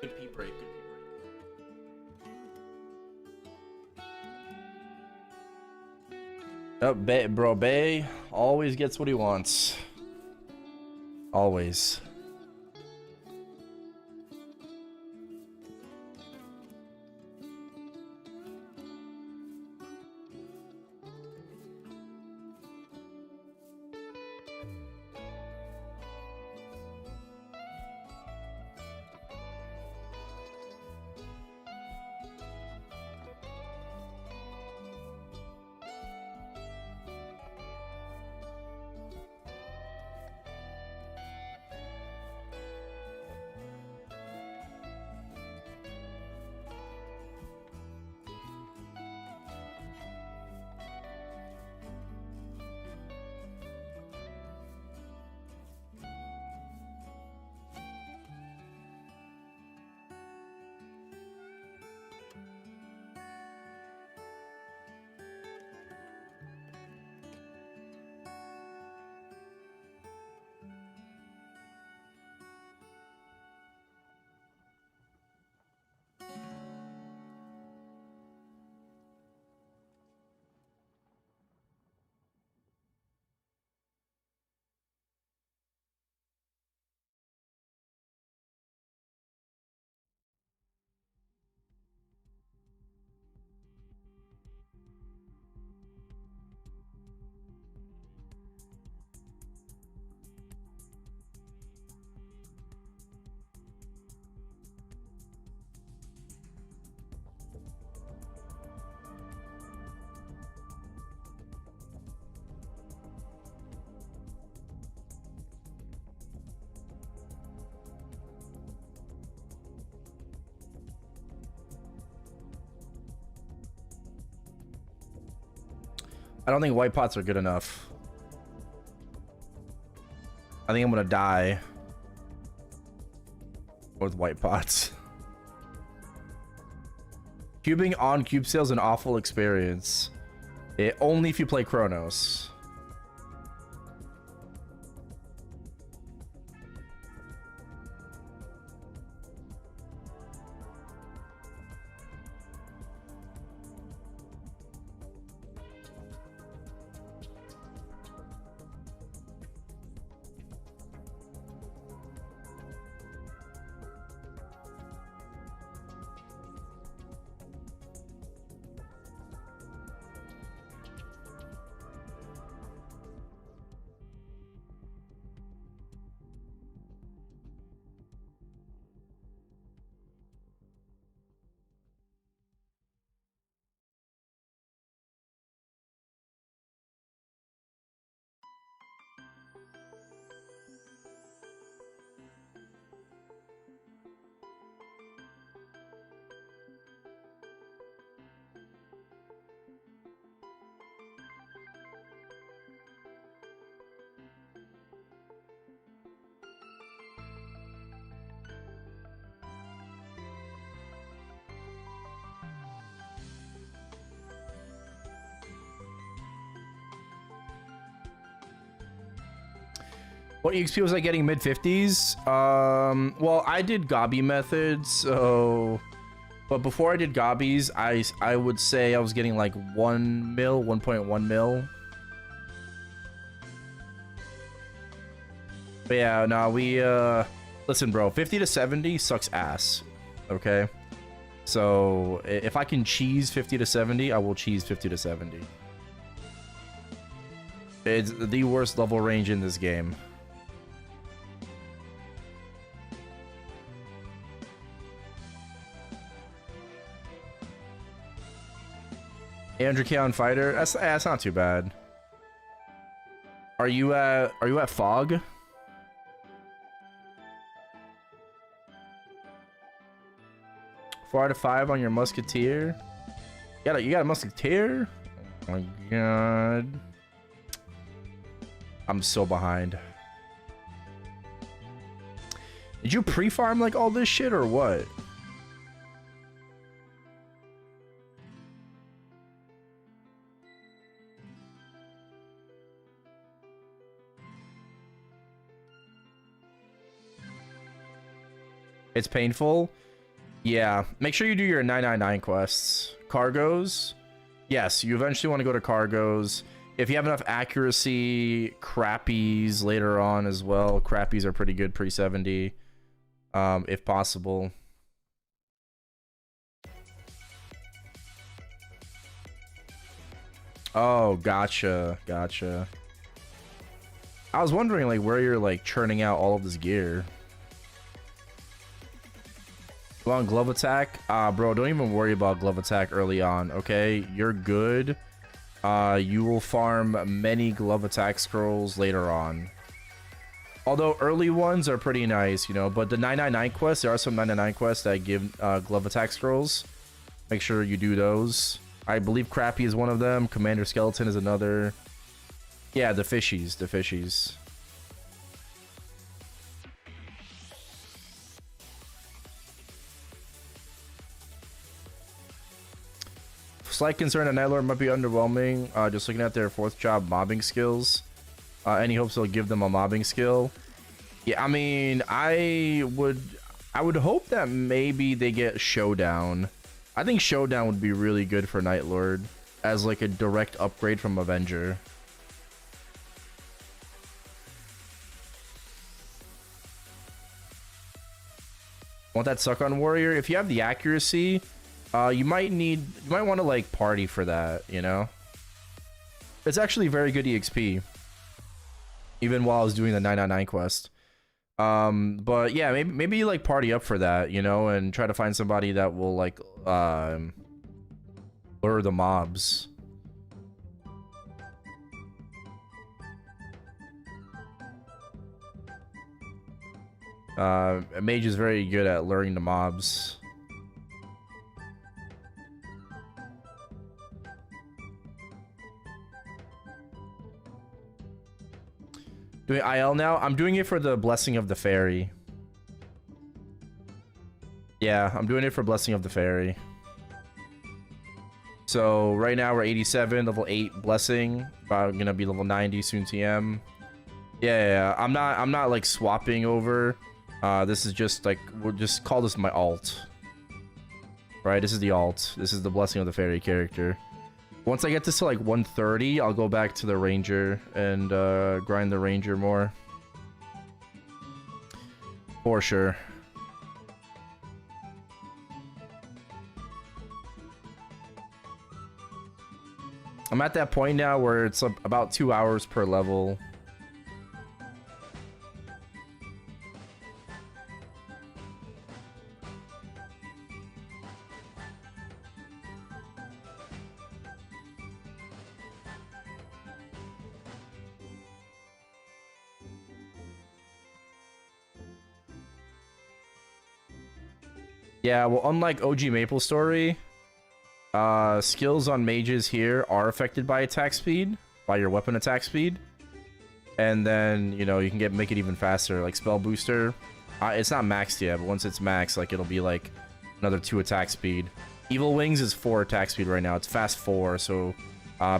Speaker 1: Good pee break. Good pee break. Oh, bro, Bay always gets what he wants. Always. I don't think white pots are good enough. I think I'm gonna die with white pots. Cubing on cube sale is an awful experience. Only if you play Chronos. What EXP was I getting mid 50s? Well, I did Gobby methods, so... But before I did Gobbies, I would say I was getting like 1 mil, 1.1 mil. But yeah, no, we, listen, bro, 50 to 70 sucks ass, okay? So, if I can cheese 50 to 70, I will cheese 50 to 70. It's the worst level range in this game. Andrew K on fighter. That's not too bad. Are you at Fog? Four out of 5 on your musketeer. You got a musketeer? Oh my god. I'm so behind. Did you pre-farm like all this shit or what? It's painful. Yeah, make sure you do your 999 quests. Cargos. Yes, you eventually want to go to cargos. If you have enough accuracy, crappies later on as well. Crappies are pretty good pre-70, if possible. Oh, gotcha, gotcha. I was wondering like where you're like churning out all of this gear. Go on glove attack. Bro, don't even worry about glove attack early on, okay? You're good. You will farm many glove attack scrolls later on. Although early ones are pretty nice, you know, but the 999 quests, there are some 999 quests that give glove attack scrolls. Make sure you do those. I believe Crappy is one of them. Commander Skeleton is another. Yeah, the fishies, the fishies. Slight concern that Nightlord might be underwhelming. Just looking at their 4th job mobbing skills. Any hopes they'll give them a mobbing skill? Yeah, I mean, I would hope that maybe they get Showdown. I think Showdown would be really good for Nightlord as like a direct upgrade from Avenger. Want that suck on warrior? If you have the accuracy, you might want to like party for that, you know? It's actually very good EXP. Even while I was doing the 999 quest. But yeah, maybe like party up for that, you know, and try to find somebody that will like lure the mobs. Mage is very good at luring the mobs. Doing IL now? I'm doing it for the Blessing of the Fairy. Yeah, I'm doing it for Blessing of the Fairy. So right now we're 87, level 8 Blessing. About gonna be level 90 soon TM. Yeah, I'm not like swapping over. This is just like, we'll just call this my alt. Right, this is the alt. This is the Blessing of the Fairy character. Once I get this to like 130, I'll go back to the Ranger and grind the Ranger more. For sure. I'm at that point now where it's about 2 hours per level. Yeah, well, unlike OG MapleStory, skills on mages here are affected by attack speed, by your weapon attack speed. And then, you know, you can make it even faster, like Spell Booster. It's not maxed yet, but once it's maxed, like, it'll be like another 2 attack speed. Evil Wings is 4 attack speed right now. It's fast 4, so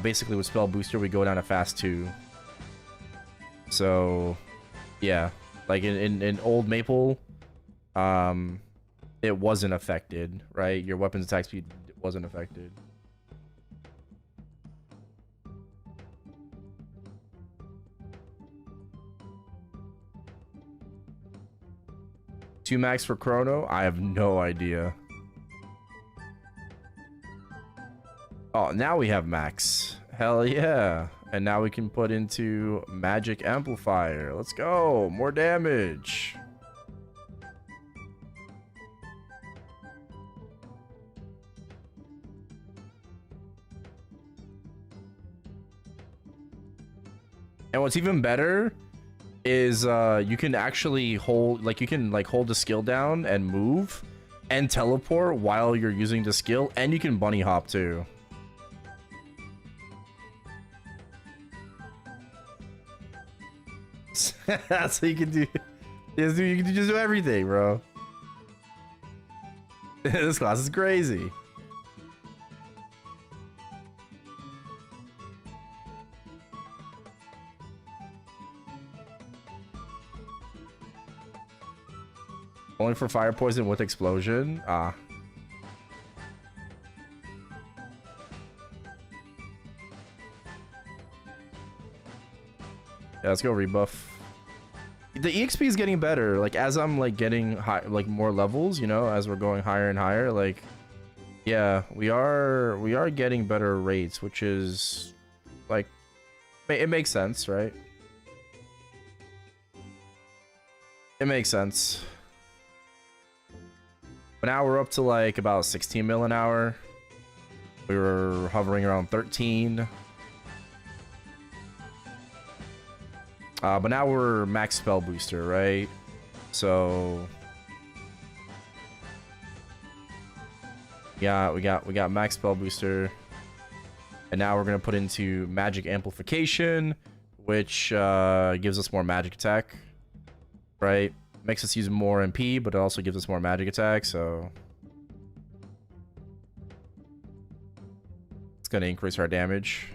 Speaker 1: basically with Spell Booster, we go down to fast 2. So, Yeah, like in old Maple, it wasn't affected, right? Your weapons attack speed wasn't affected. Two max for Chrono? I have no idea. Oh, now we have max. Hell yeah. And now we can put into magic amplifier. Let's go. More damage. And what's even better is you can actually hold, like, you can like hold the skill down and move and teleport while you're using the skill, and you can bunny hop too. So you can do, you can just do everything, bro. This class is crazy. Only for fire poison with explosion? Ah. Yeah, let's go rebuff. The EXP is getting better. Like, as I'm like getting high, like more levels, you know, as we're going higher and higher, like, yeah, we are getting better rates, which is like, it makes sense, right? It makes sense. But now we're up to like about 16 mil an hour. We were hovering around 13. But now we're max spell booster, right? So yeah, we got max spell booster. And now we're gonna put into magic amplification, which gives us more magic attack. Right? Makes us use more MP, but it also gives us more magic attack, so it's gonna increase our damage.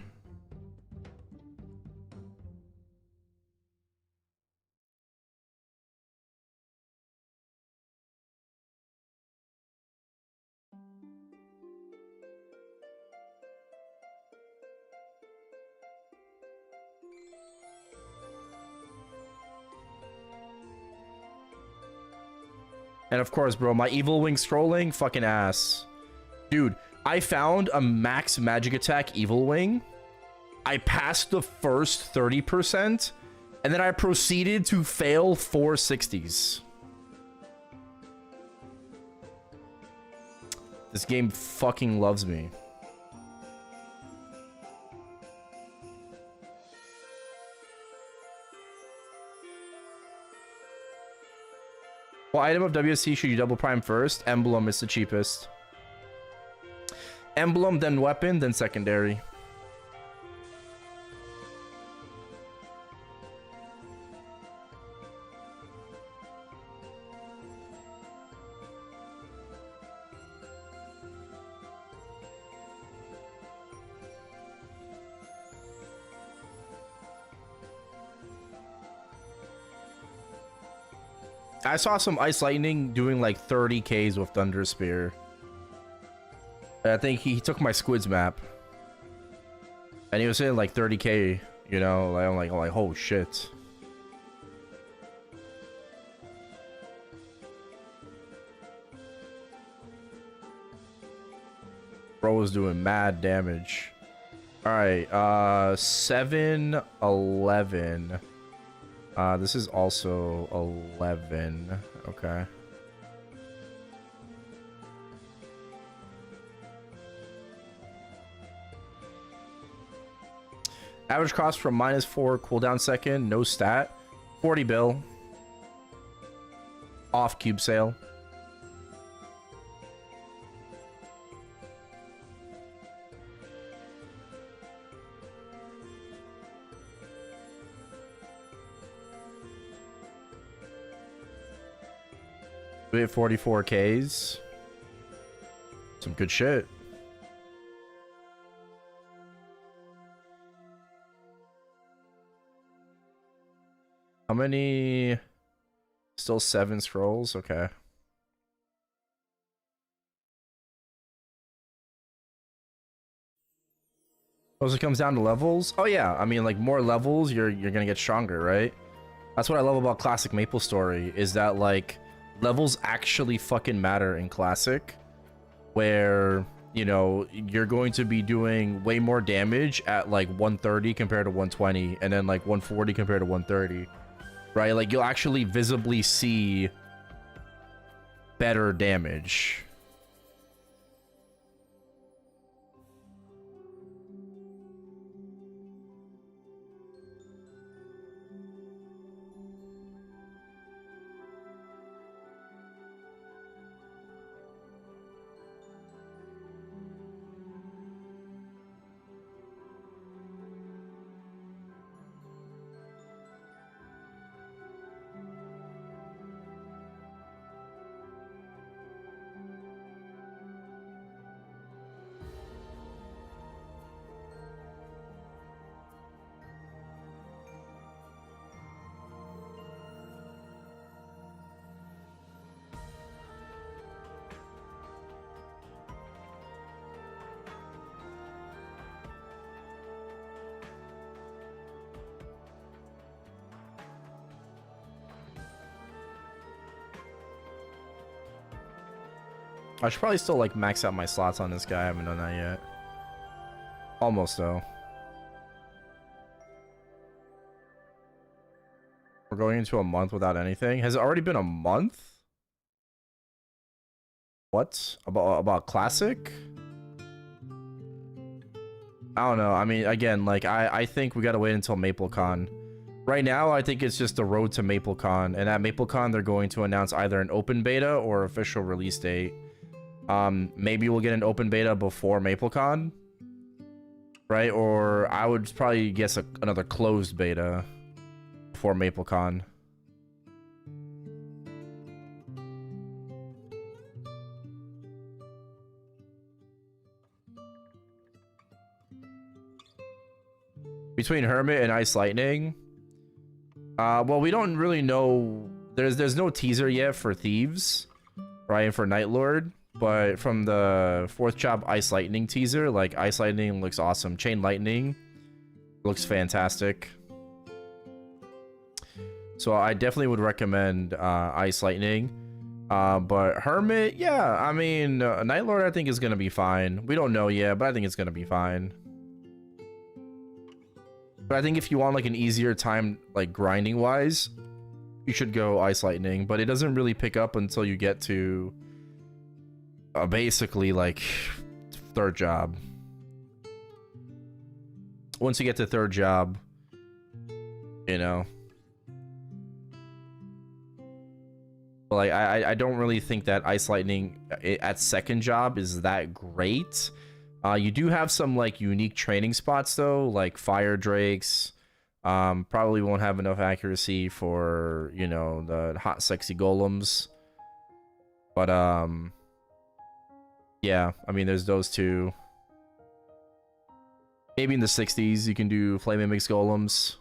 Speaker 1: And of course, bro, my evil wing scrolling, fucking ass. Dude, I found a max magic attack evil wing. I passed the first 30%, and then I proceeded to fail 460s. This game fucking loves me. What item of WSC should you double prime first? Emblem is the cheapest. Emblem, then weapon, then secondary. I saw some Ice Lightning doing like 30Ks with Thunder Spear. I think he took my Squids map. And he was saying like 30K, you know, like, I'm like, oh shit. Bro was doing mad damage. Alright, 7-11. This is also 11. Okay. Average cost from -4 cooldown second, no stat. 40 bill. Off cube sale. We hit 44Ks. Some good shit. How many? Still 7 scrolls? Okay. Also, it comes down to levels. Oh yeah, I mean, like more levels, you're gonna get stronger, right? That's what I love about classic MapleStory, is that like levels actually fucking matter in classic, where you know you're going to be doing way more damage at like 130 compared to 120, and then like 140 compared to 130, right? Like you'll actually visibly see better damage. I should probably still like max out my slots on this guy. I haven't done that yet. Almost though. We're going into a month without anything. Has it already been a month? What? About classic? I don't know. I mean, again, like I think we gotta wait until MapleCon. Right now, I think it's just the road to MapleCon, and at MapleCon they're going to announce either an open beta or official release date. Maybe we'll get an open beta before MapleCon, right? Or I would probably guess another closed beta before MapleCon. Between Hermit and Ice Lightning, well, we don't really know. There's no teaser yet for Thieves, right? And for Night Lord, but from the 4th job Ice Lightning teaser, like Ice Lightning looks awesome. Chain Lightning looks fantastic. So I definitely would recommend Ice Lightning. But Hermit, yeah, I mean, Night Lord I think is gonna be fine. We don't know yet, but I think it's gonna be fine. But I think if you want like an easier time, like grinding wise, you should go Ice Lightning. But it doesn't really pick up until you get to basically like 3rd job. Once you get to 3rd job, you know. But like I don't really think that Ice Lightning at 2nd job is that great. You do have some like unique training spots though, like Fire Drakes. Probably won't have enough accuracy for, you know, the hot sexy golems. But yeah, I mean there's those two. Maybe in the 60s you can do Flame Mimics golems.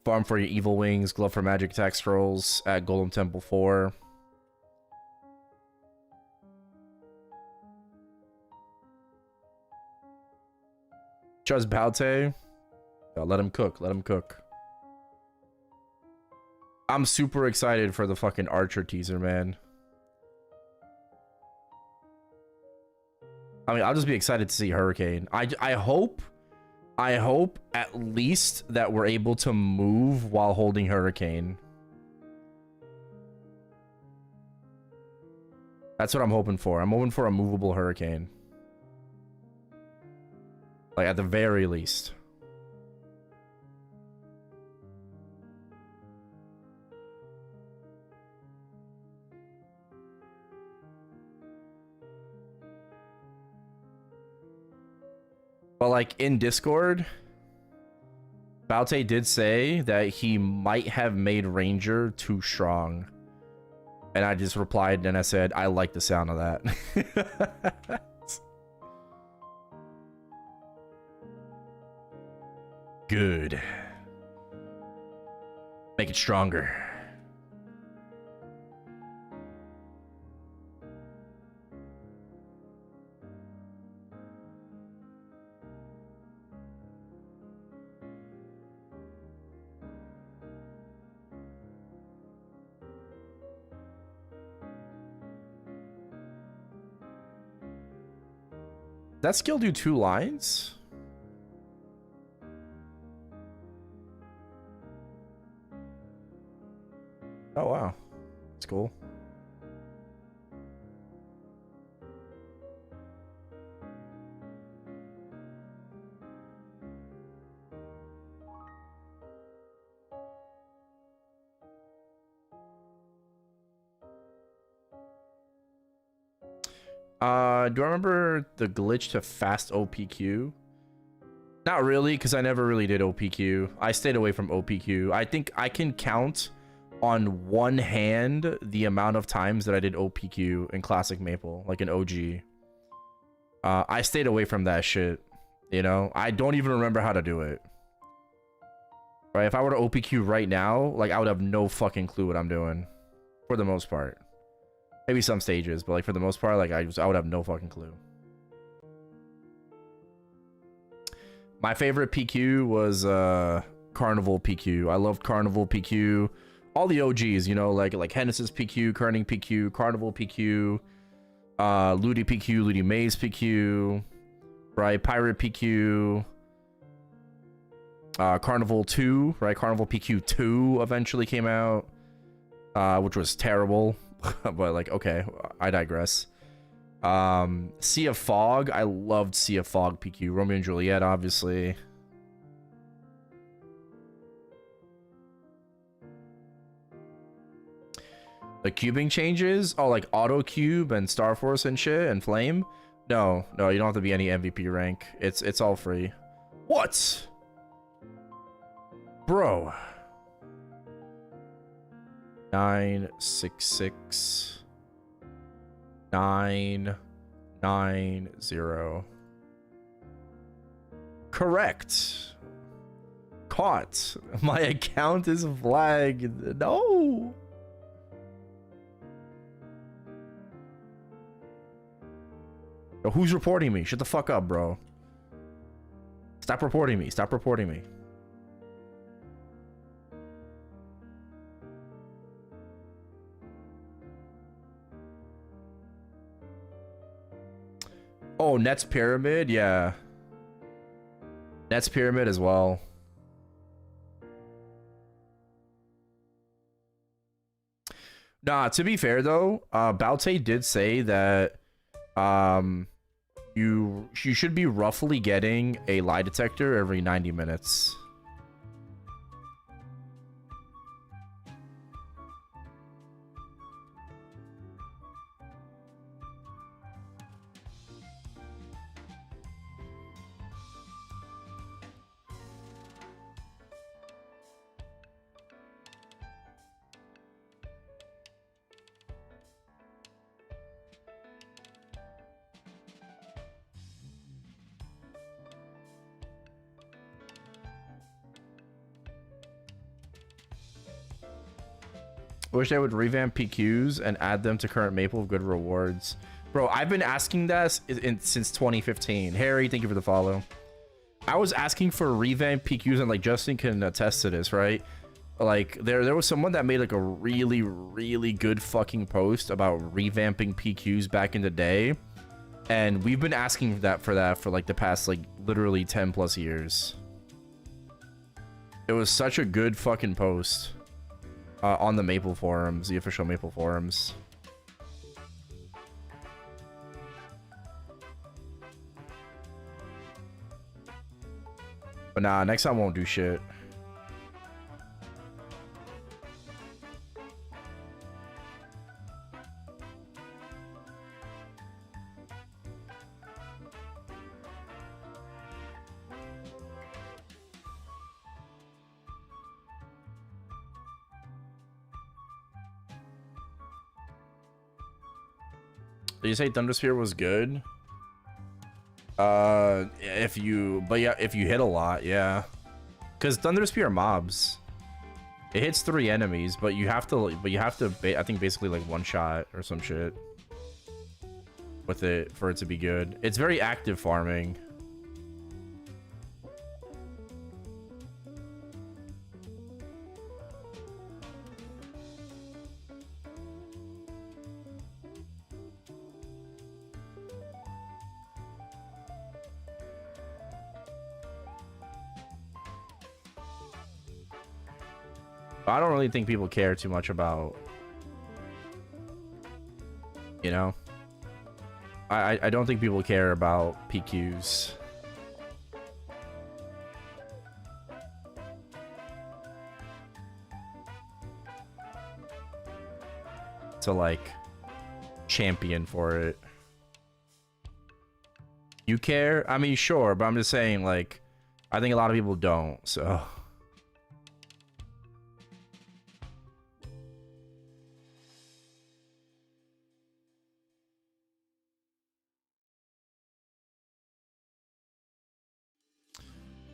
Speaker 1: Farm for your Evil Wings, Glove for Magic Attack Scrolls at Golem Temple 4. Trust Balte. Yeah, let him cook. Let him cook. I'm super excited for the fucking Archer teaser, man. I mean, I'll just be excited to see Hurricane. I hope at least that we're able to move while holding Hurricane. That's what I'm hoping for. I'm hoping for a movable Hurricane. Like, at the very least. But, like, in Discord, Balte did say that he might have made Ranger too strong. And I just replied and I said, I like the sound of that. Good. Make it stronger. That skill do 2 lines? Oh wow, that's cool. Do I remember the glitch to fast OPQ? Not really, because I never really did OPQ. I stayed away from OPQ. I think I can count on one hand the amount of times that I did OPQ in Classic Maple, like in OG. I stayed away from that shit, you know? I don't even remember how to do it. Right, if I were to OPQ right now, like, I would have no fucking clue what I'm doing. For the most part. Maybe some stages, but like for the most part, like I would have no fucking clue. My favorite PQ was Carnival PQ. I loved Carnival PQ. All the OGs, you know, like Hennis's PQ, Kerning PQ, Carnival PQ, Ludi PQ, Ludi Maze PQ, right? Pirate PQ, Carnival 2, right? Carnival PQ 2 eventually came out, which was terrible. But like, okay, I digress. Sea of Fog, I loved Sea of Fog PQ. Romeo and Juliet, obviously. The cubing changes, oh, like auto cube and Star Force and shit and Flame. No, you don't have to be any MVP rank. It's all free. What, bro? 966 990. Correct. Caught. My account is flagged. No. Yo, who's reporting me? Shut the fuck up, bro. Stop reporting me. Stop reporting me. Oh, Nets Pyramid, yeah. Nets Pyramid as well. Nah, to be fair though, Baute did say that you should be roughly getting a lie detector every 90 minutes. Wish they would revamp PQs and add them to current Maple with good rewards. Bro, I've been asking that since 2015. Harry, thank you for the follow. I was asking for revamp PQs, and like Justin can attest to this, right? Like there was someone that made like a really good fucking post about revamping PQs back in the day, and we've been asking for that for like the past like literally 10 plus years. It was such a good fucking post. On the Maple forums, the official Maple forums. But nah, next time won't do shit. Did you say Thundersphere was good? If you hit a lot, yeah. Because Thundersphere mobs. It hits 3 enemies, but you have to, I think basically like one shot or some shit with it for it to be good. It's very active farming. I don't really think people care too much about, you know, I don't think people care about PQs. To like champion for it. You care? I mean, sure, but I'm just saying, like, I think a lot of people don't, so.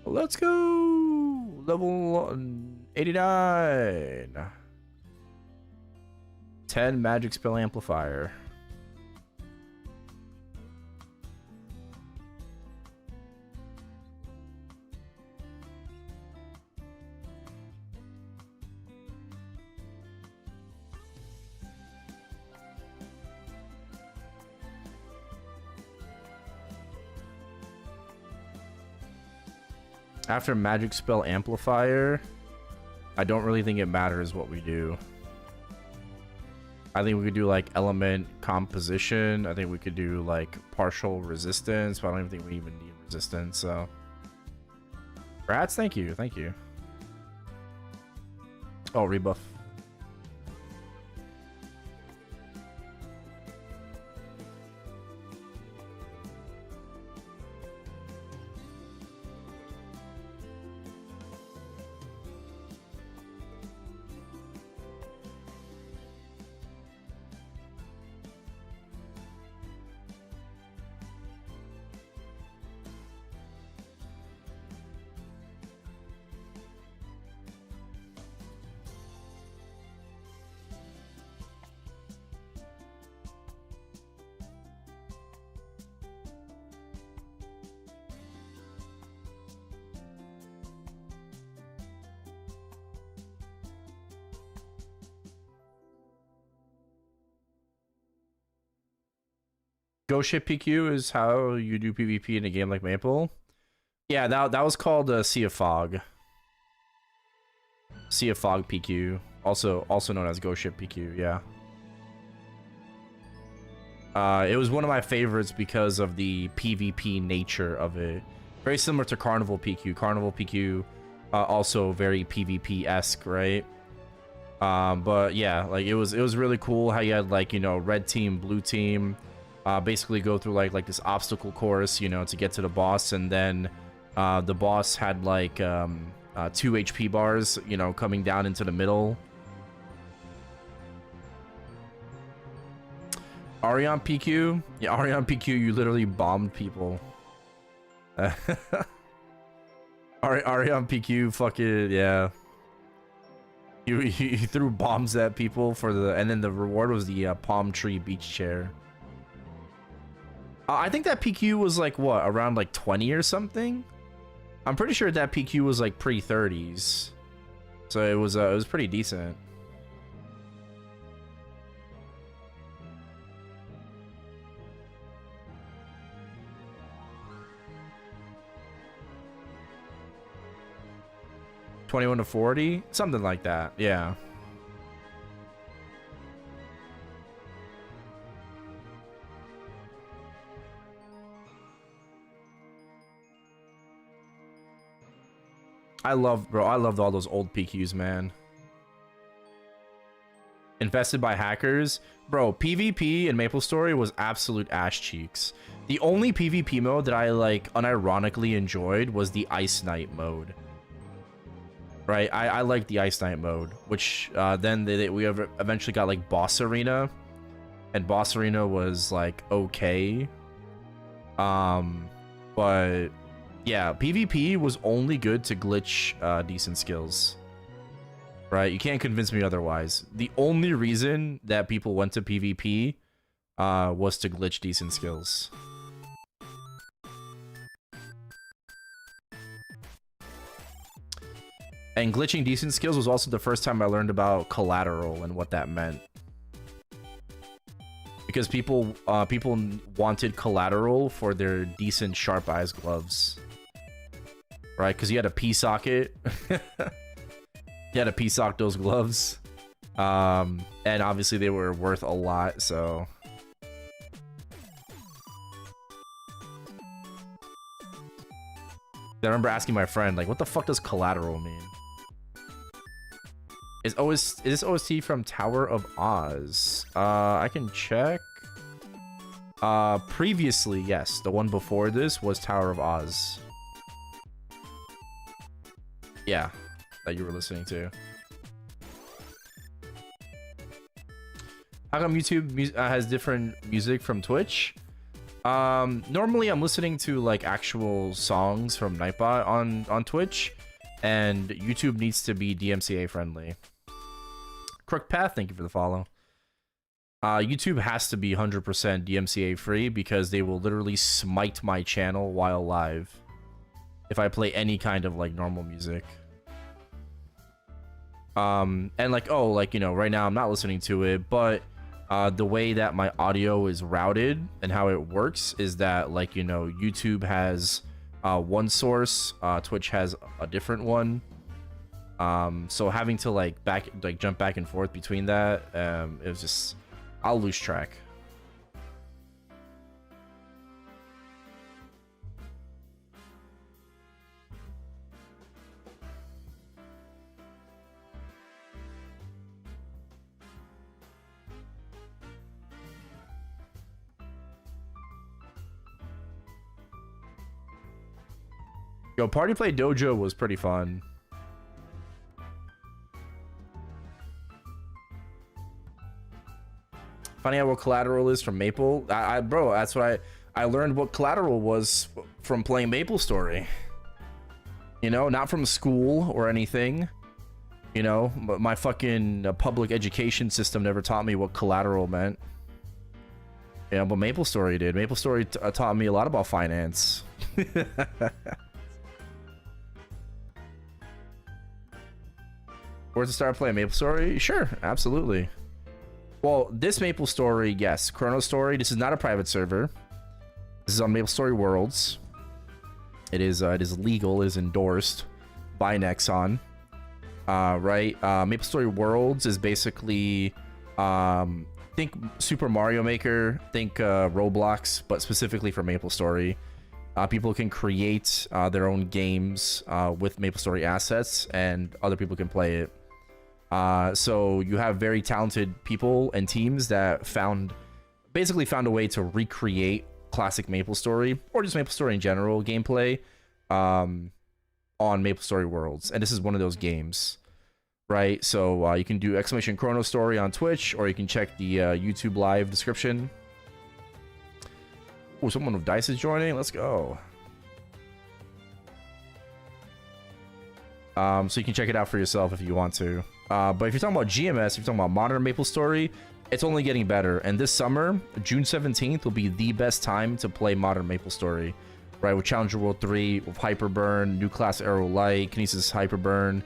Speaker 1: Let's go! Level 89. 10 magic spell amplifier. After magic spell amplifier, I don't really think it matters what we do. I think we could do like element composition. I think we could do like partial resistance, but I don't even think we even need resistance. So, rats, thank you, thank you. Oh, rebuff. Ghost ship PQ is how you do PvP in a game like Maple. Yeah, that was called Sea of Fog. Sea of Fog PQ, also known as Ghost ship PQ. Yeah. It was one of my favorites because of the PvP nature of it. Very similar to Carnival PQ. Carnival PQ, also very PvP-esque, right? But yeah, like it was really cool how you had like, you know, red team, blue team. Basically go through like this obstacle course, you know, to get to the boss, and then the boss had like 2 HP bars, you know, coming down into the middle. Arion PQ? Yeah, Arion PQ, you literally bombed people. Arion PQ, fucking, yeah. You threw bombs at people for the, and then the reward was the palm tree beach chair. I think that PQ was like, what, around like 20 or something? I'm pretty sure that PQ was like pre-30s. So it was pretty decent. $21 to $40? Something like that, yeah. I loved all those old PQs, man. Infested by hackers? Bro, PvP in MapleStory was absolute ass cheeks. The only PvP mode that I, like, unironically enjoyed was the Ice Knight mode. Right? I liked the Ice Knight mode, which, then we eventually got, like, Boss Arena. And Boss Arena was, like, okay. But... yeah, PvP was only good to glitch decent skills. right? You can't convince me otherwise. The only reason that people went to PvP was to glitch decent skills. And glitching decent skills was also the first time I learned about collateral and what that meant. Because people wanted collateral for their decent sharp eyes gloves. Right? Because you had a P-socket. You had to P-sock those gloves. And obviously they were worth a lot, so... I remember asking my friend, like, what the fuck does collateral mean? Is this OST from Tower of Oz? I can check. Previously, yes. The one before this was Tower of Oz. Yeah, that you were listening to. How come YouTube has different music from Twitch? Normally I'm listening to like actual songs from Nightbot on Twitch, and YouTube needs to be DMCA friendly. Crook Path, thank you for the follow. YouTube has to be 100% DMCA free because they will literally smite my channel while live if I play any kind of like normal music. And like, oh, like, you know, right now I'm not listening to it, but the way that my audio is routed and how it works is that, like, you know, YouTube has one source, Twitch has a different one. So having to like jump back and forth between that, it was just, I'll lose track. Yo, Party Play Dojo was pretty fun. Finding out what collateral is from Maple, bro, that's what I learned what collateral was from playing MapleStory. You know, not from school or anything. You know, but my fucking public education system never taught me what collateral meant. Yeah, but MapleStory did. MapleStory taught me a lot about finance. Where to start playing MapleStory? Sure, absolutely. Well, this MapleStory, yes, ChronoStory. This is not a private server. This is on MapleStory Worlds. It is legal. It is endorsed by Nexon. Right? MapleStory Worlds is basically, think Super Mario Maker, think Roblox, but specifically for MapleStory. People can create their own games with MapleStory assets, and other people can play it. So you have very talented people and teams that basically found a way to recreate classic MapleStory, or just MapleStory in general gameplay, on MapleStory Worlds, and this is one of those games, right? So you can do !ChronoStory on Twitch, or you can check the YouTube live description. Oh, someone with dice is joining. Let's go. So you can check it out for yourself if you want to. But if you're talking about GMS, if you're talking about modern MapleStory, it's only getting better. And this summer, June 17th, will be the best time to play modern MapleStory, right? With Challenger World 3, with Hyperburn, new class Arrow Light, Kinesis Hyperburn,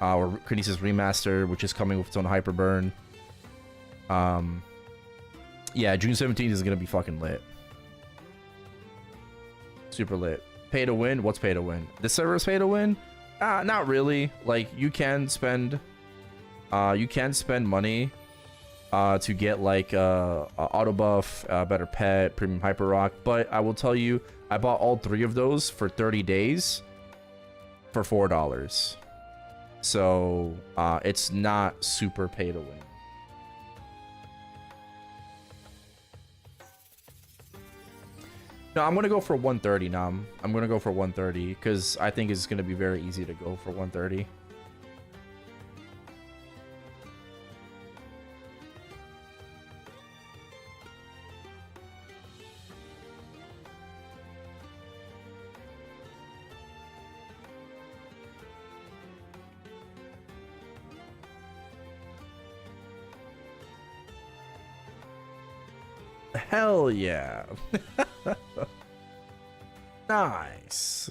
Speaker 1: or Kinesis Remaster, which is coming with its own Hyperburn. Yeah, June 17th is gonna be fucking lit. Super lit. Pay to win? What's pay to win? This server is pay to win? Not really. Like, you can spend money to get like auto buff, better pet, premium hyper rock, but I will tell you, I bought all 3 of those for 30 days for $4. So it's not super pay to win. No, I'm gonna go for 130 now. I'm gonna go for 130 because I think it's gonna be very easy to go for 130. Hell yeah. Nice.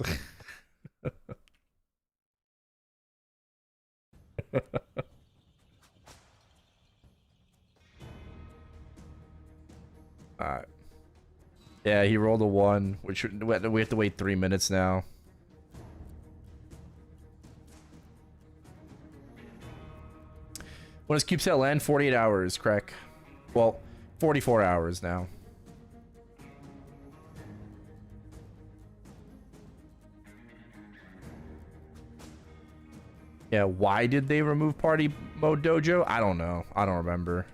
Speaker 1: Alright. Yeah, he rolled a 1, which we have to wait 3 minutes now. When does CubeSat land? 48 hours, crack. Well, 44 hours now. Yeah, why did they remove party mode dojo? I don't know. I don't remember.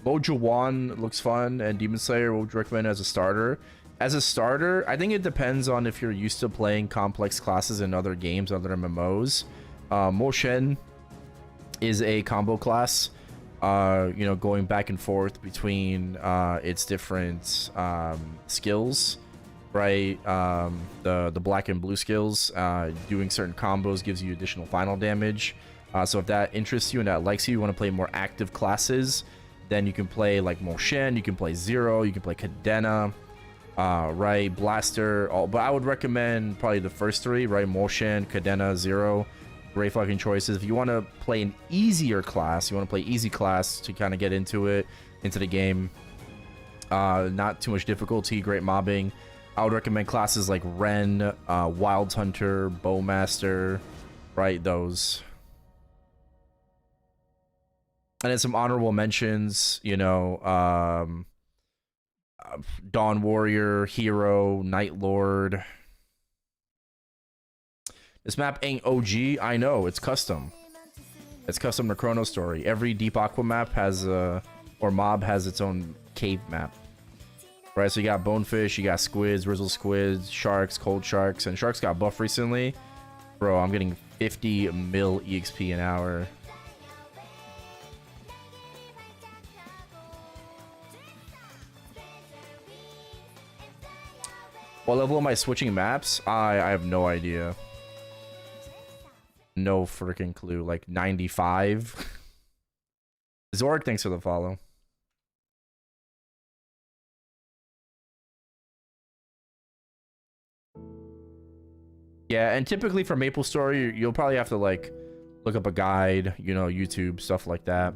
Speaker 1: Mojo 1 looks fun, and Demon Slayer would recommend as a starter. As a starter, I think it depends on if you're used to playing complex classes in other games, other MMOs. Mo Shen is a combo class, you know, going back and forth between its different skills, right? The black and blue skills, doing certain combos gives you additional final damage. So if that interests you and that likes you, you want to play more active classes, then you can play like Mo Shen, you can play Zero, you can play Cadena, right? Blaster. But I would recommend probably the first 3, right? Mo Shen, Cadena, Zero. Great fucking choices. If you want to play an easier class, you want to play easy class to kind of get into the game, not too much difficulty, great mobbing, I would recommend classes like Ren, Wild Hunter, Bowmaster, right? Those. And then some honorable mentions, you know, Dawn Warrior, Hero, Night Lord. This map ain't OG. I know, it's custom. It's custom to ChronoStory. Every Deep Aqua map has or mob has its own cave map. Right, so you got Bonefish, you got Squids, Rizzle Squids, Sharks, Cold Sharks, and Sharks got buffed recently. Bro, I'm getting 50 mil EXP an hour. What level am I switching maps? I have no idea. No freaking clue. Like 95. Zorg, thanks for the follow. Yeah, and typically for MapleStory, you'll probably have to like look up a guide, you know, YouTube, stuff like that.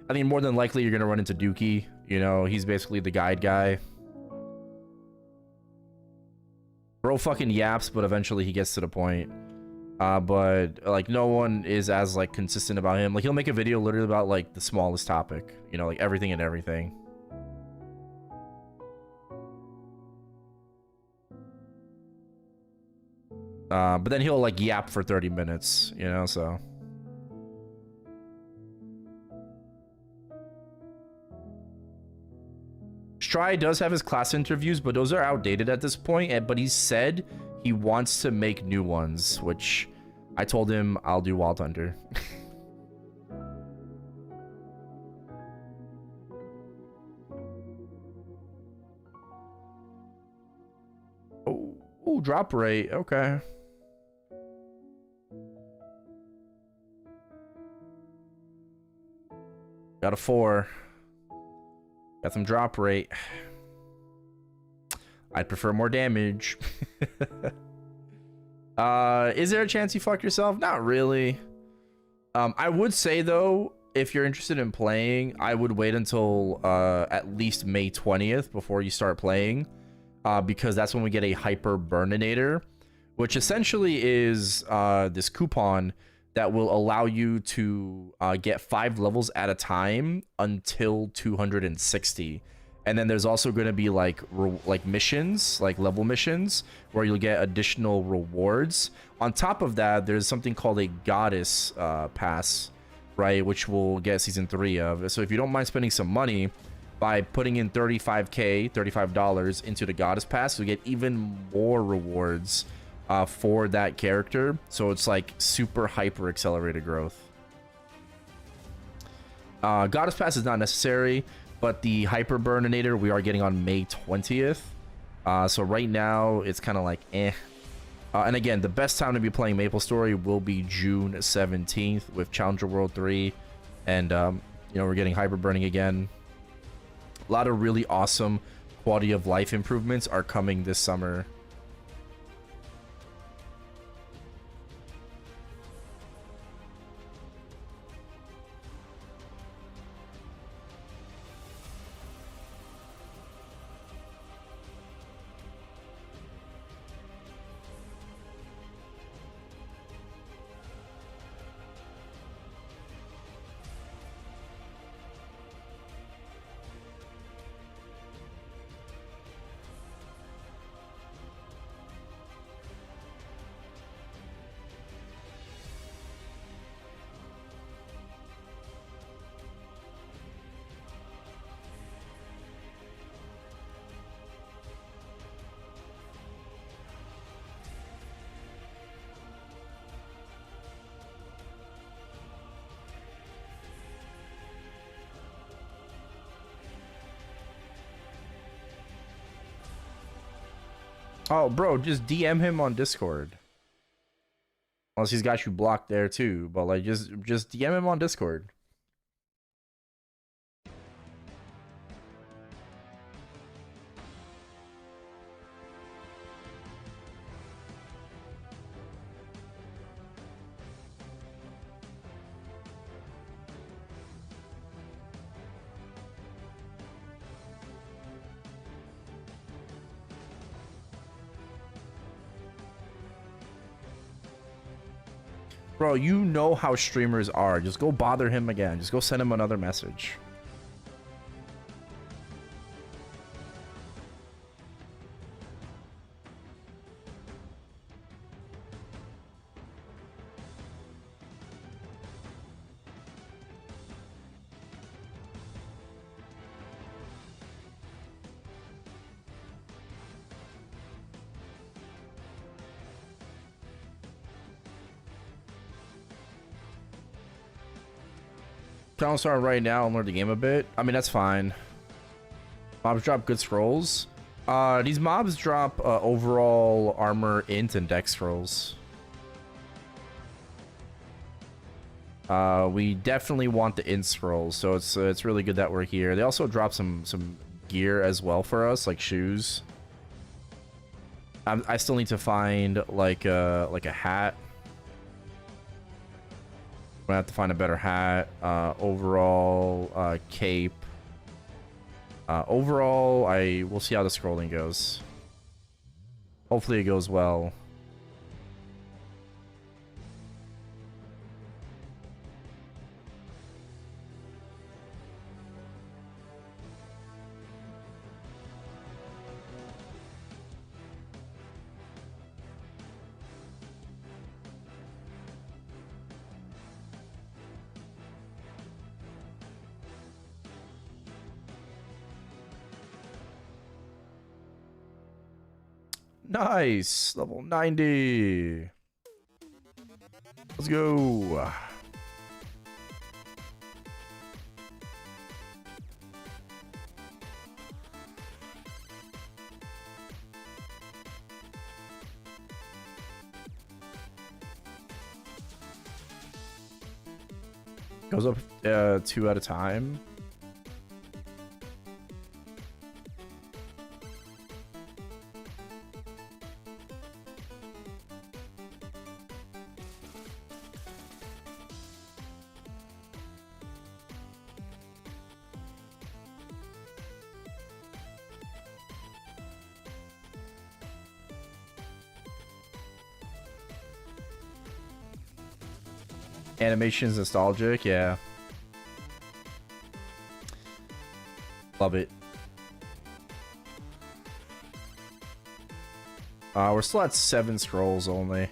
Speaker 1: I think more than likely you're gonna run into Dookie. You know, he's basically the guide guy. Bro fucking yaps, but eventually he gets to the point. But like no one is as like consistent about him. Like he'll make a video literally about like the smallest topic, you know, like everything and everything. But then he'll like yap for 30 minutes, you know, so. Stry does have his class interviews, but those are outdated at this point. But he said he wants to make new ones, which I told him I'll do Wild Hunter. Oh, drop rate. Okay. Got a 4. Got some drop rate. I'd prefer more damage. Is there a chance you fuck yourself? Not really. I would say though, if you're interested in playing, I would wait until at least May 20th before you start playing, because that's when we get a hyper burninator, which essentially is this coupon that will allow you to get 5 levels at a time until 260. And then there's also going to be like missions, like level missions, where you'll get additional rewards. On top of that, there's something called a goddess pass, right, which we'll get season 3 of. So if you don't mind spending some money by putting in $35 into the goddess pass, you'll get even more rewards for that character. So it's like super hyper accelerated growth. Goddess pass is not necessary, but the hyper burninator we are getting on May 20th. So right now it's kind of like And again, the best time to be playing MapleStory will be June 17th with Challenger World 3. And, you know, we're getting hyper burning again. A lot of really awesome quality of life improvements are coming this summer. Oh, bro, just DM him on Discord. Unless he's got you blocked there too, but like just DM him on Discord. Bro, you know how streamers are. Just go bother him again. Just go send him another message. ChronoStory right now and learn the game a bit. I mean, that's fine. Mobs drop good scrolls. These mobs drop overall armor, int, and dex scrolls. We definitely want the int scrolls, so it's really good that we're here. They also drop some gear as well for us, like shoes. I still need to find like a hat. I'm gonna have to find a better hat. Overall, cape. Overall, we'll see how the scrolling goes. Hopefully it goes well. Nice. Level 90. Let's go. Goes up 2 at a time. Animation's nostalgic, yeah. Love it. We're still at 7 scrolls only.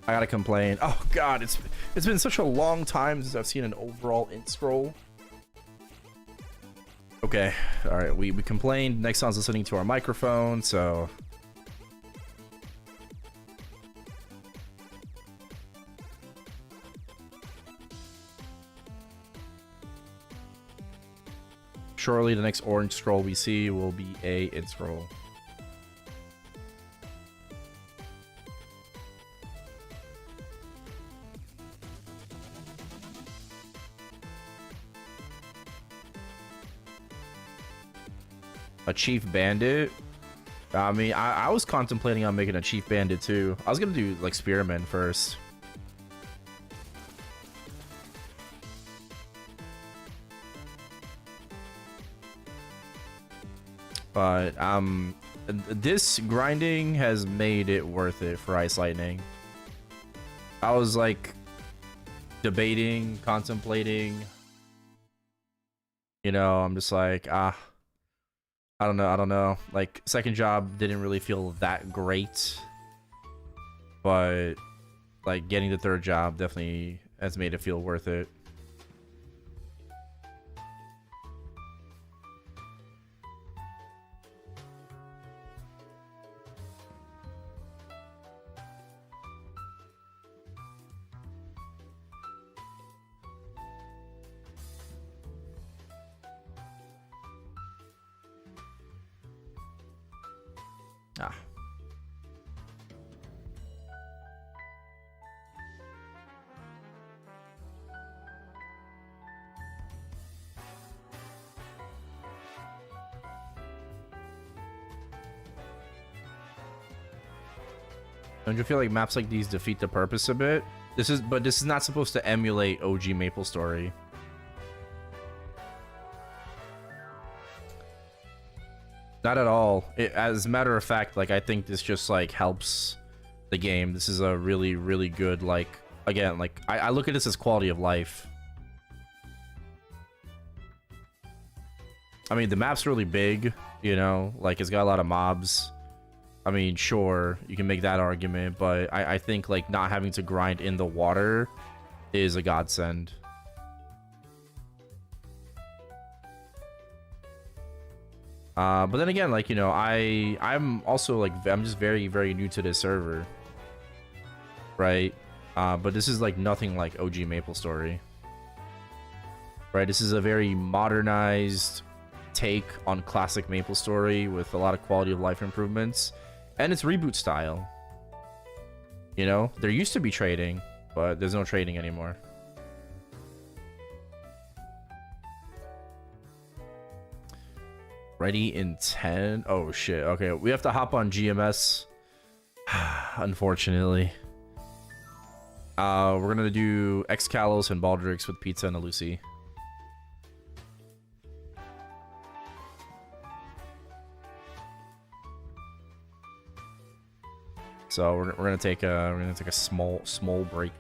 Speaker 1: I gotta complain. Oh god, it's been such a long time since I've seen an overall int scroll. Okay, alright, we complained. Nexon's listening to our microphone, so surely the next orange scroll we see will be a int scroll. A chief bandit. I mean, I was contemplating on making a chief bandit too. I was gonna do like spearmen first. But this grinding has made it worth it for Ice Lightning. I was like debating, contemplating. You know, I'm just like, I don't know. Like, second job didn't really feel that great. But, like, getting the third job definitely has made it feel worth it. Ah. Don't you feel like maps like these defeat the purpose a bit? This is not supposed to emulate OG MapleStory. Not at all. As a matter of fact, like, I think this just like helps the game. This is a really, really good, like, again, like, I look at this as quality of life. I mean, the map's really big, you know, like, it's got a lot of mobs. I mean, sure, you can make that argument, but I think, like, not having to grind in the water is a godsend. But then again, like, you know, I'm also, like, I'm just very, very new to this server. Right? But this is, like, nothing like OG MapleStory. Right? This is a very modernized take on classic MapleStory with a lot of quality of life improvements. And it's reboot style. You know? There used to be trading, but there's no trading anymore. Ready in 10? Oh, shit. Okay, we have to hop on GMS. Unfortunately. We're gonna do Excalos and Baldrix with Pizza and a Lucy. So we're gonna take a small break.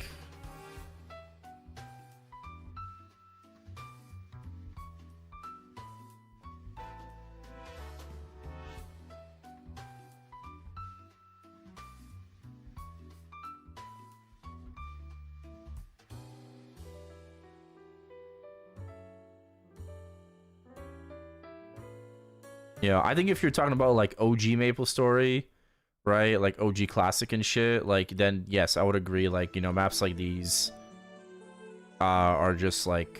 Speaker 1: Yeah, I think if you're talking about like OG MapleStory, right, like OG Classic and shit, like, then yes, I would agree. Like, you know, maps like these are just like,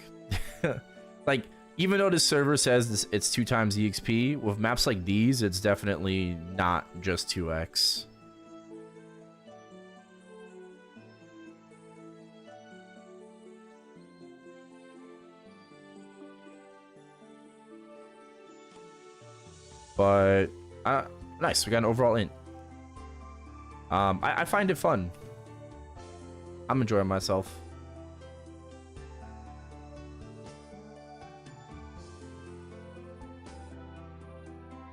Speaker 1: like, even though the server says this, it's 2 times EXP, with maps like these, it's definitely not just 2x. But nice, we got an overall int. I find it fun. I'm enjoying myself.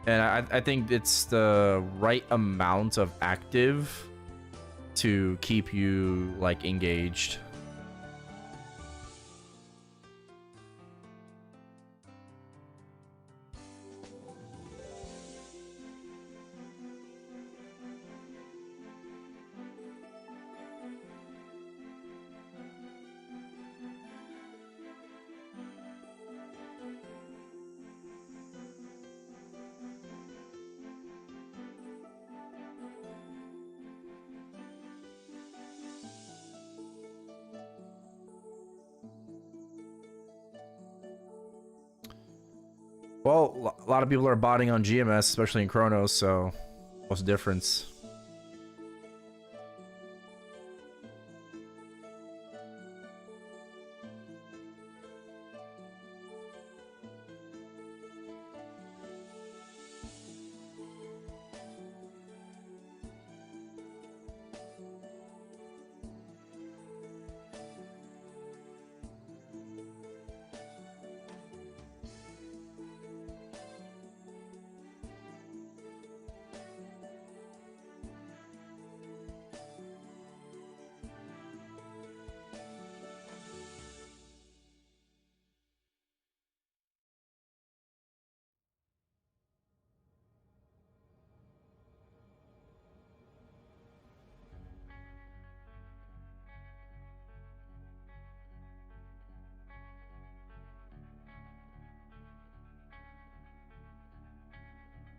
Speaker 1: And I think it's the right amount of active to keep you, like, engaged. Well, a lot of people are botting on GMS, especially in Chronos, so what's the difference?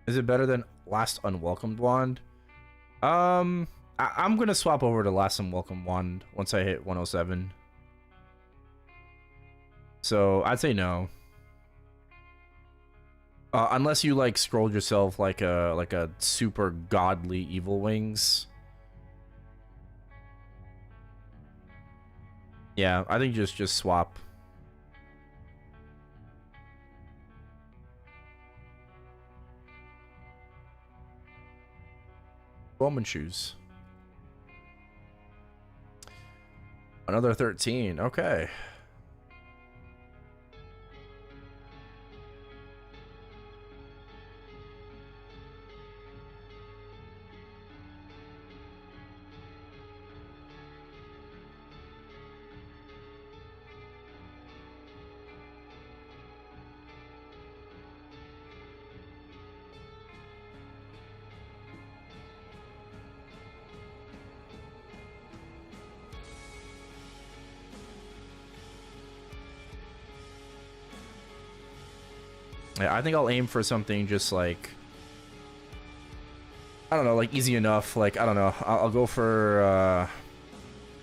Speaker 1: Is it better than Last Unwelcomed Wand? I'm gonna swap over to Last Unwelcomed Wand once I hit 107. So I'd say no. Unless you like scrolled yourself like a super godly evil wings. Yeah, I think just swap. Bowman shoes. Another 13. Okay. Yeah, I think I'll aim for something just like, I don't know, like easy enough. Like, I don't know. I'll go for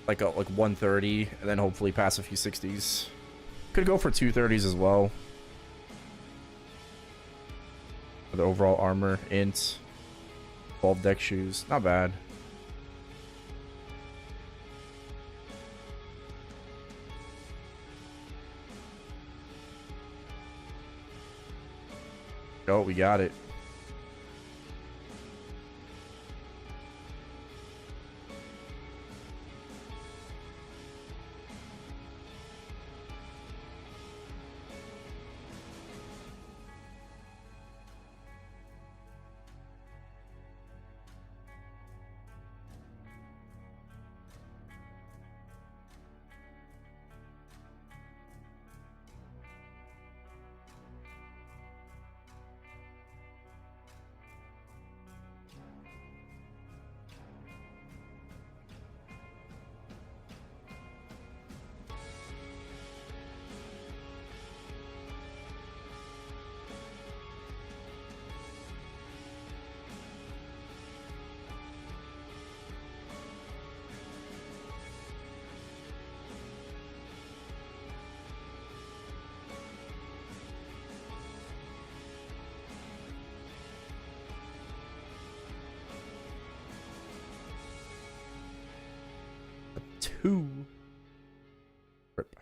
Speaker 1: like 130 and then hopefully pass a few 60s. Could go for 230s as well. For the overall armor, int, 12 deck shoes, not bad. Oh, we got it. Two. Rip.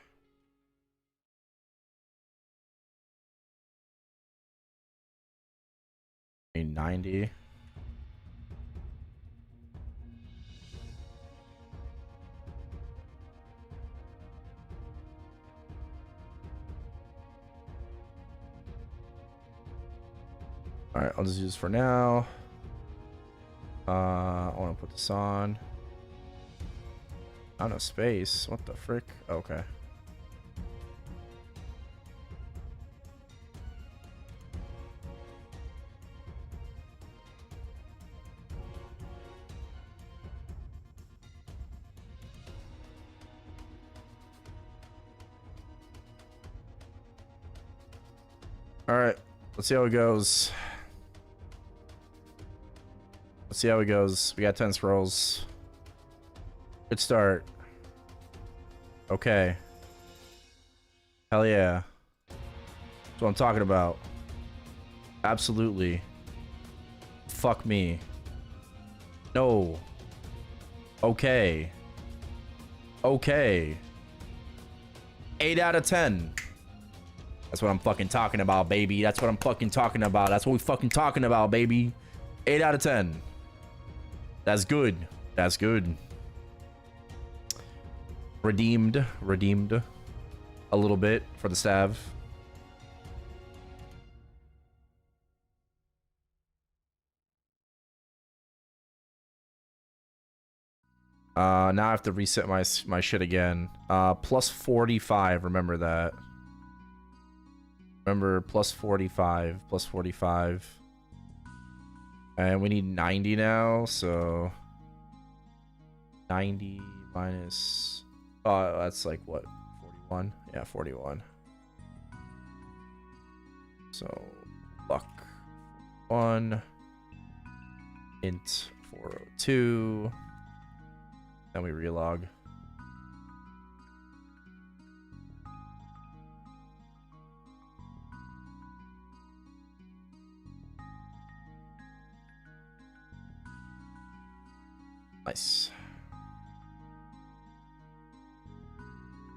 Speaker 1: 90. All right, I'll just use this for now. I want to put this on. Out of space. What the frick? Okay. All right, let's see how it goes. Let's see how it goes. We got 10 scrolls. Good start. Okay. Hell yeah. That's what I'm talking about. Absolutely. Fuck me. No. Okay. Okay. 8 out of 10. That's what I'm fucking talking about, baby. That's what I'm fucking talking about. That's what we fucking talking about, baby. 8 out of 10. That's good. That's good. Redeemed a little bit for the stav. Now I have to reset my shit again. Plus 45, remember that. Remember, plus 45, plus 45. And we need 90 now, so 90 minus, that's like what, 41? Yeah, 41. So, fuck. 1. Int 402. Then we relog. Nice.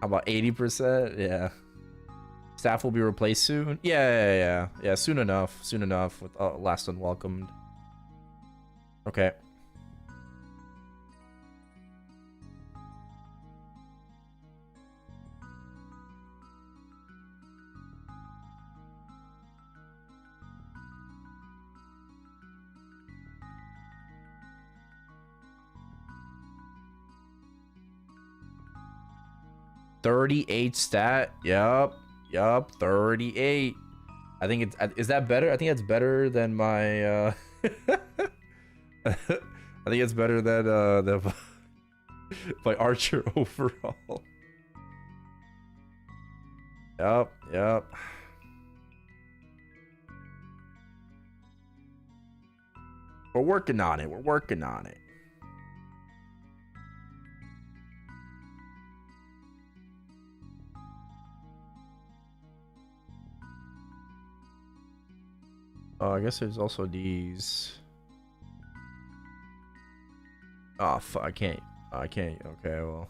Speaker 1: How about 80%? Yeah. Staff will be replaced soon. Yeah. Soon enough. Soon enough with last unwelcomed. Okay. $38 stat. Yup. 38. I think it's, is that better? I think that's better than my I think it's better than my archer overall. Yep. We're working on it. Oh, I guess there's also these. Oh, fuck, I can't. Okay, well.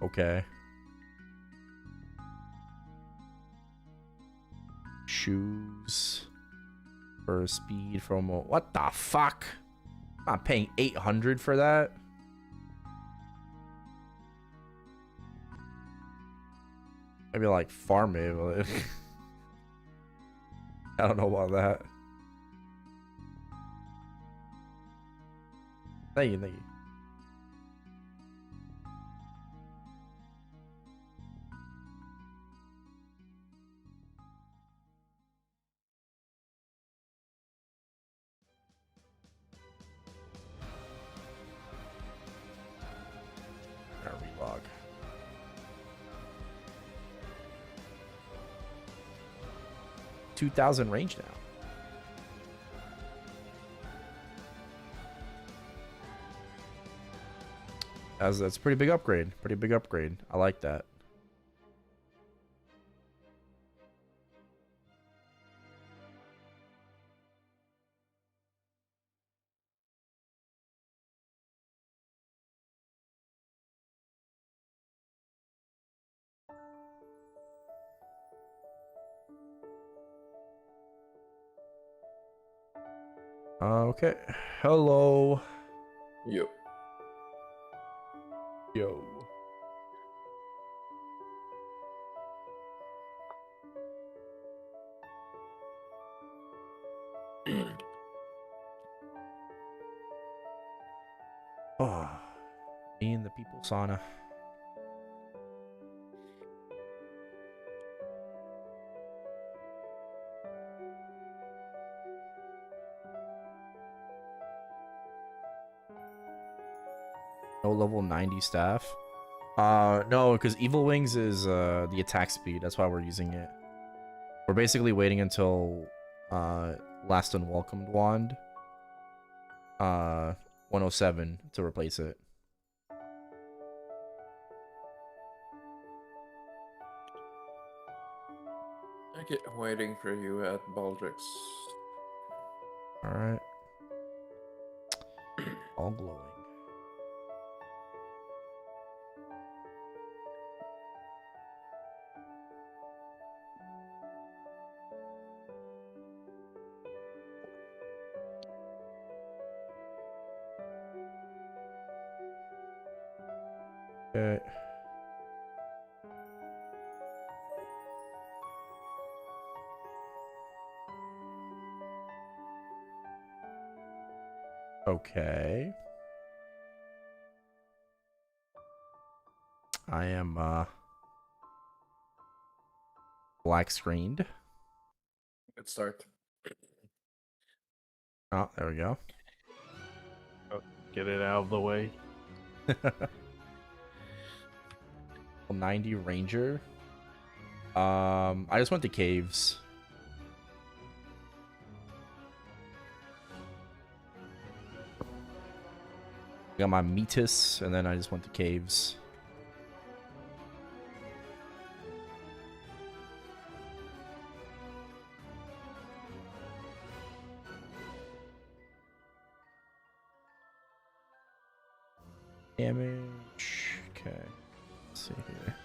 Speaker 1: Okay. Shoes. For speed from... What the fuck? I'm not paying 800 for that. Maybe like farm it, but... I don't know about that. Thank you. Relog. $2,000 range now. That's a pretty big upgrade. I like that. Okay. Hello.
Speaker 2: Yo.
Speaker 1: Oh, me and the people sauna. No level 90 staff. No, because Evil Wings is the attack speed. That's why we're using it. We're basically waiting until last unwelcomed wand 107 to replace it.
Speaker 2: Okay, waiting for you at Baldrick's.
Speaker 1: All right. All glowing. Okay. Okay. I am black screened.
Speaker 2: Good start.
Speaker 1: Oh, there we go.
Speaker 4: Oh, get it out of the way.
Speaker 1: 90 Ranger. I just went to caves. Got my metis, and then I just went to caves. Damage. Okay. Let's see here.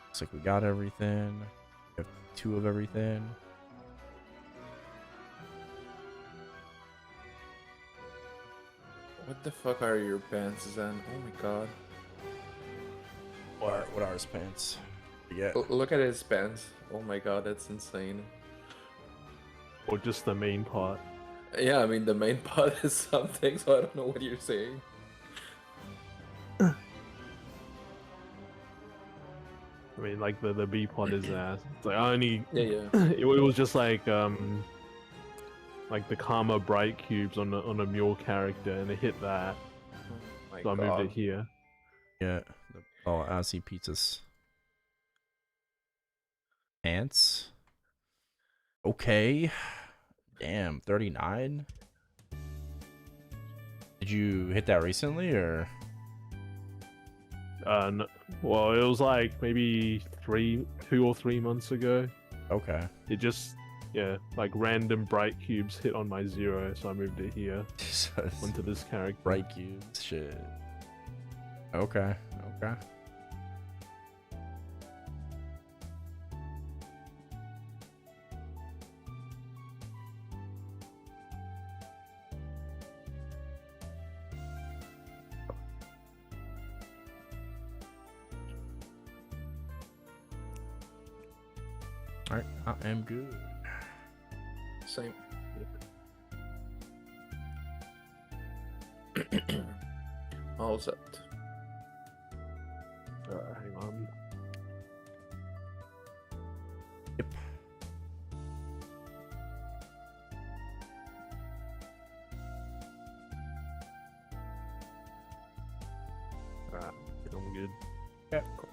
Speaker 1: Looks like we got everything. We have 2 of everything.
Speaker 2: What the fuck are your pants, Zen? Oh my god.
Speaker 1: What are his pants? Yeah.
Speaker 2: Look at his pants. Oh my god, that's insane.
Speaker 4: Or just the main part.
Speaker 2: Yeah, I mean, the main part is something, so I don't know what you're saying.
Speaker 4: I mean, like the B part is ass. It's like I only.
Speaker 2: Yeah.
Speaker 4: It was just like the Karma Bright cubes on a mule character, and it hit that,
Speaker 2: Oh my
Speaker 4: so I
Speaker 2: god.
Speaker 4: moved it here.
Speaker 1: Yeah. Oh, I see pizzas. Pants. Okay. Damn, 39. Did you hit that recently or?
Speaker 4: No, well, it was like maybe 2 or 3 months ago.
Speaker 1: Okay.
Speaker 4: It just, yeah, like random bright cubes hit on my 0, so I moved it here onto this character.
Speaker 1: Bright cubes. Shit. Okay. Okay. Alright, I am good.
Speaker 2: Same. All set.
Speaker 4: Hang on.
Speaker 1: Yep.
Speaker 4: I'm good.
Speaker 1: Yeah, cool.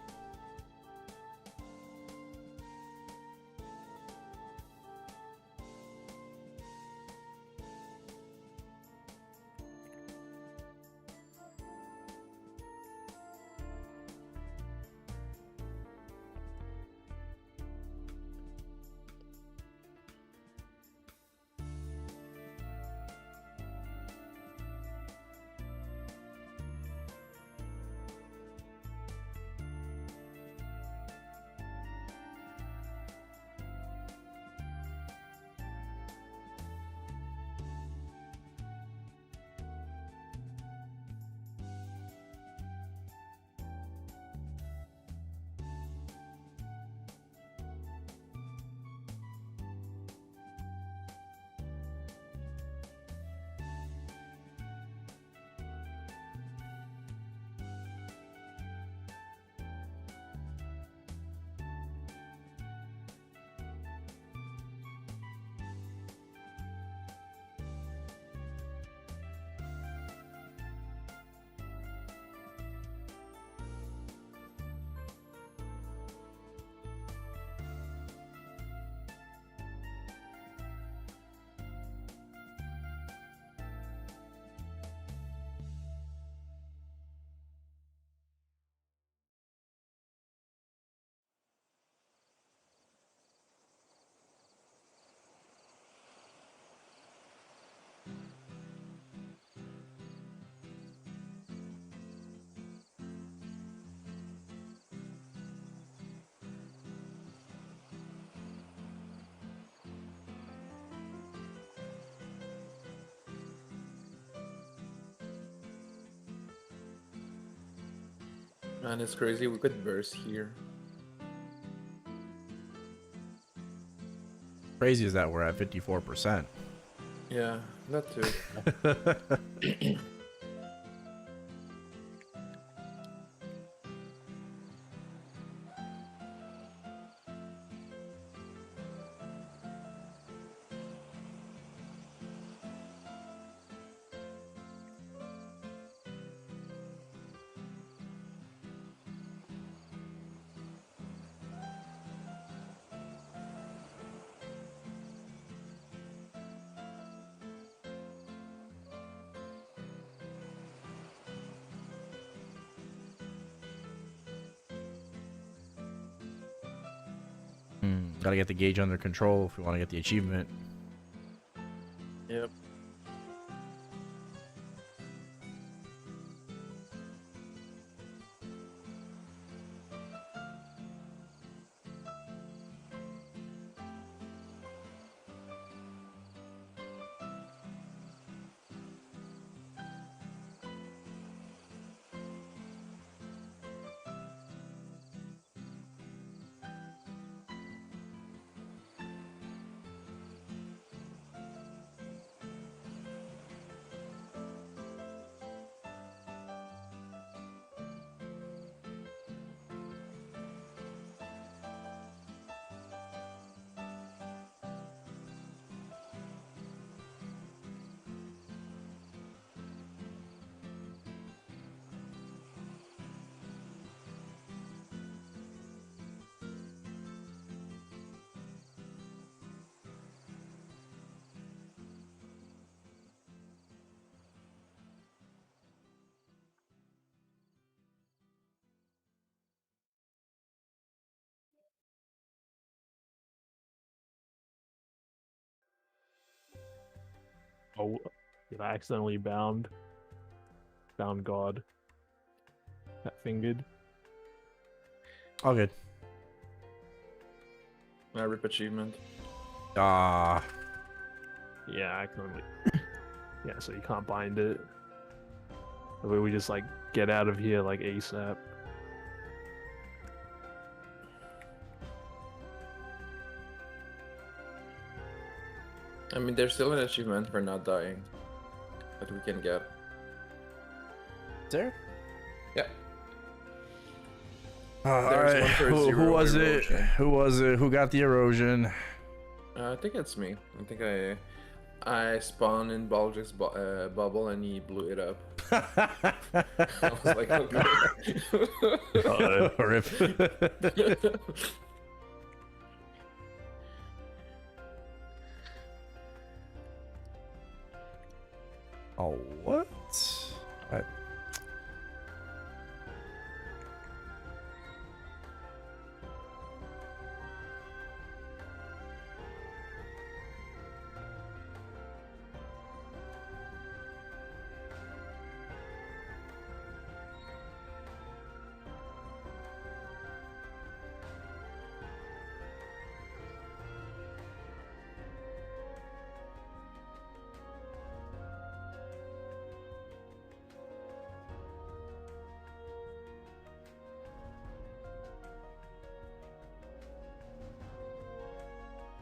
Speaker 2: Man, it's crazy. We could burst here.
Speaker 1: Crazy is that we're at 54%.
Speaker 2: Yeah, that too.
Speaker 1: Gotta get the gauge under control if we want to get the achievement.
Speaker 2: Yep.
Speaker 4: Oh, did I accidentally bound God? That fingered.
Speaker 1: All good.
Speaker 2: Rip achievement.
Speaker 1: Ah,
Speaker 4: Yeah, I accidentally. Yeah, so you can't bind it. Or we just like get out of here like ASAP.
Speaker 2: I mean, there's still an achievement for not dying that we can get.
Speaker 1: there.
Speaker 2: Yeah.
Speaker 1: All
Speaker 2: There's
Speaker 1: right.
Speaker 2: one for
Speaker 1: Who
Speaker 2: zero
Speaker 1: was
Speaker 2: erosion.
Speaker 1: it? Who was it? Who got the erosion?
Speaker 2: I think it's me. I think I spawned in Baldrick's bubble and he blew it up. I was like, okay.
Speaker 1: Rip. Oh, what? I...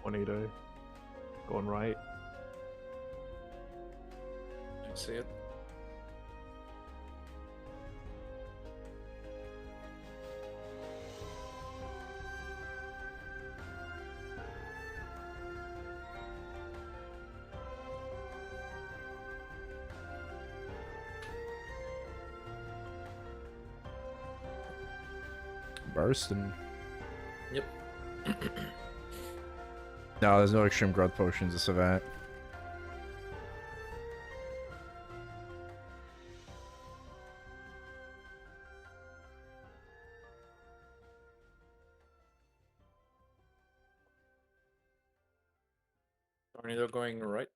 Speaker 4: Juanito. Going right.
Speaker 2: I see it.
Speaker 1: Bursting.
Speaker 2: Yep.
Speaker 1: No, there's no extreme growth potions this event.
Speaker 2: Tornado going right.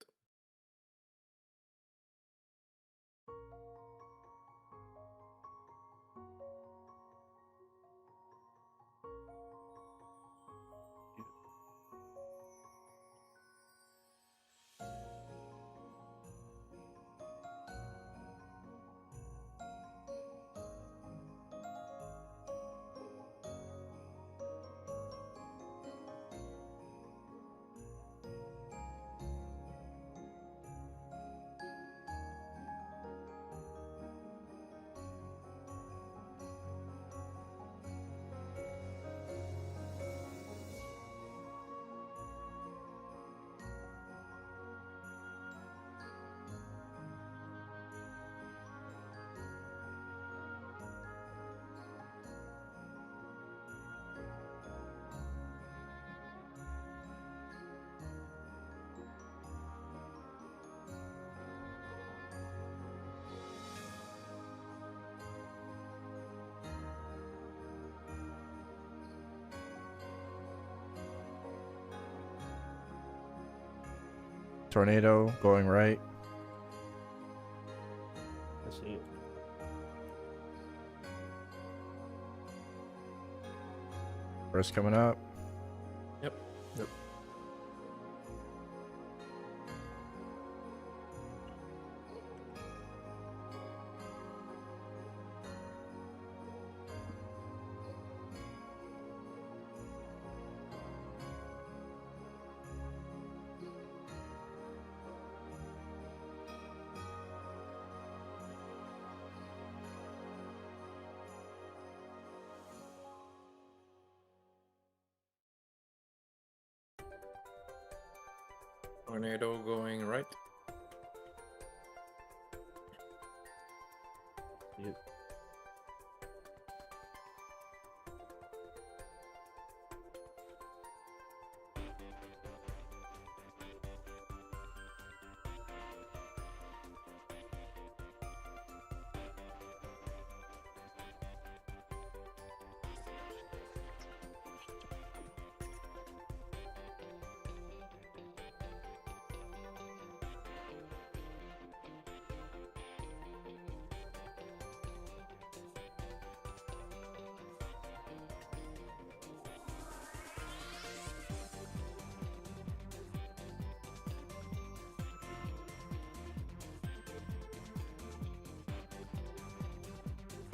Speaker 1: Tornado going right.
Speaker 4: I see it.
Speaker 1: First coming up.
Speaker 2: Yep.
Speaker 4: Yep.
Speaker 2: Tornado going right.
Speaker 4: Yep.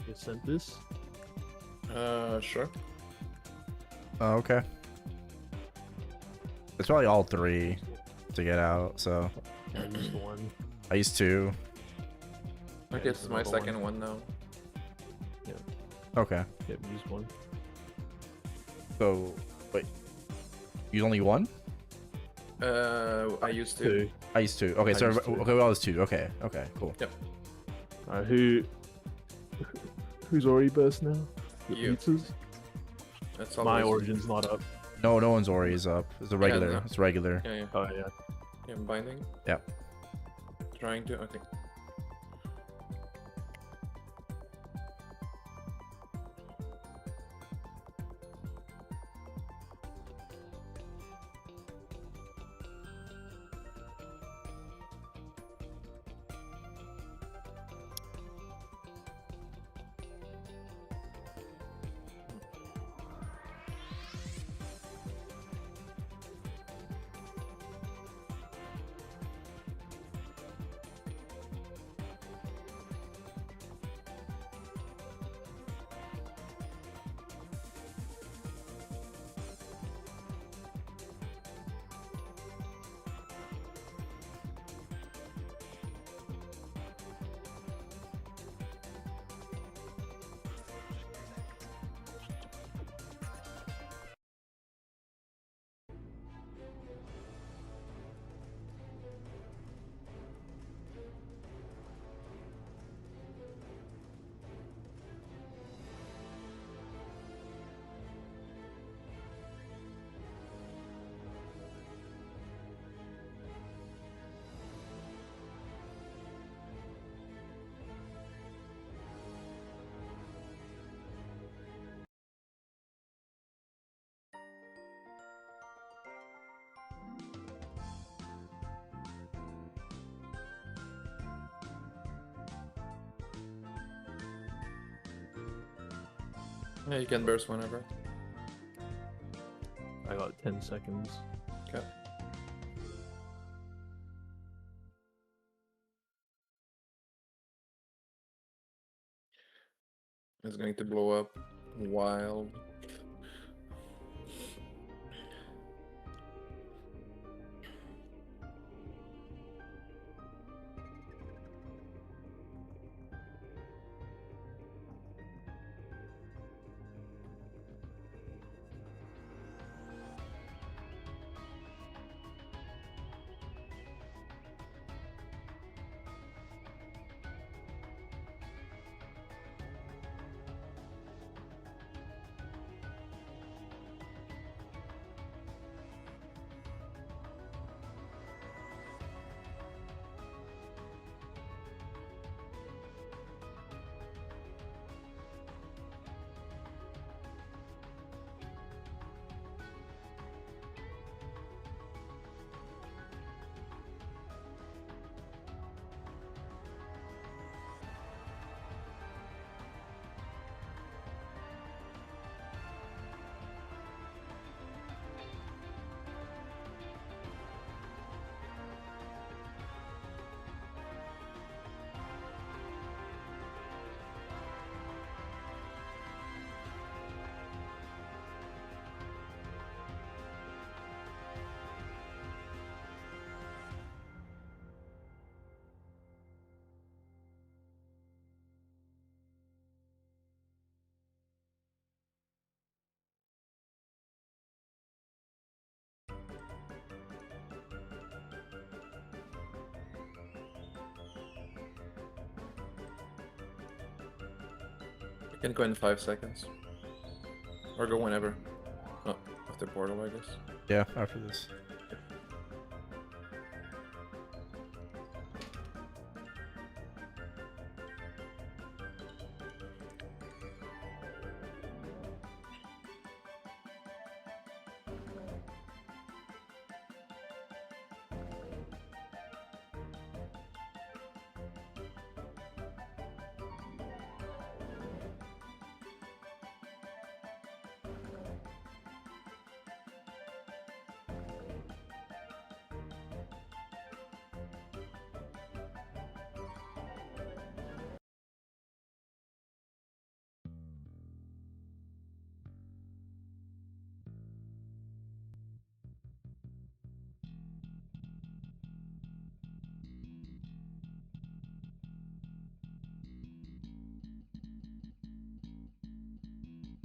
Speaker 4: You sent this?
Speaker 2: Sure.
Speaker 1: Oh, okay. It's probably all 3 to get out, so
Speaker 4: I used one.
Speaker 1: I used 2.
Speaker 2: I
Speaker 4: Yeah,
Speaker 2: guess
Speaker 4: use
Speaker 2: it's my
Speaker 4: another
Speaker 2: second one now.
Speaker 1: Okay.
Speaker 4: Yep, used one.
Speaker 1: So, wait. You only 1?
Speaker 2: I used to.
Speaker 4: Two.
Speaker 1: I used 2. Okay,
Speaker 4: I
Speaker 1: so
Speaker 4: used 2.
Speaker 1: okay, well, it's 2. Okay, okay, cool.
Speaker 4: Who's already burst now?
Speaker 2: You.
Speaker 4: Pizzas?
Speaker 2: That's
Speaker 4: My
Speaker 2: always-
Speaker 4: origin's not up.
Speaker 1: No one's Ori is up. It's a regular.
Speaker 2: no.
Speaker 1: It's regular.
Speaker 2: Yeah, yeah.
Speaker 4: Oh yeah.
Speaker 2: Yeah, I'm binding.
Speaker 1: Yep.
Speaker 2: Trying to. Okay. Yeah, you can burst whenever.
Speaker 4: I got 10 seconds.
Speaker 2: Okay. It's going to blow up. Wild. Can go in 5 seconds. Or go whenever. Oh, after portal, I guess.
Speaker 1: Yeah, after this.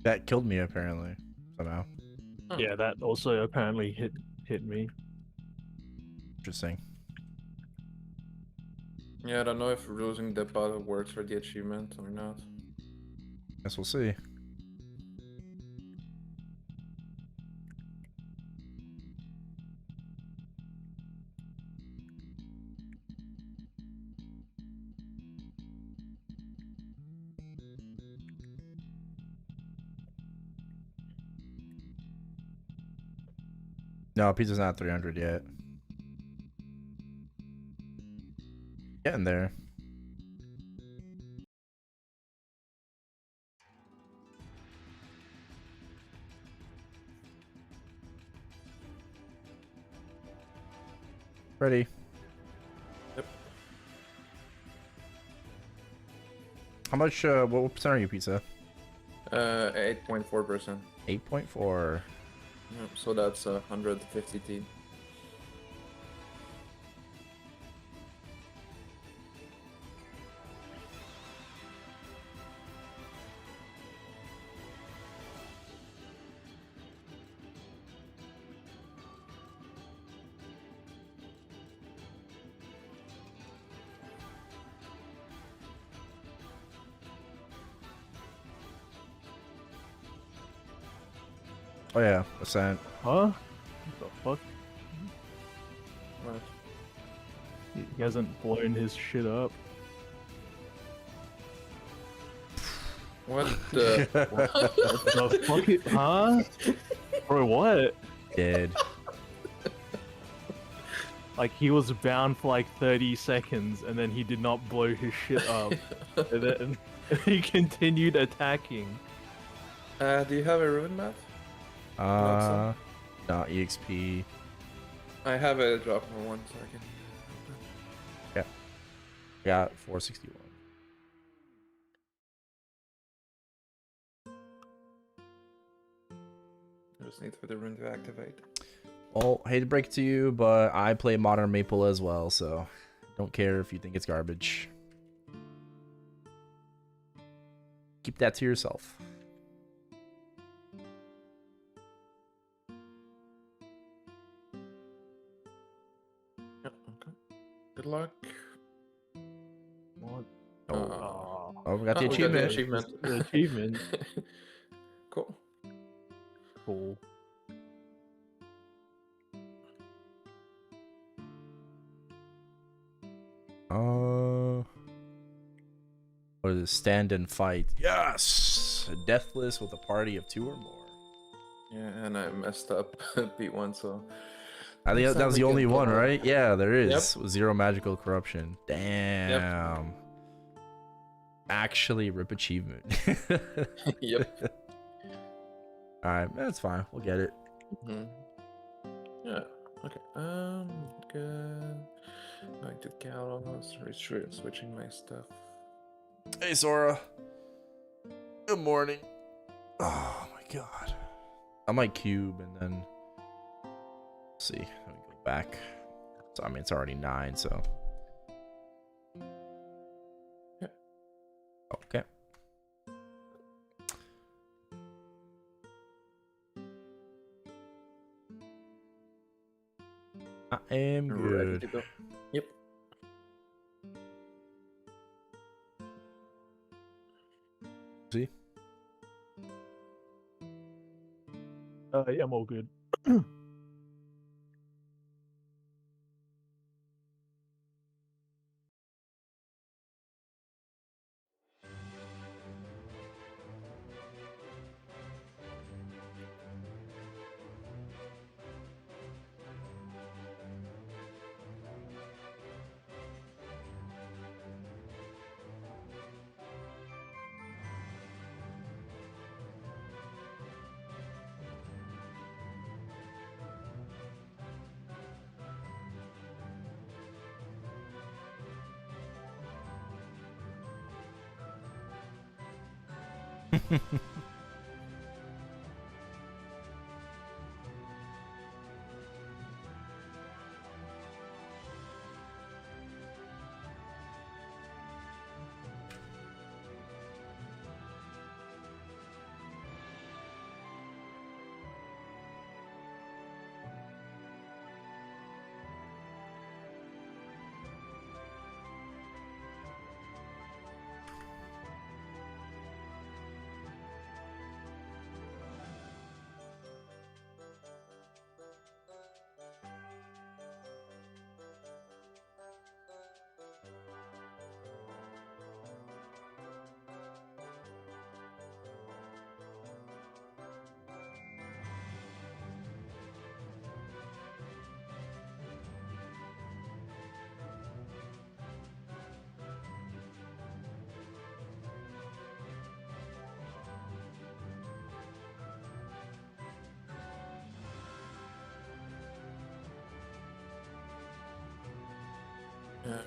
Speaker 1: That killed me apparently somehow.
Speaker 4: Yeah, that also apparently hit me.
Speaker 1: Interesting.
Speaker 2: Yeah, I don't know if losing the battle works for the achievement or not.
Speaker 1: Guess we'll see. No, pizza's not 300 yet. Getting there. Ready.
Speaker 2: Yep.
Speaker 1: How much, what percent are you, pizza?
Speaker 2: 8.4%.
Speaker 1: 8.4.
Speaker 2: Yep, so that's 150 T.
Speaker 1: Oh yeah, percent.
Speaker 4: Huh? What the fuck?
Speaker 2: Right.
Speaker 4: He hasn't blown his shit up.
Speaker 2: What the?
Speaker 4: The fuck it, huh? Bro, what?
Speaker 1: Dead.
Speaker 4: Like, he was bound for like 30 seconds and then he did not blow his shit up. and then he continued attacking.
Speaker 2: Do you have a rune, Matt?
Speaker 1: Not EXP.
Speaker 2: I have a drop for 1 second.
Speaker 1: Yeah. Got 461.
Speaker 2: I just need for the rune to activate.
Speaker 1: Well, hate to break it to you, but I play Modern Maple as well, so don't care if you think it's garbage. Keep that to yourself.
Speaker 2: Yep, okay. Good luck.
Speaker 4: What?
Speaker 1: Oh,
Speaker 4: Oh,
Speaker 1: we got the
Speaker 2: Oh, we got the
Speaker 1: achievement.
Speaker 2: achievement.
Speaker 4: The achievement.
Speaker 2: Cool.
Speaker 4: Cool.
Speaker 1: What is it? Stand and fight. Yes! Deathless with a party of 2 or more.
Speaker 2: Yeah, and I messed up P1, so.
Speaker 1: I think
Speaker 2: Next
Speaker 1: that
Speaker 2: time
Speaker 1: was
Speaker 2: we
Speaker 1: the
Speaker 2: can
Speaker 1: only
Speaker 2: get
Speaker 1: one,
Speaker 2: that.
Speaker 1: right? Yeah, there is.
Speaker 2: Yep.
Speaker 1: With 0 magical corruption. Damn. Actually, rip achievement.
Speaker 2: Yep.
Speaker 1: Alright, that's fine. We'll get it.
Speaker 2: Hmm. Yeah. Okay. Good. Going to Kalos. Switching my stuff.
Speaker 1: Hey, Sora. Good morning. Oh my god. I might cube and then see. Let me go back. So I mean, it's already 9, so.
Speaker 2: Yep.
Speaker 1: Okay. I am
Speaker 2: Ready to
Speaker 1: good.
Speaker 2: go. Yep.
Speaker 1: See?
Speaker 4: Yeah, I'm all good.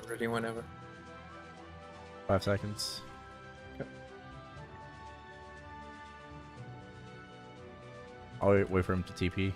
Speaker 2: Ready whenever.
Speaker 1: 5 seconds. I'll wait for him to TP.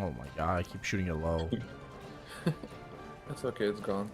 Speaker 1: Oh my god, I keep shooting it low.
Speaker 2: That's okay, it's gone.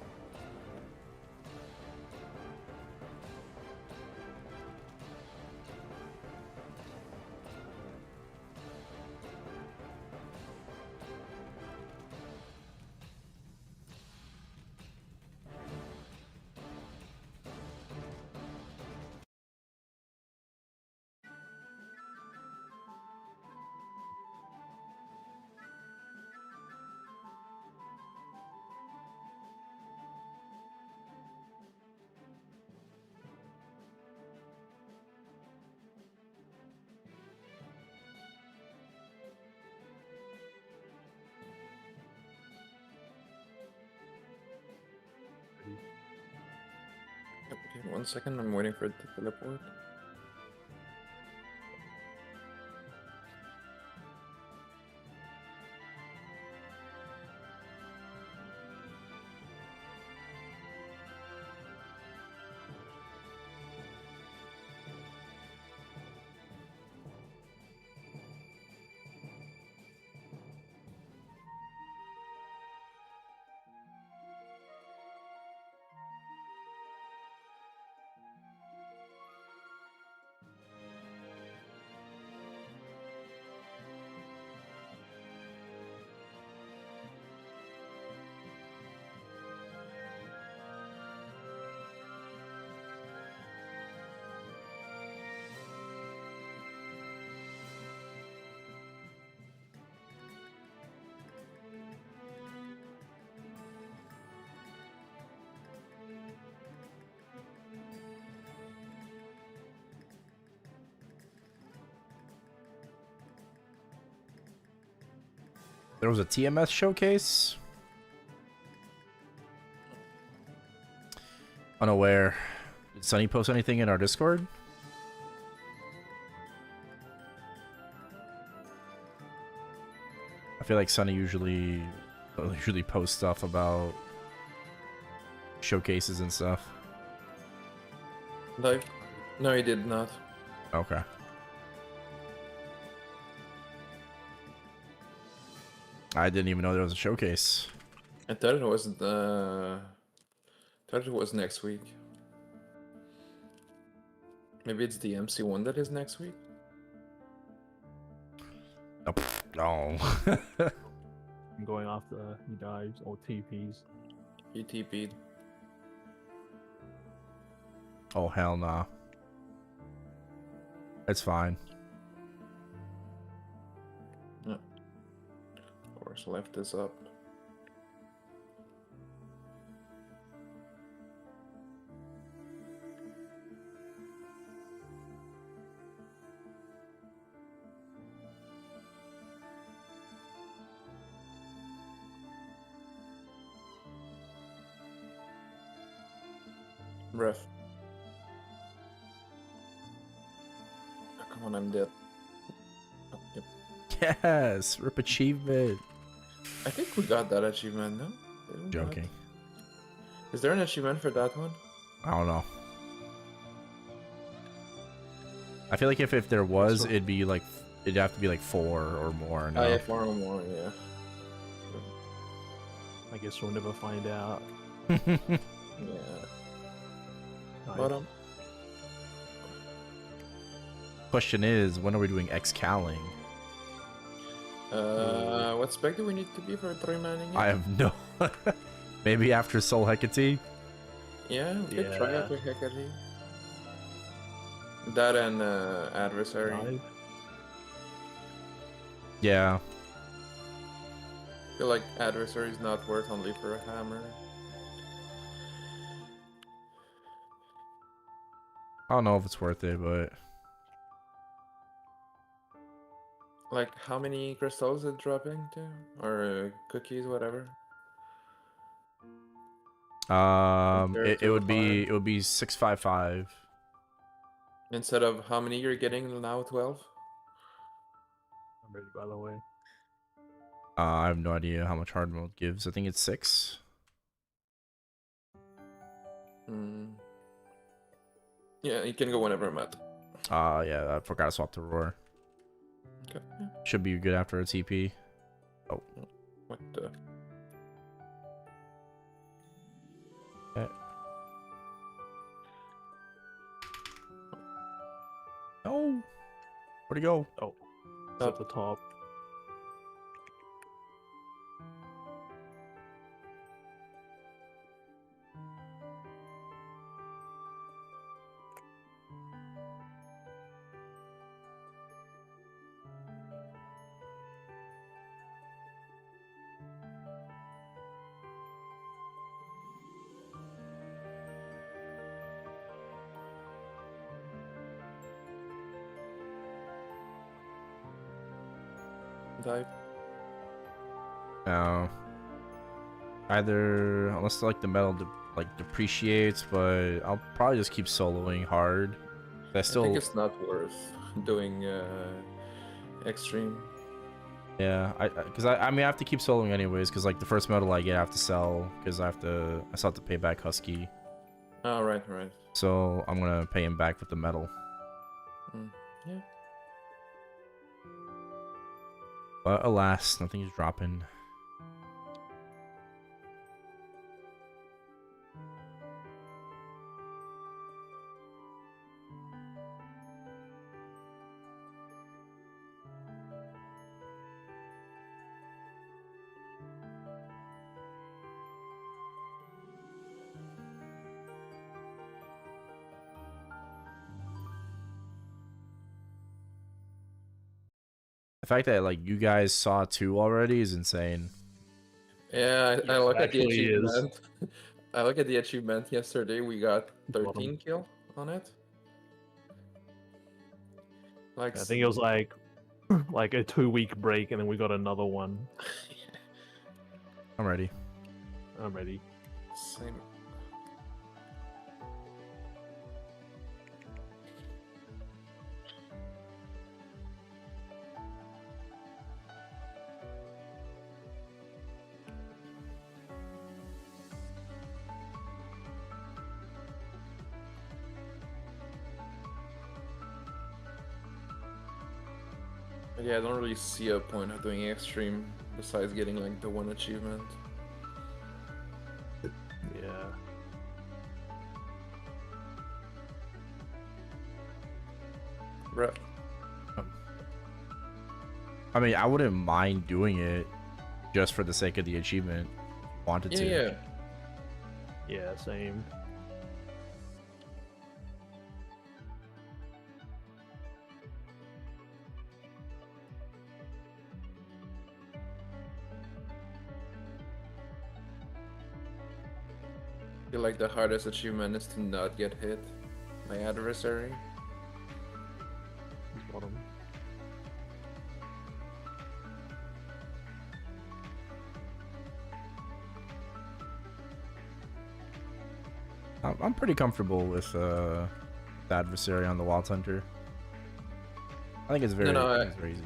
Speaker 2: Okay, 1 second, I'm waiting for it to teleport.
Speaker 1: There was a TMS showcase. Unaware. Did Sunny post anything in our Discord? I feel like Sunny usually posts stuff about showcases and stuff.
Speaker 2: Like, no, he did not.
Speaker 1: Okay. I didn't even know there was a showcase.
Speaker 2: I thought it was next week. Maybe it's the MC one that is next week.
Speaker 1: Nope. No.
Speaker 4: I'm going off the dives or TPs.
Speaker 2: He TP'd.
Speaker 1: Oh hell nah. It's fine.
Speaker 2: Yeah. Of course, left this up. Ref. Oh, come on, I'm dead. Oh, yep.
Speaker 1: Yes, rip achievement.
Speaker 2: I think we got that achievement, no? Did we
Speaker 1: Joking.
Speaker 2: not? Is there an achievement for that one?
Speaker 1: I don't know. I feel like if there was,
Speaker 4: Sure.
Speaker 1: it'd have to be like 4 or more. No?
Speaker 2: Oh, yeah, 4 or more, yeah.
Speaker 4: I guess we'll never find out.
Speaker 2: Yeah.
Speaker 4: Nice.
Speaker 2: But,
Speaker 1: Question is, when are we doing X-Calling?
Speaker 2: what spec do we need to be for 3-manning?
Speaker 1: I have no... Maybe after Soul Hecate?
Speaker 2: Yeah, we could try
Speaker 4: Yeah.
Speaker 2: it with Hecate. That and Adversary.
Speaker 4: Dive.
Speaker 1: Yeah.
Speaker 2: I feel like Adversary is not worth only for a hammer.
Speaker 1: I don't know if it's worth it, but...
Speaker 2: Like, how many crystals is it dropping to? Or cookies, whatever? Compared
Speaker 1: It
Speaker 2: to
Speaker 1: would be
Speaker 2: fire.
Speaker 1: it would be 655.
Speaker 2: Instead of how many you're getting now, 12?
Speaker 4: I'm ready, by the way.
Speaker 1: I have no idea how much hard mode gives. I think it's 6.
Speaker 2: Hmm. Yeah, you can go whenever I'm at.
Speaker 1: Yeah, I forgot to swap to Roar.
Speaker 2: Okay. Yeah.
Speaker 1: Should be good after a TP.
Speaker 2: What the?
Speaker 1: Oh, where'd he go?
Speaker 4: Oh, it's at the top.
Speaker 2: Dive.
Speaker 1: No. Either unless like the metal depreciates, but I'll probably just keep soloing hard. I
Speaker 2: I
Speaker 1: still
Speaker 2: think it's not worth doing extreme.
Speaker 1: yeah, I mean I have to keep soloing anyways because like the first metal I get I have to sell because I still have to pay back Husky.
Speaker 2: Oh, right.
Speaker 1: So I'm gonna pay him back with the metal.
Speaker 2: Yeah.
Speaker 1: But alas, nothing is dropping. The fact that like you guys saw 2 already is insane.
Speaker 2: Yeah, I look at the
Speaker 4: actually is.
Speaker 2: achievement. I look at the achievement yesterday. We got 13
Speaker 4: Bottom.
Speaker 2: kill on it. Like,
Speaker 4: I think it was like a 2-week break, and then we got another one.
Speaker 1: I'm ready.
Speaker 4: I'm ready.
Speaker 2: Same. Yeah, I don't really see a point of doing extreme besides getting like the one achievement.
Speaker 4: Yeah.
Speaker 2: Right.
Speaker 1: I mean, I wouldn't mind doing it just for the sake of the achievement. Wanted
Speaker 2: Yeah,
Speaker 1: to.
Speaker 2: yeah.
Speaker 4: Yeah, same.
Speaker 2: I feel like the hardest achievement is to not get hit by adversary.
Speaker 4: Bottom.
Speaker 1: I'm pretty comfortable with the adversary on the Wild Hunter. I think it's very,
Speaker 2: No,
Speaker 1: I think it's very easy.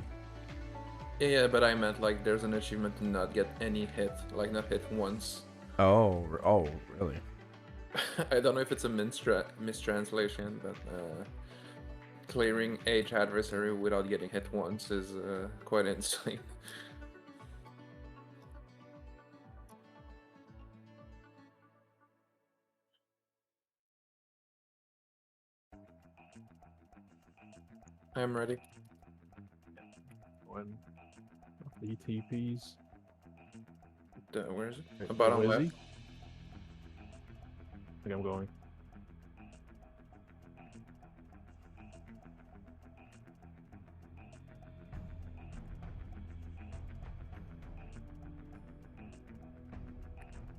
Speaker 2: Yeah, but I meant like there's an achievement to not get any hit, like not hit once.
Speaker 1: Oh, really?
Speaker 2: I don't know if it's a mistranslation, but clearing each adversary without getting hit once is quite insane. I'm ready.
Speaker 4: When the TPs.
Speaker 2: Where is it?
Speaker 4: Wait,
Speaker 2: Bottom
Speaker 4: where is
Speaker 2: left.
Speaker 4: he? I think I'm going.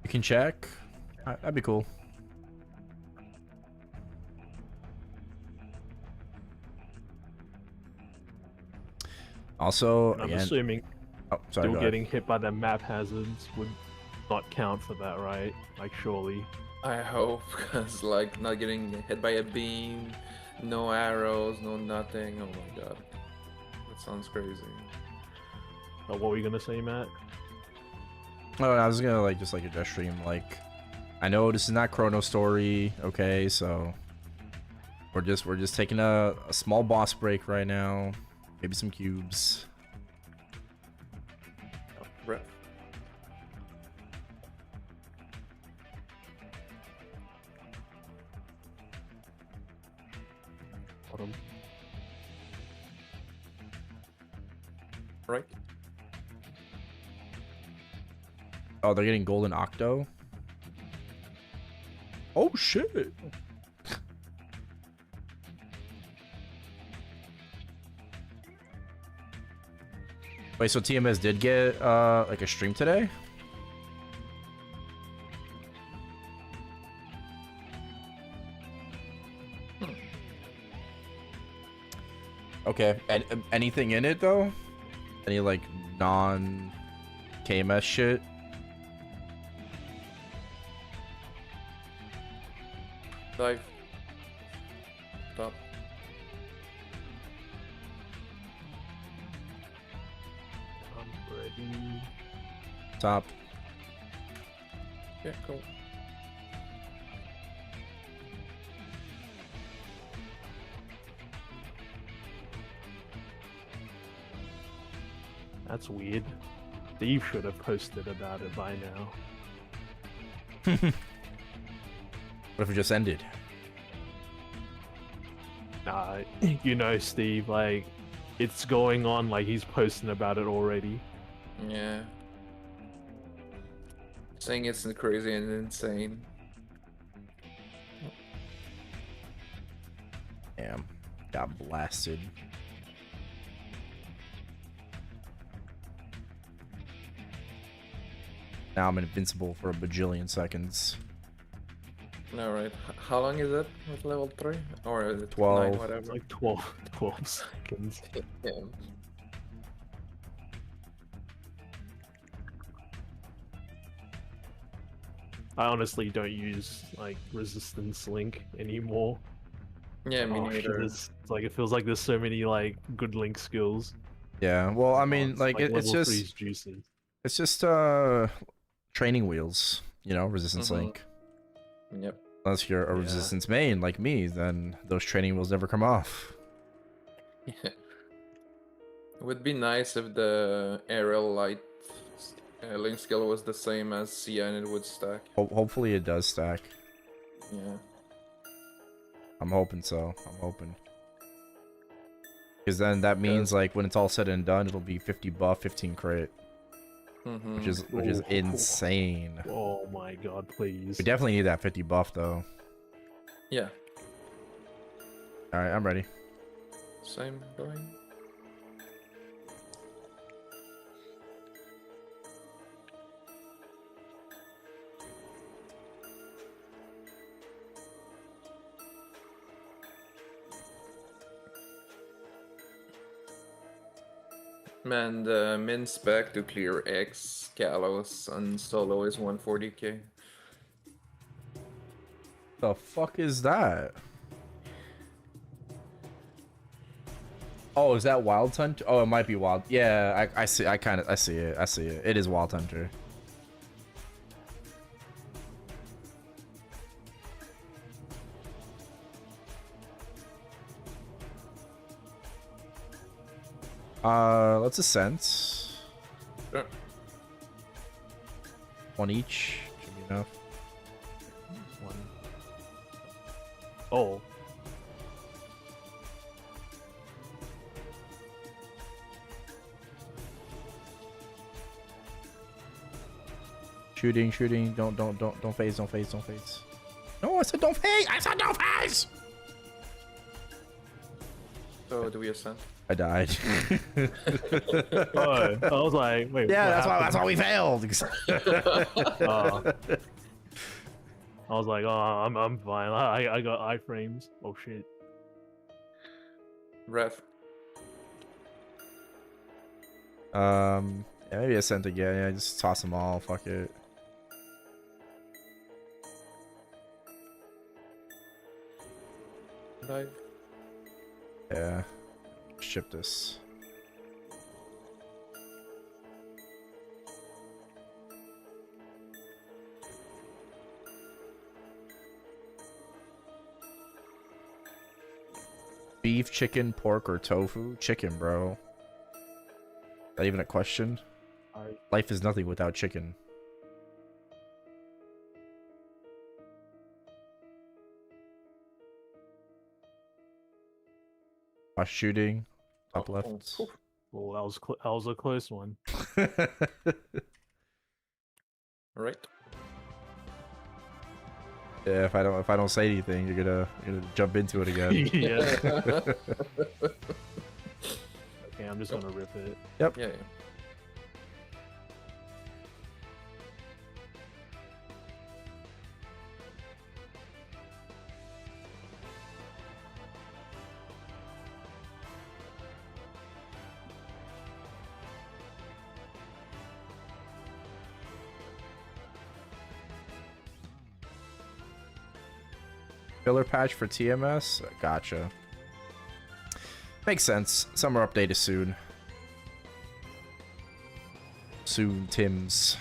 Speaker 1: You can check. That'd be cool. Also,
Speaker 4: And I'm
Speaker 1: again,
Speaker 4: assuming
Speaker 1: oh, sorry,
Speaker 4: still
Speaker 1: go ahead.
Speaker 4: getting hit by the map hazards would not count for that, right? Like, surely.
Speaker 2: I hope, because like not getting hit by a beam, no arrows, no nothing. Oh my god, that sounds crazy.
Speaker 4: What were you gonna say, Matt?
Speaker 1: Oh, I was gonna like just like address stream. Like, I know this is not ChronoStory, okay? So we're just taking a small boss break right now. Maybe some cubes.
Speaker 2: Rep.
Speaker 4: Bottom.
Speaker 2: Right.
Speaker 1: Oh, they're getting golden octo. Oh shit! Wait, so TMS did get like a stream today? Okay, and anything in it though? Any like non KMS shit?
Speaker 2: Dive. Top.
Speaker 4: I'm ready.
Speaker 1: Top.
Speaker 2: Yeah, cool.
Speaker 4: That's weird. Steve should have posted about it by now.
Speaker 1: What if it just ended?
Speaker 4: Nah, you know, Steve, like, it's going on like he's posting about it already.
Speaker 2: Yeah. Saying it's crazy and insane.
Speaker 1: Damn. Got blasted. Now I'm invincible for a bajillion seconds.
Speaker 2: Alright. How long is it with level 3? Or is it
Speaker 1: 12.
Speaker 2: 9,
Speaker 4: It's
Speaker 2: whatever?
Speaker 4: like 12 seconds.
Speaker 2: Yeah.
Speaker 4: I honestly don't use like resistance link anymore.
Speaker 2: Yeah, me
Speaker 4: Oh shit,
Speaker 2: neither.
Speaker 4: it's like it feels like there's so many like good link skills.
Speaker 1: Yeah, well, I
Speaker 4: Oh,
Speaker 1: mean,
Speaker 4: it's
Speaker 1: like
Speaker 4: like
Speaker 1: it's
Speaker 4: level
Speaker 1: just
Speaker 4: 3's juicy.
Speaker 1: training wheels, you know, resistance
Speaker 2: Mhm.
Speaker 1: link.
Speaker 2: Yep.
Speaker 1: Unless you're a
Speaker 4: Yeah.
Speaker 1: resistance main like me, then those training wheels never come off.
Speaker 2: It would be nice if the aerial light link skill was the same as Sia and it would stack.
Speaker 1: Hopefully it does stack.
Speaker 2: Yeah.
Speaker 1: I'm hoping so. I'm hoping. Because then that means
Speaker 2: Because
Speaker 1: like when it's all said and done, it'll be 50 buff, 15 crit, which is
Speaker 4: Ooh.
Speaker 1: insane.
Speaker 4: Oh my god, please.
Speaker 1: We definitely need that 50 buff though.
Speaker 2: yeah,
Speaker 1: All right, I'm ready.
Speaker 2: same going. Man, the min spec to clear X Kalos on solo is 140k.
Speaker 1: The fuck is that? Oh, is that Wild Hunter? Oh, it might be Wild. Yeah, I see. I see it. I see it. It is Wild Hunter. Let's ascent.
Speaker 2: Sure.
Speaker 1: One each should be enough.
Speaker 4: One. Oh.
Speaker 1: Shooting, shooting. Don't phase. Don't phase. Don't phase. No, I said don't phase. I said don't phase.
Speaker 2: So do we ascend?
Speaker 1: I died.
Speaker 4: Oh, I was like, wait.
Speaker 1: Yeah,
Speaker 4: what
Speaker 1: that's why we failed.
Speaker 4: happened? I was like, oh, I'm fine. I got iframes. Oh shit.
Speaker 2: Ref.
Speaker 1: Yeah, maybe ascent again. Yeah, just toss them all. Fuck it.
Speaker 2: Dive.
Speaker 1: Yeah. Ship this. Beef, chicken, pork, or tofu? Chicken, bro. Is that even a question?
Speaker 4: Alright.
Speaker 1: Life is nothing without chicken. Watch shooting. Top
Speaker 2: Oh,
Speaker 1: left.
Speaker 2: oh,
Speaker 4: Well, that was a close one.
Speaker 2: Right.
Speaker 1: Yeah, if I don't say anything, you're gonna jump into it again.
Speaker 4: Yeah. Okay, I'm just gonna rip it.
Speaker 1: Yep.
Speaker 2: Yeah.
Speaker 1: Filler patch for TMS? Gotcha. Makes sense. Summer update is soon. Soon, Tim's.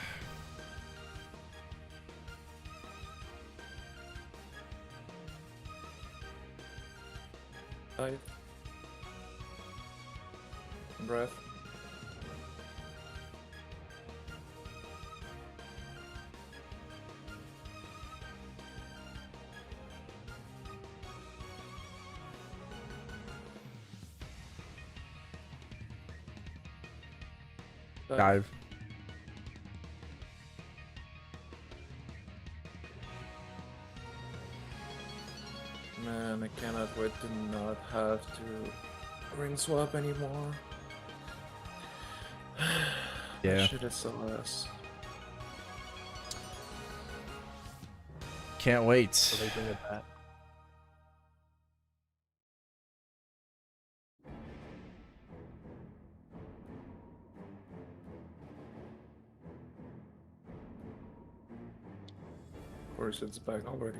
Speaker 2: Dive. Breath.
Speaker 1: Dive.
Speaker 2: Man, I cannot wait to not have to ring swap anymore.
Speaker 1: Yeah.
Speaker 2: That shit is so ass.
Speaker 1: Can't wait.
Speaker 4: So they bring it back.
Speaker 2: course it's back already.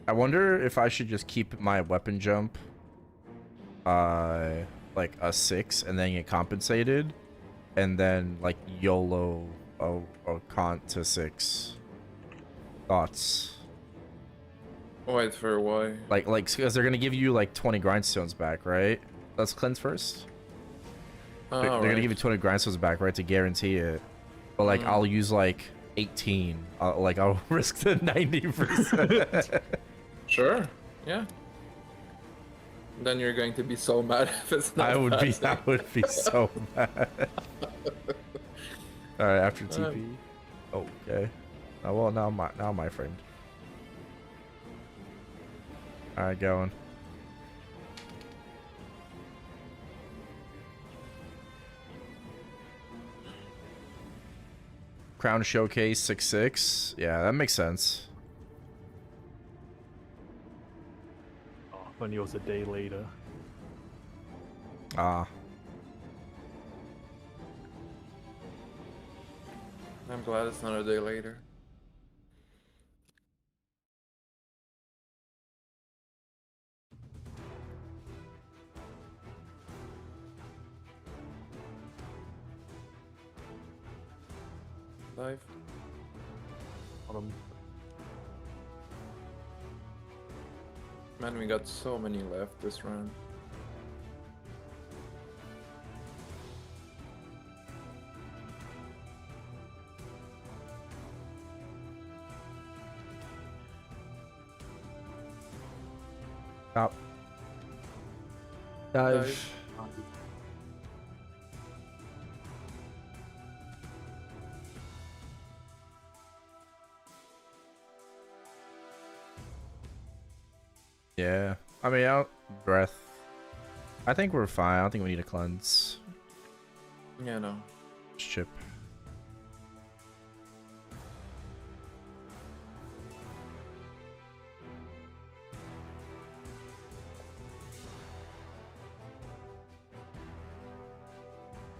Speaker 1: I wonder if I should just keep my weapon jump like a 6 and then get compensated, and then like YOLO a con to 6. Thoughts?
Speaker 2: Wait, for why?
Speaker 1: Like because they're gonna give you like 20 grindstones back, right? Let's cleanse first. They're gonna give you 20 grindstones back, right, to guarantee it. But like I'll use like 18. Like I'll risk the 90%.
Speaker 2: Sure. Yeah. Then you're going to be so mad if it's not.
Speaker 1: I would
Speaker 2: passing.
Speaker 1: be so mad. All right, after TP. Okay. Oh well, now my friend. All right, going. Crown Showcase 6-6. Yeah, that makes sense.
Speaker 4: Oh, when it was a day later.
Speaker 1: Ah.
Speaker 2: I'm glad it's not a day later. Life. Man, we got so many left this round.
Speaker 1: Stop. Dive. Yeah. I mean, out breath. I think we're fine. I don't think we need a cleanse.
Speaker 2: Yeah, no.
Speaker 1: Just chip.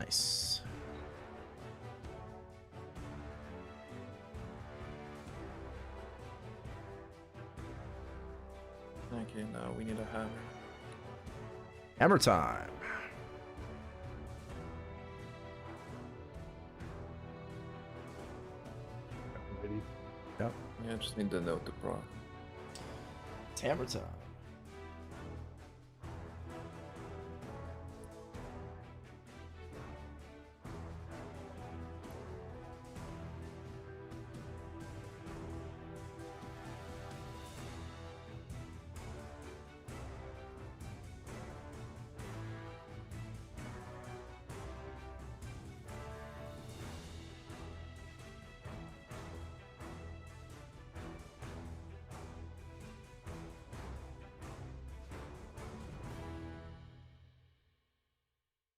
Speaker 1: Nice.
Speaker 2: Okay, now we need a hammer.
Speaker 1: Hammer time.
Speaker 4: Ready?
Speaker 1: Yep.
Speaker 2: Yeah, I just need the note to proc.
Speaker 1: It's hammer time.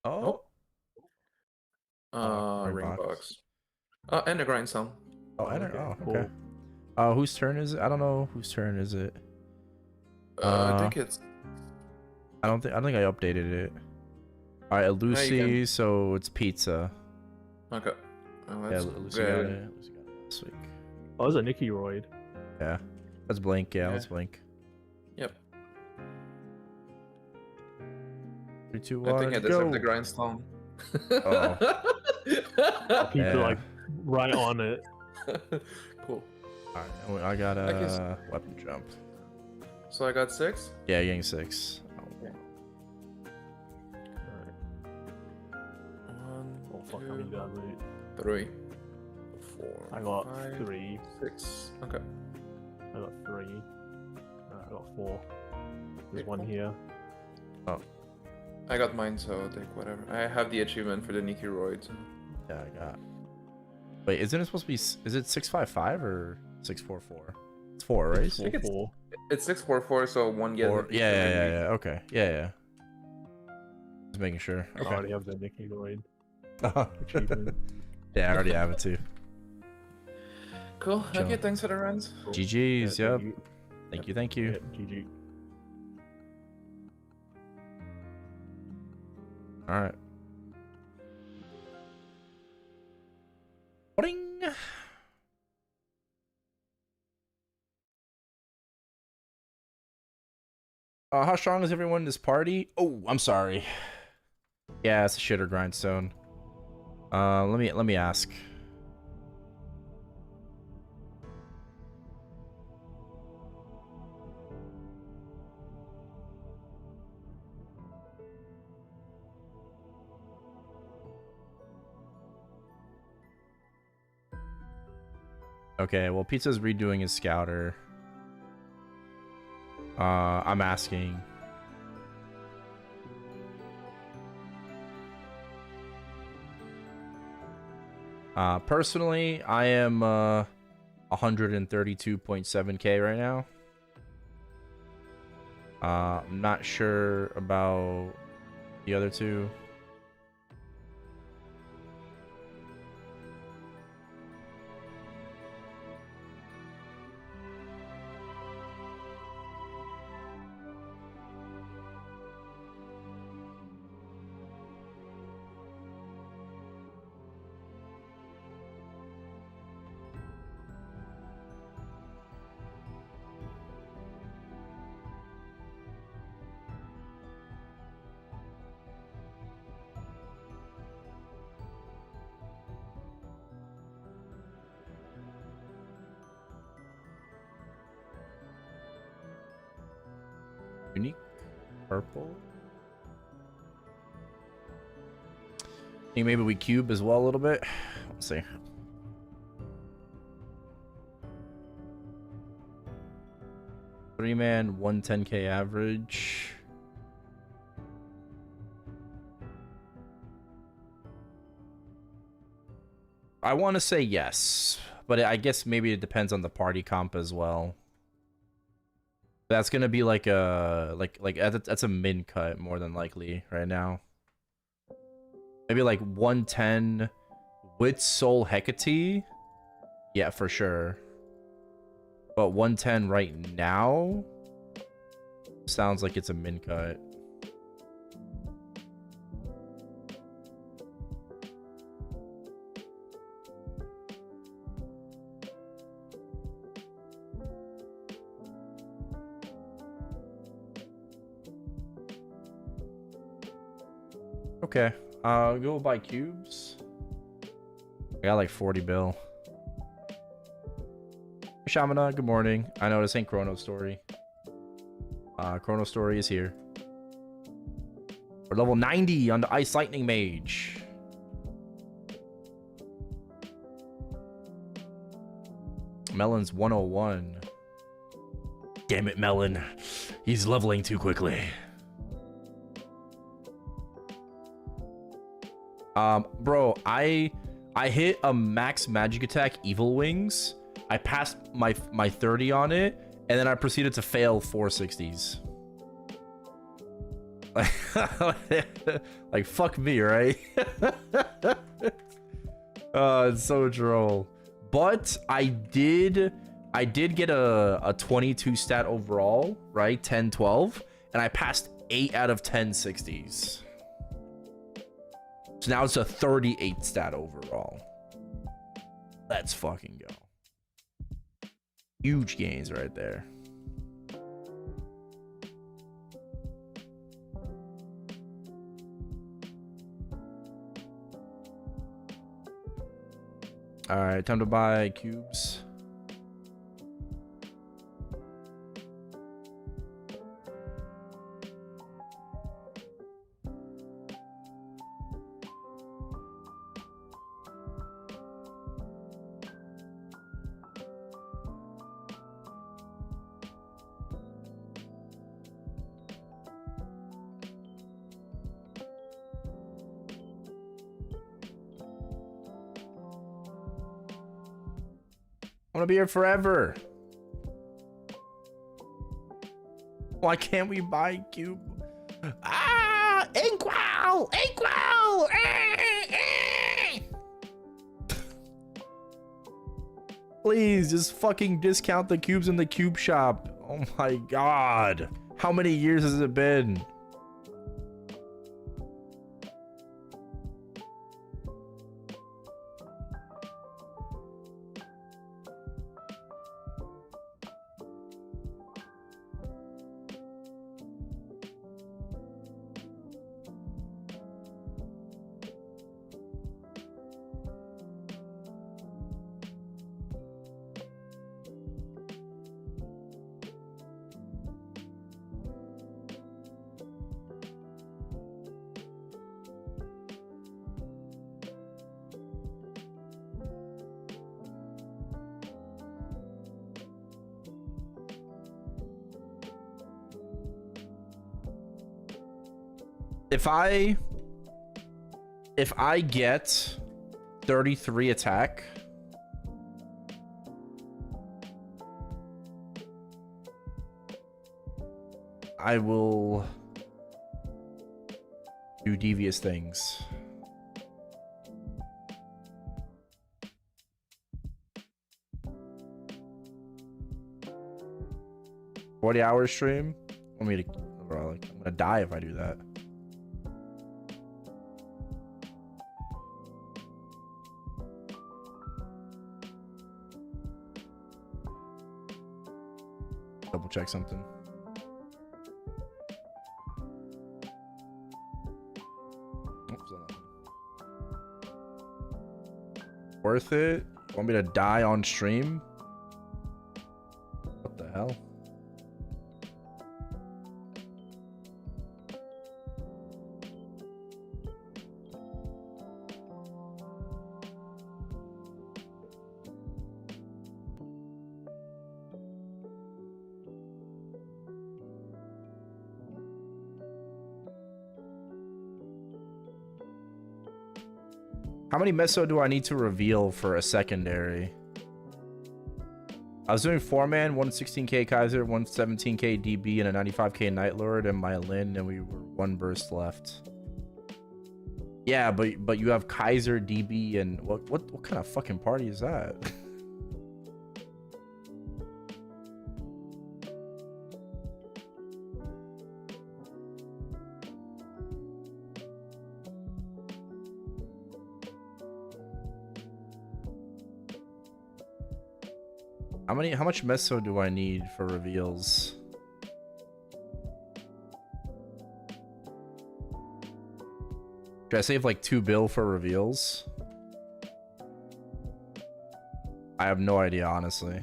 Speaker 1: Oh.
Speaker 2: Ring box. And a grindstone.
Speaker 1: Oh, enter.
Speaker 4: Okay,
Speaker 1: Oh, okay. Whose turn is it? I don't know whose turn is it.
Speaker 2: I think it's.
Speaker 1: I don't think I updated it. All right, Lucy. So it's pizza.
Speaker 2: Okay.
Speaker 1: Yeah,
Speaker 2: Let's
Speaker 1: Lucy
Speaker 2: go.
Speaker 1: got it. Lucy got it last week.
Speaker 4: Oh, it was a Nicky Royd.
Speaker 1: Yeah, let's blink. Yeah,
Speaker 2: Yeah.
Speaker 1: let's blink.
Speaker 2: Yep.
Speaker 1: 3, 2,
Speaker 2: I
Speaker 1: 1.
Speaker 2: think I
Speaker 1: go.
Speaker 2: deserve the grindstone.
Speaker 1: Oh.
Speaker 4: Keep it
Speaker 1: Yeah.
Speaker 4: like right on it.
Speaker 2: Cool.
Speaker 1: All right, I got a weapon jump.
Speaker 2: So I got 6?
Speaker 1: Yeah, you're getting 6.
Speaker 4: Alright.
Speaker 2: 1,
Speaker 4: Oh fuck, I
Speaker 2: 2,
Speaker 4: need that loot.
Speaker 2: 3, 4.
Speaker 4: I got
Speaker 2: 5,
Speaker 4: 3.
Speaker 2: 6. Okay.
Speaker 4: I got 3. I got 4. There's one here.
Speaker 2: I got mine, so I'll take whatever. I have the achievement for the Nicky Royd. So.
Speaker 1: Yeah, I got. Wait, isn't it supposed to be? Is it 655 or 644? It's 4, right?
Speaker 4: 4, 4.
Speaker 2: It's 644, so one gets.
Speaker 1: Yeah. Okay. Yeah. Just making sure.
Speaker 4: I
Speaker 1: Okay.
Speaker 4: already have the Nicky Royd achievement.
Speaker 1: Yeah, I already have it too.
Speaker 2: Cool.
Speaker 1: Chill.
Speaker 2: Okay, thanks for the runs.
Speaker 4: Cool.
Speaker 1: GG's.
Speaker 4: Yeah,
Speaker 1: Yep. Thank you.
Speaker 4: Yeah, GG.
Speaker 1: All right. Boing. How strong is everyone in this party? Oh, I'm sorry. Yeah, it's a shitter grindstone. Let me ask. Okay, well, Pizza's redoing his scouter. I'm asking. Personally, I am 132.7k right now. I'm not sure about the other two. Unique purple. Think maybe we cube as well a little bit. Let's see. Three-man, 110k average. I want to say yes, but I guess maybe it depends on the party comp as well. That's gonna be like a that's a min cut more than likely right now. Maybe like 110 with Soul Hecate. Yeah, for sure. But 110 right now sounds like it's a min cut. Okay, go buy cubes. I got like 40 bill. Shamana, good morning. I know this ain't ChronoStory. ChronoStory is here. We're level 90 on the Ice Lightning Mage. Melon's 101. Damn it, Melon. He's leveling too quickly. Bro, I hit a max magic attack Evil Wings. I passed my 30 on it, and then I proceeded to fail 460s. Like fuck me, right? It's so droll. But I did get a 22 stat overall, right? 10, 12, and I passed 8 out of 10 60s. So now it's a 38 stat overall. Let's fucking go. Huge gains right there. All right, time to buy cubes. I want to be here forever. Why can't we buy cube? Ah! Inkwell! Inkwell! Please, just fucking discount the cubes in the cube shop. Oh my god. How many years has it been? If I get 33 attack, I will do devious things. $40-hour stream? Want me to, bro, like, I'm gonna die if I do that. Double check something. Oops, worth it? Want me to die on stream? What the hell? How many meso do I need to reveal for a secondary? I was doing 4-man, 116k Kaiser, 117k DB, and a 95k Night Lord, and my Lin, and we were 1 burst left. Yeah, but you have Kaiser, DB, and what kind of fucking party is that? How much meso do I need for reveals? Should I save like 2 bill for reveals? I have no idea, honestly.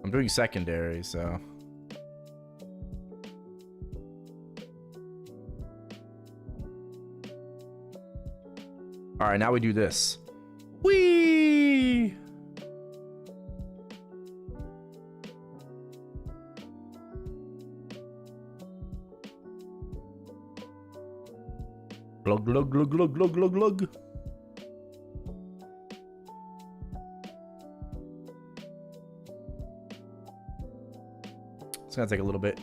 Speaker 1: I'm doing secondary, so. All right, now we do this. Whee! Glug, glug, glug, glug, glug, glug, glug. It's gonna take a little bit.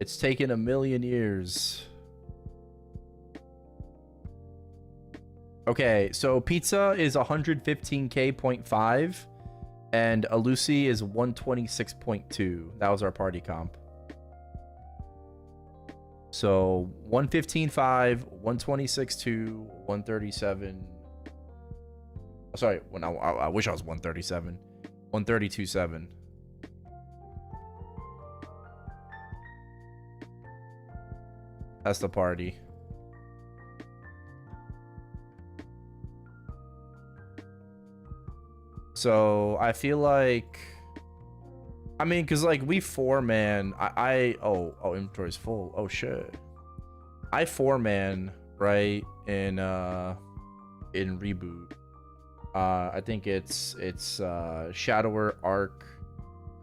Speaker 1: It's taken 1,000,000 years. Okay, so pizza is 115k.5 and Alusi is 126.2. That was our party comp. So 115.5, 126.2, 137. Oh, sorry, when I wish I was 137. 132.7. That's the party. So I feel like, I mean, cause like we 4-man. Oh, inventory's full. Oh shit. I 4-man right in reboot. I think it's Shadower, Arc,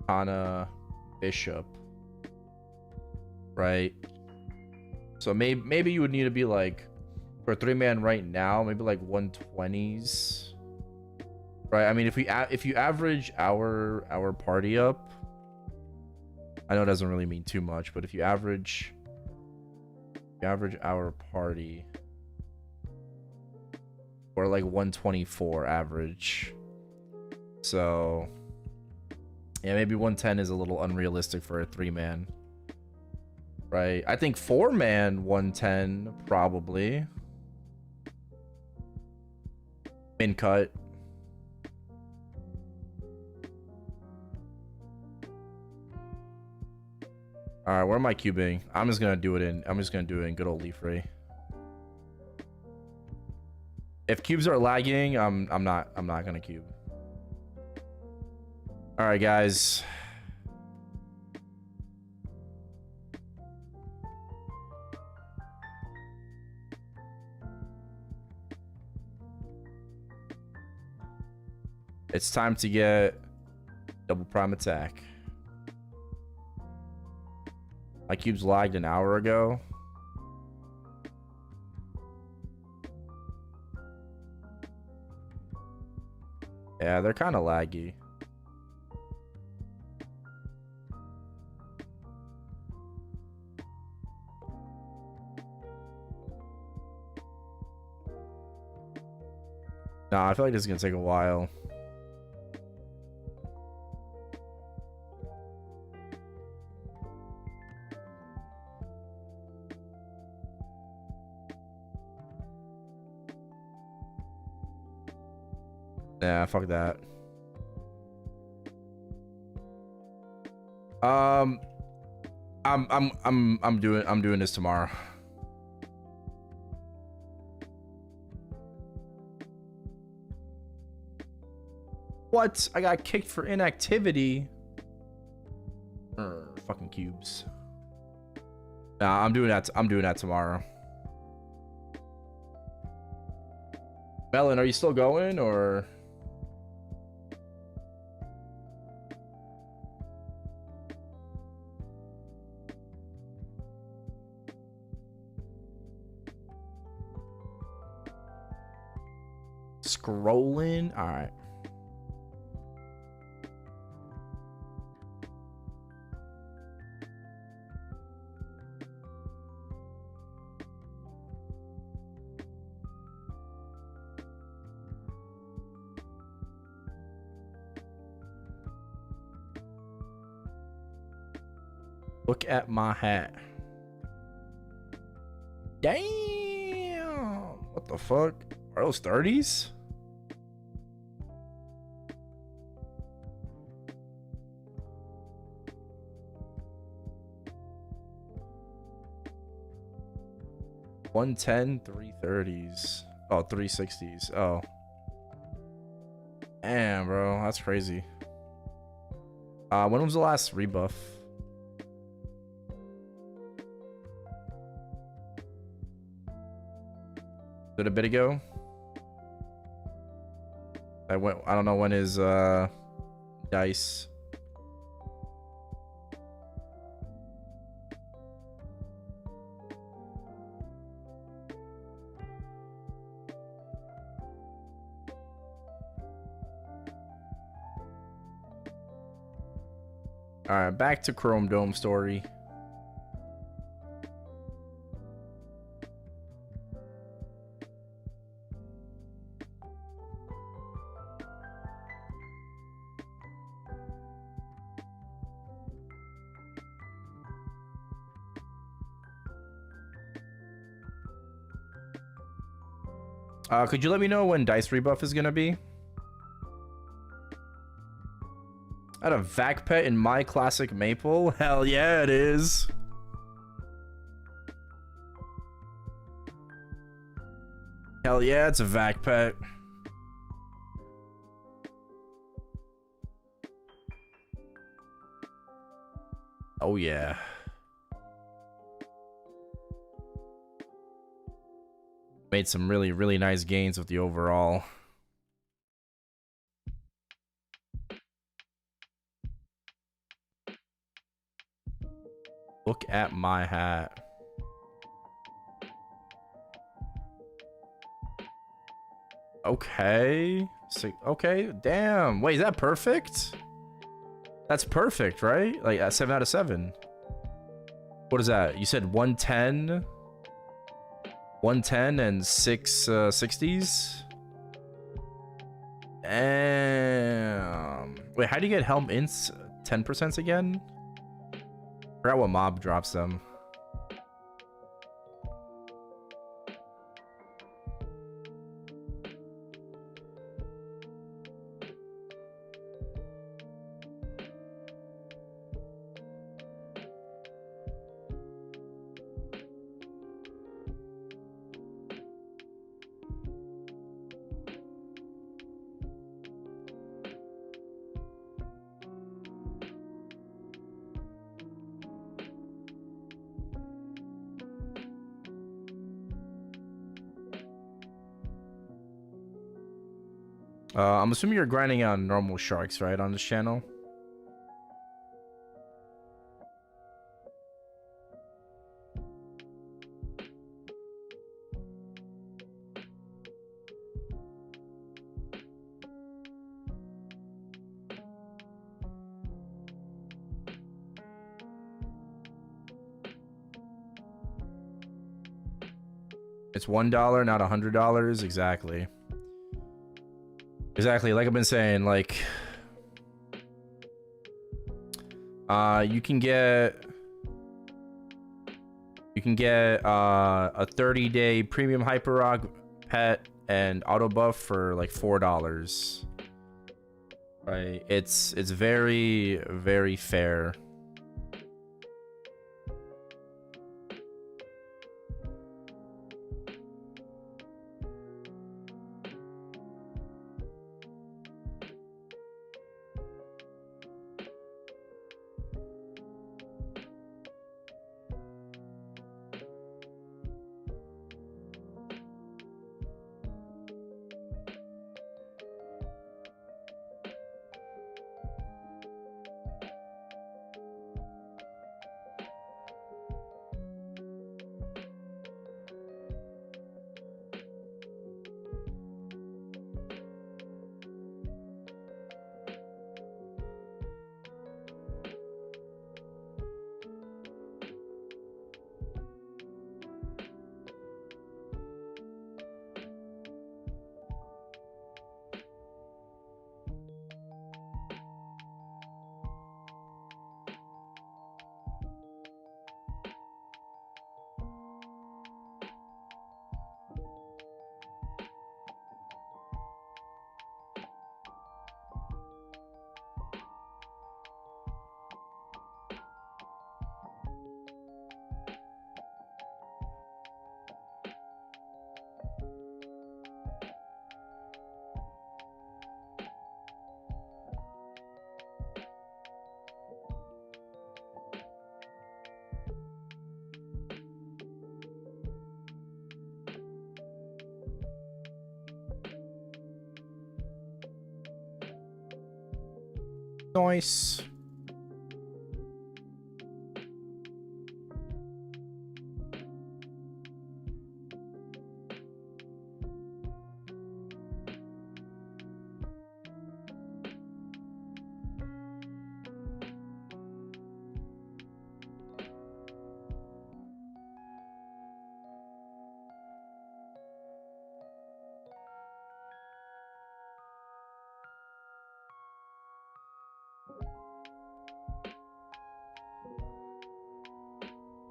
Speaker 1: Kana, Bishop. Right. So maybe you would need to be like, for a 3-man right now, maybe like 120s. Right? I mean, if you average our party up, I know it doesn't really mean too much, but if you average our party, or like 124 average. So yeah, maybe 110 is a little unrealistic for a 3-man. right? I think 4-man 110 probably. Min cut. All right, where am I cubing? I'm just gonna do it in good old Leaf Ray. If cubes are lagging, I'm not gonna cube. All right, guys. It's time to get double prime attack. My cubes lagged an hour ago. Yeah, they're kind of laggy. Nah, I feel like this is gonna take a while. Yeah, fuck that. I'm doing this tomorrow. What? I got kicked for inactivity. Fucking cubes. Nah, I'm doing that tomorrow. Melon, are you still going or? Scrolling. All right. Look at my hat. Damn. What the fuck? Are those 30s? $110, 330s. Oh, 360s. Oh. Damn, bro. That's crazy. When was the last rebuff? Did a bit ago? I don't know when his dice. All right, back to Chrome Dome story. Could you let me know when dice rebuff is gonna be? I had a vac pet in my classic maple. Hell yeah, it is. Hell yeah, it's a vac pet. Oh yeah. Made some really nice gains with the overall. Look at my hat. Okay. Okay, damn. Wait, is that perfect? That's perfect, right? Like 7 out of 7. What is that? You said 110? 110 and 660s? Damn. Wait, how do you get helm ints 10% again? I forgot what mob drops them. I'm assuming you're grinding on normal sharks, right, on this channel? It's $1, not $100. Exactly. Exactly. Like I've been saying, like, you can get a 30-day premium hyper rock pet and auto buff for like $4. Right? It's very, very fair. Nice.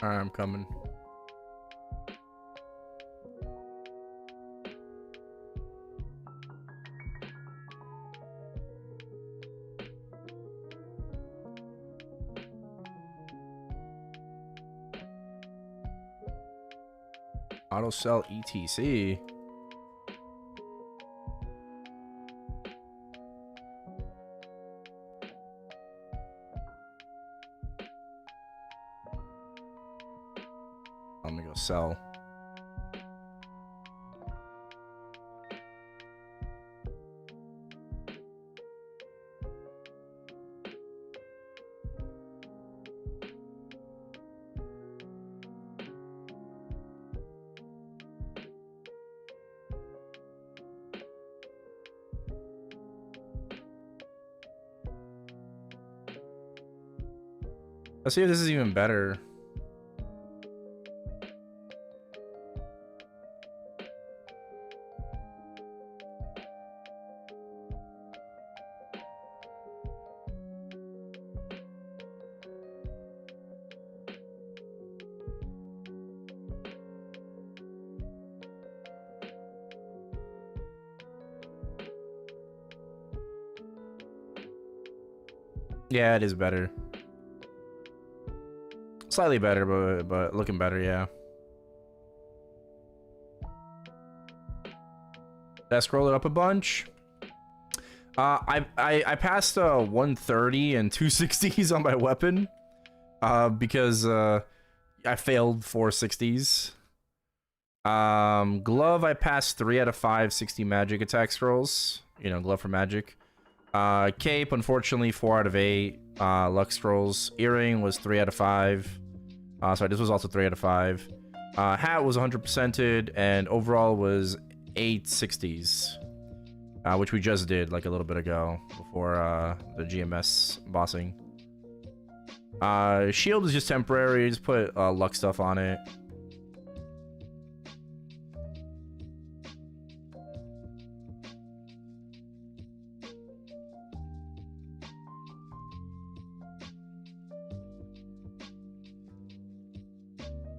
Speaker 1: Alright, I'm coming. Auto sell ETC. I'm gonna go sell. Let's see if this is even better. Yeah, it is better. Slightly better, but looking better, yeah. Did I scroll it up a bunch? I passed 130 and 260s on my weapon. Because I failed 460s. Glove, I passed 3 out of 5 60 magic attack scrolls. you know, glove for magic. Cape, unfortunately, 4 out of 8. Luck scrolls. Earring was 3 out of 5. Sorry, this was also 3 out of 5. Hat was 100%ed, and overall was 860s, which we just did like a little bit ago before the GMS bossing. Shield is just temporary. Just put luck stuff on it.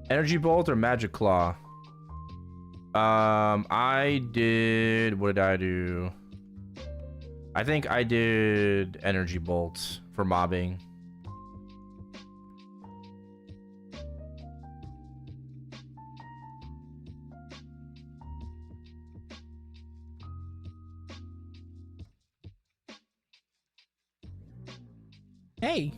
Speaker 1: Energy Bolt or Magic Claw? I did... What did I do? I think I did Energy Bolt for mobbing. Hey!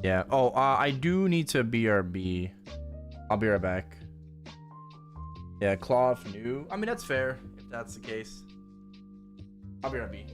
Speaker 1: Yeah. Oh, I do need to BRB. I'll be right back. Yeah, Claw of New. I mean, that's fair if that's the case. I'll be right back.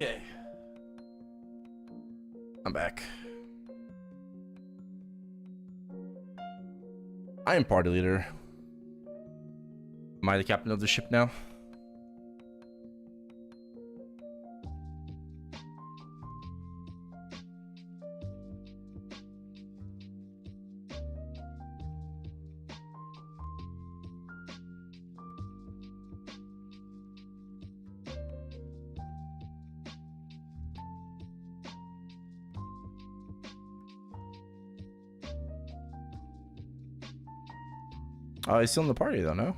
Speaker 1: Okay. I'm back. I am party leader. Am I the captain of the ship now? Oh, he's still in the party though, no?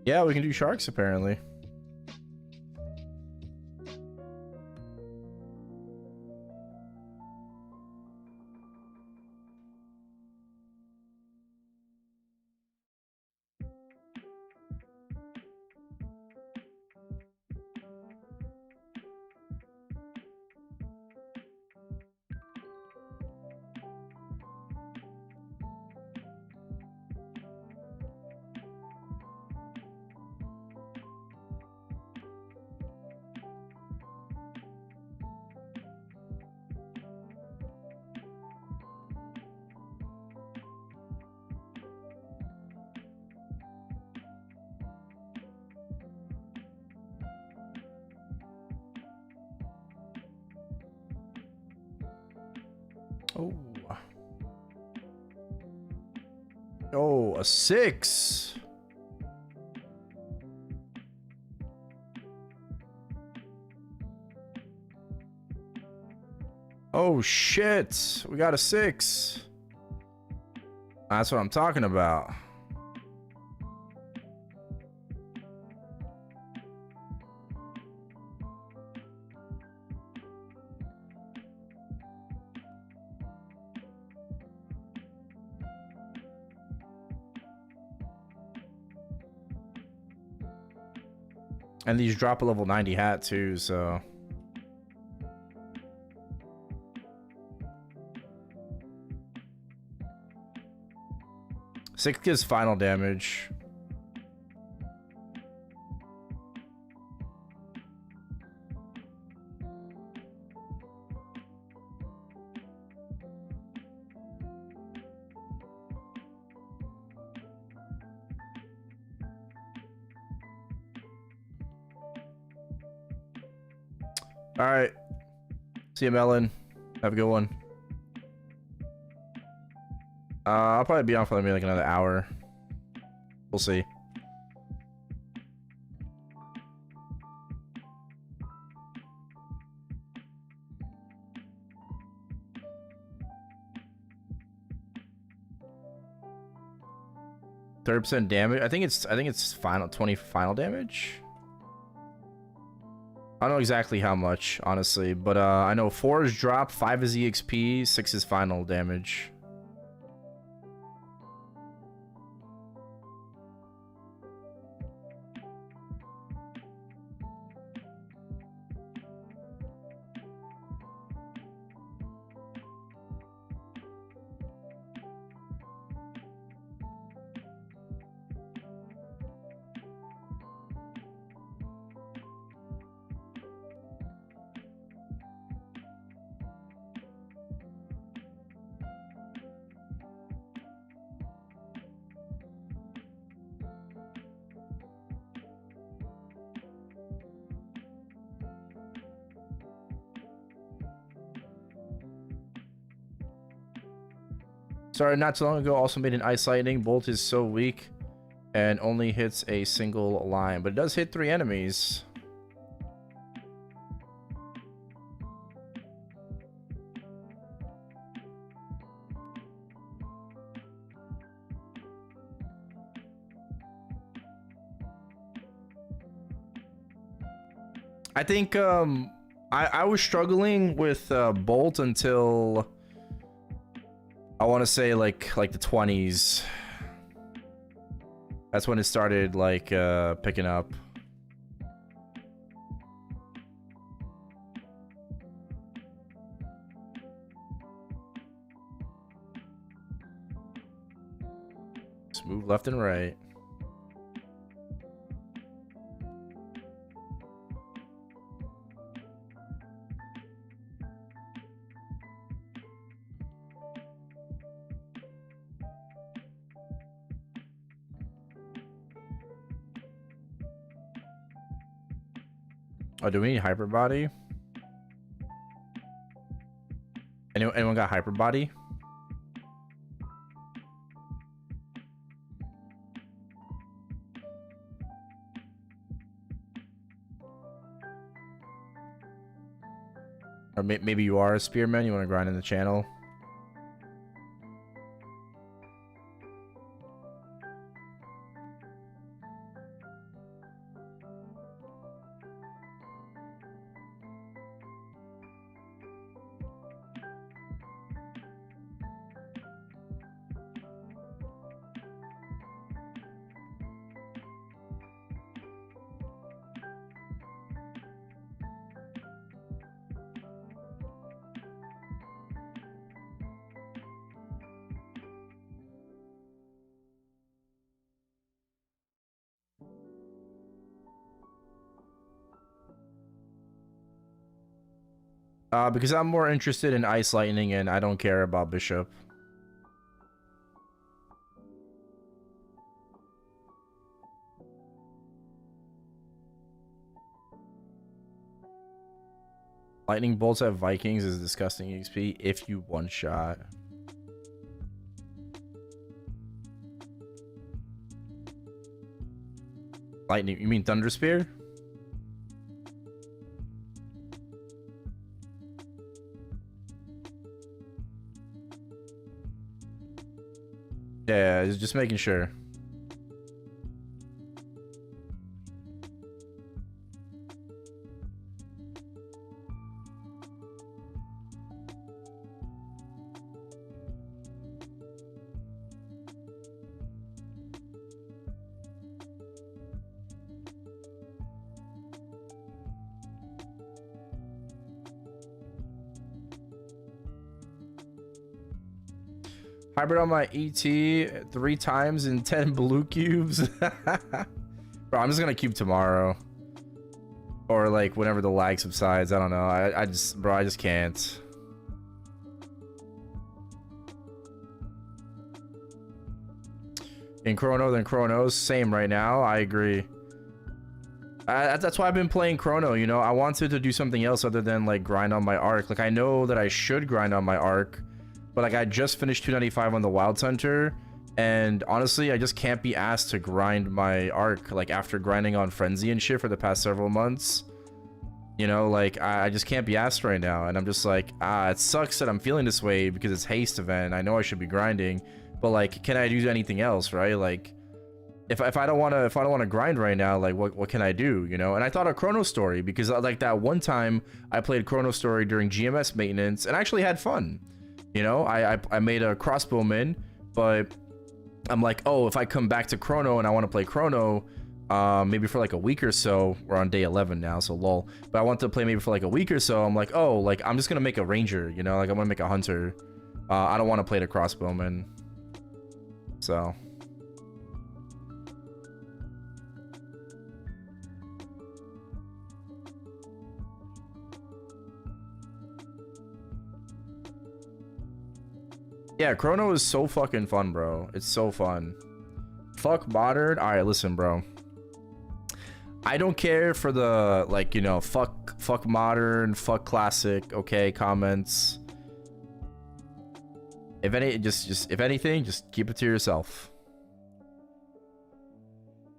Speaker 1: Yeah, we can do sharks apparently. Oh. Oh, a 6. Oh shit, we got a 6. That's what I'm talking about. And these drop a level 90 hat too, so. Six gives final damage. All right. See you, Melon. Have a good one. I'll probably be on for maybe like another hour. We'll see. %30 damage. I think it's final 20 final damage. I don't know exactly how much, honestly, but I know 4 is drop, 5 is EXP, 6 is final damage. Sorry, not too long ago also made an Ice Lightning. Bolt is so weak and only hits a single line, but it does hit 3 enemies. I think I was struggling with Bolt until I want to say like the 20s. That's when it started like picking up. Just move left and right. Oh, do we need hyper body? Anyone got hyper body? Or maybe you are a spearman. You want to grind in the channel? Because I'm more interested in Ice Lightning and I don't care about Bishop. Lightning bolts at Vikings is disgusting XP if you one shot. Lightning, you mean Thunder Spear? Yeah, just making sure. Hybrid on my ET 3 times in 10 blue cubes. Bro, I'm just gonna cube tomorrow. Or like whenever the lag subsides. I don't know. I just can't. In Chrono than Chronos, same right now. I agree. That's why I've been playing Chrono, you know. I wanted to do something else other than like grind on my arc. Like I know that I should grind on my arc. But like I just finished 295 on the Wild Hunter, and honestly I just can't be asked to grind my arc like after grinding on Frenzy and shit for the past several months. You know, like I just can't be asked right now, and I'm just like, it sucks that I'm feeling this way because it's haste event. I know I should be grinding, but like, can I do anything else, right? Like, if I don't want to grind right now, like what can I do, you know? And I thought of ChronoStory because like that one time I played ChronoStory during GMS maintenance and actually had fun. You know, I made a crossbowman, but I'm like, oh, if I come back to Chrono and I want to play Chrono, maybe for like a week or so. We're on day 11 now, so lol. But I want to play maybe for like a week or so. I'm like, oh, like I'm just gonna make a ranger, you know, like I'm gonna make a hunter. I don't want to play the crossbowman. So. Yeah, Chrono is so fucking fun, bro. It's so fun. Fuck modern. All right, listen, bro. I don't care for the like, you know, fuck modern, fuck classic. Okay, comments. If any, just if anything, just keep it to yourself.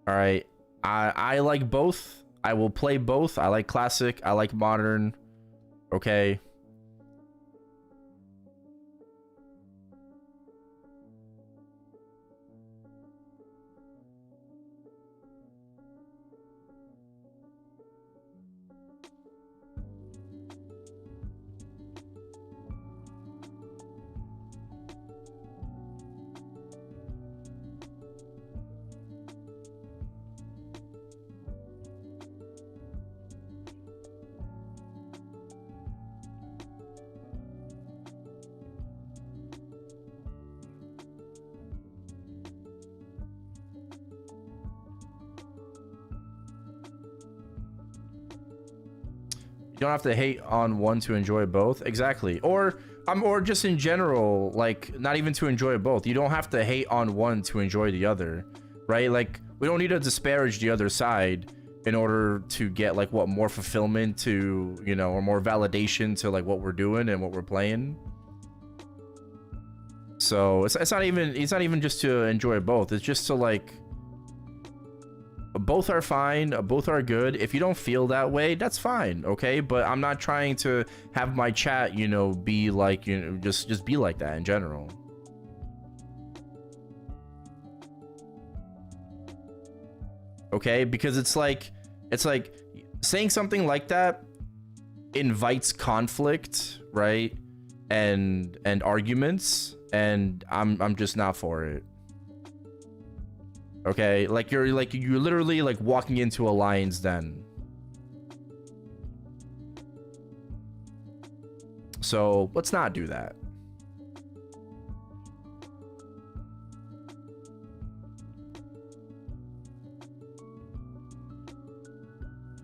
Speaker 1: All right. I like both. I will play both. I like classic. I like modern. Okay. You don't have to hate on one to enjoy both. Exactly. Or just in general, like not even to enjoy both. You don't have to hate on one to enjoy the other, right? Like we don't need to disparage the other side in order to get like what more fulfillment to, you know, or more validation to like what we're doing and what we're playing. So it's not even just to enjoy both. It's just to like, both are fine, both are good. If you don't feel that way, that's fine, okay? But I'm not trying to have my chat, you know, be like, you know, just be like that in general. Okay, because it's like saying something like that invites conflict, right? And arguments, and I'm just not for it. Okay, like you're literally like walking into a lion's den. So let's not do that.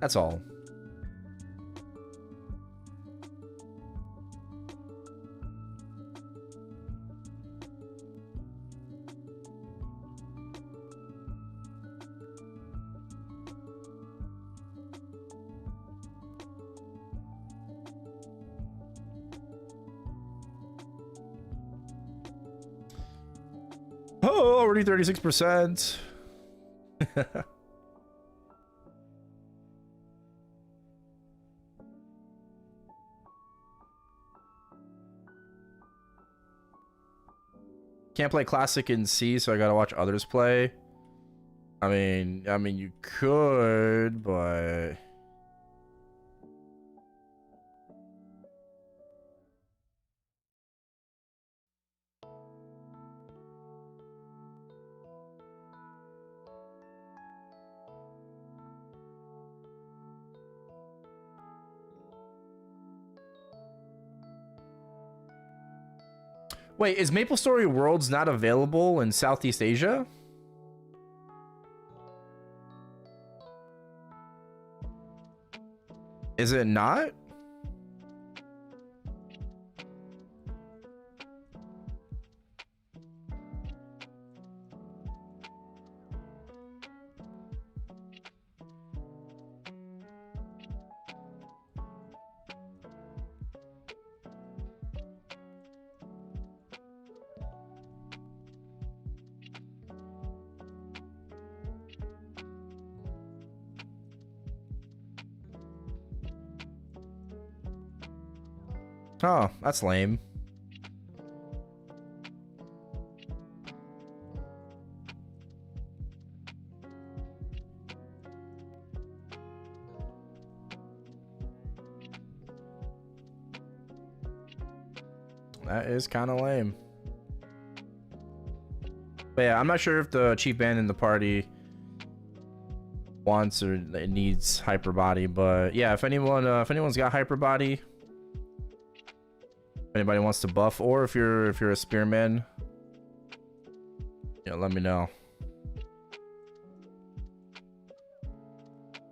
Speaker 1: That's all. already 36%. Can't play classic in C, so I gotta watch others play. I mean, you could, but wait, is MapleStory Worlds not available in Southeast Asia? Is it not? Oh, that's lame. That is kind of lame. But yeah, I'm not sure if the chief band in the party wants or needs hyper body, but yeah, if anyone's got hyper body, if anybody wants to buff, or if you're a spearman, yeah, let me know.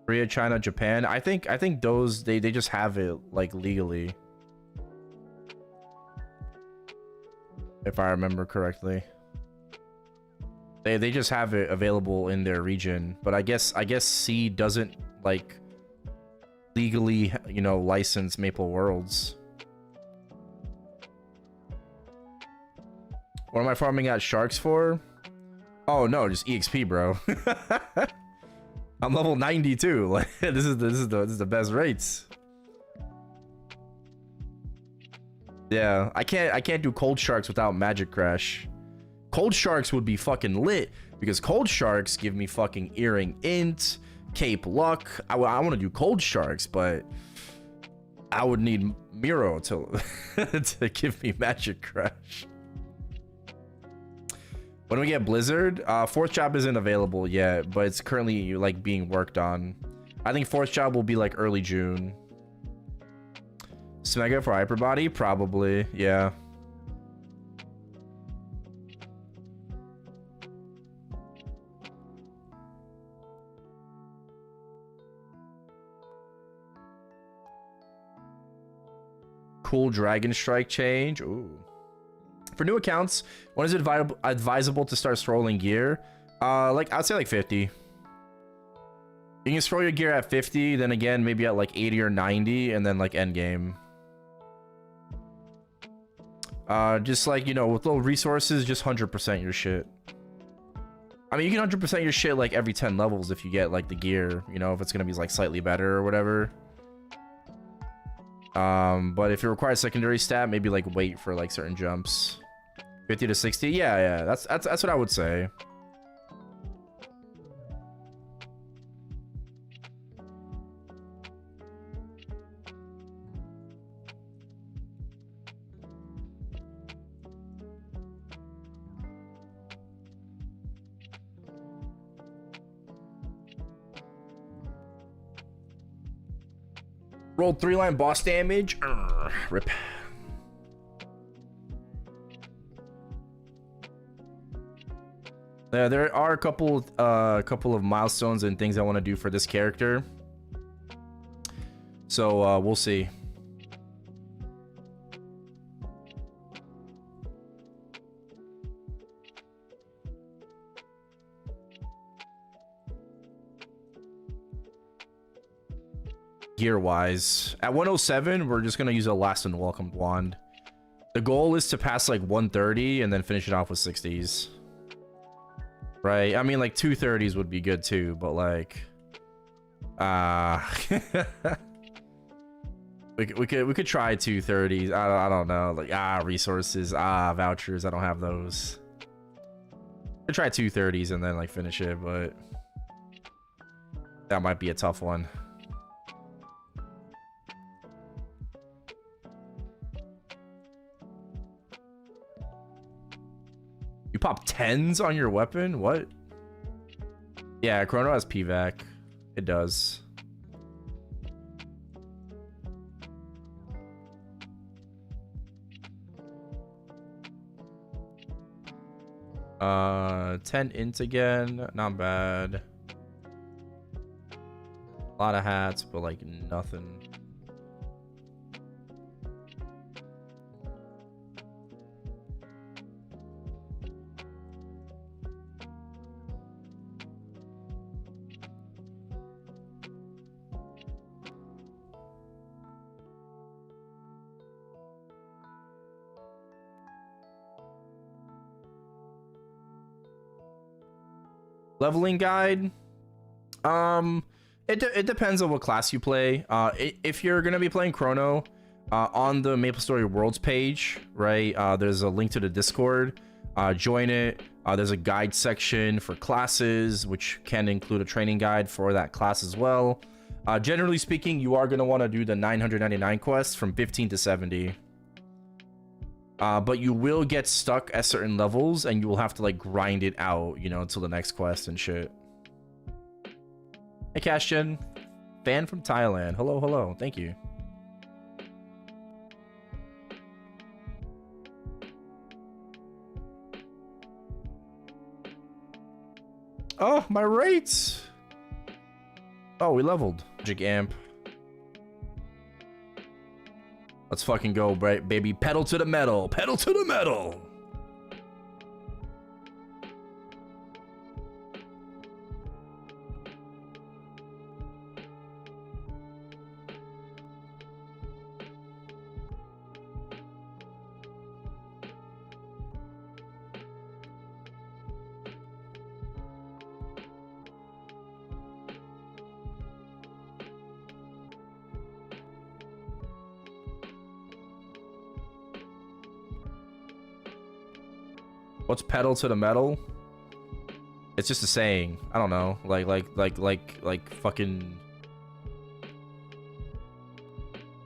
Speaker 1: Korea, China, Japan. I think those they just have it like legally, if I remember correctly. They just have it available in their region, but I guess C doesn't like legally, you know, license Maple Worlds. What am I farming at sharks for? Oh no, just EXP, bro. I'm level 92. Like this is the best rates. Yeah, I can't do cold sharks without magic crash. Cold sharks would be fucking lit because cold sharks give me fucking earring int, cape luck. I want to do cold sharks, but I would need Miro to to give me magic crash. When we get Blizzard, fourth job isn't available yet, but it's currently like being worked on. I think fourth job will be like early June. Smega for hyperbody, probably, yeah. Cool Dragon Strike change. Ooh. For new accounts, when is it advisable to start scrolling gear? Like I'd say like 50. You can scroll your gear at 50, then again maybe at like 80 or 90, and then like endgame. Just like, you know, with little resources, just 100% your shit. I mean, you can 100% your shit like every 10 levels if you get like the gear, you know, if it's gonna be like slightly better or whatever. But if it requires secondary stat, maybe like wait for like certain jumps. 50 to 60, yeah, that's what I would say. Rolled 3-line boss damage. Rip. There are a couple of milestones and things I want to do for this character. So we'll see. Gear wise, at 107 we're just gonna use a last and welcomed wand. The goal is to pass like 130 and then finish it off with 60s. right? I mean, like 230s would be good too, but like, we could try 230s. I don't know. Like resources, vouchers. I don't have those. Could try 230s and then like finish it, but that might be a tough one. You pop 10s on your weapon? What? Yeah, Chrono has PVAC. It does. Uh, 10 int again. Not bad. A lot of hats, but like nothing. Leveling guide. It depends on what class you play. If you're gonna be playing Chrono, on the MapleStory Worlds page, right? There's a link to the Discord. Join it. There's a guide section for classes, which can include a training guide for that class as well. Generally speaking, you are gonna want to do the 999 quests from 15 to 70. But you will get stuck at certain levels and you will have to like grind it out, you know, until the next quest and shit. Hey, Cashgen, fan from Thailand. Hello, hello. Thank you. Oh, my rates. Oh, we leveled. Magic amp. Let's fucking go, baby. Pedal to the metal. Pedal to the metal. What's pedal to the metal? It's just a saying. I don't know. Like fucking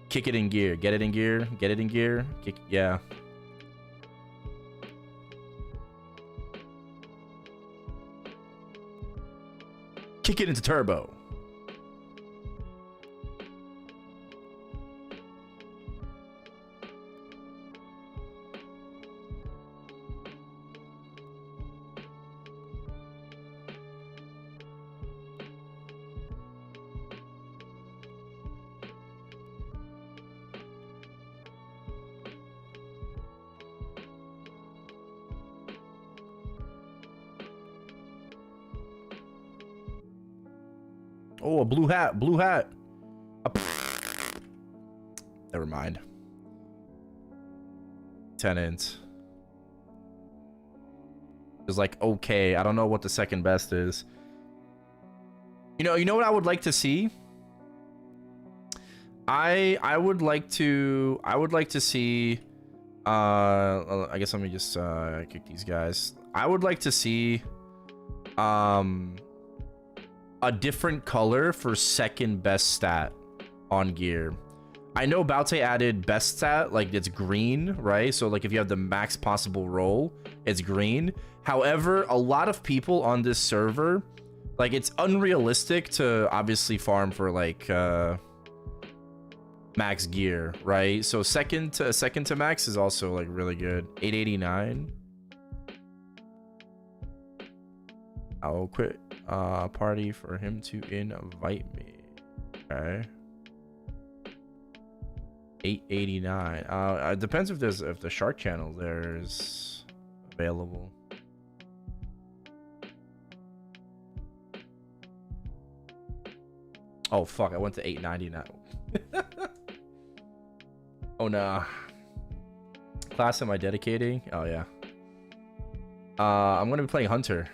Speaker 1: kick it in gear. Get it in gear. Get it in gear. Kick, yeah. Kick it into turbo. Oh, a blue hat. Blue hat. Never mind. Tenant. Is like, okay. I don't know what the second best is. You know what I would like to see? I would like to see I guess let me just kick these guys. I would like to see a different color for second best stat on gear. I know Baute added best stat, like it's green, right? So like if you have the max possible roll, it's green. However, a lot of people on this server, like it's unrealistic to obviously farm for like max gear, right? So second to max is also like really good. 889. I'll quit party for him to invite me. Okay. 889. It depends if the shark channel there is available. Oh fuck, I went to 899. Oh no. Class am I dedicating? Oh yeah. I'm gonna be playing Hunter.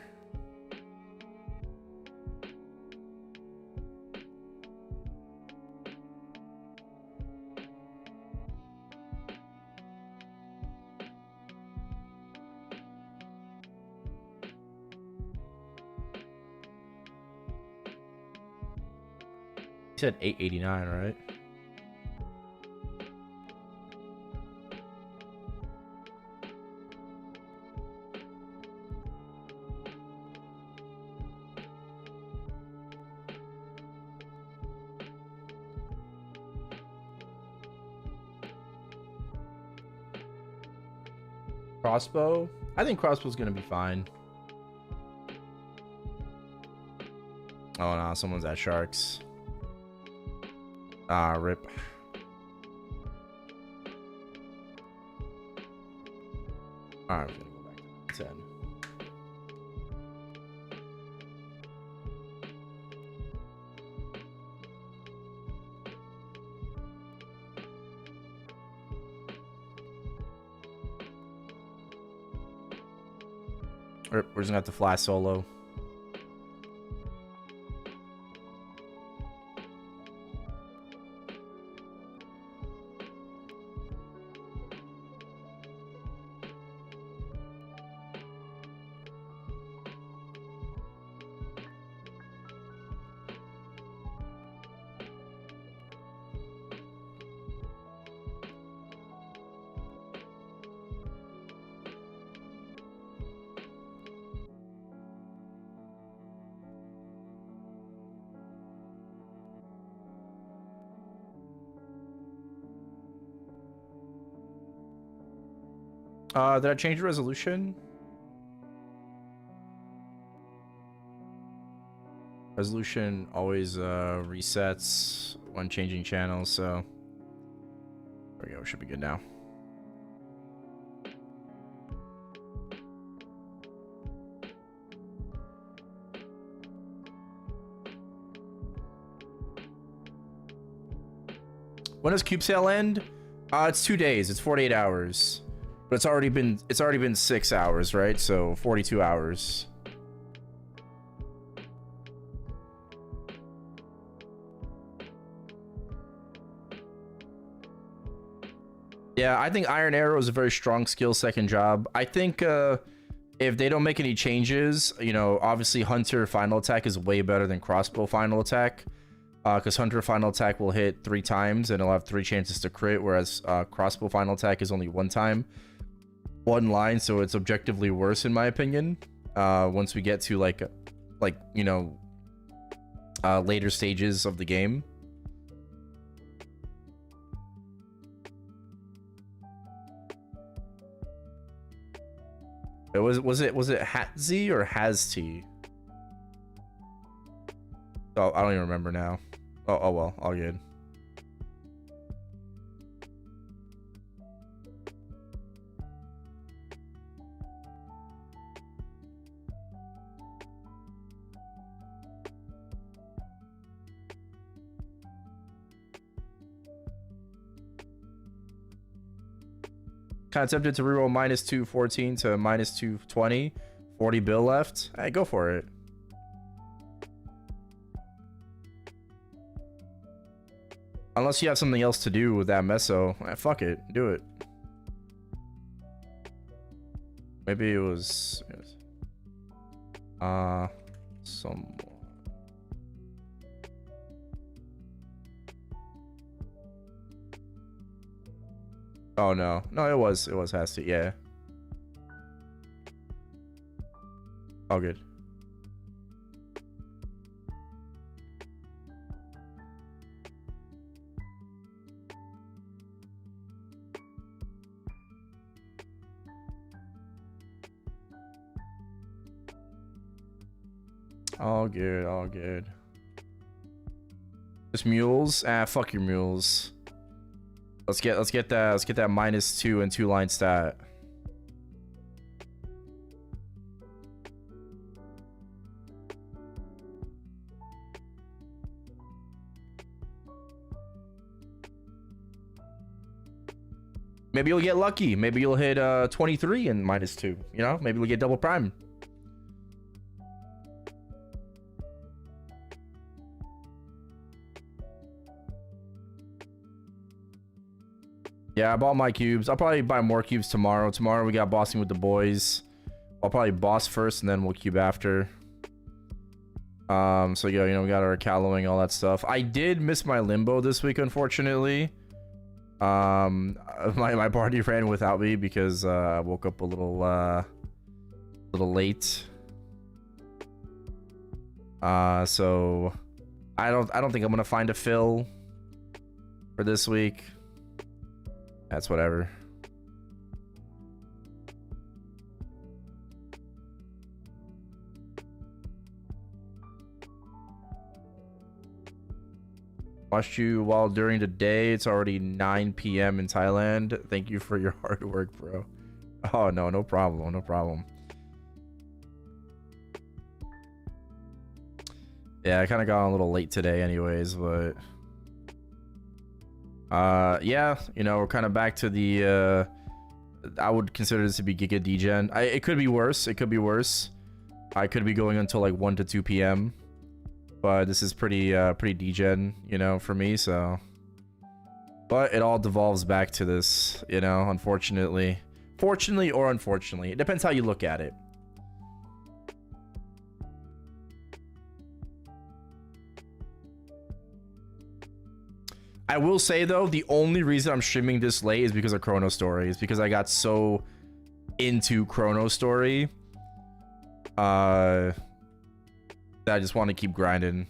Speaker 1: You said 889, right? Crossbow? I think crossbow's gonna be fine. Oh no, someone's at sharks. Ah, rip. Alright, I'm gonna go back to 10. We're just gonna have to fly solo. Did I change the resolution? Resolution always resets when changing channels, so there we go, should be good now. When does cube sale end? It's 2 days. It's 48 hours. But it's already been 6 hours, right? So 42 hours. Yeah, I think Iron Arrow is a very strong skill second job. I think if they don't make any changes, you know, obviously Hunter final attack is way better than Crossbow final attack. Because Hunter final attack will hit 3 times and it'll have 3 chances to crit, whereas Crossbow final attack is only 1 time. 1 line, so it's objectively worse in my opinion. Once we get to like you know, later stages of the game. Was it Hatzi or Hazti? Oh, I don't even remember now. Oh well, all good. Kind of tempted to reroll -214 to -220. 40 bill left. Hey, go for it. Unless you have something else to do with that meso. Fuck it. Do it. Maybe it was... some... Oh no, it was Hasty, yeah. All good. All good, all good. Just mules? Ah, fuck your mules. Let's get that -2 and 2 line stat. Maybe you'll get lucky. Maybe you'll hit 23 and -2. You know, maybe we'll get double prime. Yeah, I bought my cubes. I'll probably buy more cubes tomorrow. Tomorrow we got bossing with the boys. I'll probably boss first and then we'll cube after. So yeah, you know, we got our callowing, all that stuff. I did miss my limbo this week, unfortunately. My party ran without me because I woke up a little late. So I don't think I'm gonna find a fill for this week. That's whatever. Watched you while during the day. It's already 9 p.m. in Thailand. Thank you for your hard work, bro. Oh no, no problem, no problem. Yeah, I kind of got on a little late today anyways, but yeah, you know, we're kind of back to the I would consider this to be Giga Degen. It could be worse. It could be worse. I could be going until like 1 to 2 p.m. But this is pretty degen, you know, for me, so. But it all devolves back to this, you know, unfortunately. Fortunately or unfortunately. It depends how you look at it. I will say though, the only reason I'm streaming this late is because of ChronoStory. It's because I got so into ChronoStory. That I just want to keep grinding.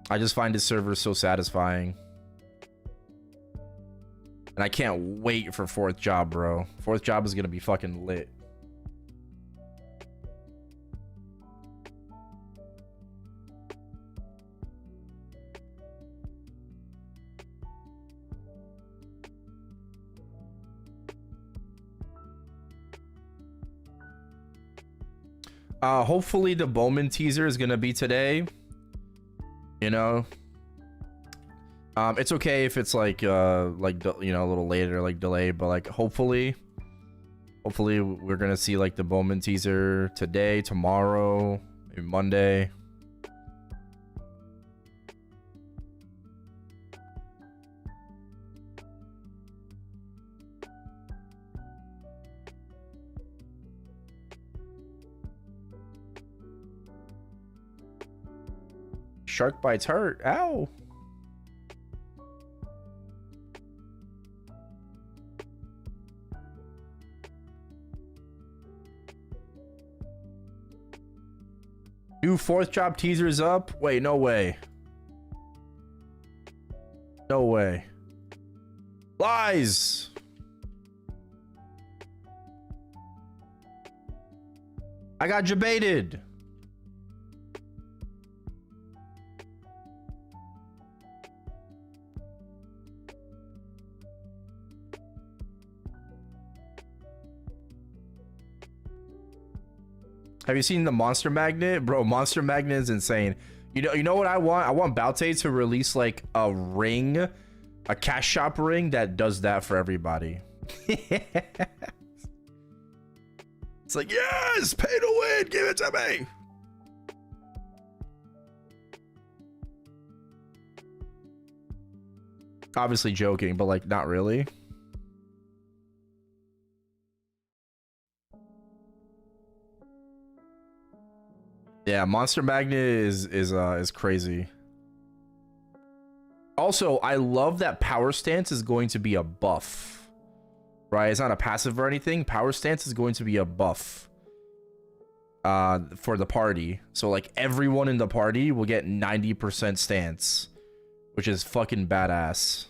Speaker 1: I just find this server so satisfying. And I can't wait for 4th job, bro. 4th job is gonna be fucking lit. Hopefully the Bowman teaser is gonna be today. You know, it's okay if it's like you know, a little later, like delayed, but like hopefully we're gonna see like the Bowman teaser today, tomorrow, maybe Monday. Shark bites hurt. Ow. New 4th job teasers up. Wait, no way. No way. Lies. I got jebaited. Have you seen the Monster Magnet? Bro, Monster Magnet is insane. You know what I want? I want Balte to release like a ring, a cash shop ring that does that for everybody. It's like, yes, pay to win, give it to me. Obviously joking, but like not really. Yeah, Monster Magnet is crazy. Also, I love that Power Stance is going to be a buff. Right? It's not a passive or anything. Power Stance is going to be a buff. For the party. So like everyone in the party will get 90% stance, which is fucking badass.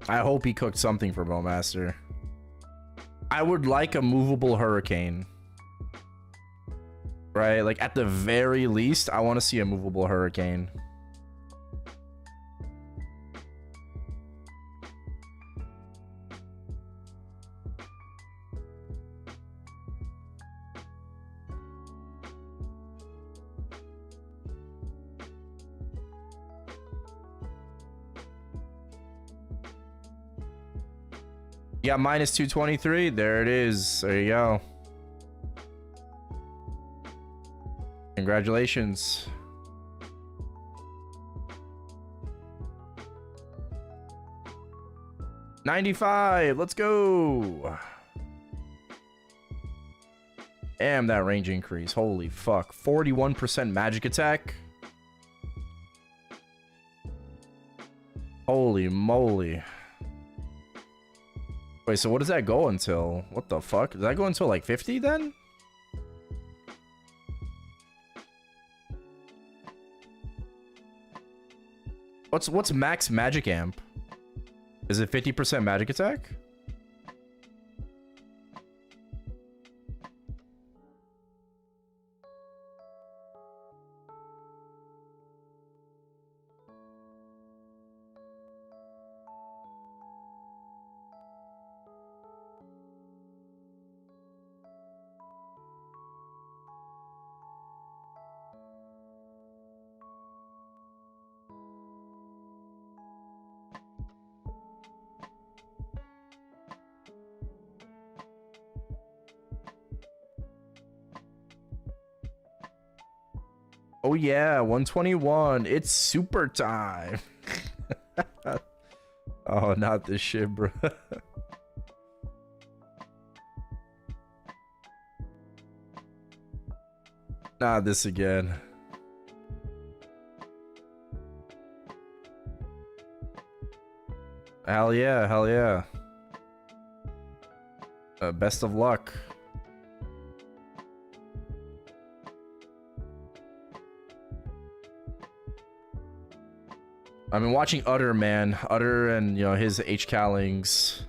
Speaker 1: I hope he cooked something for Bowmaster. I would like a movable hurricane. Right? Like, at the very least, I want to see a movable hurricane. You got minus 223. There it is. There you go. Congratulations. $95. Let's go. Damn, that range increase. Holy fuck. 41% magic attack. Holy moly. Wait, so what does that go until? What the fuck? Does that go until like 50 then? What's max magic amp? Is it 50% magic attack? Oh yeah, 121. It's super time. Oh, not this shit, bro. Not this again. Hell yeah, hell yeah. Best of luck. I've been watching Utter, man. Utter and, you know, his H. Callings.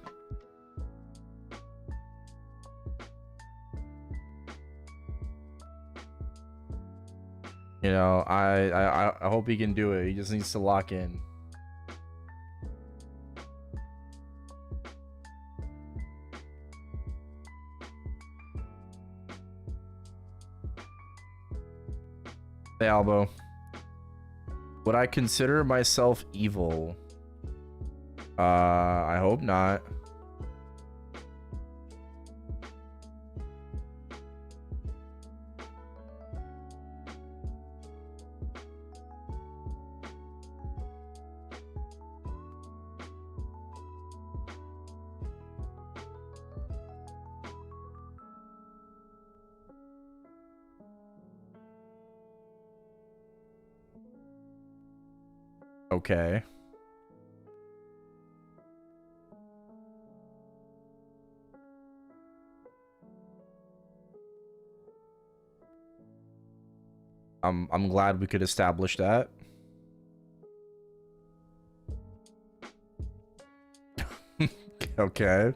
Speaker 1: You know, I hope he can do it. He just needs to lock in. Hey, Albo. Would I consider myself evil? I hope not. Okay. I'm glad we could establish that. Okay.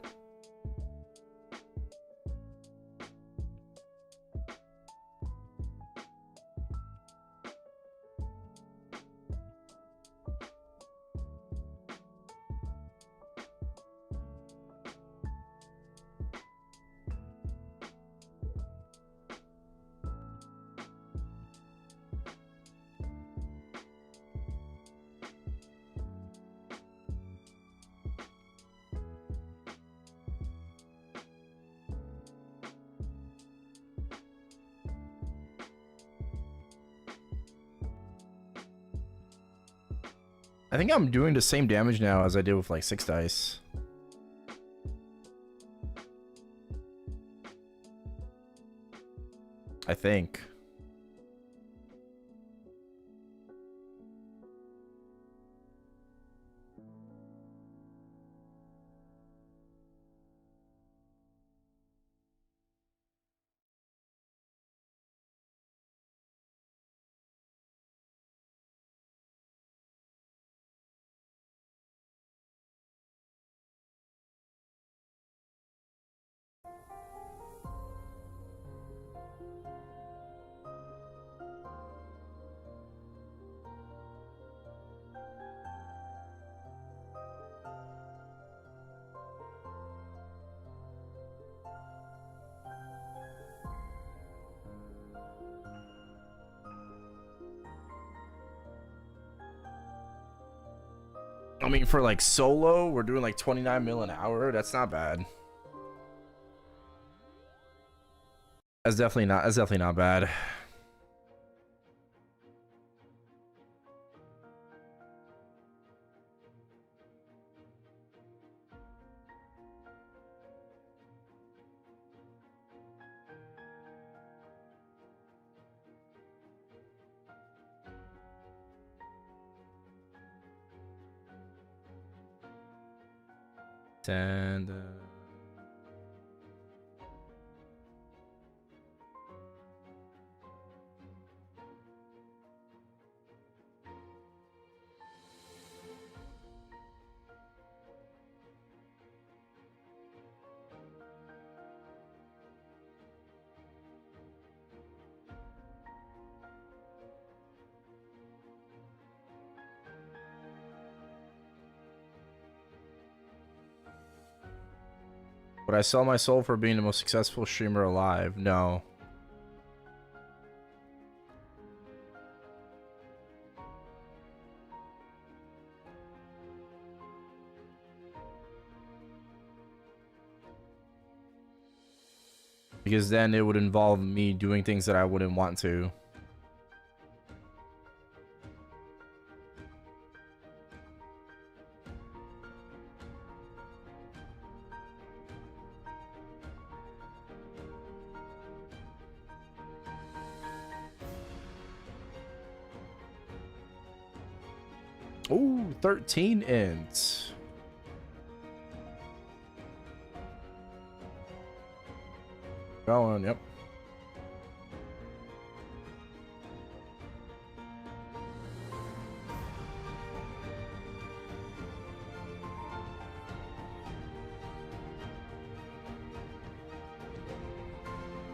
Speaker 1: I think I'm doing the same damage now as I did with like 6 dice. I think. I mean, for like solo, we're doing like 29 mil an hour. That's not bad. That's definitely not bad. And would I sell my soul for being the most successful streamer alive? No. Because then it would involve me doing things that I wouldn't want to. Ooh, 13 int. Going, yep.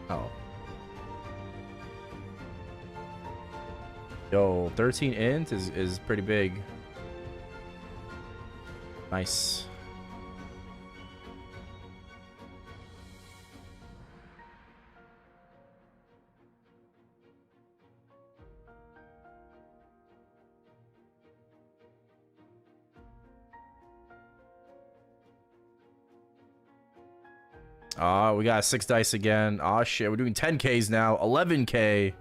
Speaker 1: Oh. Yo, 13 int is pretty big. Nice. We got 6 dice again. Oh shit, we're doing 10Ks now. 11K.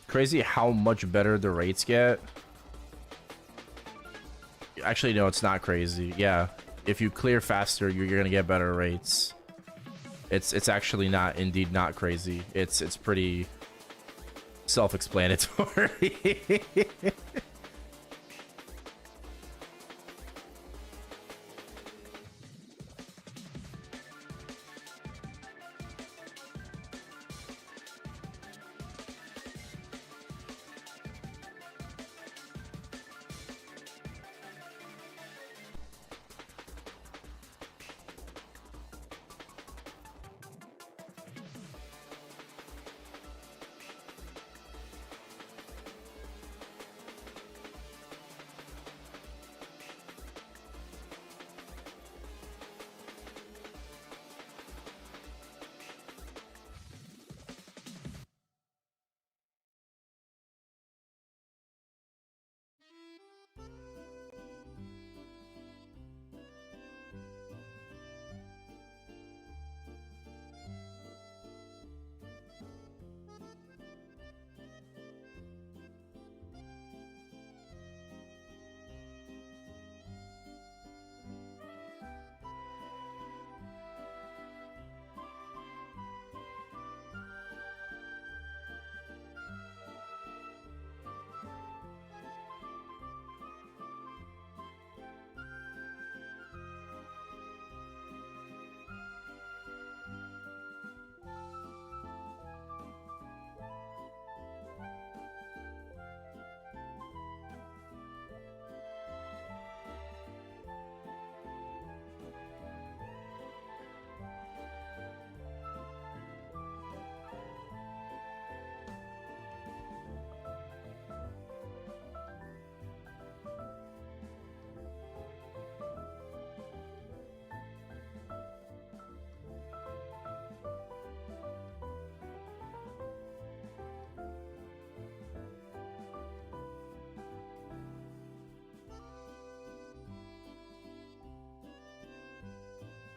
Speaker 1: Crazy how much better the rates get. Actually, no, it's not crazy. Yeah, if you clear faster, you're gonna get better rates. It's actually not crazy. It's pretty self-explanatory.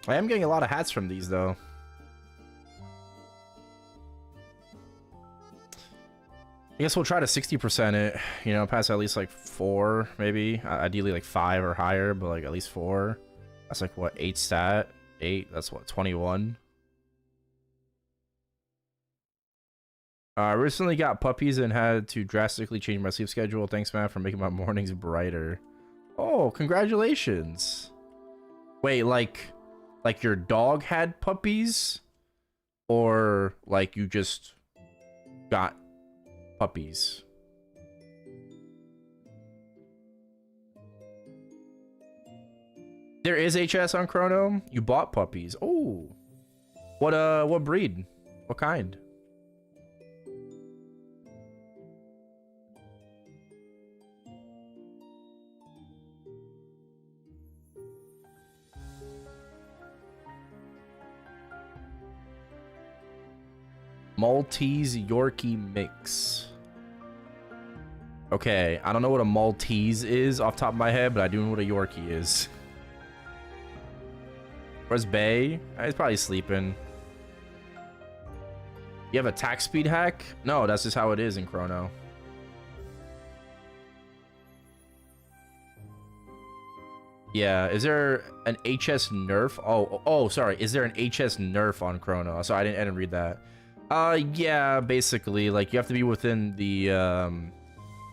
Speaker 1: I am getting a lot of hats from these though. I guess we'll try to 60% it, you know, pass at least like 4, maybe. Ideally like 5 or higher, but like at least 4. That's like what, 8 stat? 8, that's what, 21? I recently got puppies and had to drastically change my sleep schedule. Thanks, man, for making my mornings brighter. Oh, congratulations. Wait, like your dog had puppies? Or like you just got puppies? There is HS on Chrono. You bought puppies. Oh. What breed? What kind? Maltese Yorkie mix. Okay, I don't know what a Maltese is off the top of my head, but I do know what a Yorkie is. Where's Bay? He's probably sleeping. You have a attack speed hack? No, that's just how it is in Chrono. Yeah, is there an HS nerf? Oh, sorry. Is there an HS nerf on Chrono? So I didn't read that. Yeah, basically, like you have to be within the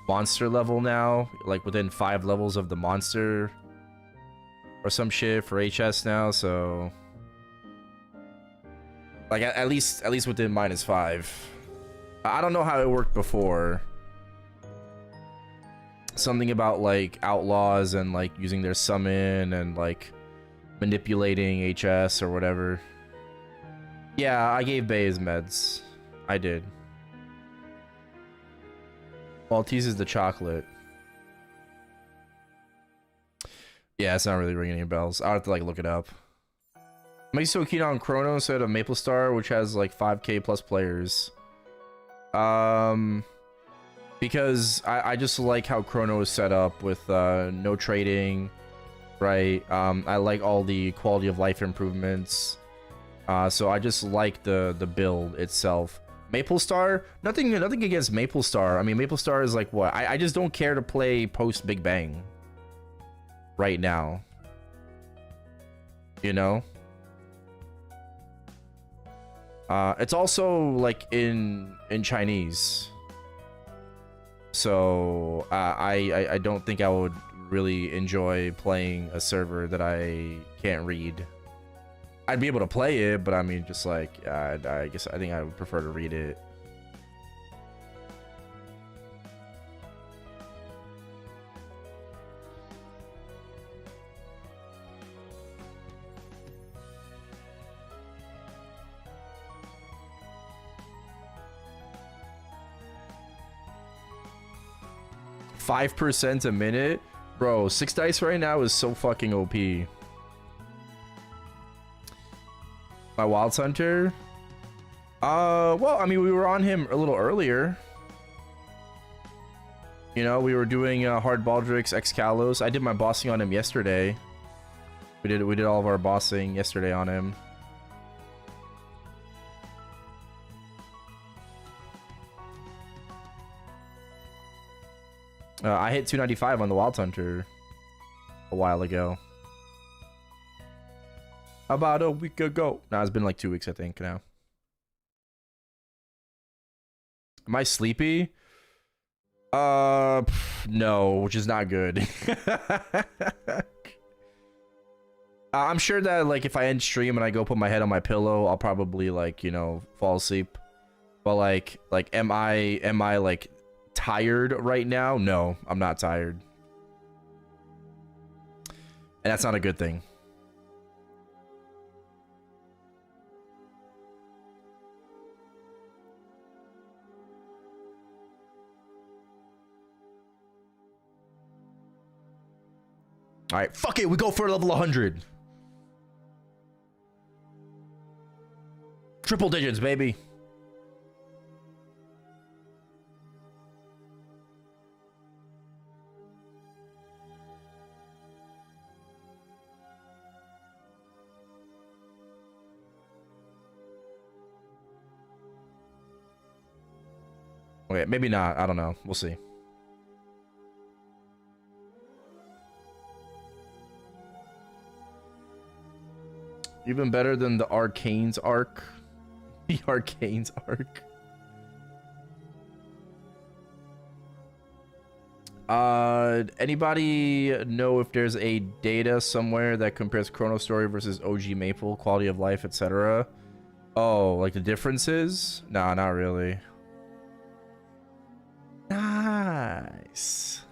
Speaker 1: monster level now, like within 5 levels of the monster or some shit for HS now. So like at least within -5. I don't know how it worked before. Something about like outlaws and like using their summon and like manipulating HS or whatever. Yeah, I gave Bay his meds. I did. Maltese is the chocolate. Yeah, it's not really ringing any bells. I'll have to like look it up. Makes so keen on Chrono instead of MapleStar, which has like 5k plus players. Because I just like how Chrono is set up with no trading, right? I like all the quality of life improvements. So I just like the build itself. MapleStar, nothing against MapleStar. I mean, MapleStar is like what? I just don't care to play post Big Bang right now. You know? It's also like in Chinese. So I don't think I would really enjoy playing a server that I can't read. I'd be able to play it, but I mean, just like, I think I would prefer to read it. $5 a minute? Bro, 6 dice right now is so fucking OP. My Wild Hunter? Well, I mean, we were on him a little earlier. You know, we were doing Hard Baldrix, X Kalos. I did my bossing on him yesterday. We did all of our bossing yesterday on him. I hit 295 on the Wild Hunter a while ago. About a week ago. Nah, it's been like 2 weeks, I think, now. Am I sleepy? No, which is not good. I'm sure that, like, if I end stream and I go put my head on my pillow, I'll probably, like, you know, fall asleep. But, like, am I, like, tired right now? No, I'm not tired. And that's not a good thing. All right, fuck it. We go for level 100. Triple digits, baby. Okay, maybe not. I don't know. We'll see. Even better than the Arcane's arc. The Arcane's arc. Anybody know if there's a data somewhere that compares ChronoStory versus OG Maple, quality of life, etc.? Oh, like the differences? Nah, not really. Nice.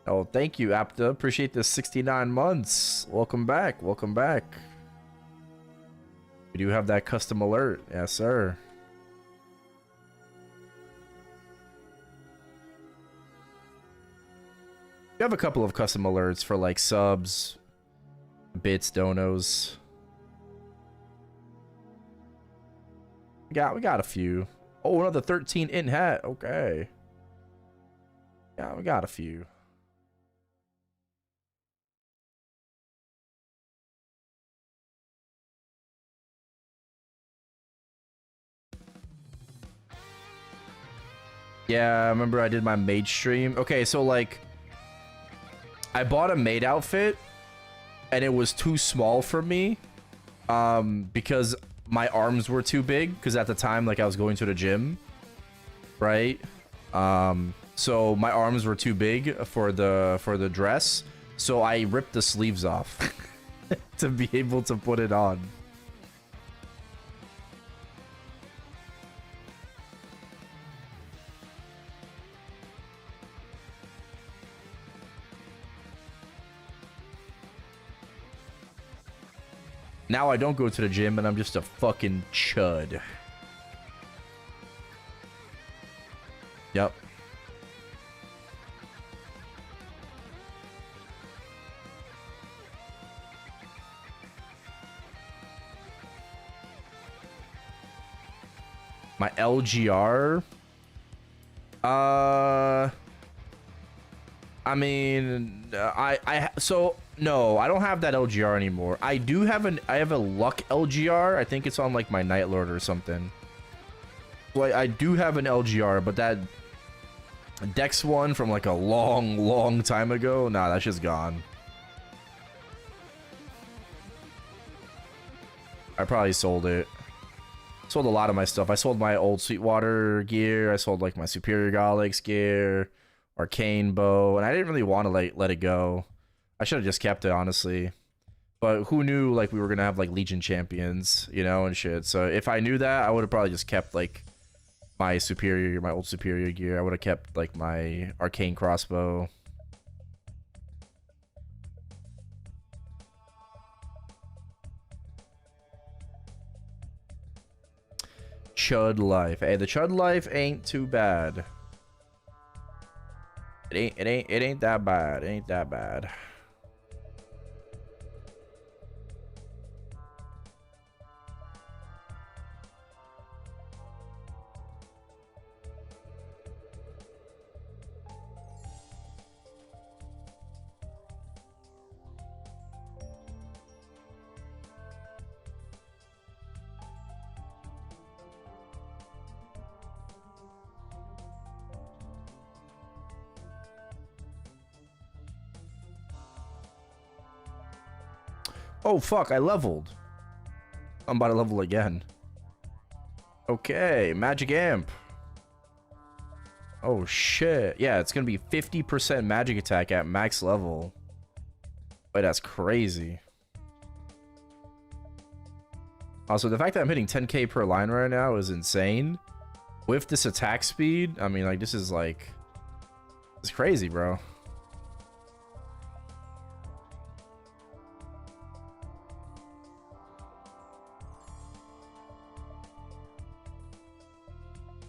Speaker 1: Oh, thank you, Apta. Appreciate the 69 months. Welcome back. Welcome back. We do have that custom alert. Yes, sir. We have a couple of custom alerts for like subs, bits, donos. We got a few. Oh, another 13 in hat. Okay. Yeah, we got a few. Yeah, I remember I did my mage stream. Okay, so like I bought a maid outfit and it was too small for me because my arms were too big because at the time like I was going to the gym, right? So my arms were too big for the dress, so I ripped the sleeves off to be able to put it on. Now I don't go to the gym and I'm just a fucking chud. Yep. My LGR? I mean, so no, I don't have that LGR anymore. I have a luck LGR. I think it's on like my Night Lord or something. Well, I do have an LGR, but that Dex one from like a long time ago, nah, that's just gone. I probably sold it. Sold a lot of my stuff. I sold my old Sweetwater gear. I sold like my Superior Galax gear, Arcane bow, and I didn't really want to like let it go. I should have just kept it, honestly. But who knew like we were gonna have like Legion champions, you know, and shit. So if I knew that, I would have probably just kept like my old Superior gear. I would have kept like my Arcane crossbow. Chud life. Hey, the Chud life ain't too bad. It ain't that bad. It ain't that bad. Oh, fuck, I leveled. I'm about to level again. Okay, Magic Amp. Oh, shit. Yeah, it's gonna be 50% magic attack at max level. Wait, that's crazy. Also, the fact that I'm hitting 10k per line right now is insane. With this attack speed, I mean, like, this is like... It's crazy, bro.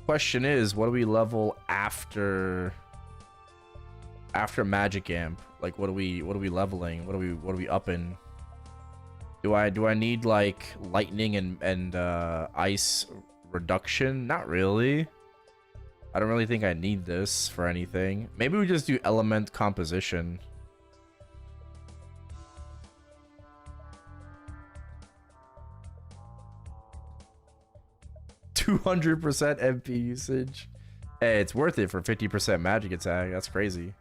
Speaker 1: Question is, what do we level after Magic Amp? Like, what are we leveling? What are we upping? Do I need like lightning and ice reduction? Not really. I don't really think I need this for anything. Maybe we just do element composition. 200% MP usage. Hey, it's worth it for 50% magic attack. That's crazy.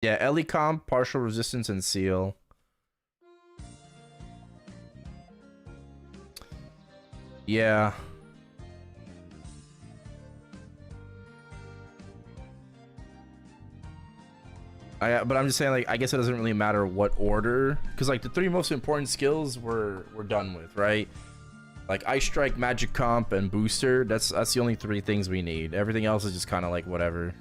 Speaker 1: Yeah, Ellie comp, partial resistance, and seal. Yeah. But I'm just saying, like, I guess it doesn't really matter what order, because like the 3 most important skills we're done with, right? Like Ice Strike, Magic Comp, and Booster. That's the only 3 things we need. Everything else is just kind of like whatever.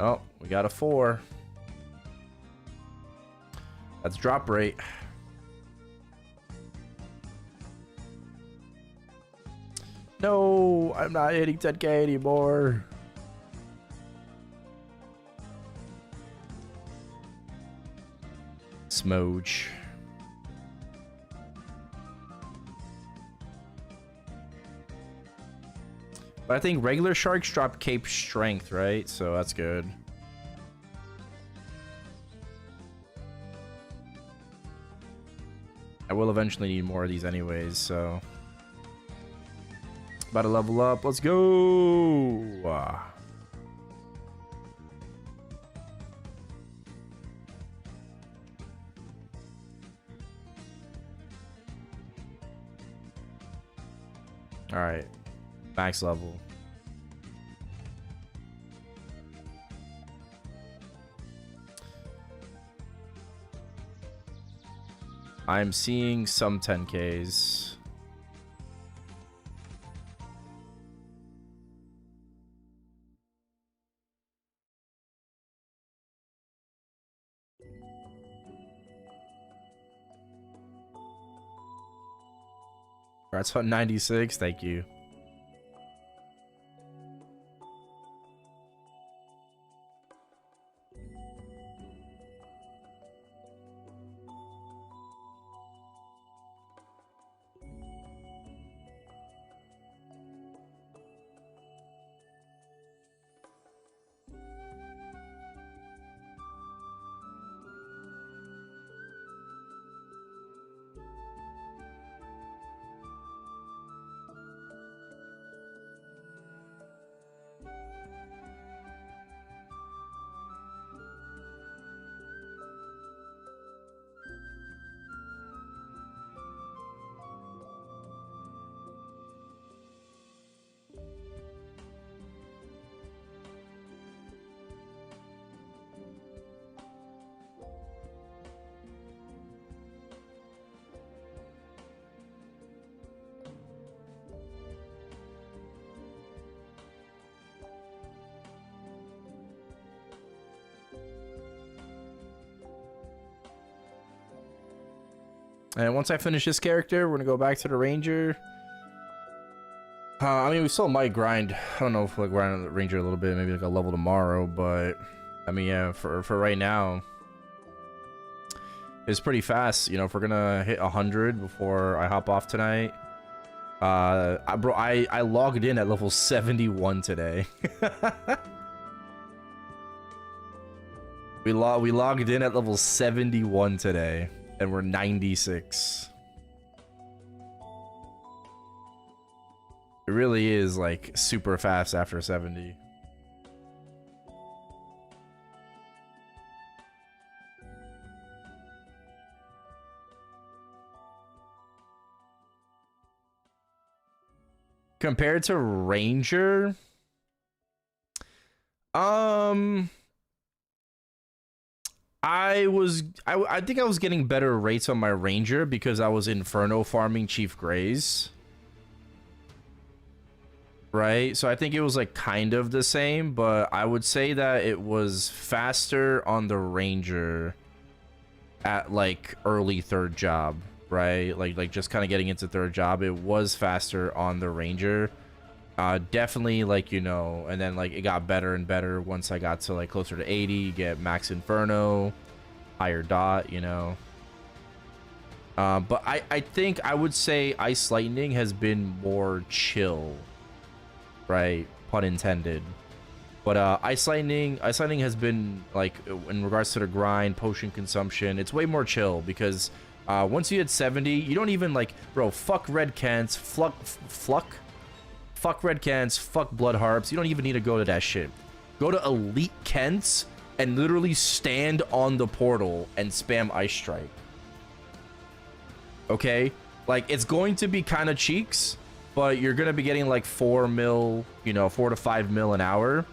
Speaker 1: Oh, we got a 4. That's drop rate. No, I'm not hitting 10k anymore. Smoge. But I think regular sharks drop cape strength, right? So that's good. I will eventually need more of these anyways, so. About to level up. Let's go! Alright. Max level. I'm seeing some 10Ks. That's 96. Thank you. And once I finish this character, we're gonna go back to the ranger. I mean, we still might grind. I don't know if we'll grind on the ranger a little bit, maybe like a level tomorrow. But I mean, yeah, for right now, it's pretty fast. You know, if we're gonna hit 100 before I hop off tonight. I logged in at level 71 today. we logged in at level 71 today. And we're 96. It really is like super fast after 70. Compared to Ranger, I think I was getting better rates on my Ranger because I was Inferno farming Chief Greys. Right? So I think it was like kind of the same, but I would say that it was faster on the Ranger at like early third job, right? Like just kind of getting into third job, it was faster on the Ranger. Definitely, like, you know, and then like it got better and better once I got to like closer to 80, you get Max Inferno, higher dot, you know. But I think I would say Ice Lightning has been more chill, right? Pun intended. But Ice Lightning has been like, in regards to the grind, potion consumption, it's way more chill because once you hit 70, you don't even like, bro, fuck red cans, fuck red cans, fuck blood harps. You don't even need to go to that shit. Go to elite Kents and literally stand on the portal and spam Ice Strike. Okay? Like, it's going to be kind of cheeks, but you're going to be getting like 4 mil, you know, 4 to 5 mil an hour.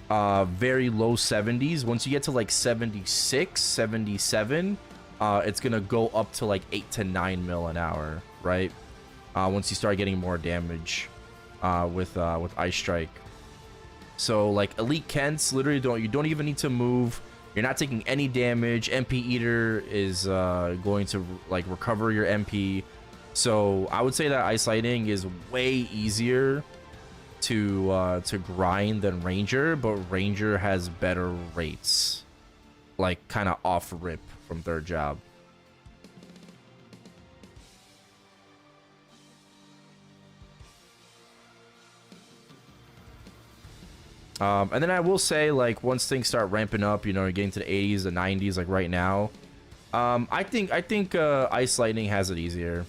Speaker 1: Very low 70s. Once you get to like 76, 77, it's going to go up to like 8 to 9 mil an hour, right? Once you start getting more damage with Ice Strike. So like elite Kents literally don't even need to move. You're not taking any damage. MP Eater is going to like recover your MP. So I would say that Ice Lightning is way easier to grind than Ranger, but Ranger has better rates, like kind of off rip from third job. And then I will say, like, once things start ramping up, you know, you're getting to the 80s, the 90s, like right now, I think Ice Lightning has it easier.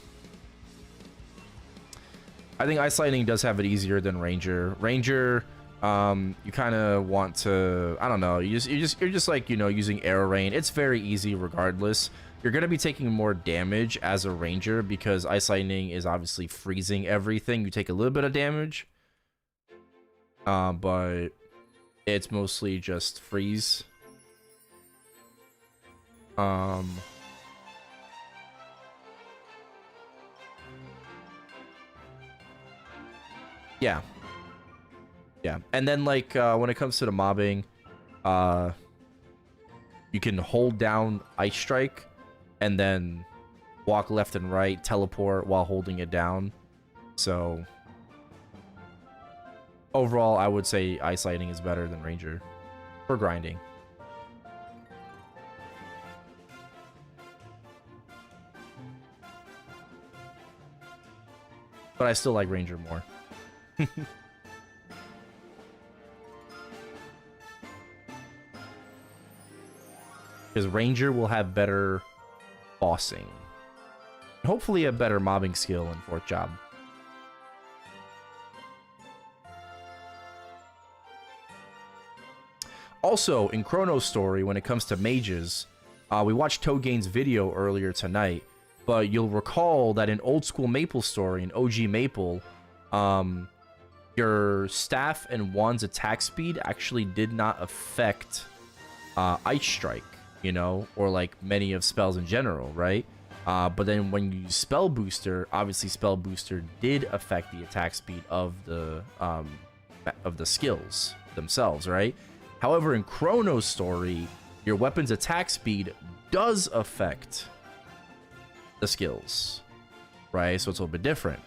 Speaker 1: I think Ice Lightning does have it easier than Ranger. Ranger, you kind of want to, I don't know, you're just like, you know, using Arrow Rain. It's very easy regardless. You're gonna be taking more damage as a Ranger because Ice Lightning is obviously freezing everything. You take a little bit of damage, but it's mostly just freeze. Yeah, and then like when it comes to the mobbing, you can hold down Ice Strike and then walk left and right, teleport while holding it down. So overall, I would say Ice Lightning is better than Ranger for grinding. But I still like Ranger more. Because Ranger will have better bossing. Hopefully a better mobbing skill in fourth job. Also, in ChronoStory, when it comes to mages, we watched Togain's video earlier tonight, but you'll recall that in old school MapleStory, in OG Maple, your staff and wand's attack speed actually did not affect Ice Strike, you know, or like many of spells in general, right? But then when you use Spell Booster, obviously Spell Booster did affect the attack speed of the skills themselves, right? However, in ChronoStory, your weapon's attack speed does affect the skills, right? So it's a little bit different.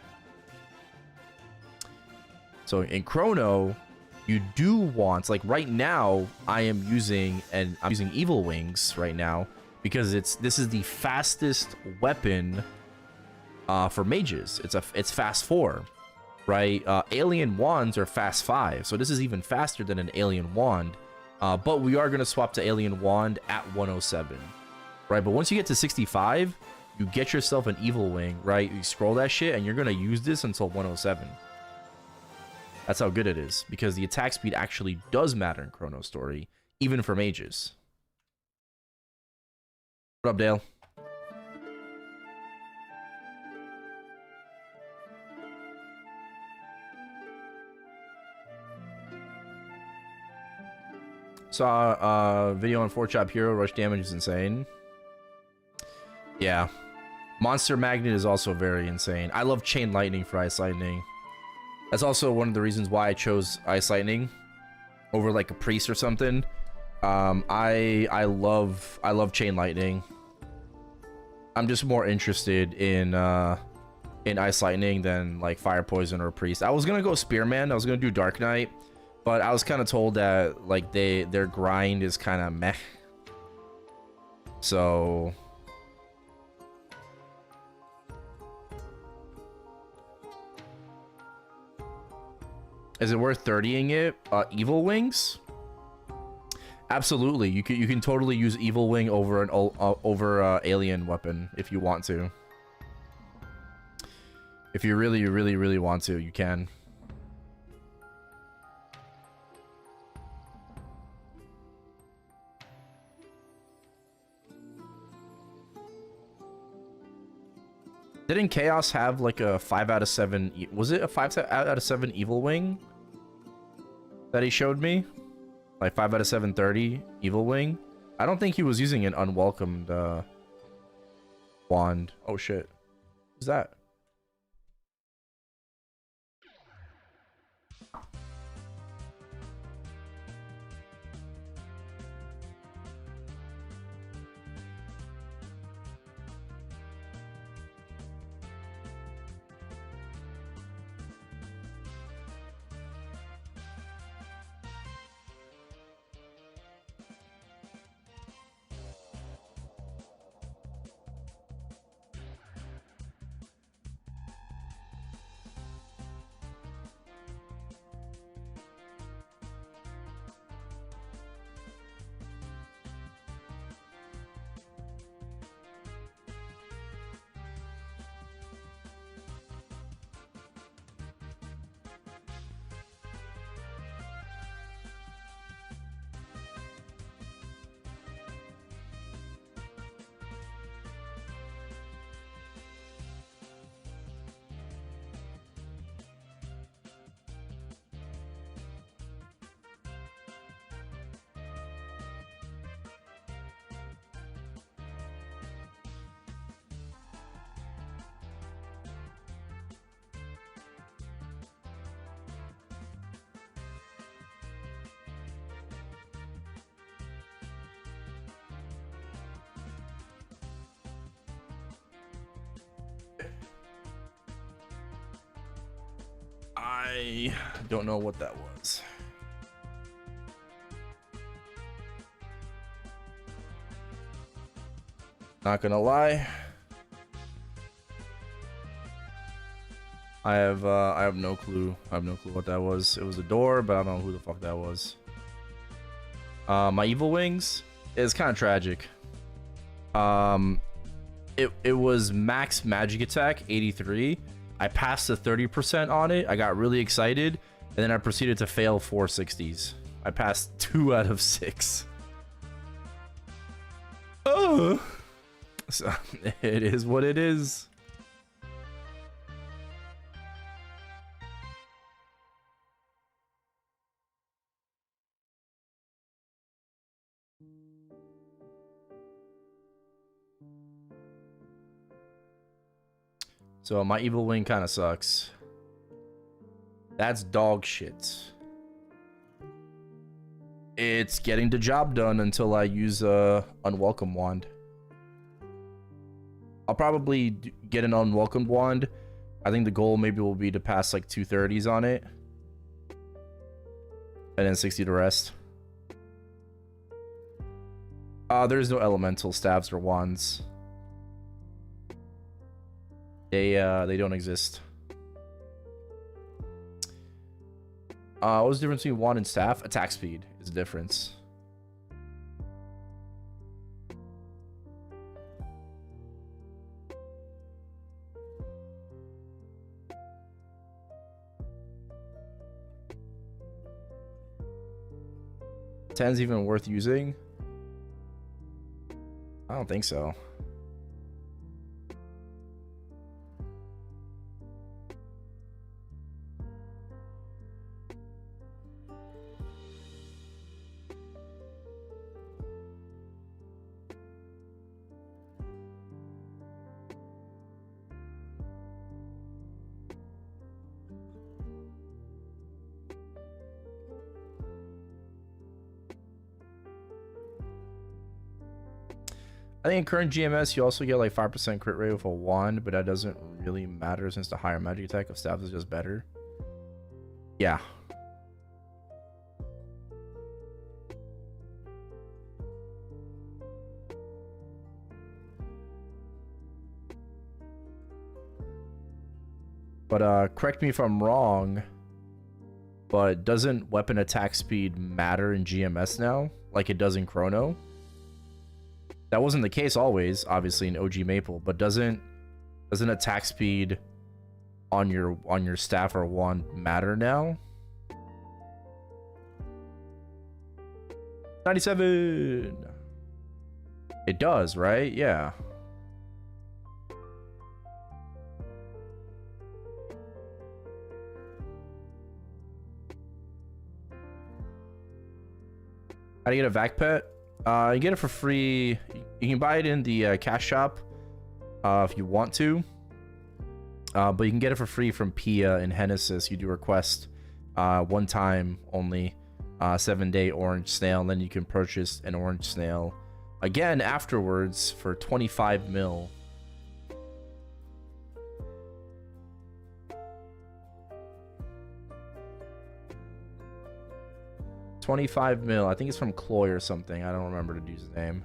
Speaker 1: So in Chrono, you do want, like right now, I'm using Evil Wings right now because this is the fastest weapon for mages. It's fast 4. Right, alien wands are fast 5, so this is even faster than an alien wand. But we are gonna swap to alien wand at 107, right? But once you get to 65, you get yourself an evil wing, right? You scroll that shit, and you're gonna use this until 107. That's how good it is, because the attack speed actually does matter in ChronoStory, even for mages. What up, Dale? Saw a video on 4-Chop Hero. Rush damage is insane. Yeah. Monster Magnet is also very insane. I love Chain Lightning for Ice Lightning. That's also one of the reasons why I chose Ice Lightning over like a Priest or something. I love Chain Lightning. I'm just more interested in Ice Lightning than like Fire Poison or Priest. I was gonna go Spearman. I was gonna do Dark Knight, but I was kind of told that like their grind is kind of meh. So is it worth 30ing it? Evil Wings? Absolutely. You can totally use Evil Wing over an alien weapon if you want to. If you really want to, you can. Didn't Chaos have like a 5 out of 7? Was it a 5 out of 7 Evil Wing that he showed me? Like 5 out of 730 Evil Wing? I don't think he was using an unwelcomed wand. Oh shit. Who's that? I don't know what that was. Not gonna lie. I have no clue. I have no clue what that was. It was a door, but I don't know who the fuck that was. My Evil Wings is kind of tragic. It was max magic attack 83. I passed the 30% on it. I got really excited, and then I proceeded to fail 460s. I passed 2 out of 6. Oh, so it is what it is. So my Evil Wing kind of sucks. That's dog shit. It's getting the job done until I use a unwelcome wand. I'll probably get an unwelcomed wand. I think the goal maybe will be to pass like 230s on it. And then 60 to rest. There's no elemental staves or wands. They don't exist. What's the difference between wand and staff? Attack speed is the difference. 10's even worth using? I don't think so. I think in current GMS, you also get like 5% crit rate with a wand, but that doesn't really matter since the higher magic attack of staff is just better. Yeah. But correct me if I'm wrong, but doesn't weapon attack speed matter in GMS now, like it does in Chrono? That wasn't the case always, obviously in OG Maple, but doesn't attack speed on your staff or wand matter now? 97. It does, right? Yeah. How do you get a vac pet? You get it for free. You can buy it in the cash shop if you want to. But you can get it for free from Pia in Genesis. You do request one time only, 7-day orange snail, and then you can purchase an orange snail again afterwards for 25 mil. $25 mil. I think it's from Cloy or something. I don't remember the dude's name.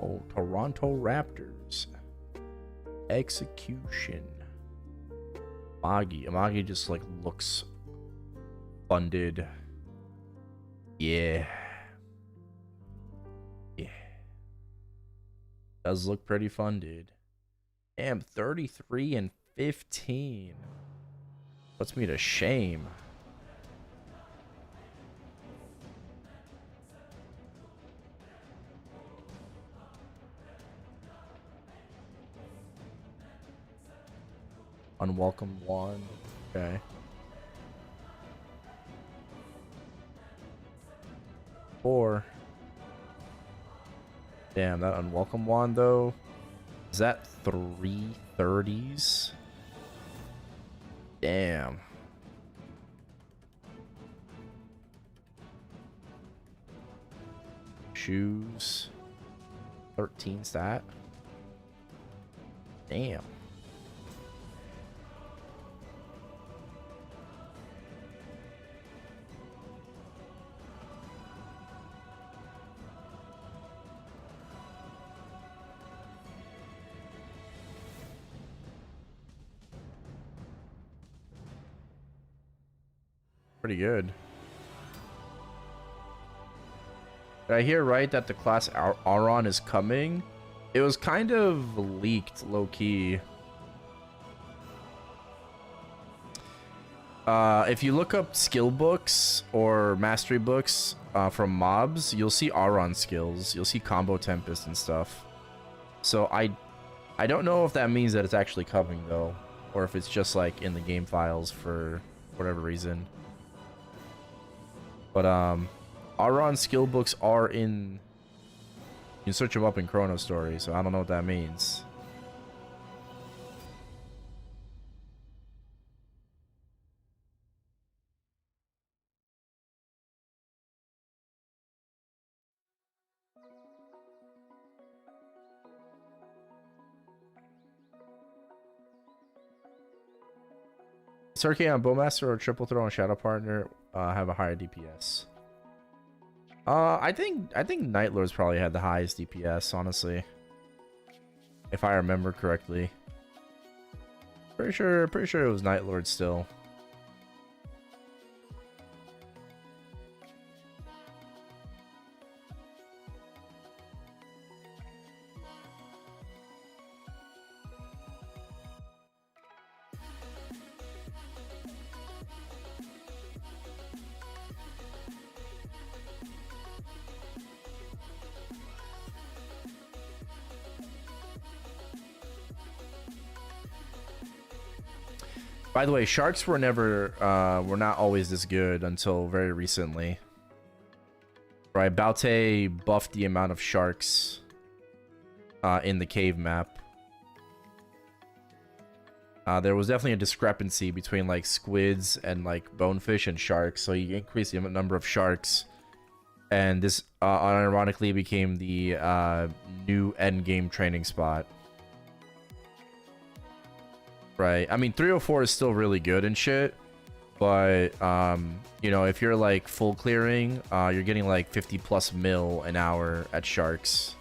Speaker 1: Oh, Toronto Raptors. Execution. Amagi just like looks funded. Yeah. Does look pretty funded. Damn, 33 and 15. Puts me to shame. Unwelcome wand. Okay. 4. Damn, that unwelcome wand though. Is that 3 30s? Damn. Shoes. 13 stat. Damn. Pretty good. Did I hear right that the class Auron is coming? It was kind of leaked low-key. If you look up skill books or mastery books from mobs, you'll see Auron skills. You'll see combo tempest and stuff. So I don't know if that means that it's actually coming though, or if it's just like in the game files for whatever reason. But Auron skill books are in. You can search them up in ChronoStory, so I don't know what that means. Circuit on Bowmaster or triple throw on Shadow Partner have a higher DPS. I think Night Lords probably had the highest DPS, honestly, if I remember correctly. Pretty sure it was Night Lord still. By the way, sharks were were not always this good until very recently. Right, Baute buffed the amount of sharks in the cave map. There was definitely a discrepancy between like squids and like bonefish and sharks, so you increased the number of sharks, and this unironically became the new endgame training spot. Right. I mean, 304 is still really good and shit, but you know, if you're like full clearing, you're getting like 50+ mil an hour at sharks.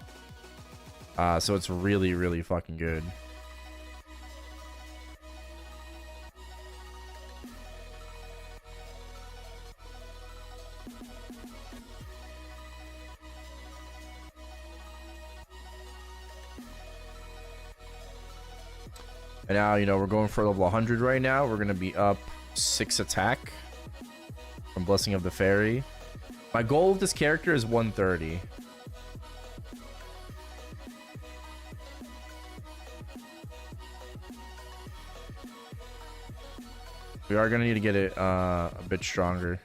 Speaker 1: So it's really, really fucking good. And now, you know, we're going for level 100 right now. We're going to be up 6 attack from Blessing of the Fairy. My goal with this character is 130. We are going to need to get it a bit stronger.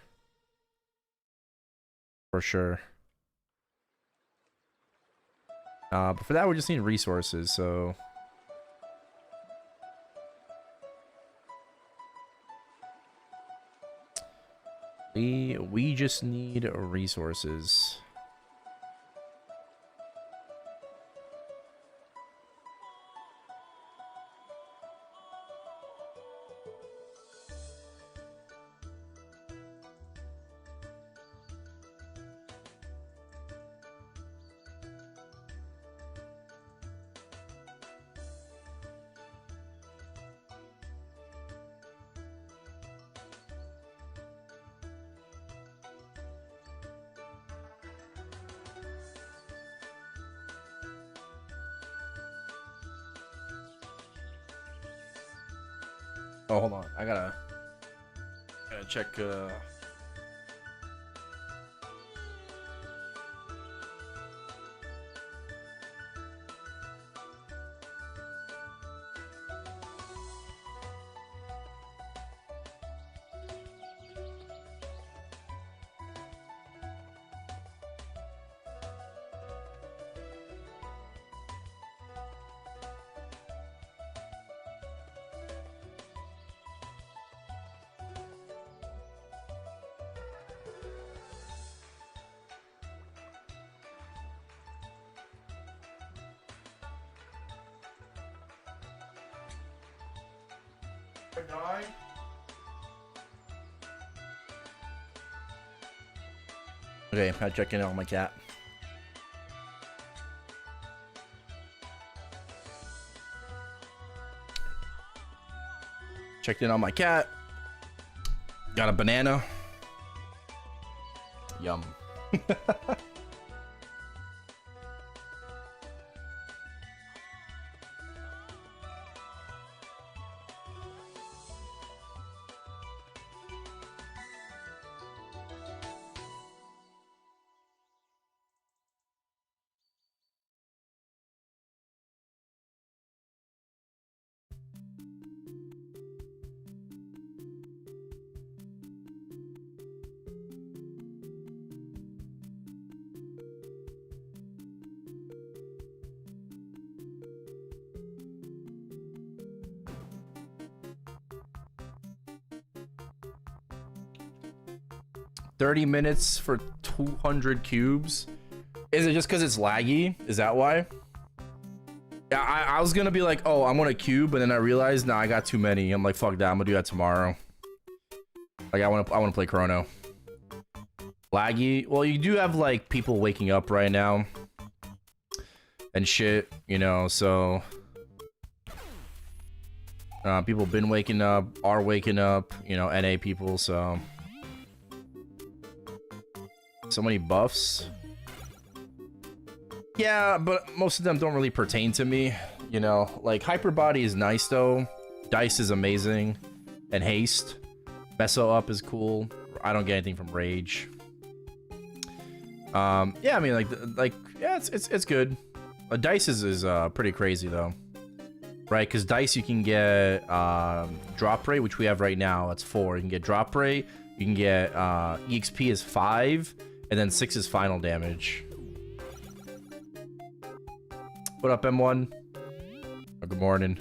Speaker 1: For sure. But for that, we just need resources, so... We just need resources. Oh, hold on. I gotta check. Okay, I'm checking out my cat. Checked in on my cat. Got a banana. Yum. $30 for 200 cubes. Is it just because it's laggy? Is that why? Yeah, I was gonna be like, oh, I'm gonna cube, but then I realized, nah, I got too many. I'm like, fuck that, I'm gonna do that tomorrow. Like, I wanna play Chrono. Laggy. Well, you do have like people waking up right now and shit, you know, so People been waking up, are waking up, you know, NA people, so many buffs. Yeah, but most of them don't really pertain to me, you know. Like hyper body is nice though, dice is amazing, and haste. Meso up is cool. I don't get anything from rage. Yeah, I mean like yeah, it's good. Dice is pretty crazy though, right? Because dice you can get drop rate, which we have right now. That's 4. You can get drop rate. You can get EXP is 5, and then 6 is final damage. What up, M1? Oh, good morning.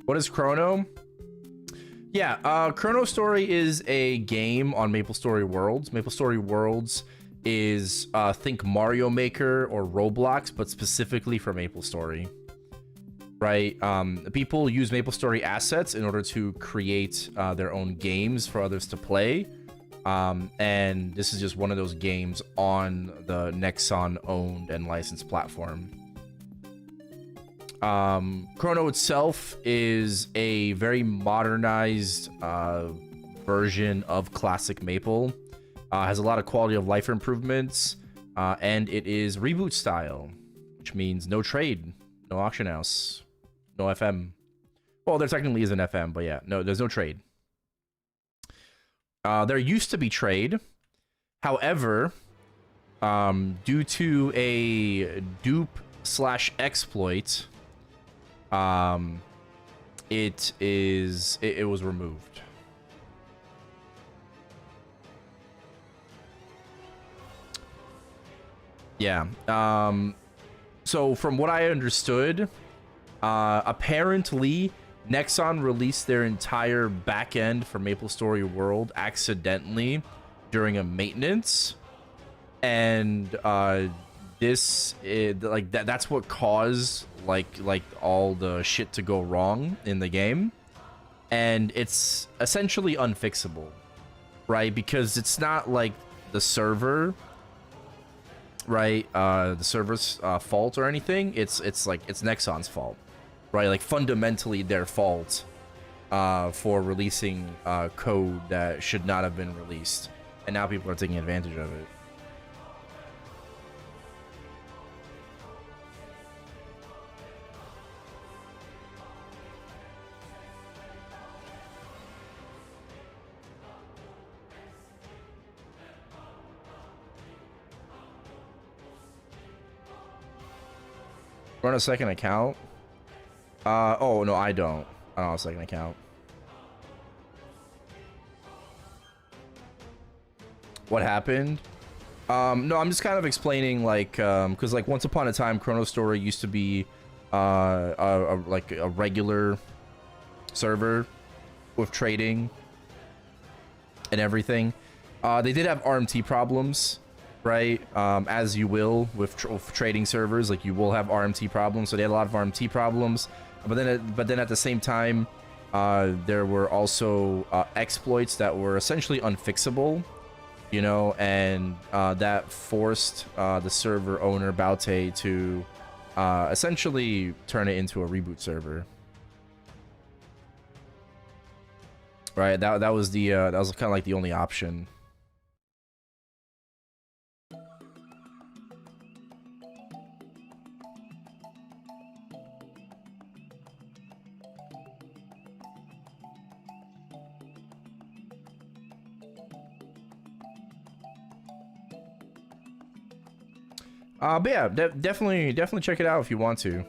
Speaker 1: What is Chrono? Yeah, ChronoStory is a game on MapleStory Worlds. MapleStory Worlds is think Mario Maker or Roblox, but specifically for MapleStory. Right? People use MapleStory assets in order to create their own games for others to play. And this is just one of those games on the Nexon owned and licensed platform. Chrono itself is a very modernized version of classic Maple. Has a lot of quality of life improvements, and it is reboot style, which means no trade, no auction house, no FM. Well, there technically is an FM, but yeah, no, there's no trade. There used to be trade. However, due to a dupe/exploit, it was removed. Yeah. So from what I understood, apparently Nexon released their entire backend for MapleStory World accidentally during a maintenance, and this is like that's what caused like all the shit to go wrong in the game, and it's essentially unfixable, right? Because it's not like the server, right? The server's fault or anything. It's like it's Nexon's fault, right? Like fundamentally their fault for releasing code that should not have been released, and now people are taking advantage of it. Run a second account? Oh, no, I don't. I don't have a second account. What happened? No, I'm just kind of explaining, like, because, like, once upon a time, ChronoStory used to be, like, a regular server with trading and everything. They did have RMT problems, right? As you will with trading servers, like you will have RMT problems. So they had a lot of RMT problems, but then at the same time, there were also exploits that were essentially unfixable, you know, and that forced the server owner Baute to essentially turn it into a reboot server. Right? That was the that was kind of like the only option. But yeah, definitely check it out if you want to.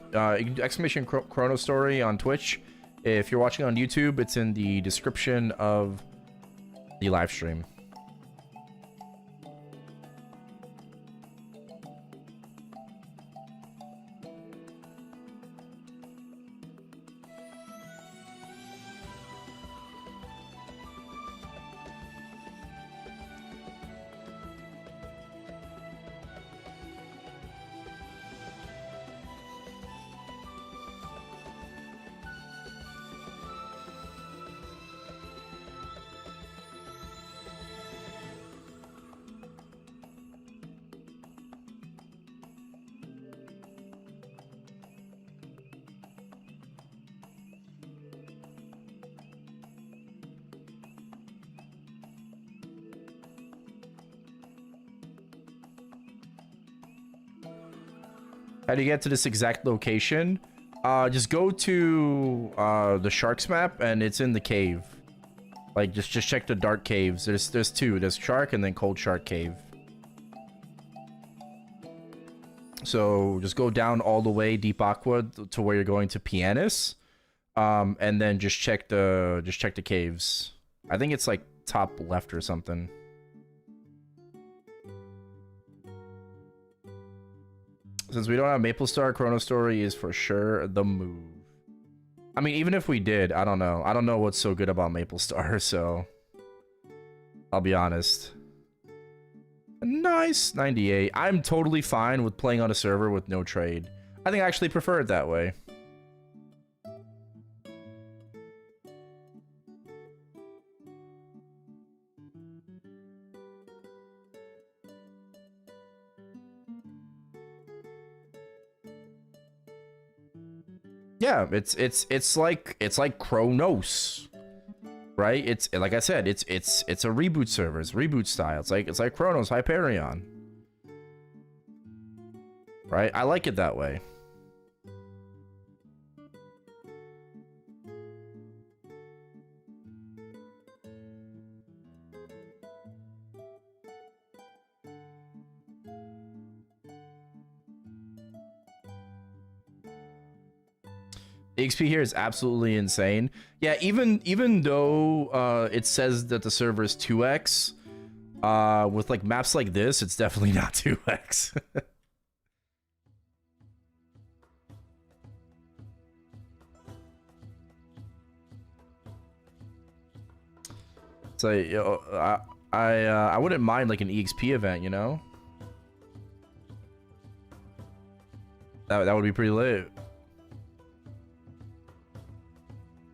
Speaker 1: Exclamation ChronoStory on Twitch. If you're watching on YouTube, it's in the description of the live stream. How do you get to this exact location? Just go to the sharks map, and it's in the cave. Like, just check the dark caves. There's two. There's shark and then cold shark cave. So just go down all the way deep aqua to where you're going to Pianus, and then just check the caves. I think it's like top left or something. Since we don't have MapleStar, ChronoStory is for sure the move. I mean, even if we did, I don't know. I don't know what's so good about MapleStar, so I'll be honest. Nice, 98. I'm totally fine with playing on a server with no trade. I think I actually prefer it that way. Yeah, it's like Chronos, right? It's like I said, it's a reboot server, it's reboot style. It's like Chronos Hyperion, right? I like it that way. The XP here is absolutely insane. Yeah, even though it says that the server is 2x, with like maps like this, it's definitely not 2x. So you know, I wouldn't mind like an EXP event, you know. That would be pretty lit.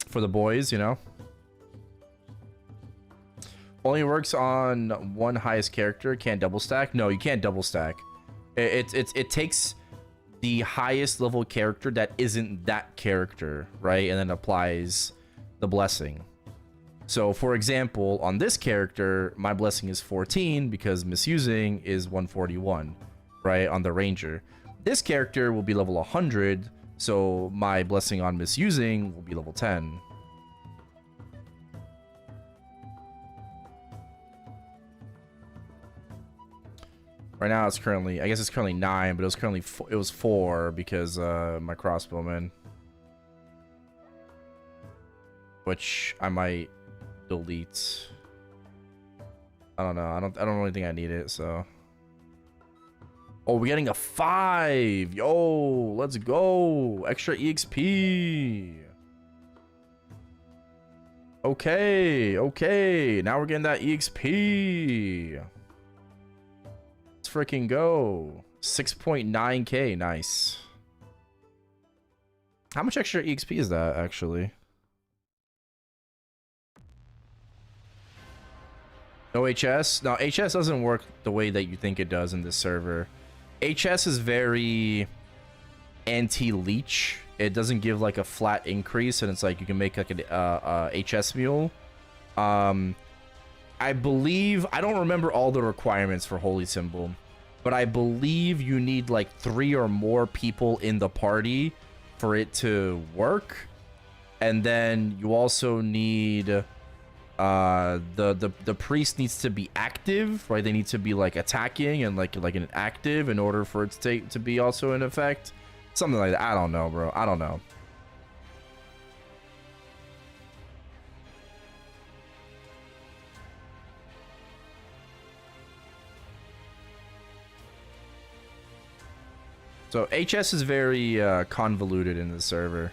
Speaker 1: For the boys, you know. Only works on one highest character. Can't double stack. No, you can't double stack. It takes the highest level character that isn't that character, right, and then applies the blessing. So for example, on this character, my blessing is 14 because misusing is 141, right, on the ranger. This character will be level 100, so my blessing on misusing will be level 10. Right now it's currently, I guess it's currently 9, but it was 4 because my crossbowman, which I might delete. I don't know. I don't really think I need it, so. Oh, we're getting a 5. Yo, let's go. Extra EXP. Okay. Now we're getting that EXP. Let's freaking go. 6.9k. Nice. How much extra EXP is that, actually? No HS? No, HS doesn't work the way that you think it does in this server. HS is very anti-leech. It doesn't give like a flat increase, and it's like you can make like a HS mule. I believe, I don't remember all the requirements for Holy Symbol, but I believe you need like 3 or more people in the party for it to work. And then you also need the priest needs to be active, right? They need to be like attacking and like an active in order for it to be also in effect. Something like that. I don't know, bro. I don't know. So HS is very convoluted in the server.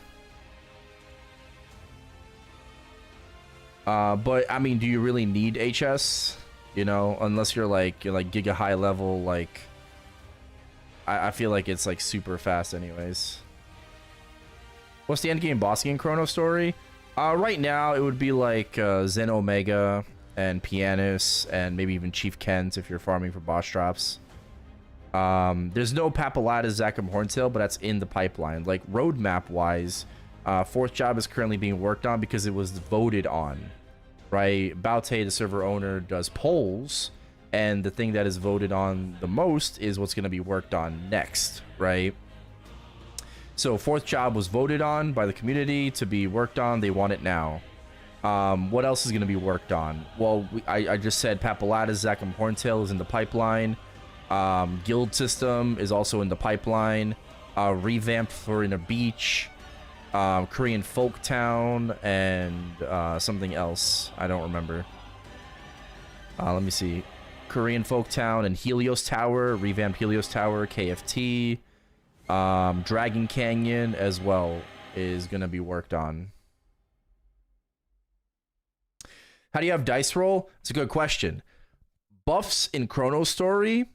Speaker 1: But I mean, do you really need HS? You know, unless you're like giga high level, like I feel like it's like super fast anyways. What's the end game boss game ChronoStory? Right now it would be like Zen Omega and Pianus and maybe even Chief Kent if you're farming for boss drops. There's no Papalata Zachem Horntail, but that's in the pipeline. Like roadmap wise, 4th job is currently being worked on because it was voted on, right? Baute, the server owner, does polls, and the thing that is voted on the most is what's going to be worked on next, right? So fourth job was voted on by the community to be worked on. They want it now. What else is going to be worked on? Well, I just said Papillata, Zack, and Horntail is in the pipeline. Guild system is also in the pipeline. Revamped Florina Beach. Korean Folk Town, and something else. I don't remember. Let me see. Korean Folk Town and Helios Tower, revamped Helios Tower, KFT. Dragon Canyon as well is going to be worked on. How do you have dice roll? It's a good question. Buffs in ChronoStory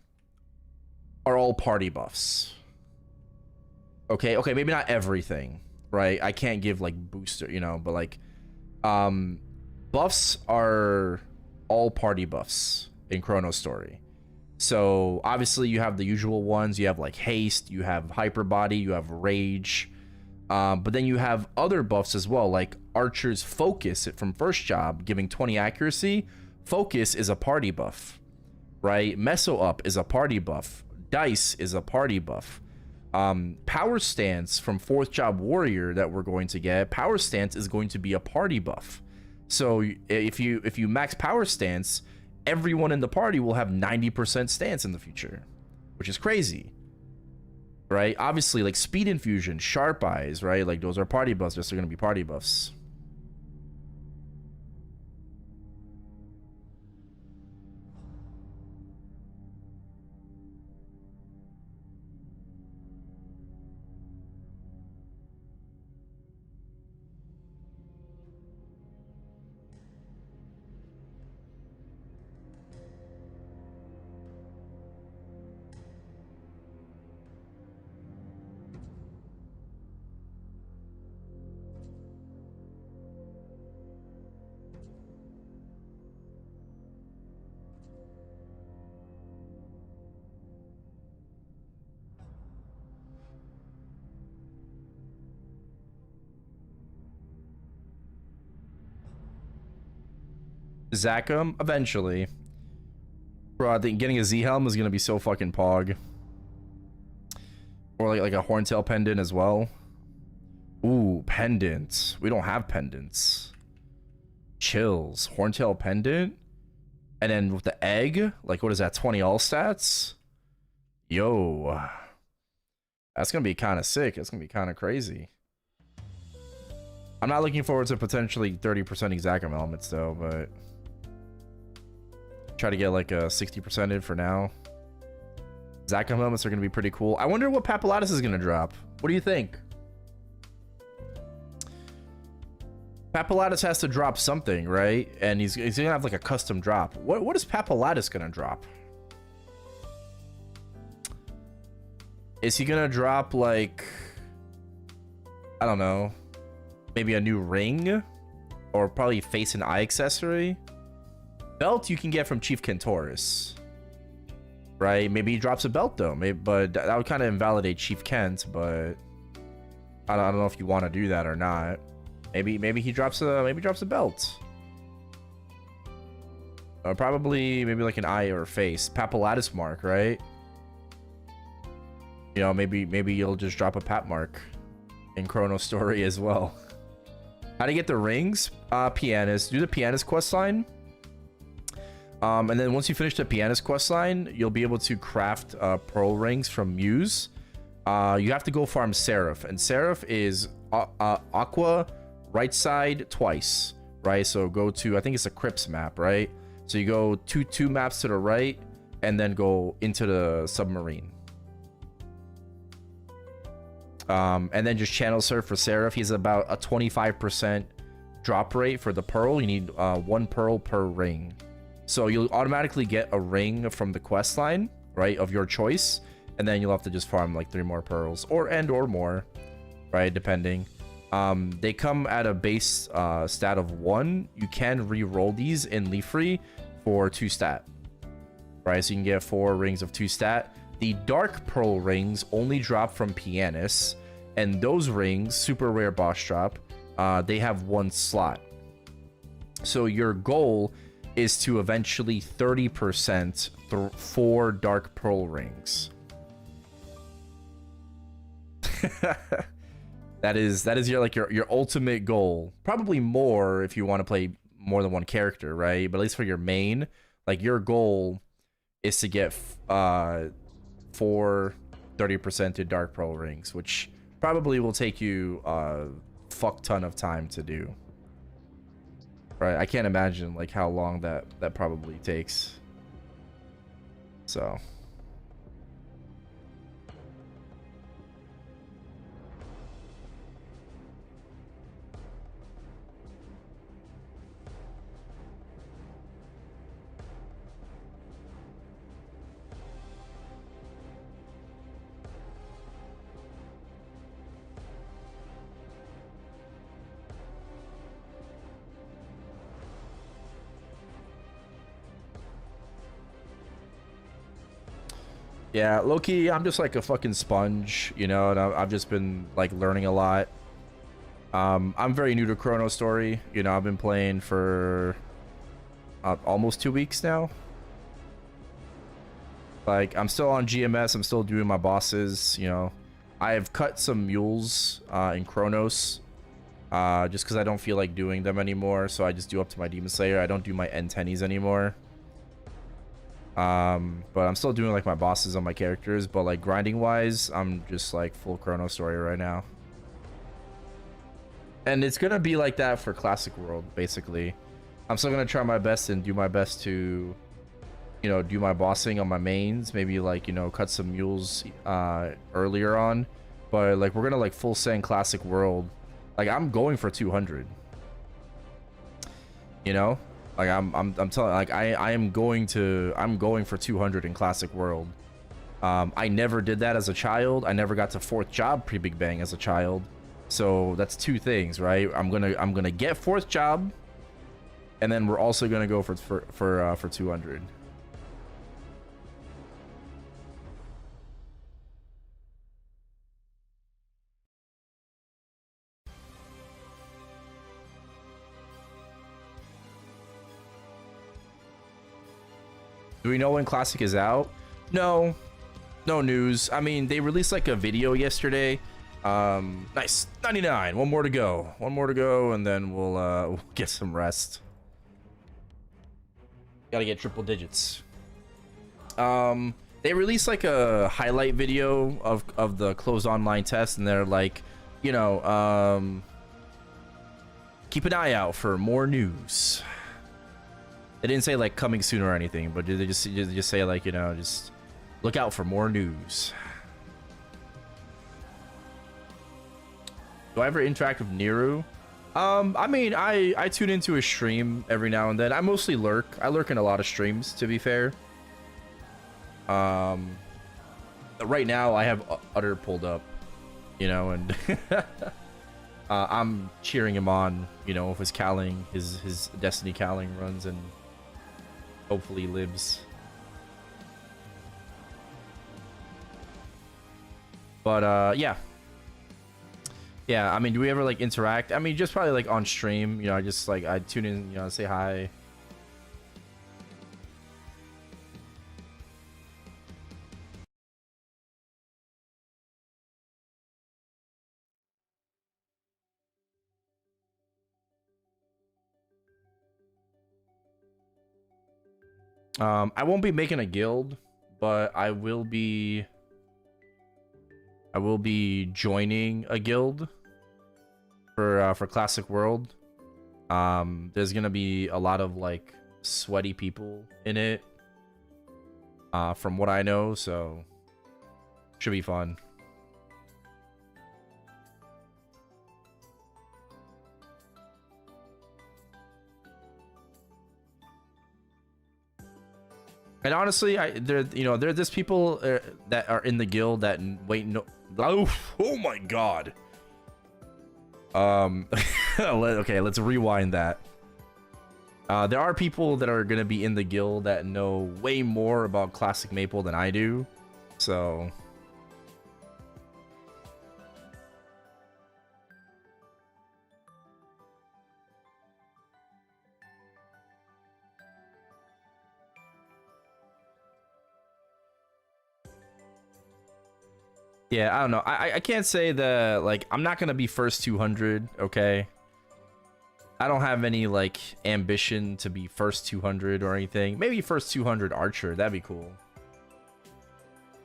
Speaker 1: are all party buffs. Okay, maybe not everything, right? I can't give like booster, you know, but like buffs are all party buffs in ChronoStory. So obviously you have the usual ones. You have like haste, you have hyper body, you have rage, but then you have other buffs as well, like Archer's focus from first job, giving 20 accuracy. Focus is a party buff, right? Meso up is a party buff. Dice is a party buff. Power stance from fourth job warrior that we're going to get, power stance is going to be a party buff. So if you max power stance, everyone in the party will have 90% stance in the future, which is crazy, right? Obviously, like speed infusion, sharp eyes, right? Like those are party buffs. They're going to be party buffs. Zachem, eventually. Bro, I think getting a Z-Helm is gonna be so fucking pog. Or like a Horntail pendant as well. Ooh, pendant. We don't have pendants. Chills. Horntail pendant? And then with the egg, like what is that, 20 all stats? Yo. That's gonna be kind of sick. That's gonna be kind of crazy. I'm not looking forward to potentially 30% Zachem elements though, but try to get like a 60% in for now. Zachem helmets are going to be pretty cool. I wonder what Papillata is going to drop. What do you think? Papillata has to drop something, right? And he's going to have like a custom drop. What is Papillata going to drop? Is he going to drop like, I don't know, maybe a new ring? Or probably face and eye accessory? Belt you can get from Chief Kentoris, right? Maybe he drops a belt though, but that would kind of invalidate Chief Kent. But I don't know if you want to do that or not. Maybe he drops a belt. Probably maybe like an eye or face. Papillata mark, right? You know, maybe you'll just drop a Pap mark in ChronoStory as well. How to get the rings? Pianist. Do the pianist quest line. And then once you finish the pianist quest line, you'll be able to craft pearl rings from Muse. You have to go farm Seraph, and Seraph is Aqua right side twice, right? So go to, I think it's a Crypts map, right? So you go two maps to the right, and then go into the submarine. And then just channel surf for Seraph. He's about a 25% drop rate for the pearl. You need 1 pearl per ring. So you'll automatically get a ring from the quest line, right, of your choice, and then you'll have to just farm like 3 more pearls or more, right, depending. They come at a base stat of 1. You can re-roll these in Leafree for 2 stat, right? So you can get 4 rings of 2 stat. The dark pearl rings only drop from pianists, and those rings, super rare boss drop, they have 1 slot. So your goal is to eventually 30% 4 dark pearl rings. That is your like your ultimate goal. Probably more if you want to play more than one character, right? But at least for your main, like your goal is to get 4 30% Dark Pearl rings, which probably will take you a fuck ton of time to do. Right? I can't imagine like how long that probably takes. So yeah, low-key, I'm just like a fucking sponge, you know, and I've just been like learning a lot. I'm very new to ChronoStory, you know, I've been playing for almost 2 weeks now. Like, I'm still on GMS, I'm still doing my bosses, you know. I've cut some mules in Chronos, just because I don't feel like doing them anymore, so I just do up to my Demon Slayer. I don't do my N10s anymore. But I'm still doing like my bosses on my characters, but like grinding wise, I'm just like full ChronoStory right now. And it's gonna be like that for Classic World, basically. I'm still gonna try my best and do my best to, you know, do my bossing on my mains, maybe like, you know, cut some mules earlier on. But like we're gonna like full send Classic World. Like I'm going for 200. You know? Like I'm telling, like I'm going for 200 in Classic World. I never did that as a child. I never got to 4th job pre-Big Bang as a child. So that's 2 things, right? I'm gonna get 4th job, and then we're also gonna go for 200. Do we know when Classic is out? No. No news. I mean, they released like a video yesterday. Nice. 99. One more to go. One more to go, and then we'll get some rest. Gotta get triple digits. They released like a highlight video of the closed online test, and they're like, you know, keep an eye out for more news. They didn't say like coming soon or anything, but they just say like, you know, just look out for more news. Do I ever interact with Niru? I mean, I tune into a stream every now and then. I mostly lurk. I lurk in a lot of streams, to be fair. Right now I have Utter pulled up, you know, and I'm cheering him on, you know, with his Cowling, his Destiny Cowling runs, and hopefully lives. But yeah. Yeah, I mean, do we ever like interact? I mean, just probably like on stream, you know, I tune in, you know, say hi. I won't be making a guild, but I will be joining a guild for Classic World. There's gonna be a lot of like sweaty people in it, from what I know, so should be fun. And honestly, there's people that are in the guild that wait no. Oh my god. Okay, let's rewind that. There are people that are gonna be in the guild that know way more about Classic Maple than I do, so. Yeah, I don't know. I can't say that, like, I'm not gonna be first 200, okay? I don't have any, like, ambition to be first 200 or anything. Maybe first 200 archer, that'd be cool.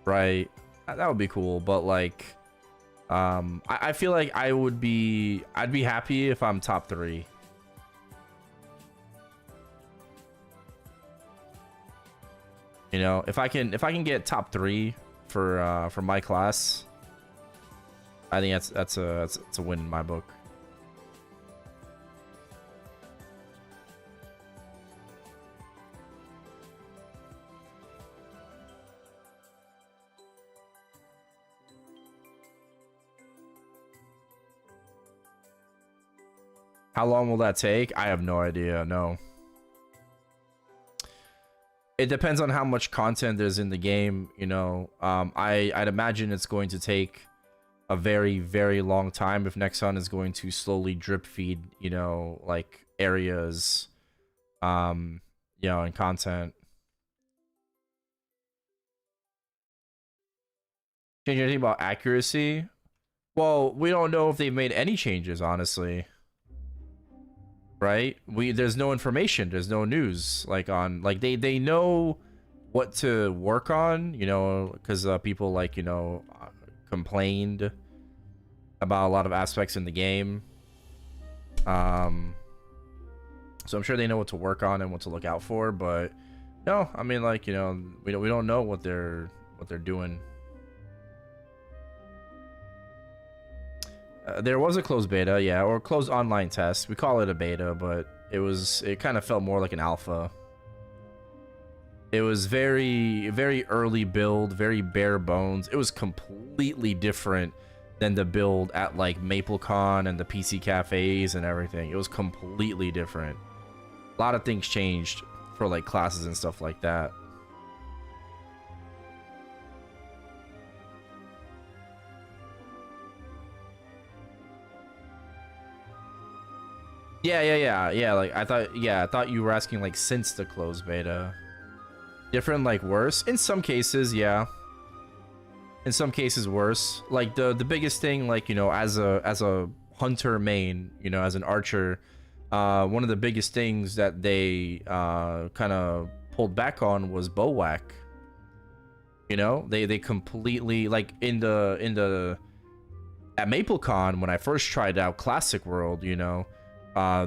Speaker 1: Right? That would be cool, but, like, I feel like I'd be happy if I'm top 3. You know, if I can get top 3 for my class, I think that's a win in my book. How long will that take? I have no idea. No. It depends on how much content there's in the game, you know. I'd imagine it's going to take a very, very long time if Nexon is going to slowly drip feed, you know, like areas, you know, and content. Change anything about accuracy? Well, we don't know if they've made any changes, honestly. Right? There's no information, there's no news, like, on, like, they know what to work on, you know, because people, like, you know, complained about a lot of aspects in the game. So I'm sure they know what to work on and what to look out for, but no, I mean, like, you know, we don't know what they're doing. There was a closed beta, yeah, or closed online test. We call it a beta, but it kind of felt more like an alpha. It was very, very early build, very bare bones. It was completely different than the build at, like, MapleCon and the PC cafes and everything. It was completely different. A lot of things changed for, like, classes and stuff like that. Yeah. Like, I thought you were asking, like, since the closed beta. Different, like, worse? In some cases, yeah. In some cases, worse. Like, the biggest thing, like, you know, as a hunter main, you know, as an archer, one of the biggest things that they kind of pulled back on was bow whack. You know, they completely, like, at MapleCon, when I first tried out Classic World, you know,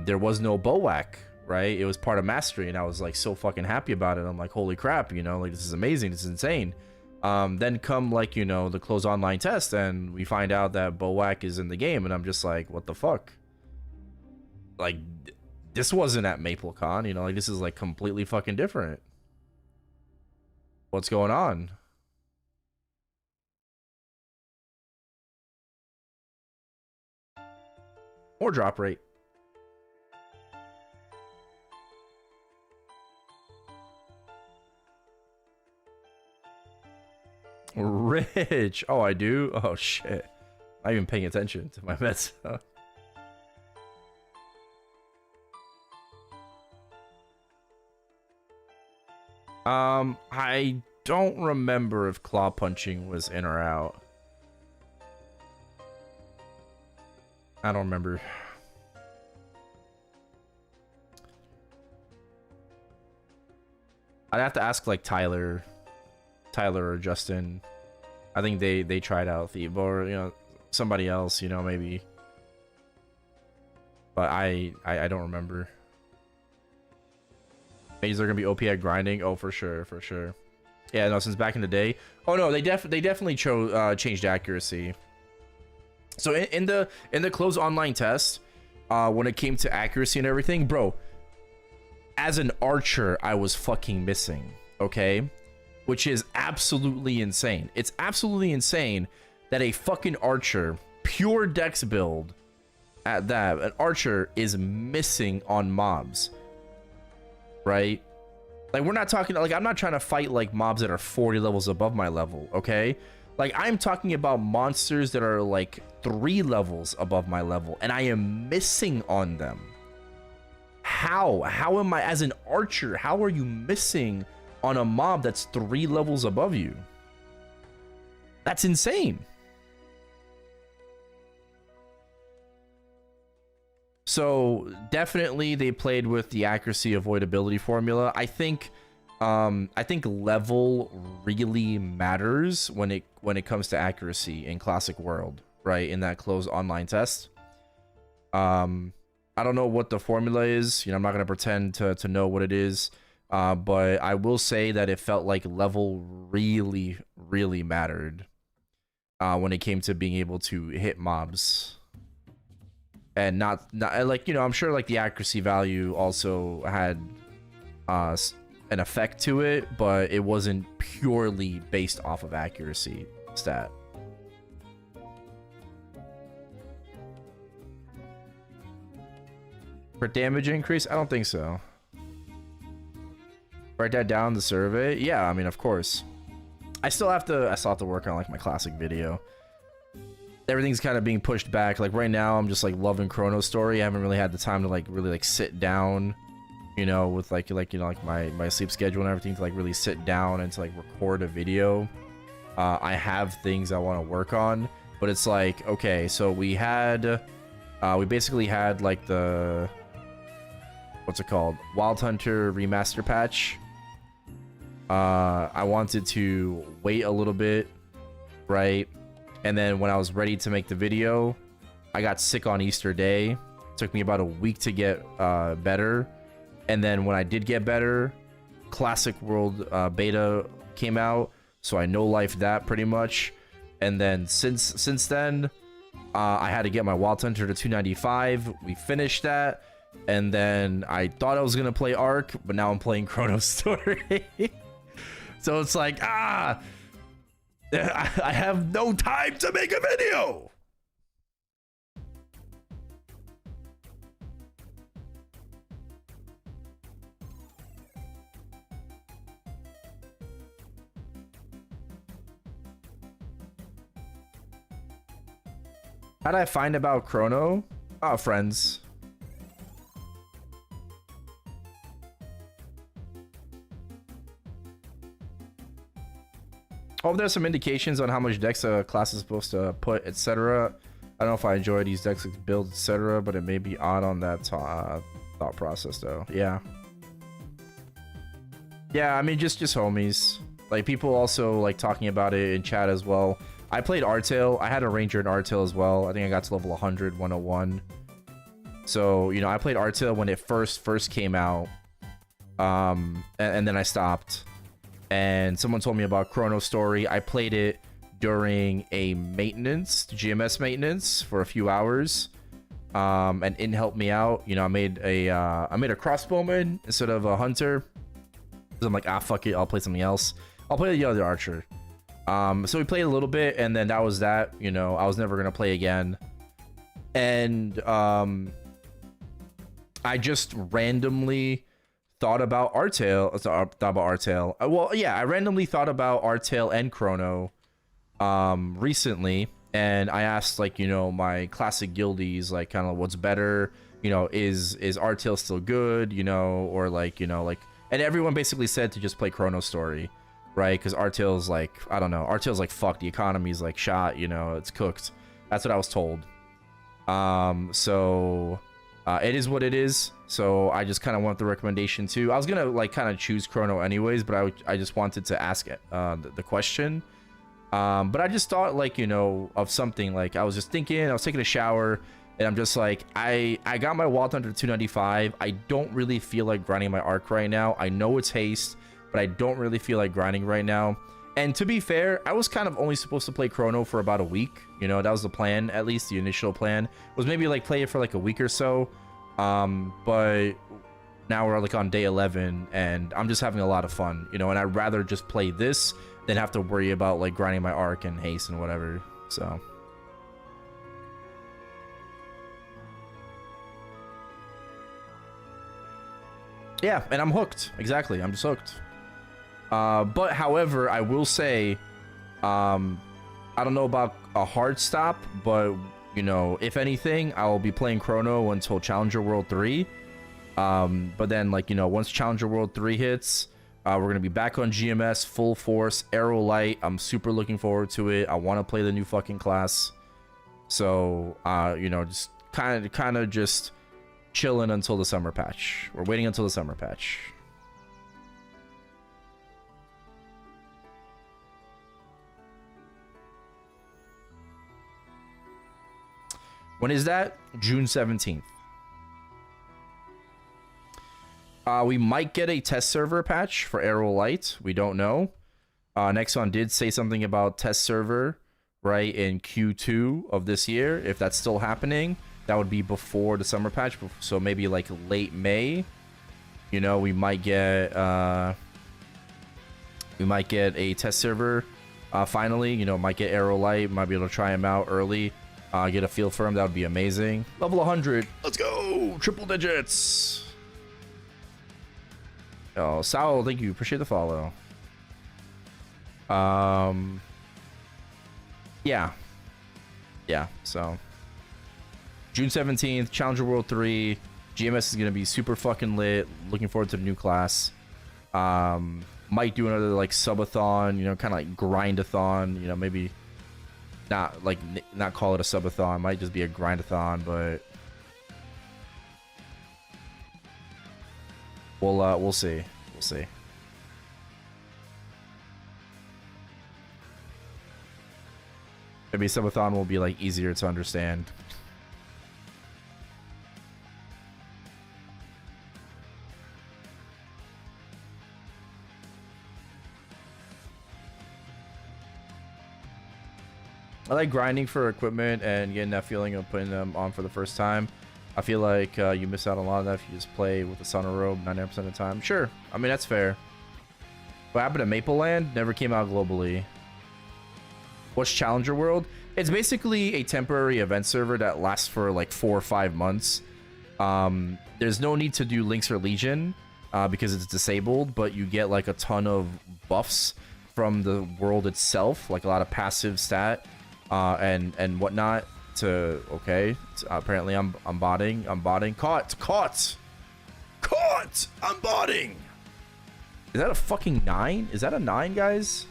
Speaker 1: there was no bow whack, right? It was part of mastery, and I was, like, so fucking happy about it. I'm like, holy crap, you know, like, this is amazing, this is insane. Then come, like, you know, the closed online test, and we find out that bow whack is in the game, and I'm just like, what the fuck? Like, this wasn't at MapleCon, you know, like, this is, like, completely fucking different. What's going on? More drop rate. Rich. Oh, I do? Oh, shit. I'm not even paying attention to my meds. I don't remember if claw punching was in or out. I don't remember. I'd have to ask, like, Tyler or Justin. I think they tried out Thief, or, you know, somebody else, you know, maybe. But I don't remember. Maybe they're gonna be OP at grinding. Oh, for sure. Yeah, no, since back in the day. Oh no, they definitely changed accuracy. So in the closed online test, when it came to accuracy and everything, bro, as an archer, I was fucking missing. Okay. Which is absolutely insane. It's absolutely insane that a fucking archer, pure dex build at that, an archer is missing on mobs. Right? Like, we're not talking, like, I'm not trying to fight, like, mobs that are 40 levels above my level, okay? Like, I'm talking about monsters that are, like, 3 levels above my level, and I am missing on them. How? How am I, as an archer, how are you missing on a mob that's 3 levels above you? That's insane. So definitely they played with the accuracy avoidability formula. I think level really matters when it comes to accuracy in Classic World, right? In that closed online test. I don't know what the formula is. You know, I'm not gonna pretend to know what it is. But I will say that it felt like level really mattered when it came to being able to hit mobs. And not like, you know, I'm sure like the accuracy value also had an effect to it, but it wasn't purely based off of accuracy stat. For damage increase? I don't think so. Write that down in the survey? Yeah, I mean, of course. I still have to work on like my classic video. Everything's kind of being pushed back. Like right now, I'm just like loving ChronoStory. I haven't really had the time to like really like sit down, you know, with like you know, like my sleep schedule and everything to like really sit down and to like record a video. I have things I want to work on, but it's like, okay, so we basically had like the, what's it called? Wild Hunter remaster patch. I wanted to wait a little bit, right? And then when I was ready to make the video, I got sick on Easter Day. It took me about a week to get better. And then when I did get better, Classic World beta came out, so I no-lifed that pretty much. And then since then, I had to get my Wild Hunter to 295. We finished that. And then I thought I was gonna play Ark, but now I'm playing ChronoStory. So it's like, I have no time to make a video. How did I find about Chrono? Oh, friends. Oh, there's some indications on how much dex a class is supposed to put, etc. I don't know if I enjoy these dex builds, etc., but it may be odd on that thought process, though. Yeah. Yeah, I mean, just homies. Like, people also, like, talking about it in chat as well. I played Artail. I had a Ranger in Artail as well. I think I got to level 100, 101. So, you know, I played Artail when it first came out. And then I stopped. And someone told me about ChronoStory. I played it during a maintenance, GMS maintenance, for a few hours. And it helped me out. You know, I made a crossbowman instead of a hunter. So I'm like, fuck it, I'll play something else. I'll play the other archer. So we played a little bit, and then that was that. You know, I was never gonna play again. And I just randomly thought about Artail. Well, yeah, I randomly thought about Artail and Chrono recently, and I asked, like, you know, my classic guildies, like, kind of what's better, you know, is Artail still good, you know, or like, you know, like, and everyone basically said to just play ChronoStory, right? Because Artail's like, I don't know, Artail's like, fuck, the economy's like shot, you know, it's cooked. That's what I was told. So it is what it is. So I just kind of want the recommendation too. I was gonna like kind of choose Chrono anyways, but I just wanted to ask the question. But I just thought, like, you know, of something. Like, I was just thinking, I was taking a shower, and I'm just like, I got my Wild Hunter 295. I don't really feel like grinding my Arc right now. I know it's haste, but I don't really feel like grinding right now. And to be fair, I was kind of only supposed to play Chrono for about a week. You know, that was the plan, at least the initial plan was maybe like play it for like a week or so. But now we're like on day 11, and I'm just having a lot of fun, you know, and I'd rather just play this than have to worry about like grinding my Arc and haste and whatever. So yeah, and I'm hooked. Exactly, I'm just hooked. But however, I will say, I don't know about a hard stop, but you know, if anything, I will be playing Chrono until Challenger World 3. But then, like, you know, once Challenger World 3 hits, we're gonna be back on GMS full force, Arrow Light. I'm super looking forward to it. I want to play the new fucking class. So, you know, just kind of just chilling until the summer patch. We're waiting until the summer patch. When is that? June 17th. We might get a test server patch for Arrow Light. We don't know. Nexon did say something about test server, right, in Q2 of this year. If that's still happening, that would be before the summer patch. So maybe like late May. You know, we might get a test server. Finally, you know, might get Arrow Light. Might be able to try them out early. Get a feel for them. That would be amazing. Level 100. Let's go. Triple digits. Oh, Sal, thank you. Appreciate the follow. Yeah. So June 17th, Challenger World 3. GMS is gonna be super fucking lit. Looking forward to the new class. Might do another like subathon, you know, kind of like grindathon. You know, maybe not call it a subathon. Might just be a grindathon, but we'll see. We'll see. Maybe subathon will be like easier to understand. I like grinding for equipment and getting that feeling of putting them on for the first time. I feel like you miss out on a lot of that if you just play with the Sonar Robe 99% of the time. Sure, I mean, that's fair. What happened to Maple Land? Never came out globally. What's Challenger World? It's basically a temporary event server that lasts for like 4 or 5 months. There's no need to do Links or Legion because it's disabled, but you get like a ton of buffs from the world itself, like a lot of passive stat and whatnot. Okay, apparently I'm botting. Caught. I'm botting. Is that a fucking 9? Is that a 9, guys?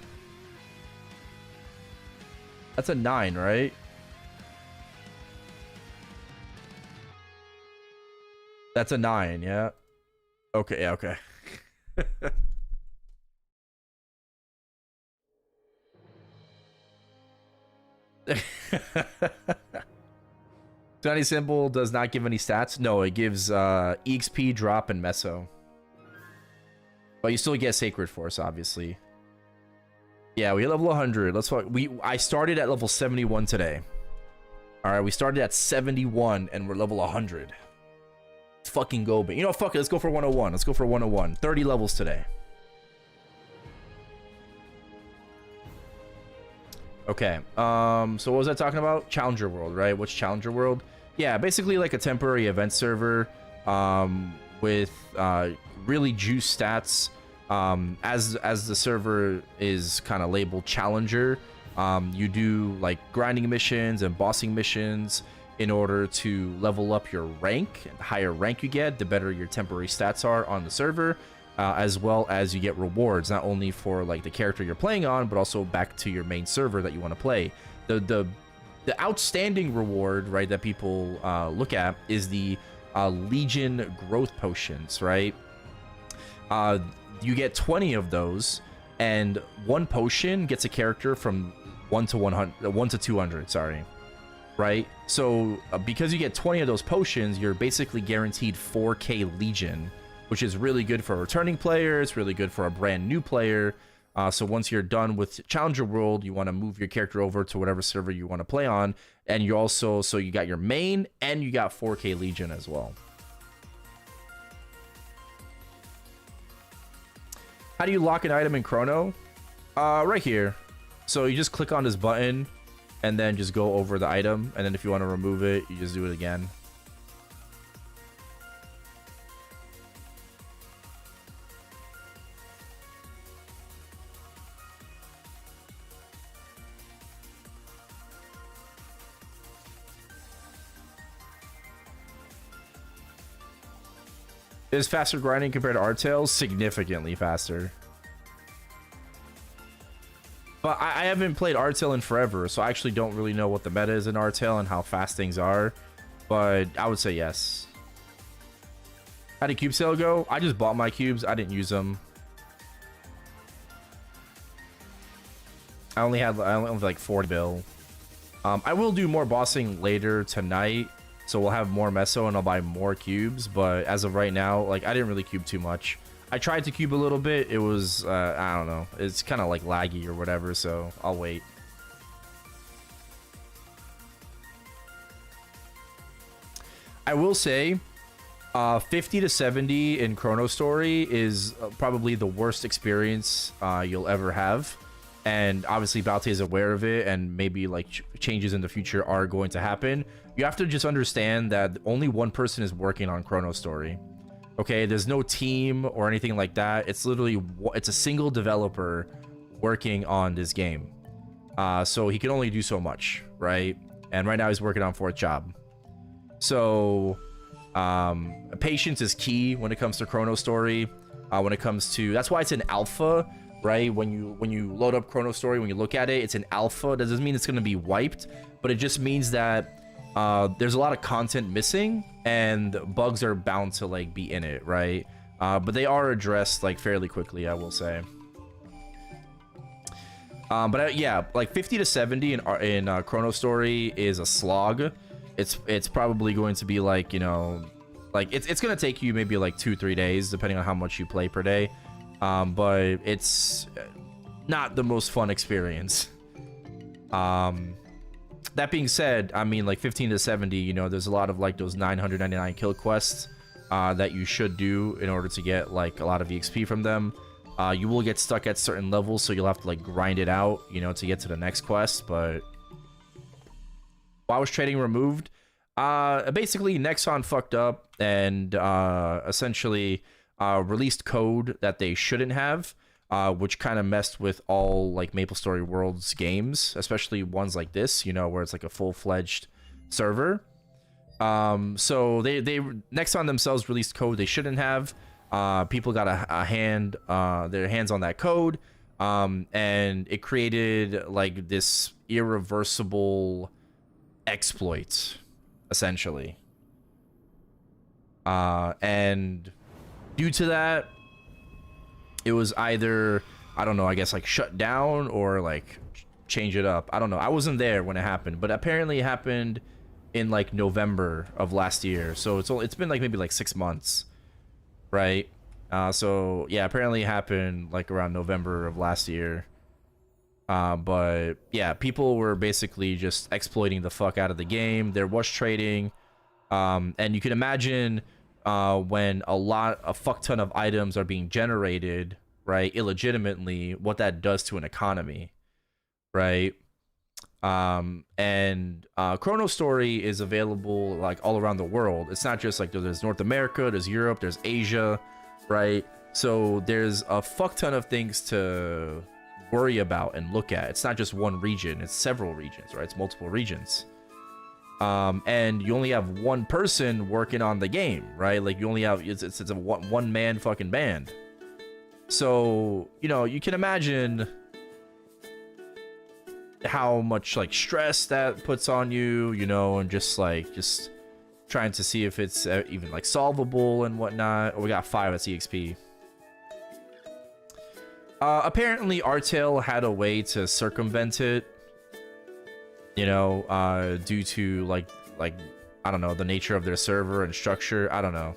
Speaker 1: That's a 9, right? That's a 9, yeah. Okay, yeah, okay. Tiny Symbol does not give any stats. No, it gives EXP, drop, and meso. But you still get Sacred Force, obviously. Yeah, we level 100. Let's fuck. I started at level 71 today. All right, we started at 71 and we're level 100. Let's fucking go, but you know, fuck it. Let's go for 101. Let's go for 101. 30 levels today. Okay. So what was I talking about? Challenger World, right? What's Challenger World? Yeah, basically like a temporary event server with really juice stats. As the server is kind of labeled Challenger, you do like grinding missions and bossing missions in order to level up your rank. The higher rank you get, the better your temporary stats are on the server, as well as you get rewards, not only for like the character you're playing on, but also back to your main server that you want to play. The outstanding reward, right, that people look at is the Legion growth potions, right? You get 20 of those, and one potion gets a character from 1 to 200, sorry. Right? So because you get 20 of those potions, you're basically guaranteed 4K Legion, which is really good for returning players, really good for a brand new player. So once you're done with Challenger World, you want to move your character over to whatever server you want to play on, and you also, so you got your main and you got 4K Legion as well. How do you lock an item in Chrono? Right here. So you just click on this button and then just go over the item, and then if you want to remove it, you just do it again. Is faster grinding compared to Artales? Significantly faster. But I haven't played Artale in forever, so I actually don't really know what the meta is in Artale and how fast things are. But I would say yes. How did cube sale go? I just bought my cubes. I didn't use them. I only have like 40 bill. I will do more bossing later tonight, so we'll have more meso and I'll buy more cubes. But as of right now, like I didn't really cube too much. I tried to cube a little bit. It was I don't know. It's kind of like laggy or whatever. So I'll wait. I will say, 50 to 70 in ChronoStory is probably the worst experience you'll ever have. And obviously Balte is aware of it, and maybe like changes in the future are going to happen. You have to just understand that only one person is working on ChronoStory. Okay, there's no team or anything like that. It's literally, it's a single developer working on this game. So he can only do so much, right? And right now he's working on 4th job. So patience is key when it comes to ChronoStory. When it comes to, that's why it's an alpha. Right, when you load up ChronoStory, when you look at it, it's an alpha. That doesn't mean it's going to be wiped, but it just means that there's a lot of content missing and bugs are bound to like be in it, right? But they are addressed like fairly quickly, I will say. Yeah, like 50 to 70 in ChronoStory is a slog. It's probably going to be like, you know, like it's going to take you maybe like 2-3 days depending on how much you play per day. But it's not the most fun experience. That being said, I mean, like 15 to 70, you know, there's a lot of like those 999 kill quests that you should do in order to get like a lot of EXP from them. You will get stuck at certain levels, so you'll have to like grind it out, you know, to get to the next quest. But why was trading removed? Basically, Nexon fucked up and essentially released code that they shouldn't have, which kind of messed with all like MapleStory Worlds games, especially ones like this, you know, where it's like a full-fledged server. So they Nexon themselves released code they shouldn't have. People got their hands on that code, and it created like this irreversible exploit, essentially. And due to that, it was either, I don't know, I guess like shut down or like change it up. I don't know. I wasn't there when it happened, but apparently it happened in like November of last year. So it's been like maybe like 6 months, right? So yeah, apparently it happened like around November of last year. But yeah, people were basically just exploiting the fuck out of the game. There was trading, and you can imagine when a fuck ton of items are being generated, right, illegitimately, what that does to an economy, right? And ChronoStory is available like all around the world. It's not just like there's North America, there's Europe, there's Asia, right? So there's a fuck ton of things to worry about and look at. It's not just one region, it's several regions, right? It's multiple regions. And you only have one person working on the game, right? Like you only have, it's a one man fucking band. So, you know, you can imagine how much like stress that puts on you, you know, and just trying to see if it's even like solvable and whatnot. Oh, we got 5 at EXP. Apparently Artel had a way to circumvent it, you know, due to like I don't know, the nature of their server and structure. I don't know.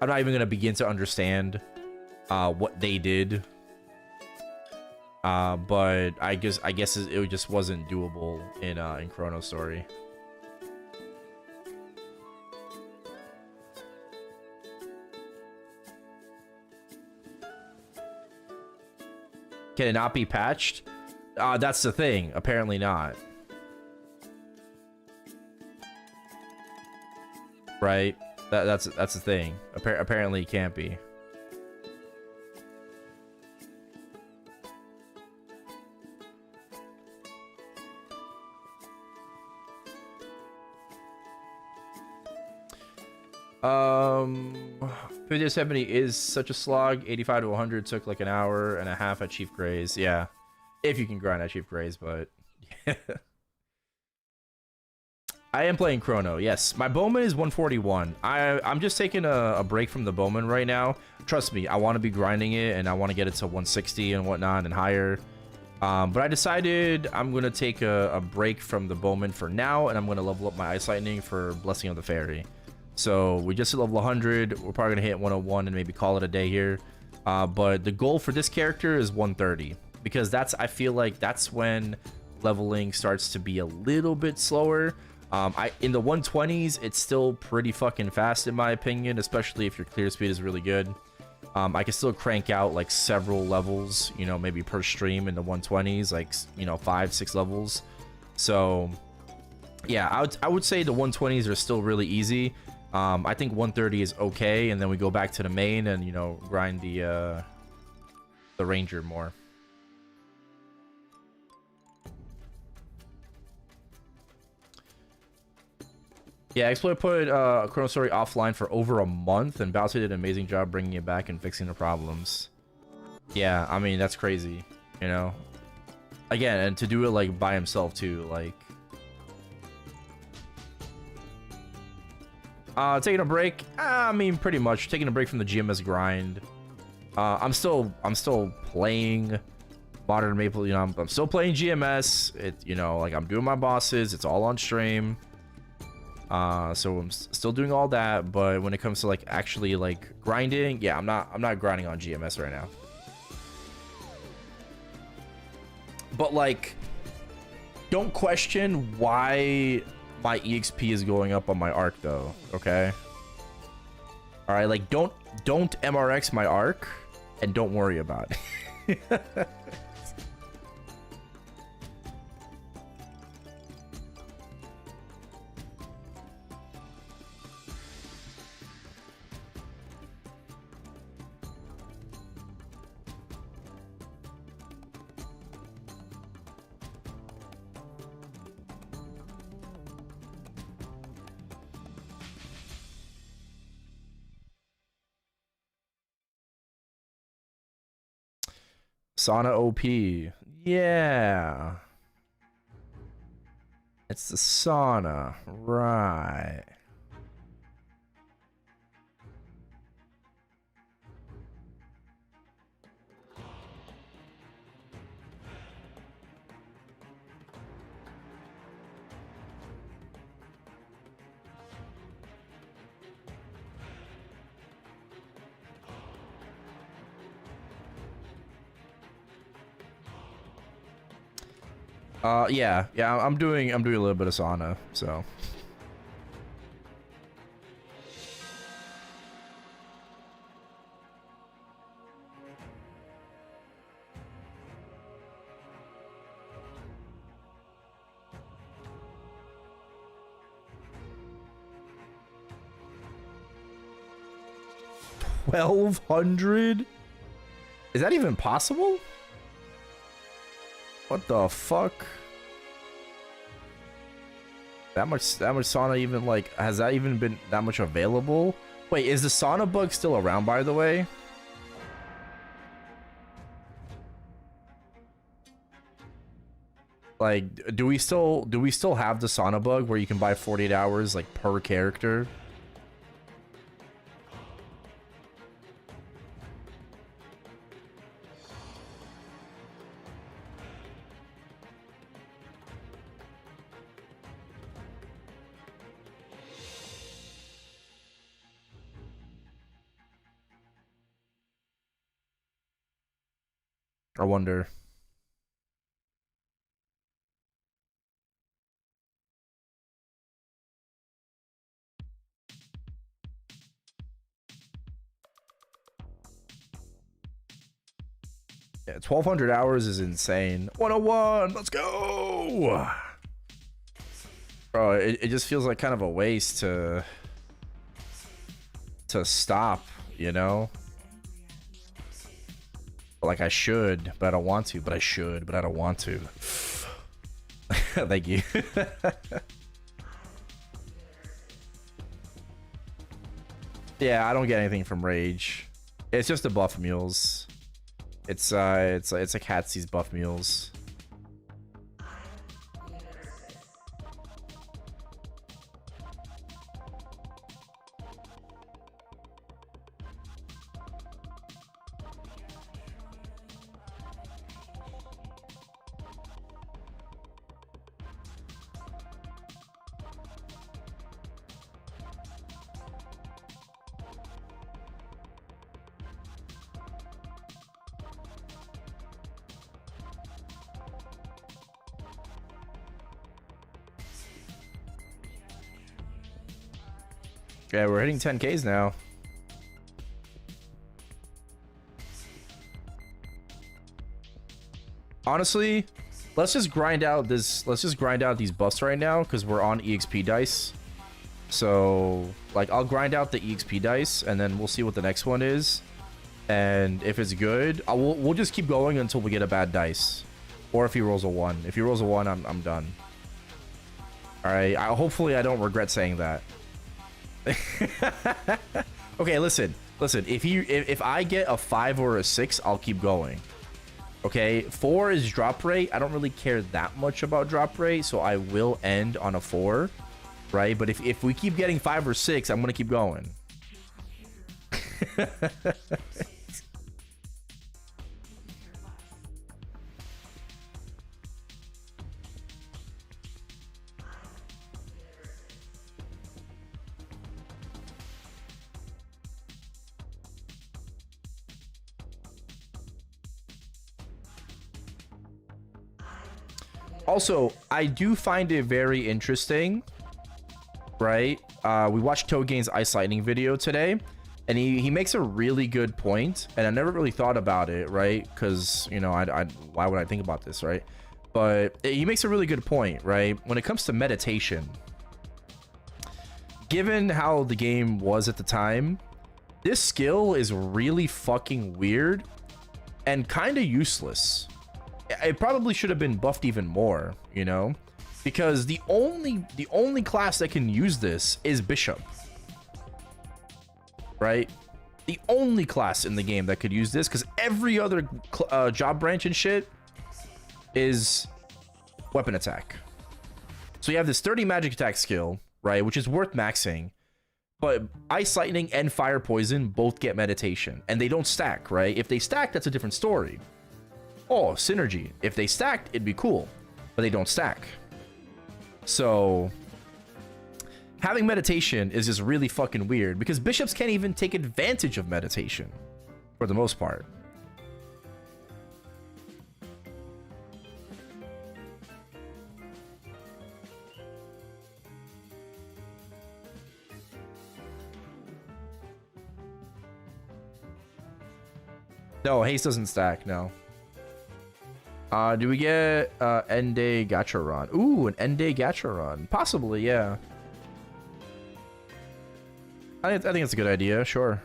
Speaker 1: I'm not even gonna begin to understand what they did. But I guess it just wasn't doable in ChronoStory. Can it not be patched? That's the thing. Apparently not. Right? That's the thing. Apparently it can't be. Um, 50 to 70 is such a slog. 85 to 100 took like an hour and a half at Chief Gray's. Yeah, if you can grind at Chief Gray's, but I am playing Chrono, yes. My Bowman is 141. I'm just taking a break from the Bowman right now. Trust me, I want to be grinding it, and I want to get it to 160 and whatnot and higher. But I decided I'm going to take a break from the Bowman for now, and I'm going to level up my Ice Lightning for Blessing of the Fairy. So we just hit level 100. We're probably going to hit 101 and maybe call it a day here. But the goal for this character is 130. Because I feel like that's when leveling starts to be a little bit slower. In the 120s, it's still pretty fucking fast in my opinion, especially if your clear speed is really good. I can still crank out like several levels, you know, maybe per stream in the 120s, like, you know, 5-6 levels. So yeah, I would say the 120s are still really easy. I think 130 is okay, and then we go back to the main and, you know, grind the ranger more. Yeah, Exploit put ChronoStory offline for over a month, and Bowser did an amazing job bringing it back and fixing the problems. Yeah, I mean, that's crazy, you know? Again, and to do it, like, by himself, too, like... taking a break? I mean, pretty much. Taking a break from the GMS grind. I'm still playing Modern Maple, you know, I'm still playing GMS. You know, like, I'm doing my bosses. It's all on stream. So I'm still doing all that, but when it comes to like actually like grinding, yeah, I'm not grinding on GMS right now. But like, don't question why my EXP is going up on my arc though, okay? All right, like don't MRX my arc and don't worry about it. Sauna OP. Yeah. It's the sauna. Right. Yeah, I'm doing a little bit of sauna, so. $1,200? Is that even possible? What the fuck? That much sauna even, like, has that even been that much available? Wait, is the sauna bug still around, by the way? Like, do we still have the sauna bug where you can buy 48 hours like per character? I wonder. Yeah, 1,200 hours is insane. 101, let's go! Bro, it just feels like kind of a waste to stop, you know? Like I should, but I don't want to. But I should, but I don't want to. Thank you. Yeah, I don't get anything from Rage. It's just the buff mules. It's a Catsy's buff mules. Okay, we're hitting 10Ks now. Honestly, let's just grind out this. Let's just grind out these buffs right now because we're on EXP dice. So, like, I'll grind out the EXP dice and then we'll see what the next one is. And if it's good, we'll just keep going until we get a bad dice, or if he rolls a 1. If he rolls a 1, I'm done. All right. Hopefully, I don't regret saying that. Okay, listen. If I get a 5 or a 6, I'll keep going. Okay, 4 is drop rate. I don't really care that much about drop rate, so I will end on a 4, right? But if we keep getting 5 or 6, I'm gonna keep going. Also, I do find it very interesting, right? We watched Togain's Ice Lightning video today, and he makes a really good point, and I never really thought about it, right? Because, you know, why would I think about this, right? But he makes a really good point, right? When it comes to meditation, given how the game was at the time, this skill is really fucking weird and kind of useless. It probably should have been buffed even more, you know, because the only class that can use this is Bishop, right? The only class in the game that could use this, because every other job branch and shit is weapon attack. So you have this 30 magic attack skill, right, which is worth maxing, but Ice Lightning and Fire Poison both get meditation, and they don't stack, right? If they stack, that's a different story. Oh, synergy. If they stacked, it'd be cool, but they don't stack. So having meditation is just really fucking weird because bishops can't even take advantage of meditation for the most part. No, haste doesn't stack, no. Do we get end day gacha run? Ooh, an end day gacha run. Possibly, yeah. I think it's a good idea, sure.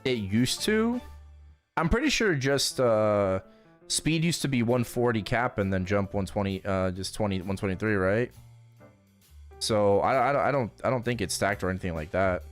Speaker 1: It used to. I'm pretty sure just speed used to be 140 cap and then jump 120 just 123, right? So I don't think it's stacked or anything like that.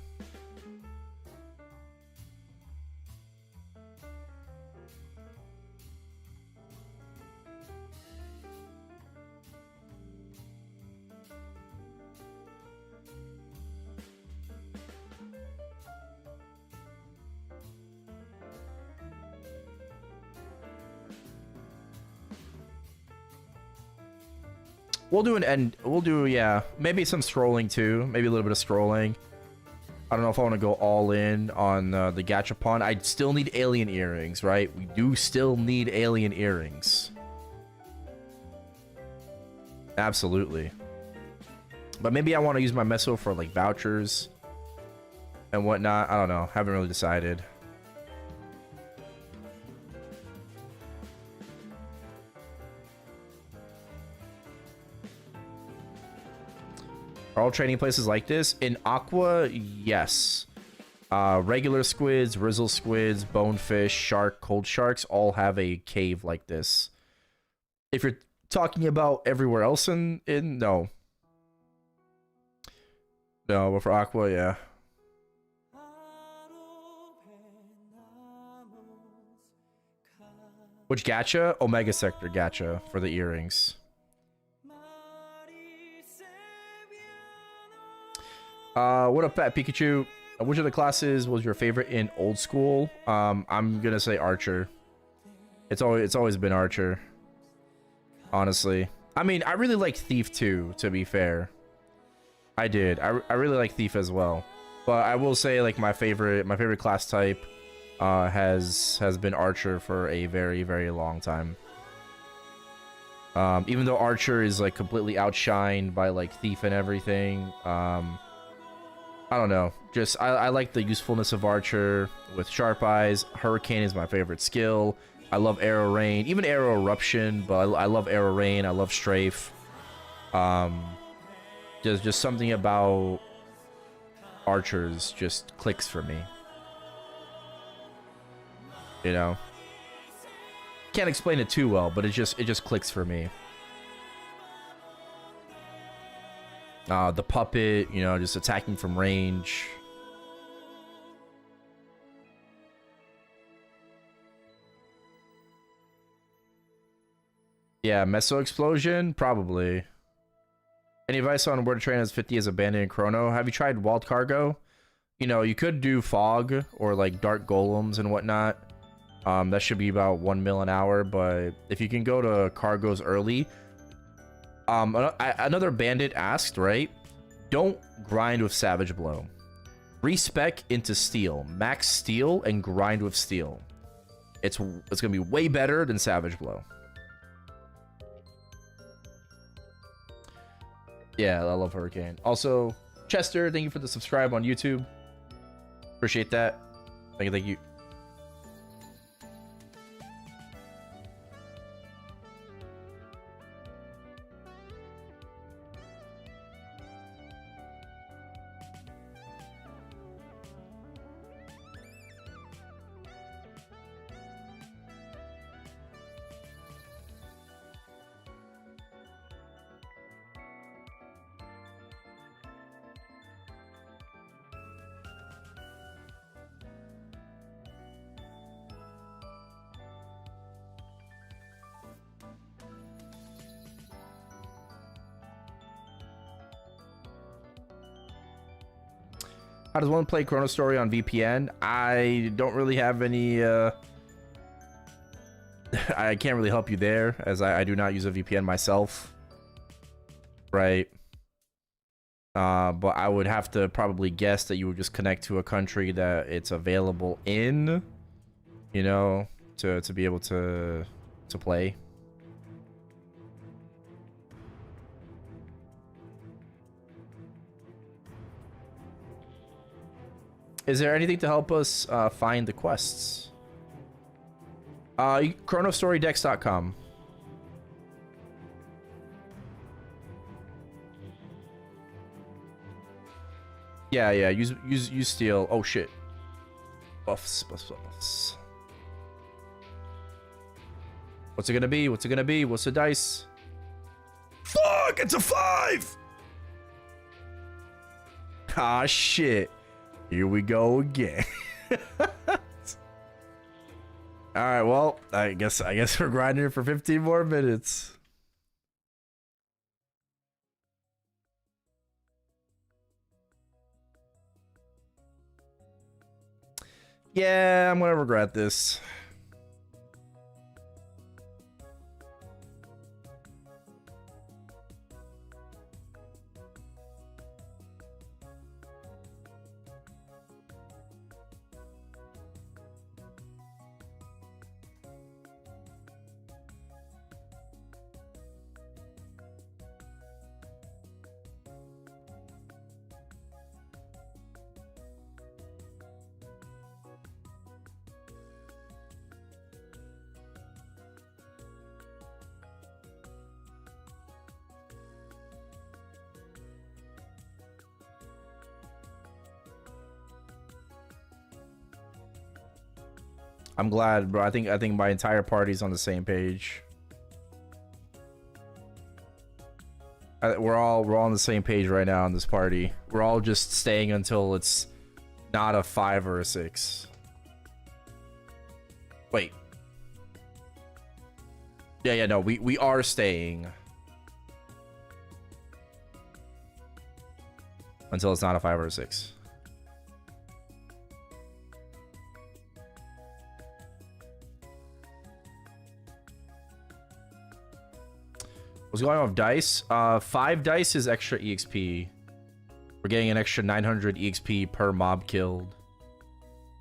Speaker 1: We'll do an end. We'll do, yeah, maybe some scrolling too. Maybe a little bit of scrolling. I don't know if I want to go all in on the gachapon. I still need alien earrings, right? We do still need alien earrings. Absolutely. But maybe I want to use my meso for like vouchers and whatnot. I don't know. Haven't really decided. Are all training places like this? In Aqua, yes. Regular squids, Rizzle squids, bonefish, shark, cold sharks all have a cave like this. If you're talking about everywhere else in no. No, but for Aqua, yeah. Which gacha? Omega Sector gacha for the earrings. What up, Fat Pikachu? Which of the classes was your favorite in old school? I'm gonna say Archer. It's always been Archer. Honestly, I mean, I really like Thief too. To be fair, I did. I really like Thief as well. But I will say, like, my favorite class type has been Archer for a very, very long time. Even though Archer is like completely outshined by like Thief and everything. I don't know. Just I like the usefulness of Archer with Sharp Eyes. Hurricane is my favorite skill. I love Arrow Rain, even Arrow Eruption, but I love Arrow Rain. I love Strafe. Just something about Archers just clicks for me. You know, can't explain it too well, but it just clicks for me. The puppet, you know, just attacking from range. Yeah, Meso Explosion, probably. Any advice on where to train as 50 as a bandit in Chrono? Have you tried Wild Cargo? You know, you could do Fog or like Dark Golems and whatnot. That should be about 1 mil an hour, but if you can go to Cargos early. Another bandit asked, right? Don't grind with Savage Blow. Respec into Steel. Max Steel and grind with Steel. It's gonna be way better than Savage Blow. Yeah, I love Hurricane. Also, Chester, thank you for the subscribe on YouTube. Appreciate that. Thank you. How does one play ChronoStory on VPN? I don't really have any... I can't really help you there, as I do not use a VPN myself. Right. But I would have to probably guess that you would just connect to a country that it's available in, you know, to be able to play. Is there anything to help us find the quests? ChronoStoryDex.com. Yeah, use Steel. Oh shit. Buffs. What's it gonna be? What's the dice? Fuck! It's a 5! Ah shit. Here we go again. Alright, well, I guess we're grinding for 15 more minutes. Yeah, I'm gonna regret this. I'm glad, bro. I think my entire party's on the same page. We're all on the same page right now in this party. We're all just staying until it's not a 5 or a 6. Wait. Yeah, no, we are staying until it's not a 5 or a 6. What's going on with dice? 5 dice is extra EXP. We're getting an extra 900 EXP per mob killed.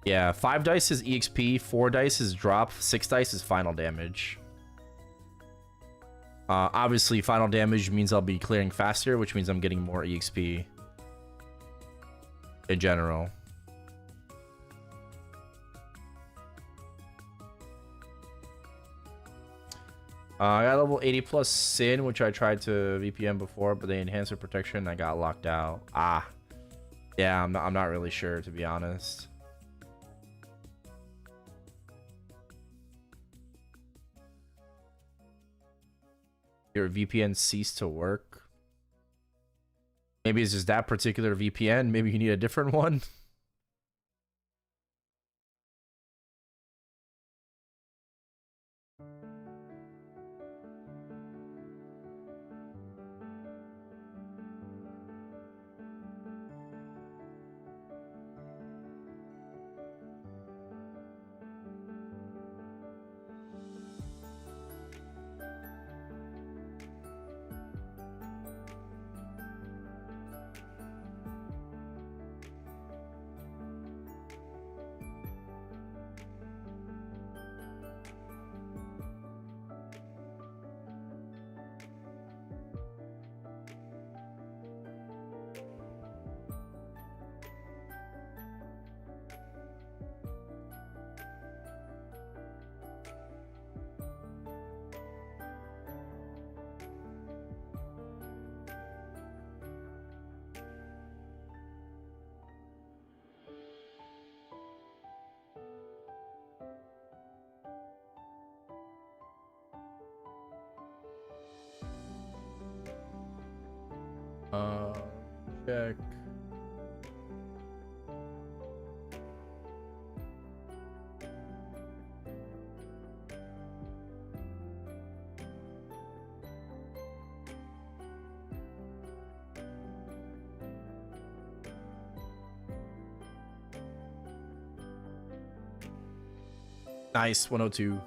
Speaker 1: Yeah, 5 dice is EXP, 4 dice is drop, 6 dice is final damage. Obviously, final damage means I'll be clearing faster, which means I'm getting more EXP in general. I got level 80 plus Sin, which I tried to VPN before, but they enhanced their protection and I got locked out. Yeah, I'm not really sure, to be honest. Your VPN ceased to work. Maybe it's just that particular VPN. Maybe you need a different one. Check. Nice, 102.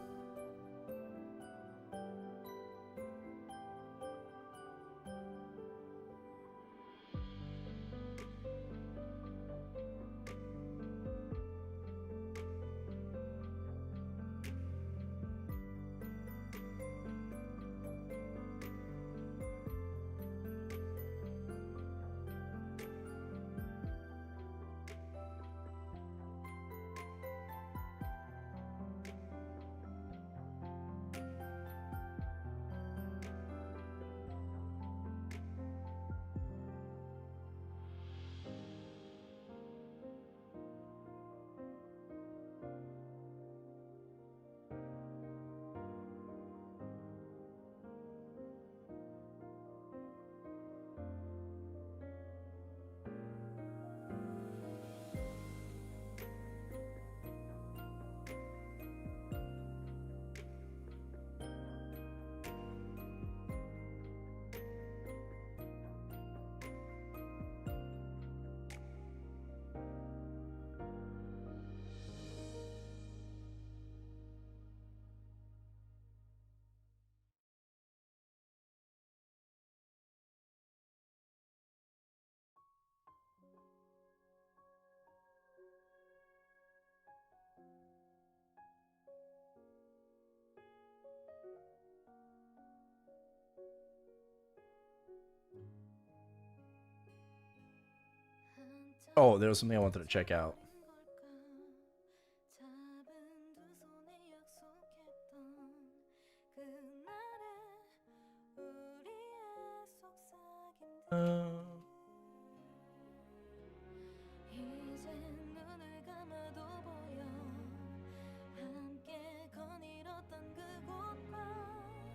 Speaker 1: Oh, there was something I wanted to check out.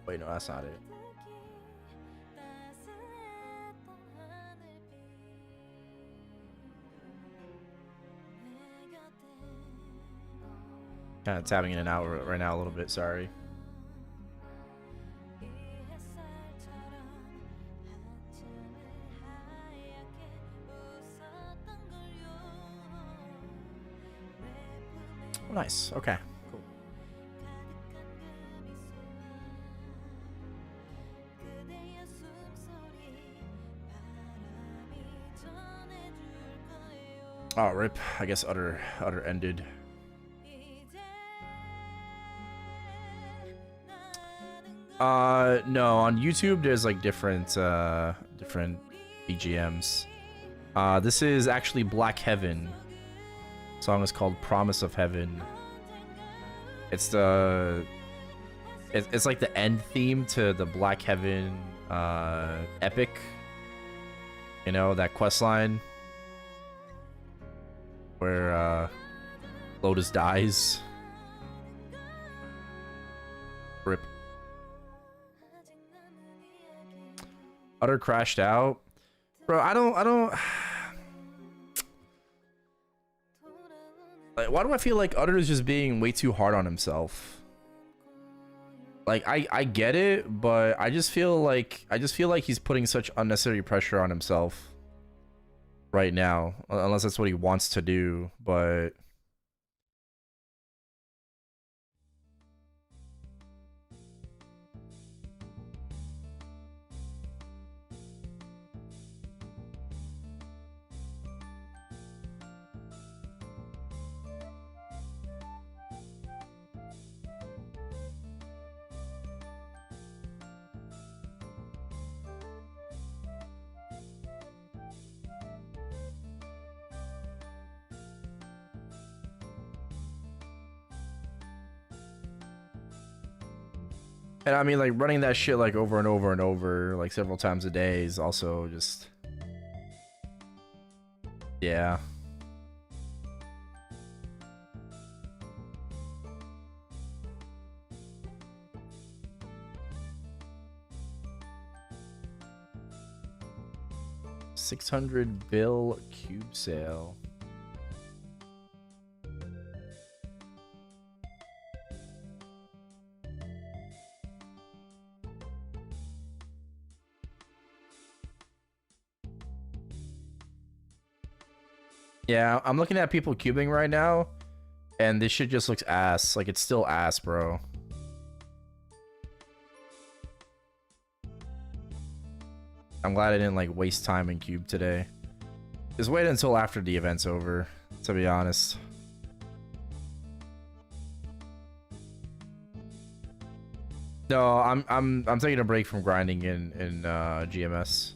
Speaker 1: Wait, no, that's not it. Kind of tapping in and out right now a little bit, sorry. Oh, nice, okay. Cool. Oh, rip. I guess Utter ended. No, on YouTube there's like different different BGMs. This is actually Black Heaven. The song is called Promise of Heaven. It's it's like the end theme to the Black Heaven epic. You know, that quest line where Lotus dies. Rip. Utter crashed out. Bro, I don't like, why do I feel like Utter is just being way too hard on himself? Like I get it, but I just feel like he's putting such unnecessary pressure on himself right now, unless that's what he wants to do, but and I mean, like, running that shit like over and over and over, like several times a day is also just, yeah. $600 bill cube sale. Yeah, I'm looking at people cubing right now, and this shit just looks ass. Like, it's still ass, bro. I'm glad I didn't, like, waste time in cube today. Just wait until after the event's over, to be honest. No, I'm taking a break from grinding in GMS.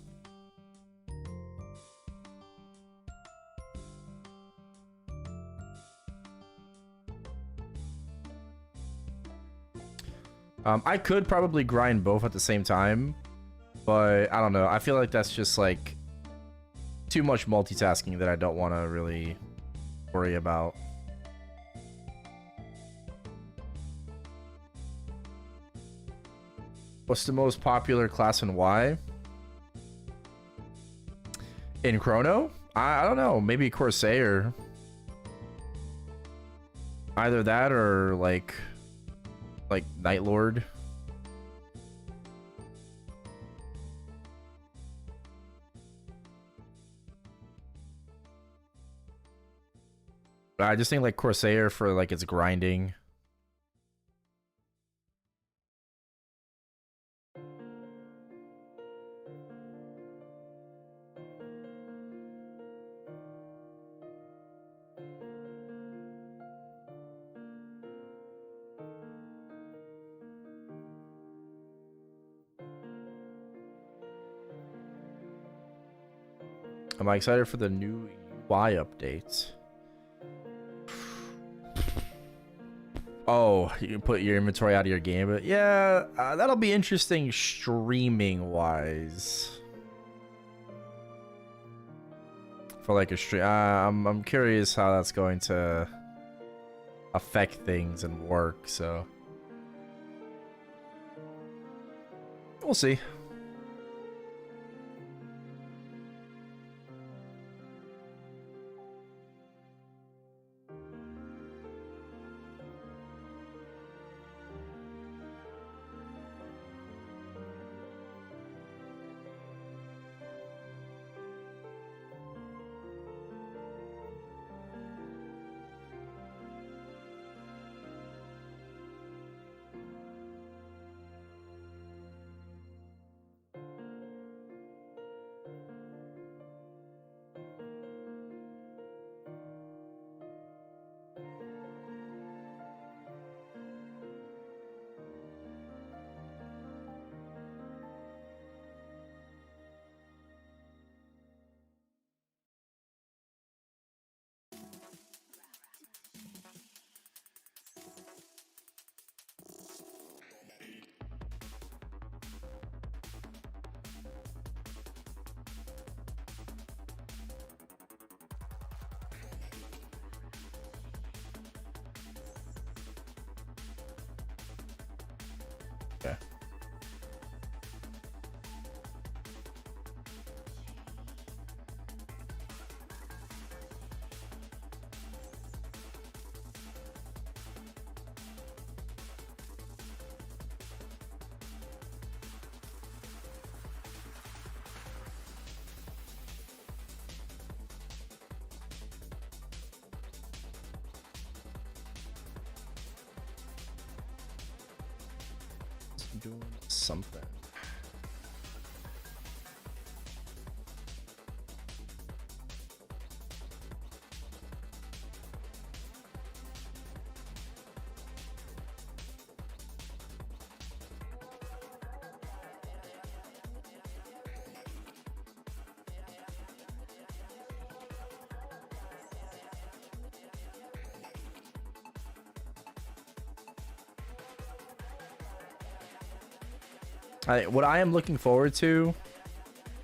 Speaker 1: I could probably grind both at the same time, but I don't know. I feel like that's just like too much multitasking that I don't want to really worry about. What's the most popular class and why? In Chrono? I don't know. Maybe Corsair. Either that or like Night Lord. I just think like Corsair for like its grinding. Am I excited for the new UI update? Oh, you can put your inventory out of your game, but yeah, that'll be interesting streaming wise. For like a stream, I'm curious how that's going to affect things and work. So we'll see. doing something. What I am looking forward to,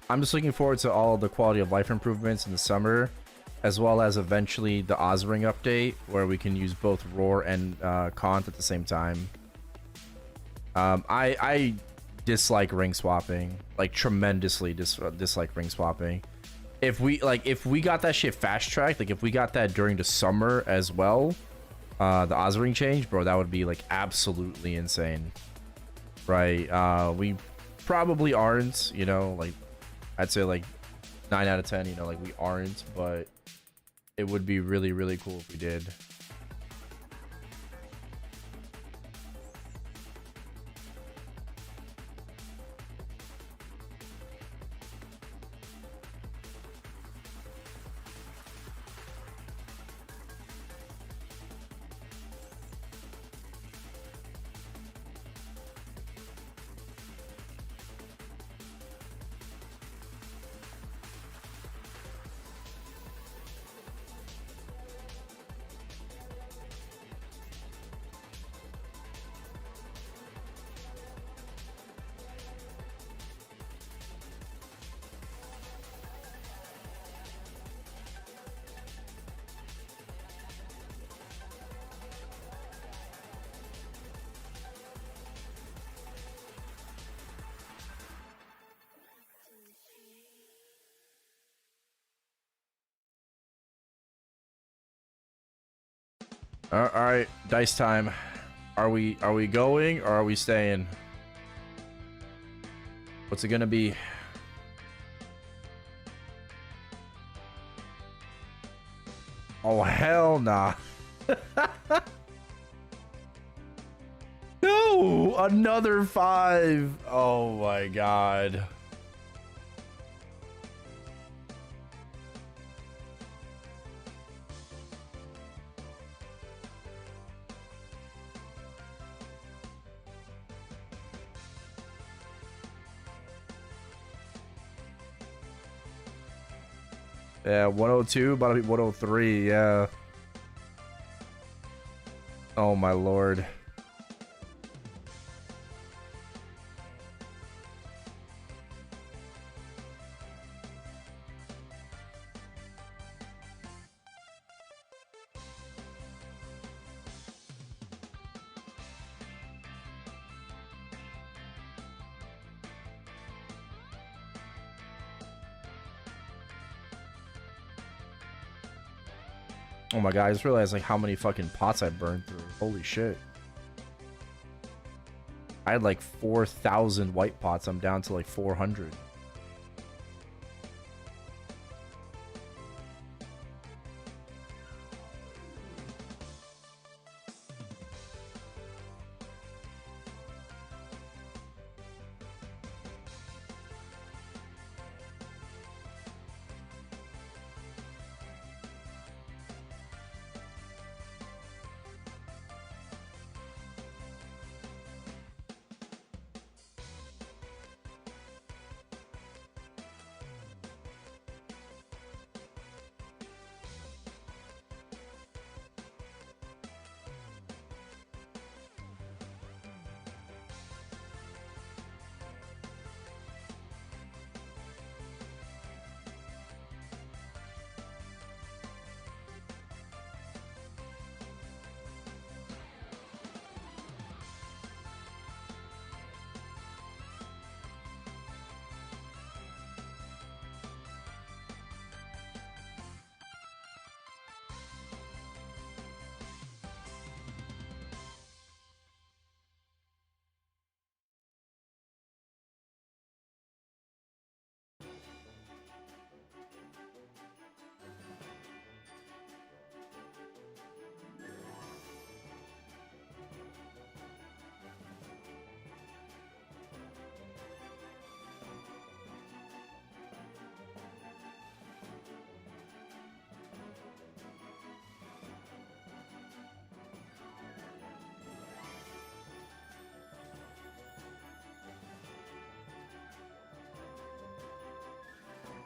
Speaker 1: I'm just looking forward to all the quality of life improvements in the summer, as well as eventually the Ozring update, where we can use both Roar and Kant at the same time. I dislike ring swapping, like tremendously dislike ring swapping. If we got that shit fast tracked, like if we got that during the summer as well, the Ozring change, bro, that would be like absolutely insane. Right, we probably aren't, you know, like I'd say like 9 out of 10, you know, like we aren't, but it would be really, really cool if we did. All right, dice time. Are we going or are we staying? What's it gonna be? Oh hell nah. No, another 5. Oh my god. Yeah, 102, about to be 103, yeah. Oh my lord. Oh my god, I just realized like how many fucking pots I burned through. Holy shit. I had like 4,000 white pots. I'm down to like 400.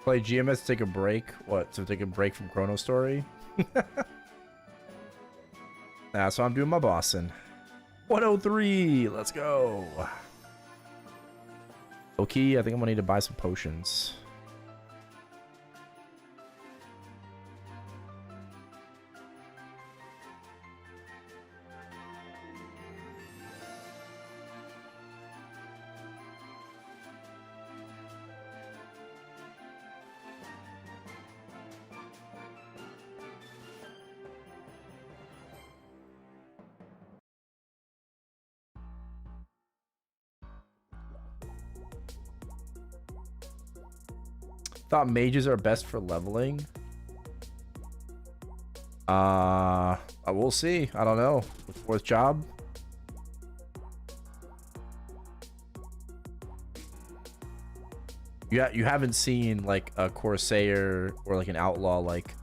Speaker 1: Play GMS to take a break? What, to take a break from ChronoStory? Nah, so I'm doing my bossing. 103, let's go. Okay, I think I'm gonna need to buy some potions. Thought mages are best for leveling. We'll see. I don't know. Fourth job. You haven't seen like a Corsair or like an outlaw like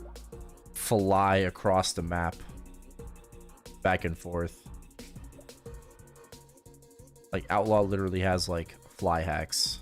Speaker 1: fly across the map back and forth. Like outlaw literally has like fly hacks.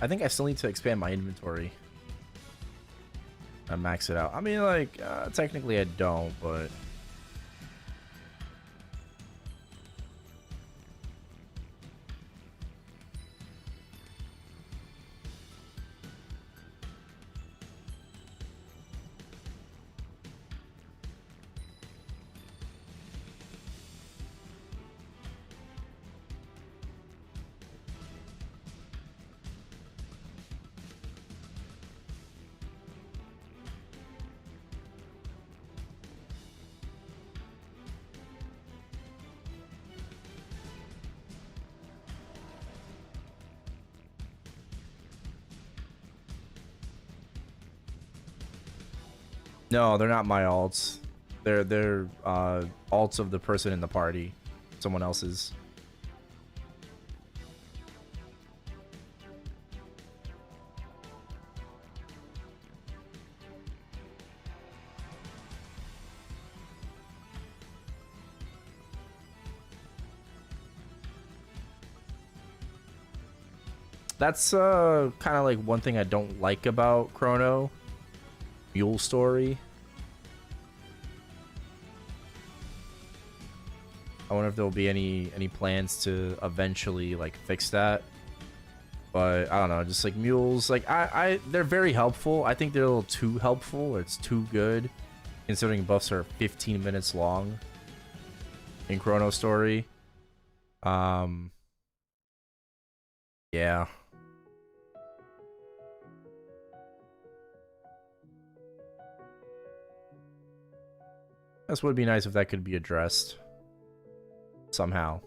Speaker 1: I think I still need to expand my inventory. I max it out. I mean, like, technically I don't, but... No, they're not my alts. They're alts of the person in the party. Someone else's. That's kind of like one thing I don't like about Chrono. Mule story. I wonder if there'll be any plans to eventually like fix that. But I don't know, just like mules, like they're very helpful. I think they're a little too helpful. It's too good, considering buffs are 15 minutes long in ChronoStory. Yeah. This would be nice if that could be addressed somehow.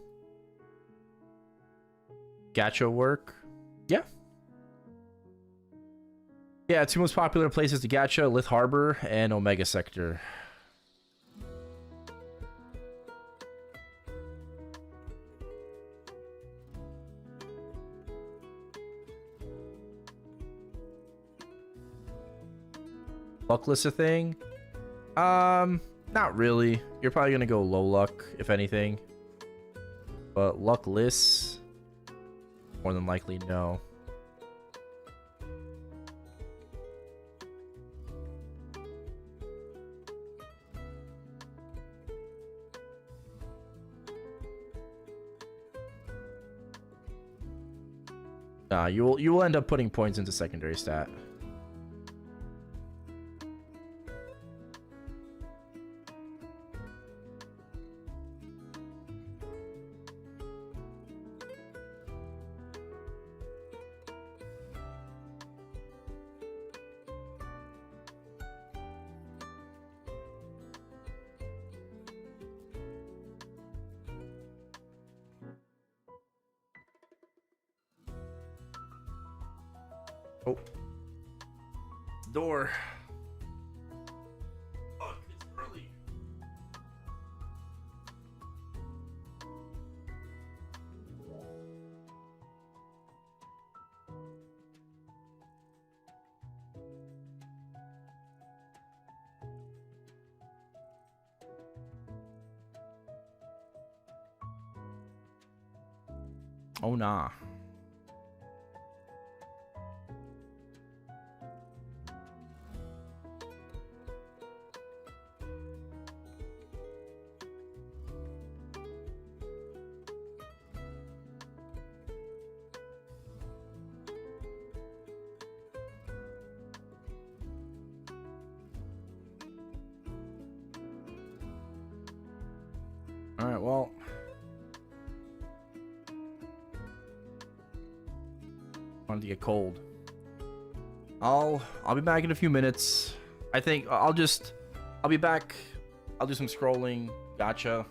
Speaker 1: Gacha work? Yeah. Yeah, two most popular places to gacha: Lith Harbor and Omega Sector. Luckless a thing? Not really. You're probably gonna go low luck, if anything. But luckless, more than likely, no. Nah, you will end up putting points into secondary stat. Oh. Door. Oh, it's early. Oh, nah. All right, well, wanted to get cold. I'll be back in a few minutes. I think I'll be back. I'll do some scrolling. Gotcha.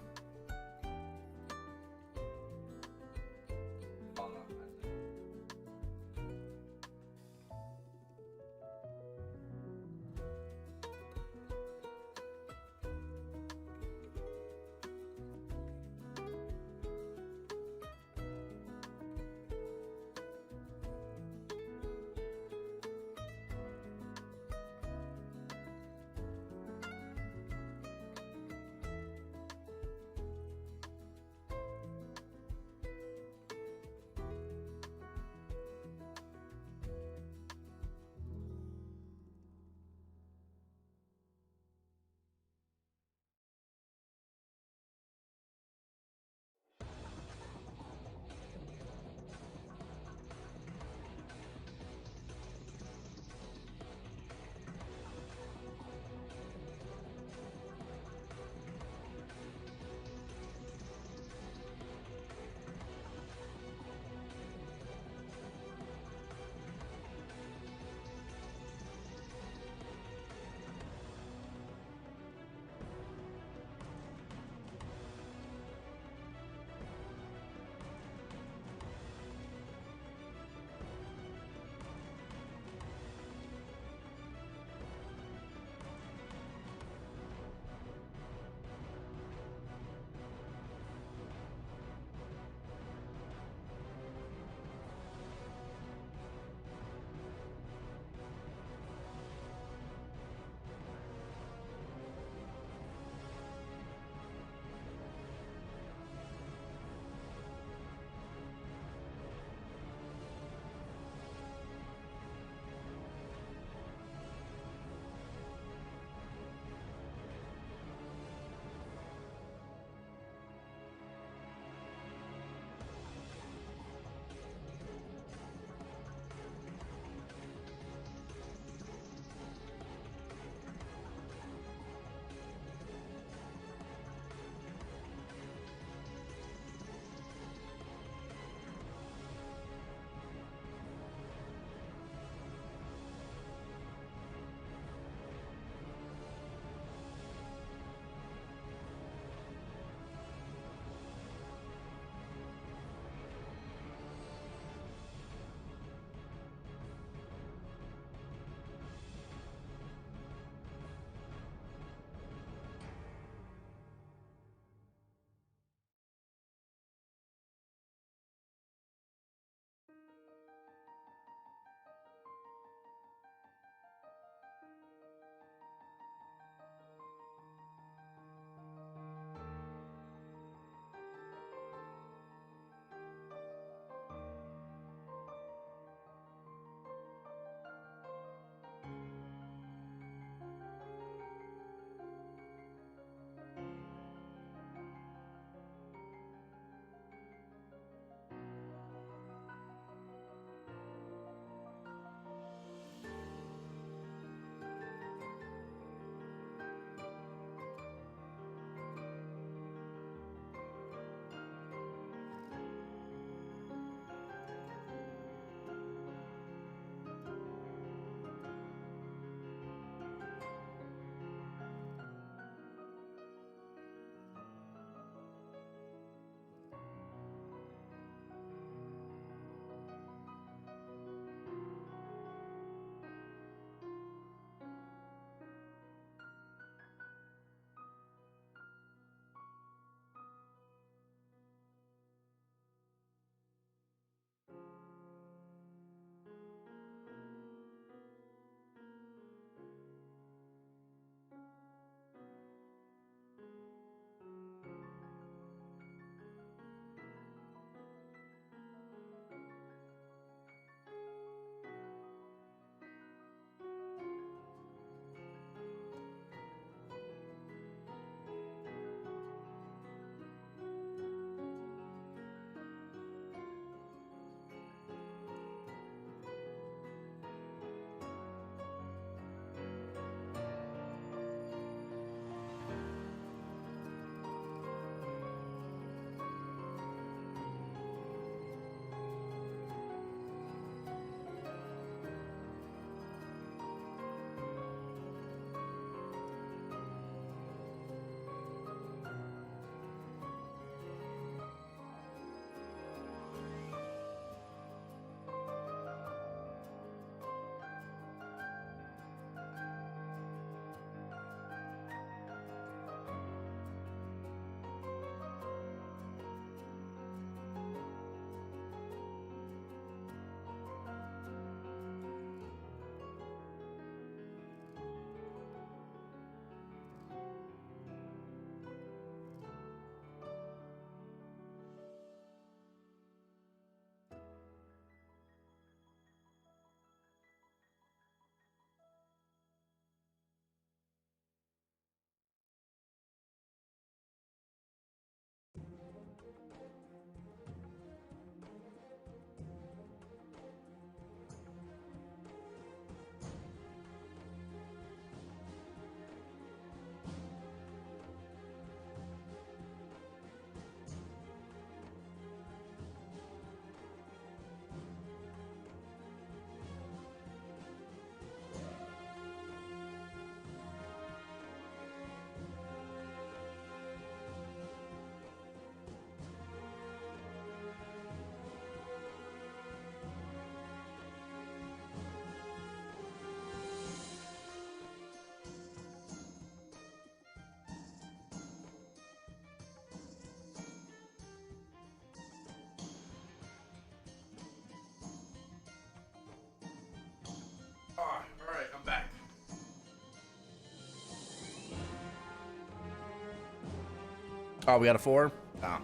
Speaker 1: Oh, we got a 4? Oh.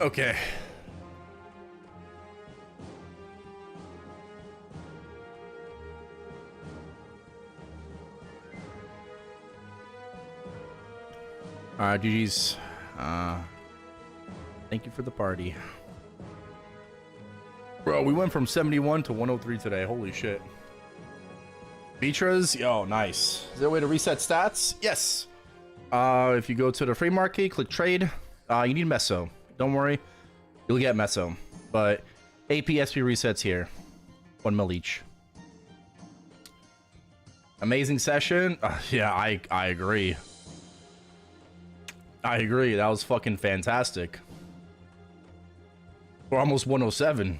Speaker 1: Okay. Alright, GG's. Thank you for the party. Bro, we went from 71 to 103 today. Holy shit. Vitras? Yo, nice. Is there a way to reset stats? Yes. If you go to the free market, click trade. You need Meso. Don't worry. You'll get Meso. But AP SP resets here. 1 mil each. Amazing session. Yeah, I agree. I agree. That was fucking fantastic. We're almost 107.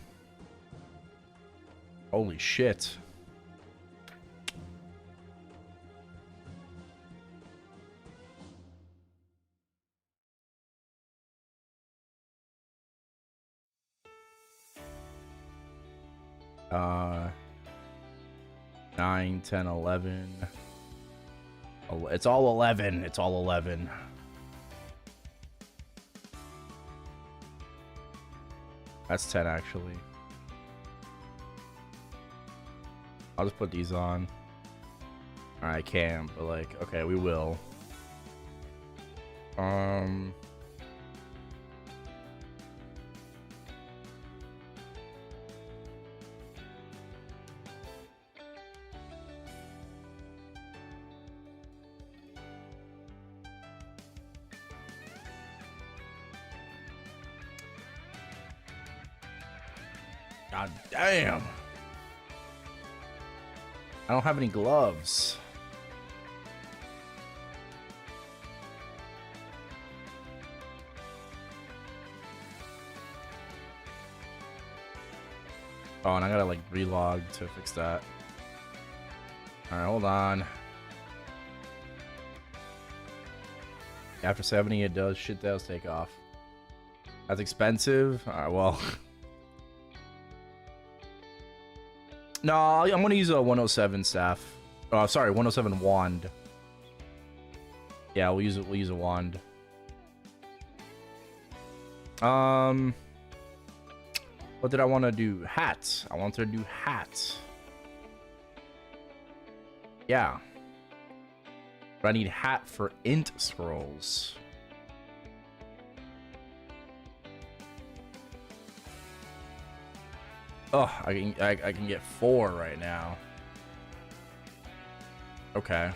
Speaker 1: Holy shit. Uh, 9, 10, 11. Oh, it's all 11. It's all 11. That's 10 actually. I'll just put these on. I can, but like, okay, we will. God damn. I don't have any gloves. Oh, and I gotta like relog to fix that. Alright, hold on. After 70, it does. Shit does take off. That's expensive. Alright, well. No, I'm gonna use a 107 staff. Oh, sorry, 107 wand. Yeah, we'll use it. We'll use a wand. What did I want to do? Hats. I wanted to do hats. Yeah. But I need hat for int scrolls. Oh, I can get 4 right now. Okay.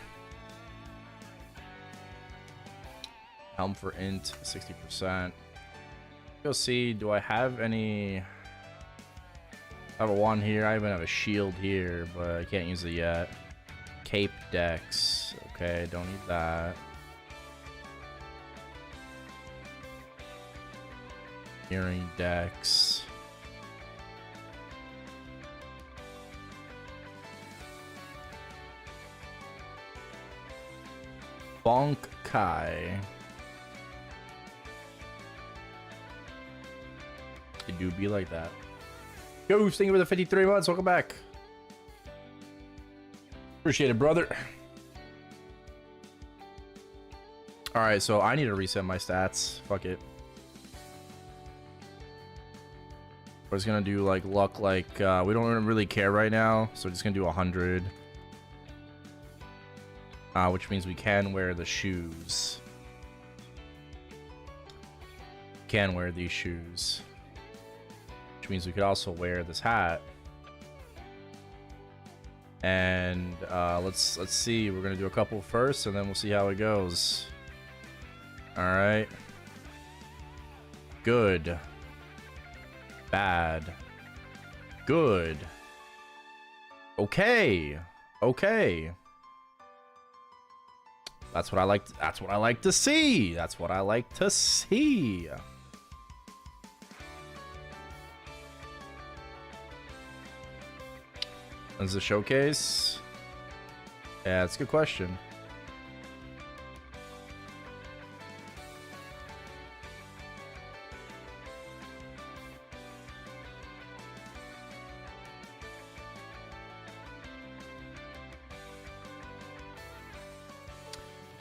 Speaker 1: Helm for int 60%. Go see. Do I have any? I have a wand here. I even have a shield here, but I can't use it yet. Cape dex. Okay, don't need that. Earring dex. Bonk Kai. It do be like that. Yo, thank you for the 53 months. Welcome back. Appreciate it, brother. Alright, so I need to reset my stats. Fuck it. We're just gonna do like luck, like we don't really care right now, so we're just gonna do 100. Which means we can wear the shoes. Can wear these shoes. Which means we could also wear this hat. And let's see. We're gonna do a couple first, and then we'll see how it goes. All right. Good. Bad. Good. Okay. Okay. That's what I like. That's what I like to see. That's what I like to see. Is the showcase? Yeah, it's a good question.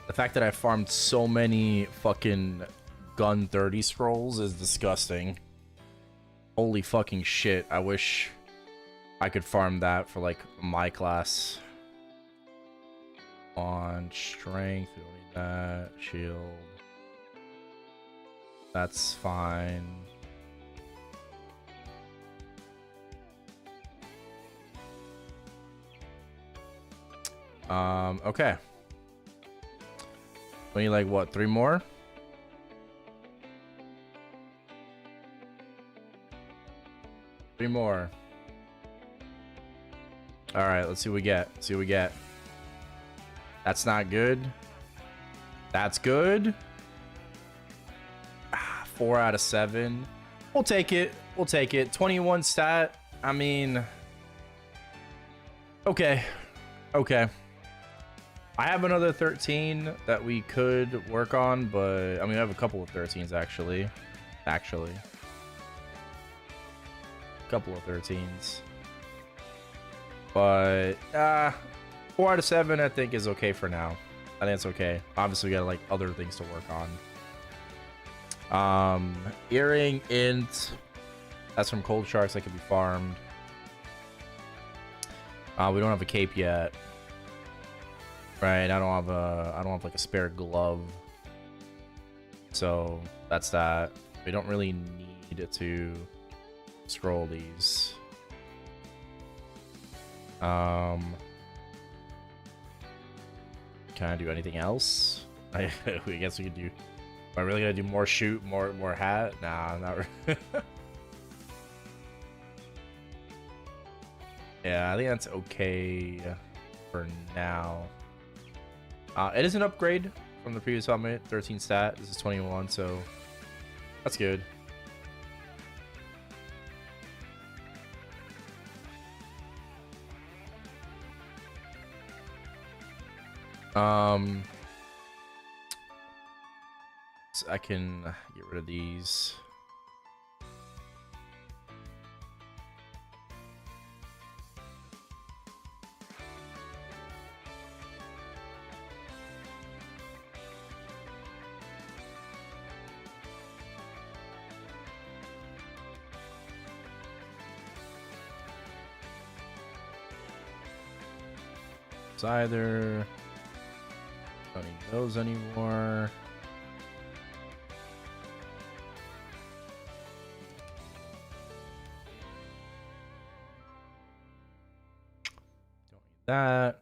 Speaker 1: The fact that I farmed so many fucking gun 30 scrolls is disgusting. Holy fucking shit. I wish I could farm that for like my class. On strength, we don't need that. Shield. That's fine. Okay. We need like what, 3 more? Three more. All right, let's see what we get. See what we get. That's not good. That's good. 4 out of 7. We'll take it. We'll take it. 21 stat. I mean, okay. Okay. I have another 13 that we could work on, but I mean, I have a couple of 13s actually. Actually. Couple of 13s. But 4 out of 7 I think is okay for now. I think it's okay. Obviously we got like other things to work on. Earring int. That's from cold sharks that can be farmed. We don't have a cape yet. Right, I don't have like a spare glove. So that's that. We don't really need to scroll these. Can I do anything else? I guess we could do. Am I really gonna do more shoot, more hat? Nah, not really. Yeah, I think that's okay for now. It is an upgrade from the previous helmet, 13 stat. This is 21, so that's good. So I can get rid of these. It's either don't need those anymore. Don't need that.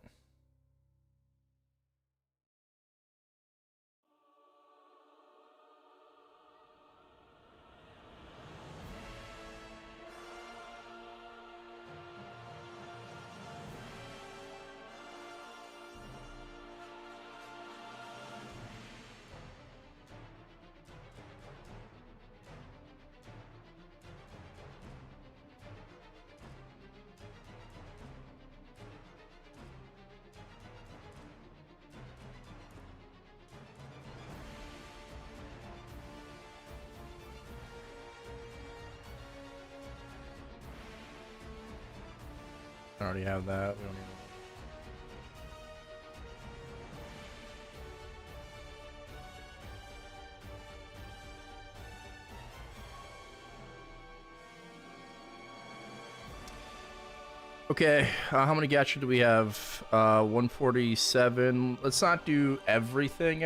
Speaker 1: I already have that. We don't need Okay, how many gacha do we have? 147. Let's not do everything.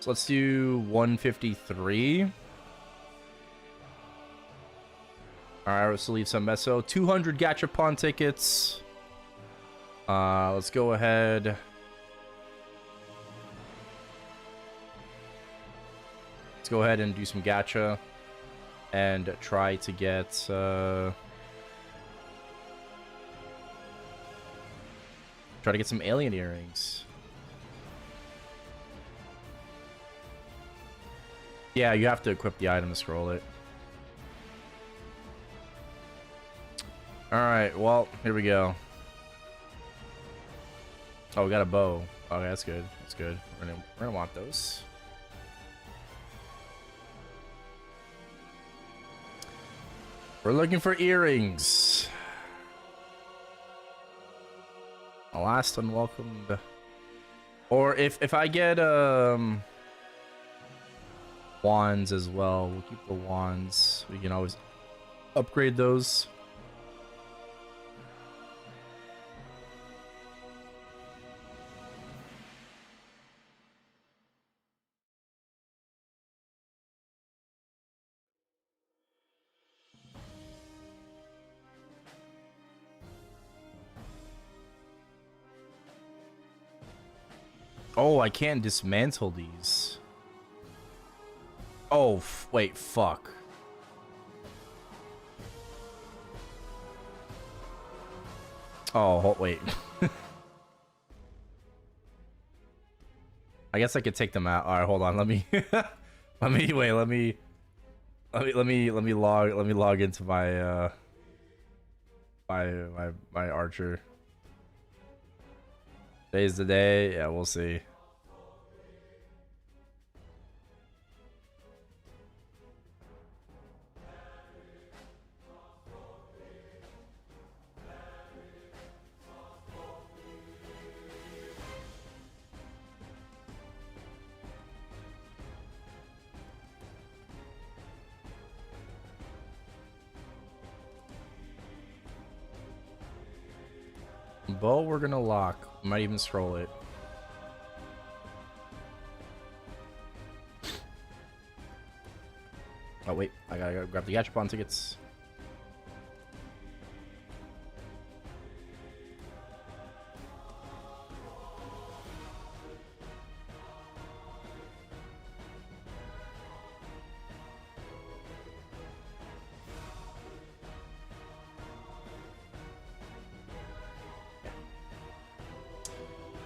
Speaker 1: So let's do 153. Alright, let's leave some meso. 200 gachapon tickets. Let's go ahead. Let's go ahead and do some gacha. And try to get... try to get some alien earrings. Yeah, you have to equip the item to scroll it. Alright, well, here we go. Oh, we got a bow. Okay, that's good. That's good. We're gonna want those. We're looking for earrings. Last unwelcomed Or if I get wands as well, we'll keep the wands. We can always upgrade those. Oh, I can't dismantle these. Oh, wait, fuck. Oh, wait. I guess I could take them out. All right, hold on. Let me let me log into my my archer. Today's the day. Yeah, we'll see. Bow, we're gonna lock. Might even scroll it. Oh wait, I gotta grab the Gachapon tickets.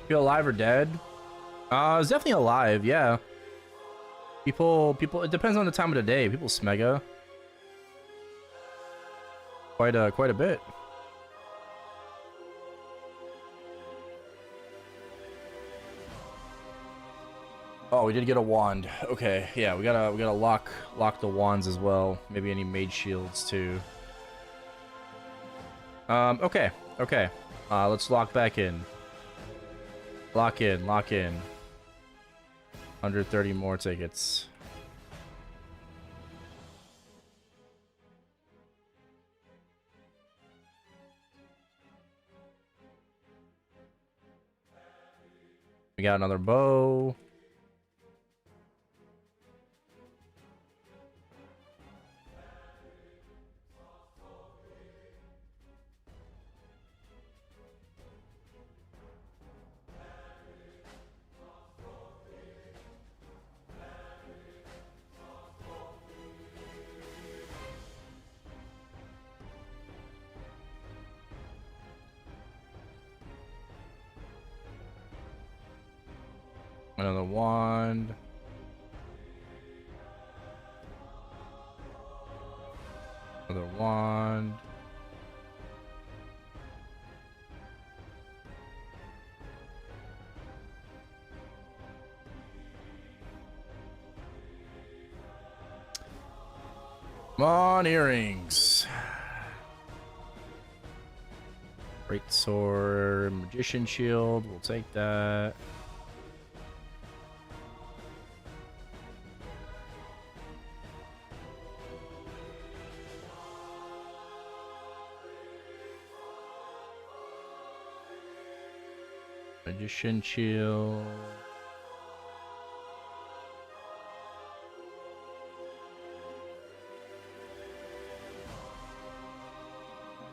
Speaker 1: Feel alive or dead? It's definitely alive, yeah. People, it depends on the time of the day. People smega quite a bit. Oh, we did get a wand. Okay, yeah, we gotta lock the wands as well. Maybe any mage shields too. Okay. Let's lock back in. Lock in. 130 more tickets. We got another bow. Another wand. Another wand. Come on, earrings. Great sword, magician shield. We'll take that. Magician shield.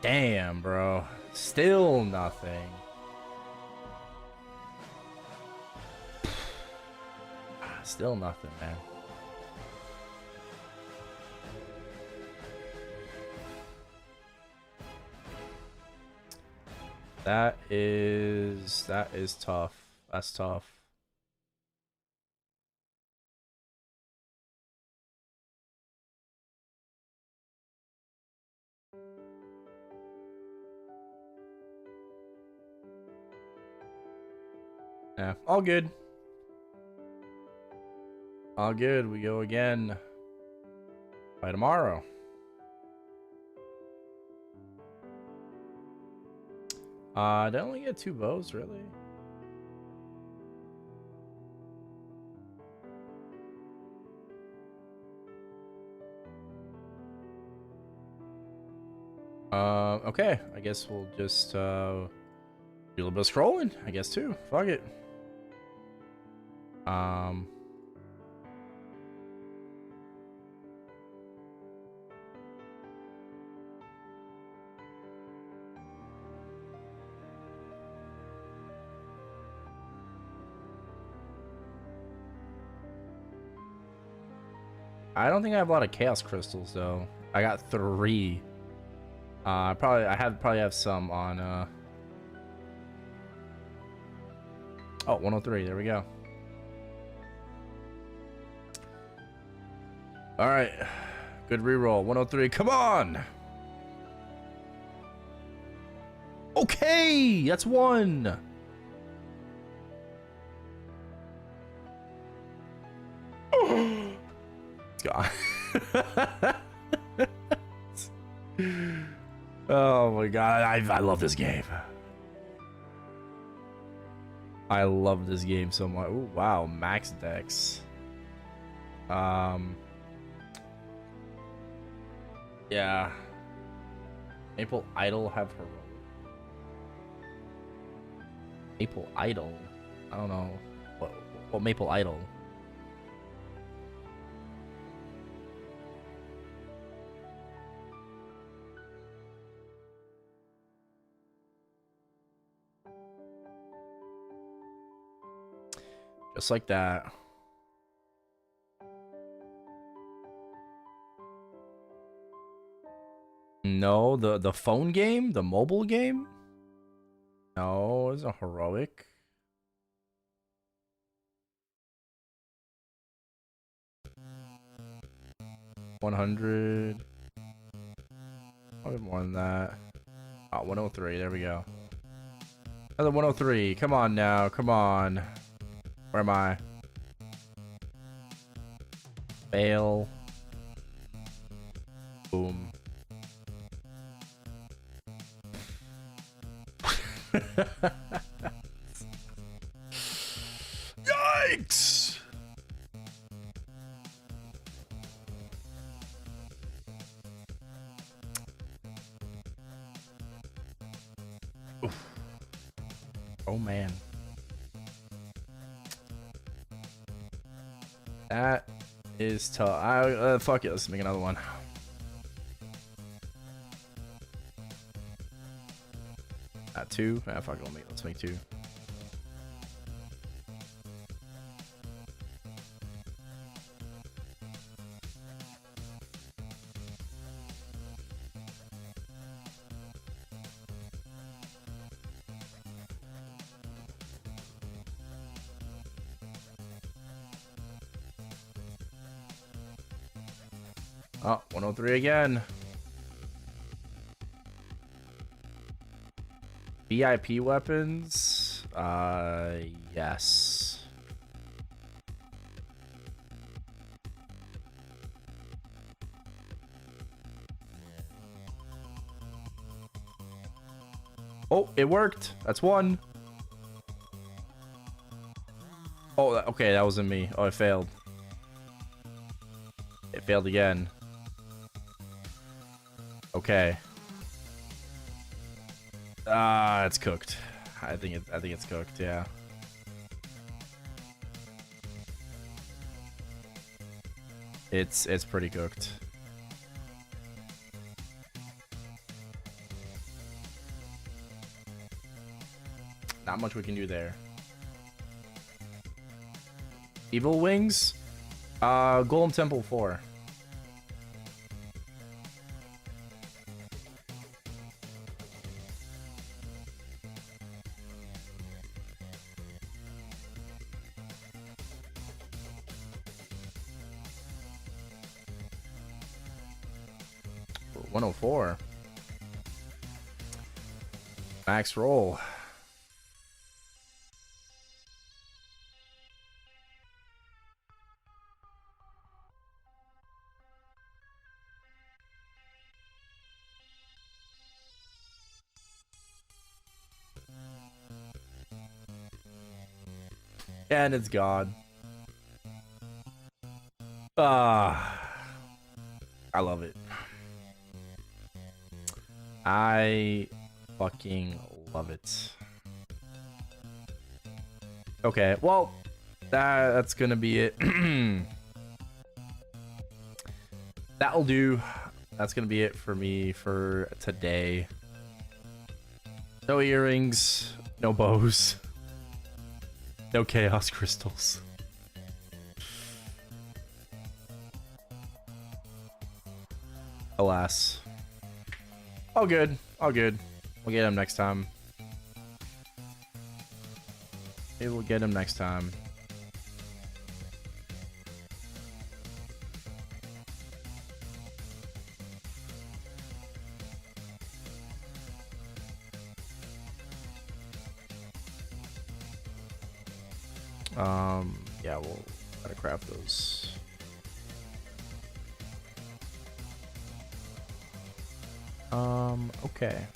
Speaker 1: Damn, bro. Still nothing. Still nothing, man. That is tough. That's tough. Yeah, all good. All good. We go again by tomorrow. Did I only get 2 bows, really? Okay. I guess we'll just do a little bit of scrolling. I guess too. Fuck it. I don't think I have a lot of chaos crystals though. I got 3. I probably have some on oh, 103. There we go. All right. Good reroll. 103. Come on. Okay, that's 1. It's gone. Oh my god, I love this game. I love this game so much. Ooh, wow, max dex. Yeah. Maple Idol have heroic. Maple Idol? I don't know. What Maple Idol? Just like that. No, the phone game? The mobile game? No, it's a heroic. $100. Probably more than that. Oh, 103. There we go. Another 103. Come on now. Come on. Where am I? Fail. Boom. Yikes! Oof. Oh man. That is tough. Fuck it. Let's make another one. At 2. Fuck it. Let's make 2. Oh, 103 again. VIP weapons? Yes. Oh, it worked. That's 1. Oh, okay, that wasn't me. Oh, it failed. It failed again. Okay. It's cooked. I think it's cooked, yeah. It's pretty cooked. Not much we can do there. Evil Wings? Golem Temple 4. Ooh, 104. Max roll. And it's gone. I love it. I fucking love it. Okay, well, that's gonna be it. That'll do. That's gonna be it for me for today. No earrings, no bows, no chaos crystals. Alas. All good. All good. We'll get him next time. Maybe we'll get him next time. Yeah, we'll try to craft those. Okay.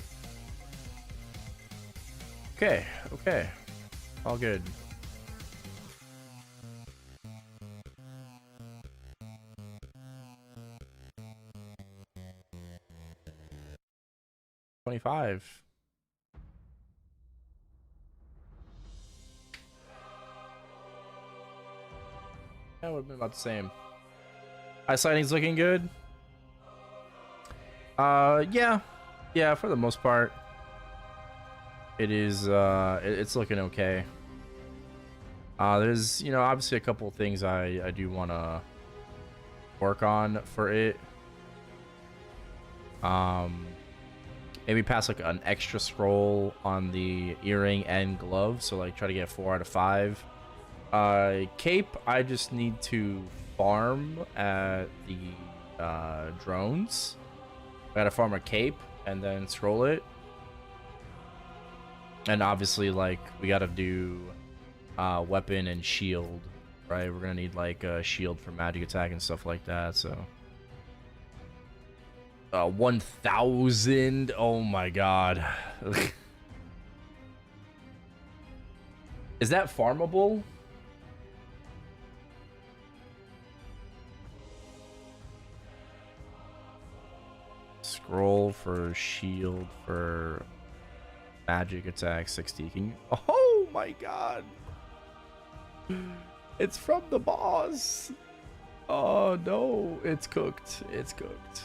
Speaker 1: Okay. All good. $25. That would have been about the same. Eyesight's looking good. Yeah, for the most part. It is, it's looking okay. There's, you know, obviously a couple of things I do want to work on for it. Maybe pass like an extra scroll on the earring and glove, so like try to get 4 out of 5. Cape, I just need to farm at the drones. I gotta farm a cape and then scroll it. And obviously, like, we gotta do weapon and shield, right? We're gonna need like a shield for magic attack and stuff like that, so 1,000. Oh my god. Is that farmable? Scroll for shield for magic attack 60. Can you... Oh my god. It's from the boss. Oh no, it's cooked. It's cooked.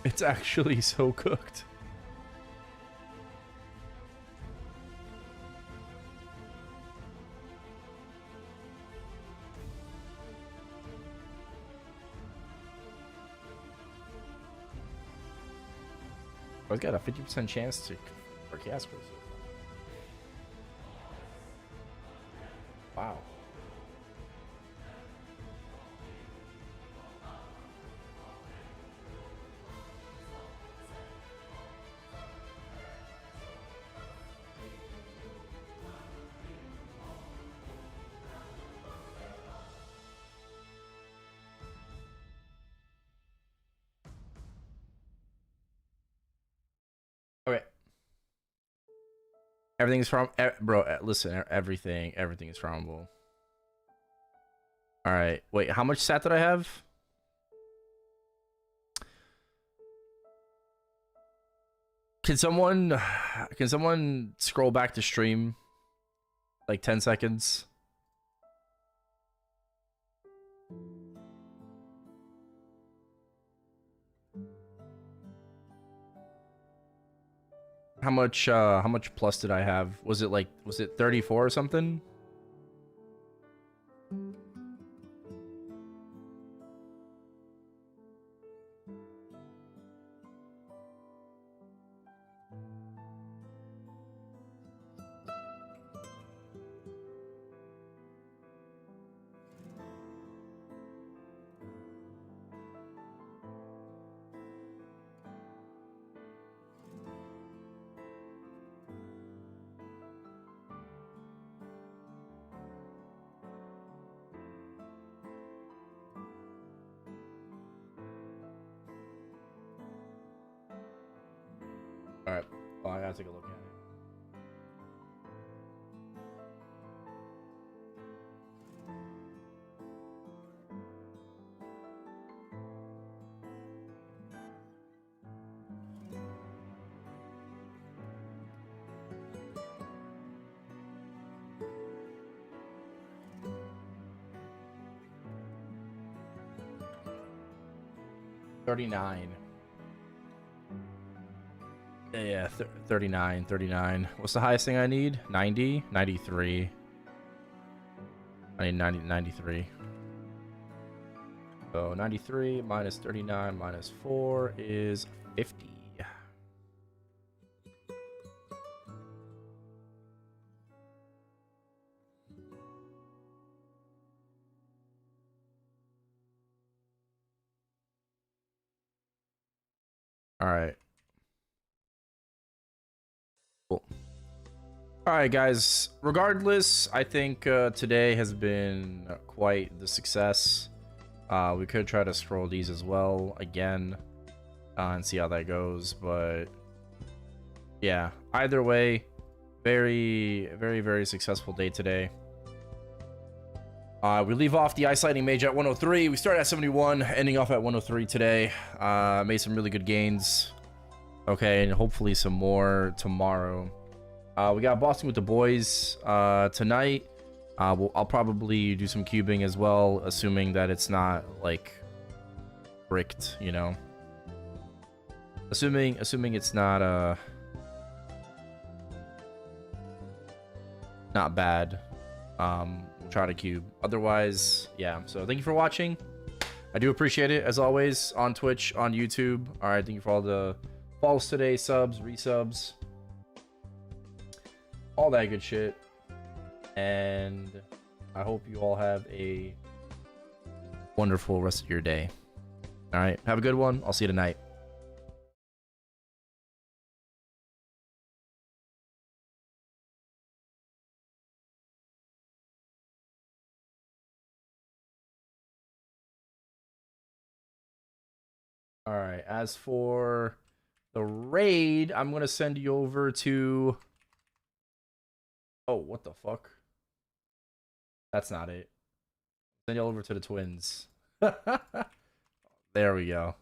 Speaker 1: It's actually so cooked. I've got a 50% chance to for chaos crystals. Wow. Okay. Everything is from bro. Listen, everything is farmable. All right. Wait, how much stat did I have? Can someone scroll back to stream like 10 seconds? How much plus did I have? Was it 34 or something? All right. Well, I gotta take a look at it. 39. Yeah, 39, 39. What's the highest thing I need? 90? 93. I need 93. So 93 minus 39 minus 4 is 50. All right. Cool. All right, guys. Regardless, I think today has been quite the success. We could try to scroll these as well again and see how that goes. But yeah, either way, very, very, very successful day today. We leave off the Ice Lightning Mage at 103. We start at 71, ending off at 103 today. Made some really good gains. Okay, and hopefully some more tomorrow. We got Bossing with the boys tonight. I'll probably do some cubing as well, assuming that it's not like bricked, you know. Assuming it's not not bad. We'll try to cube. Otherwise, yeah. So thank you for watching. I do appreciate it as always on Twitch, on YouTube. All right, thank you for all the follows today, subs, resubs, all that good shit. And I hope you all have a wonderful rest of your day. All right, have a good one. I'll see you tonight. All right, as for the raid, I'm going to send you over to... Oh, what the fuck? That's not it. Send you over to the twins. There we go.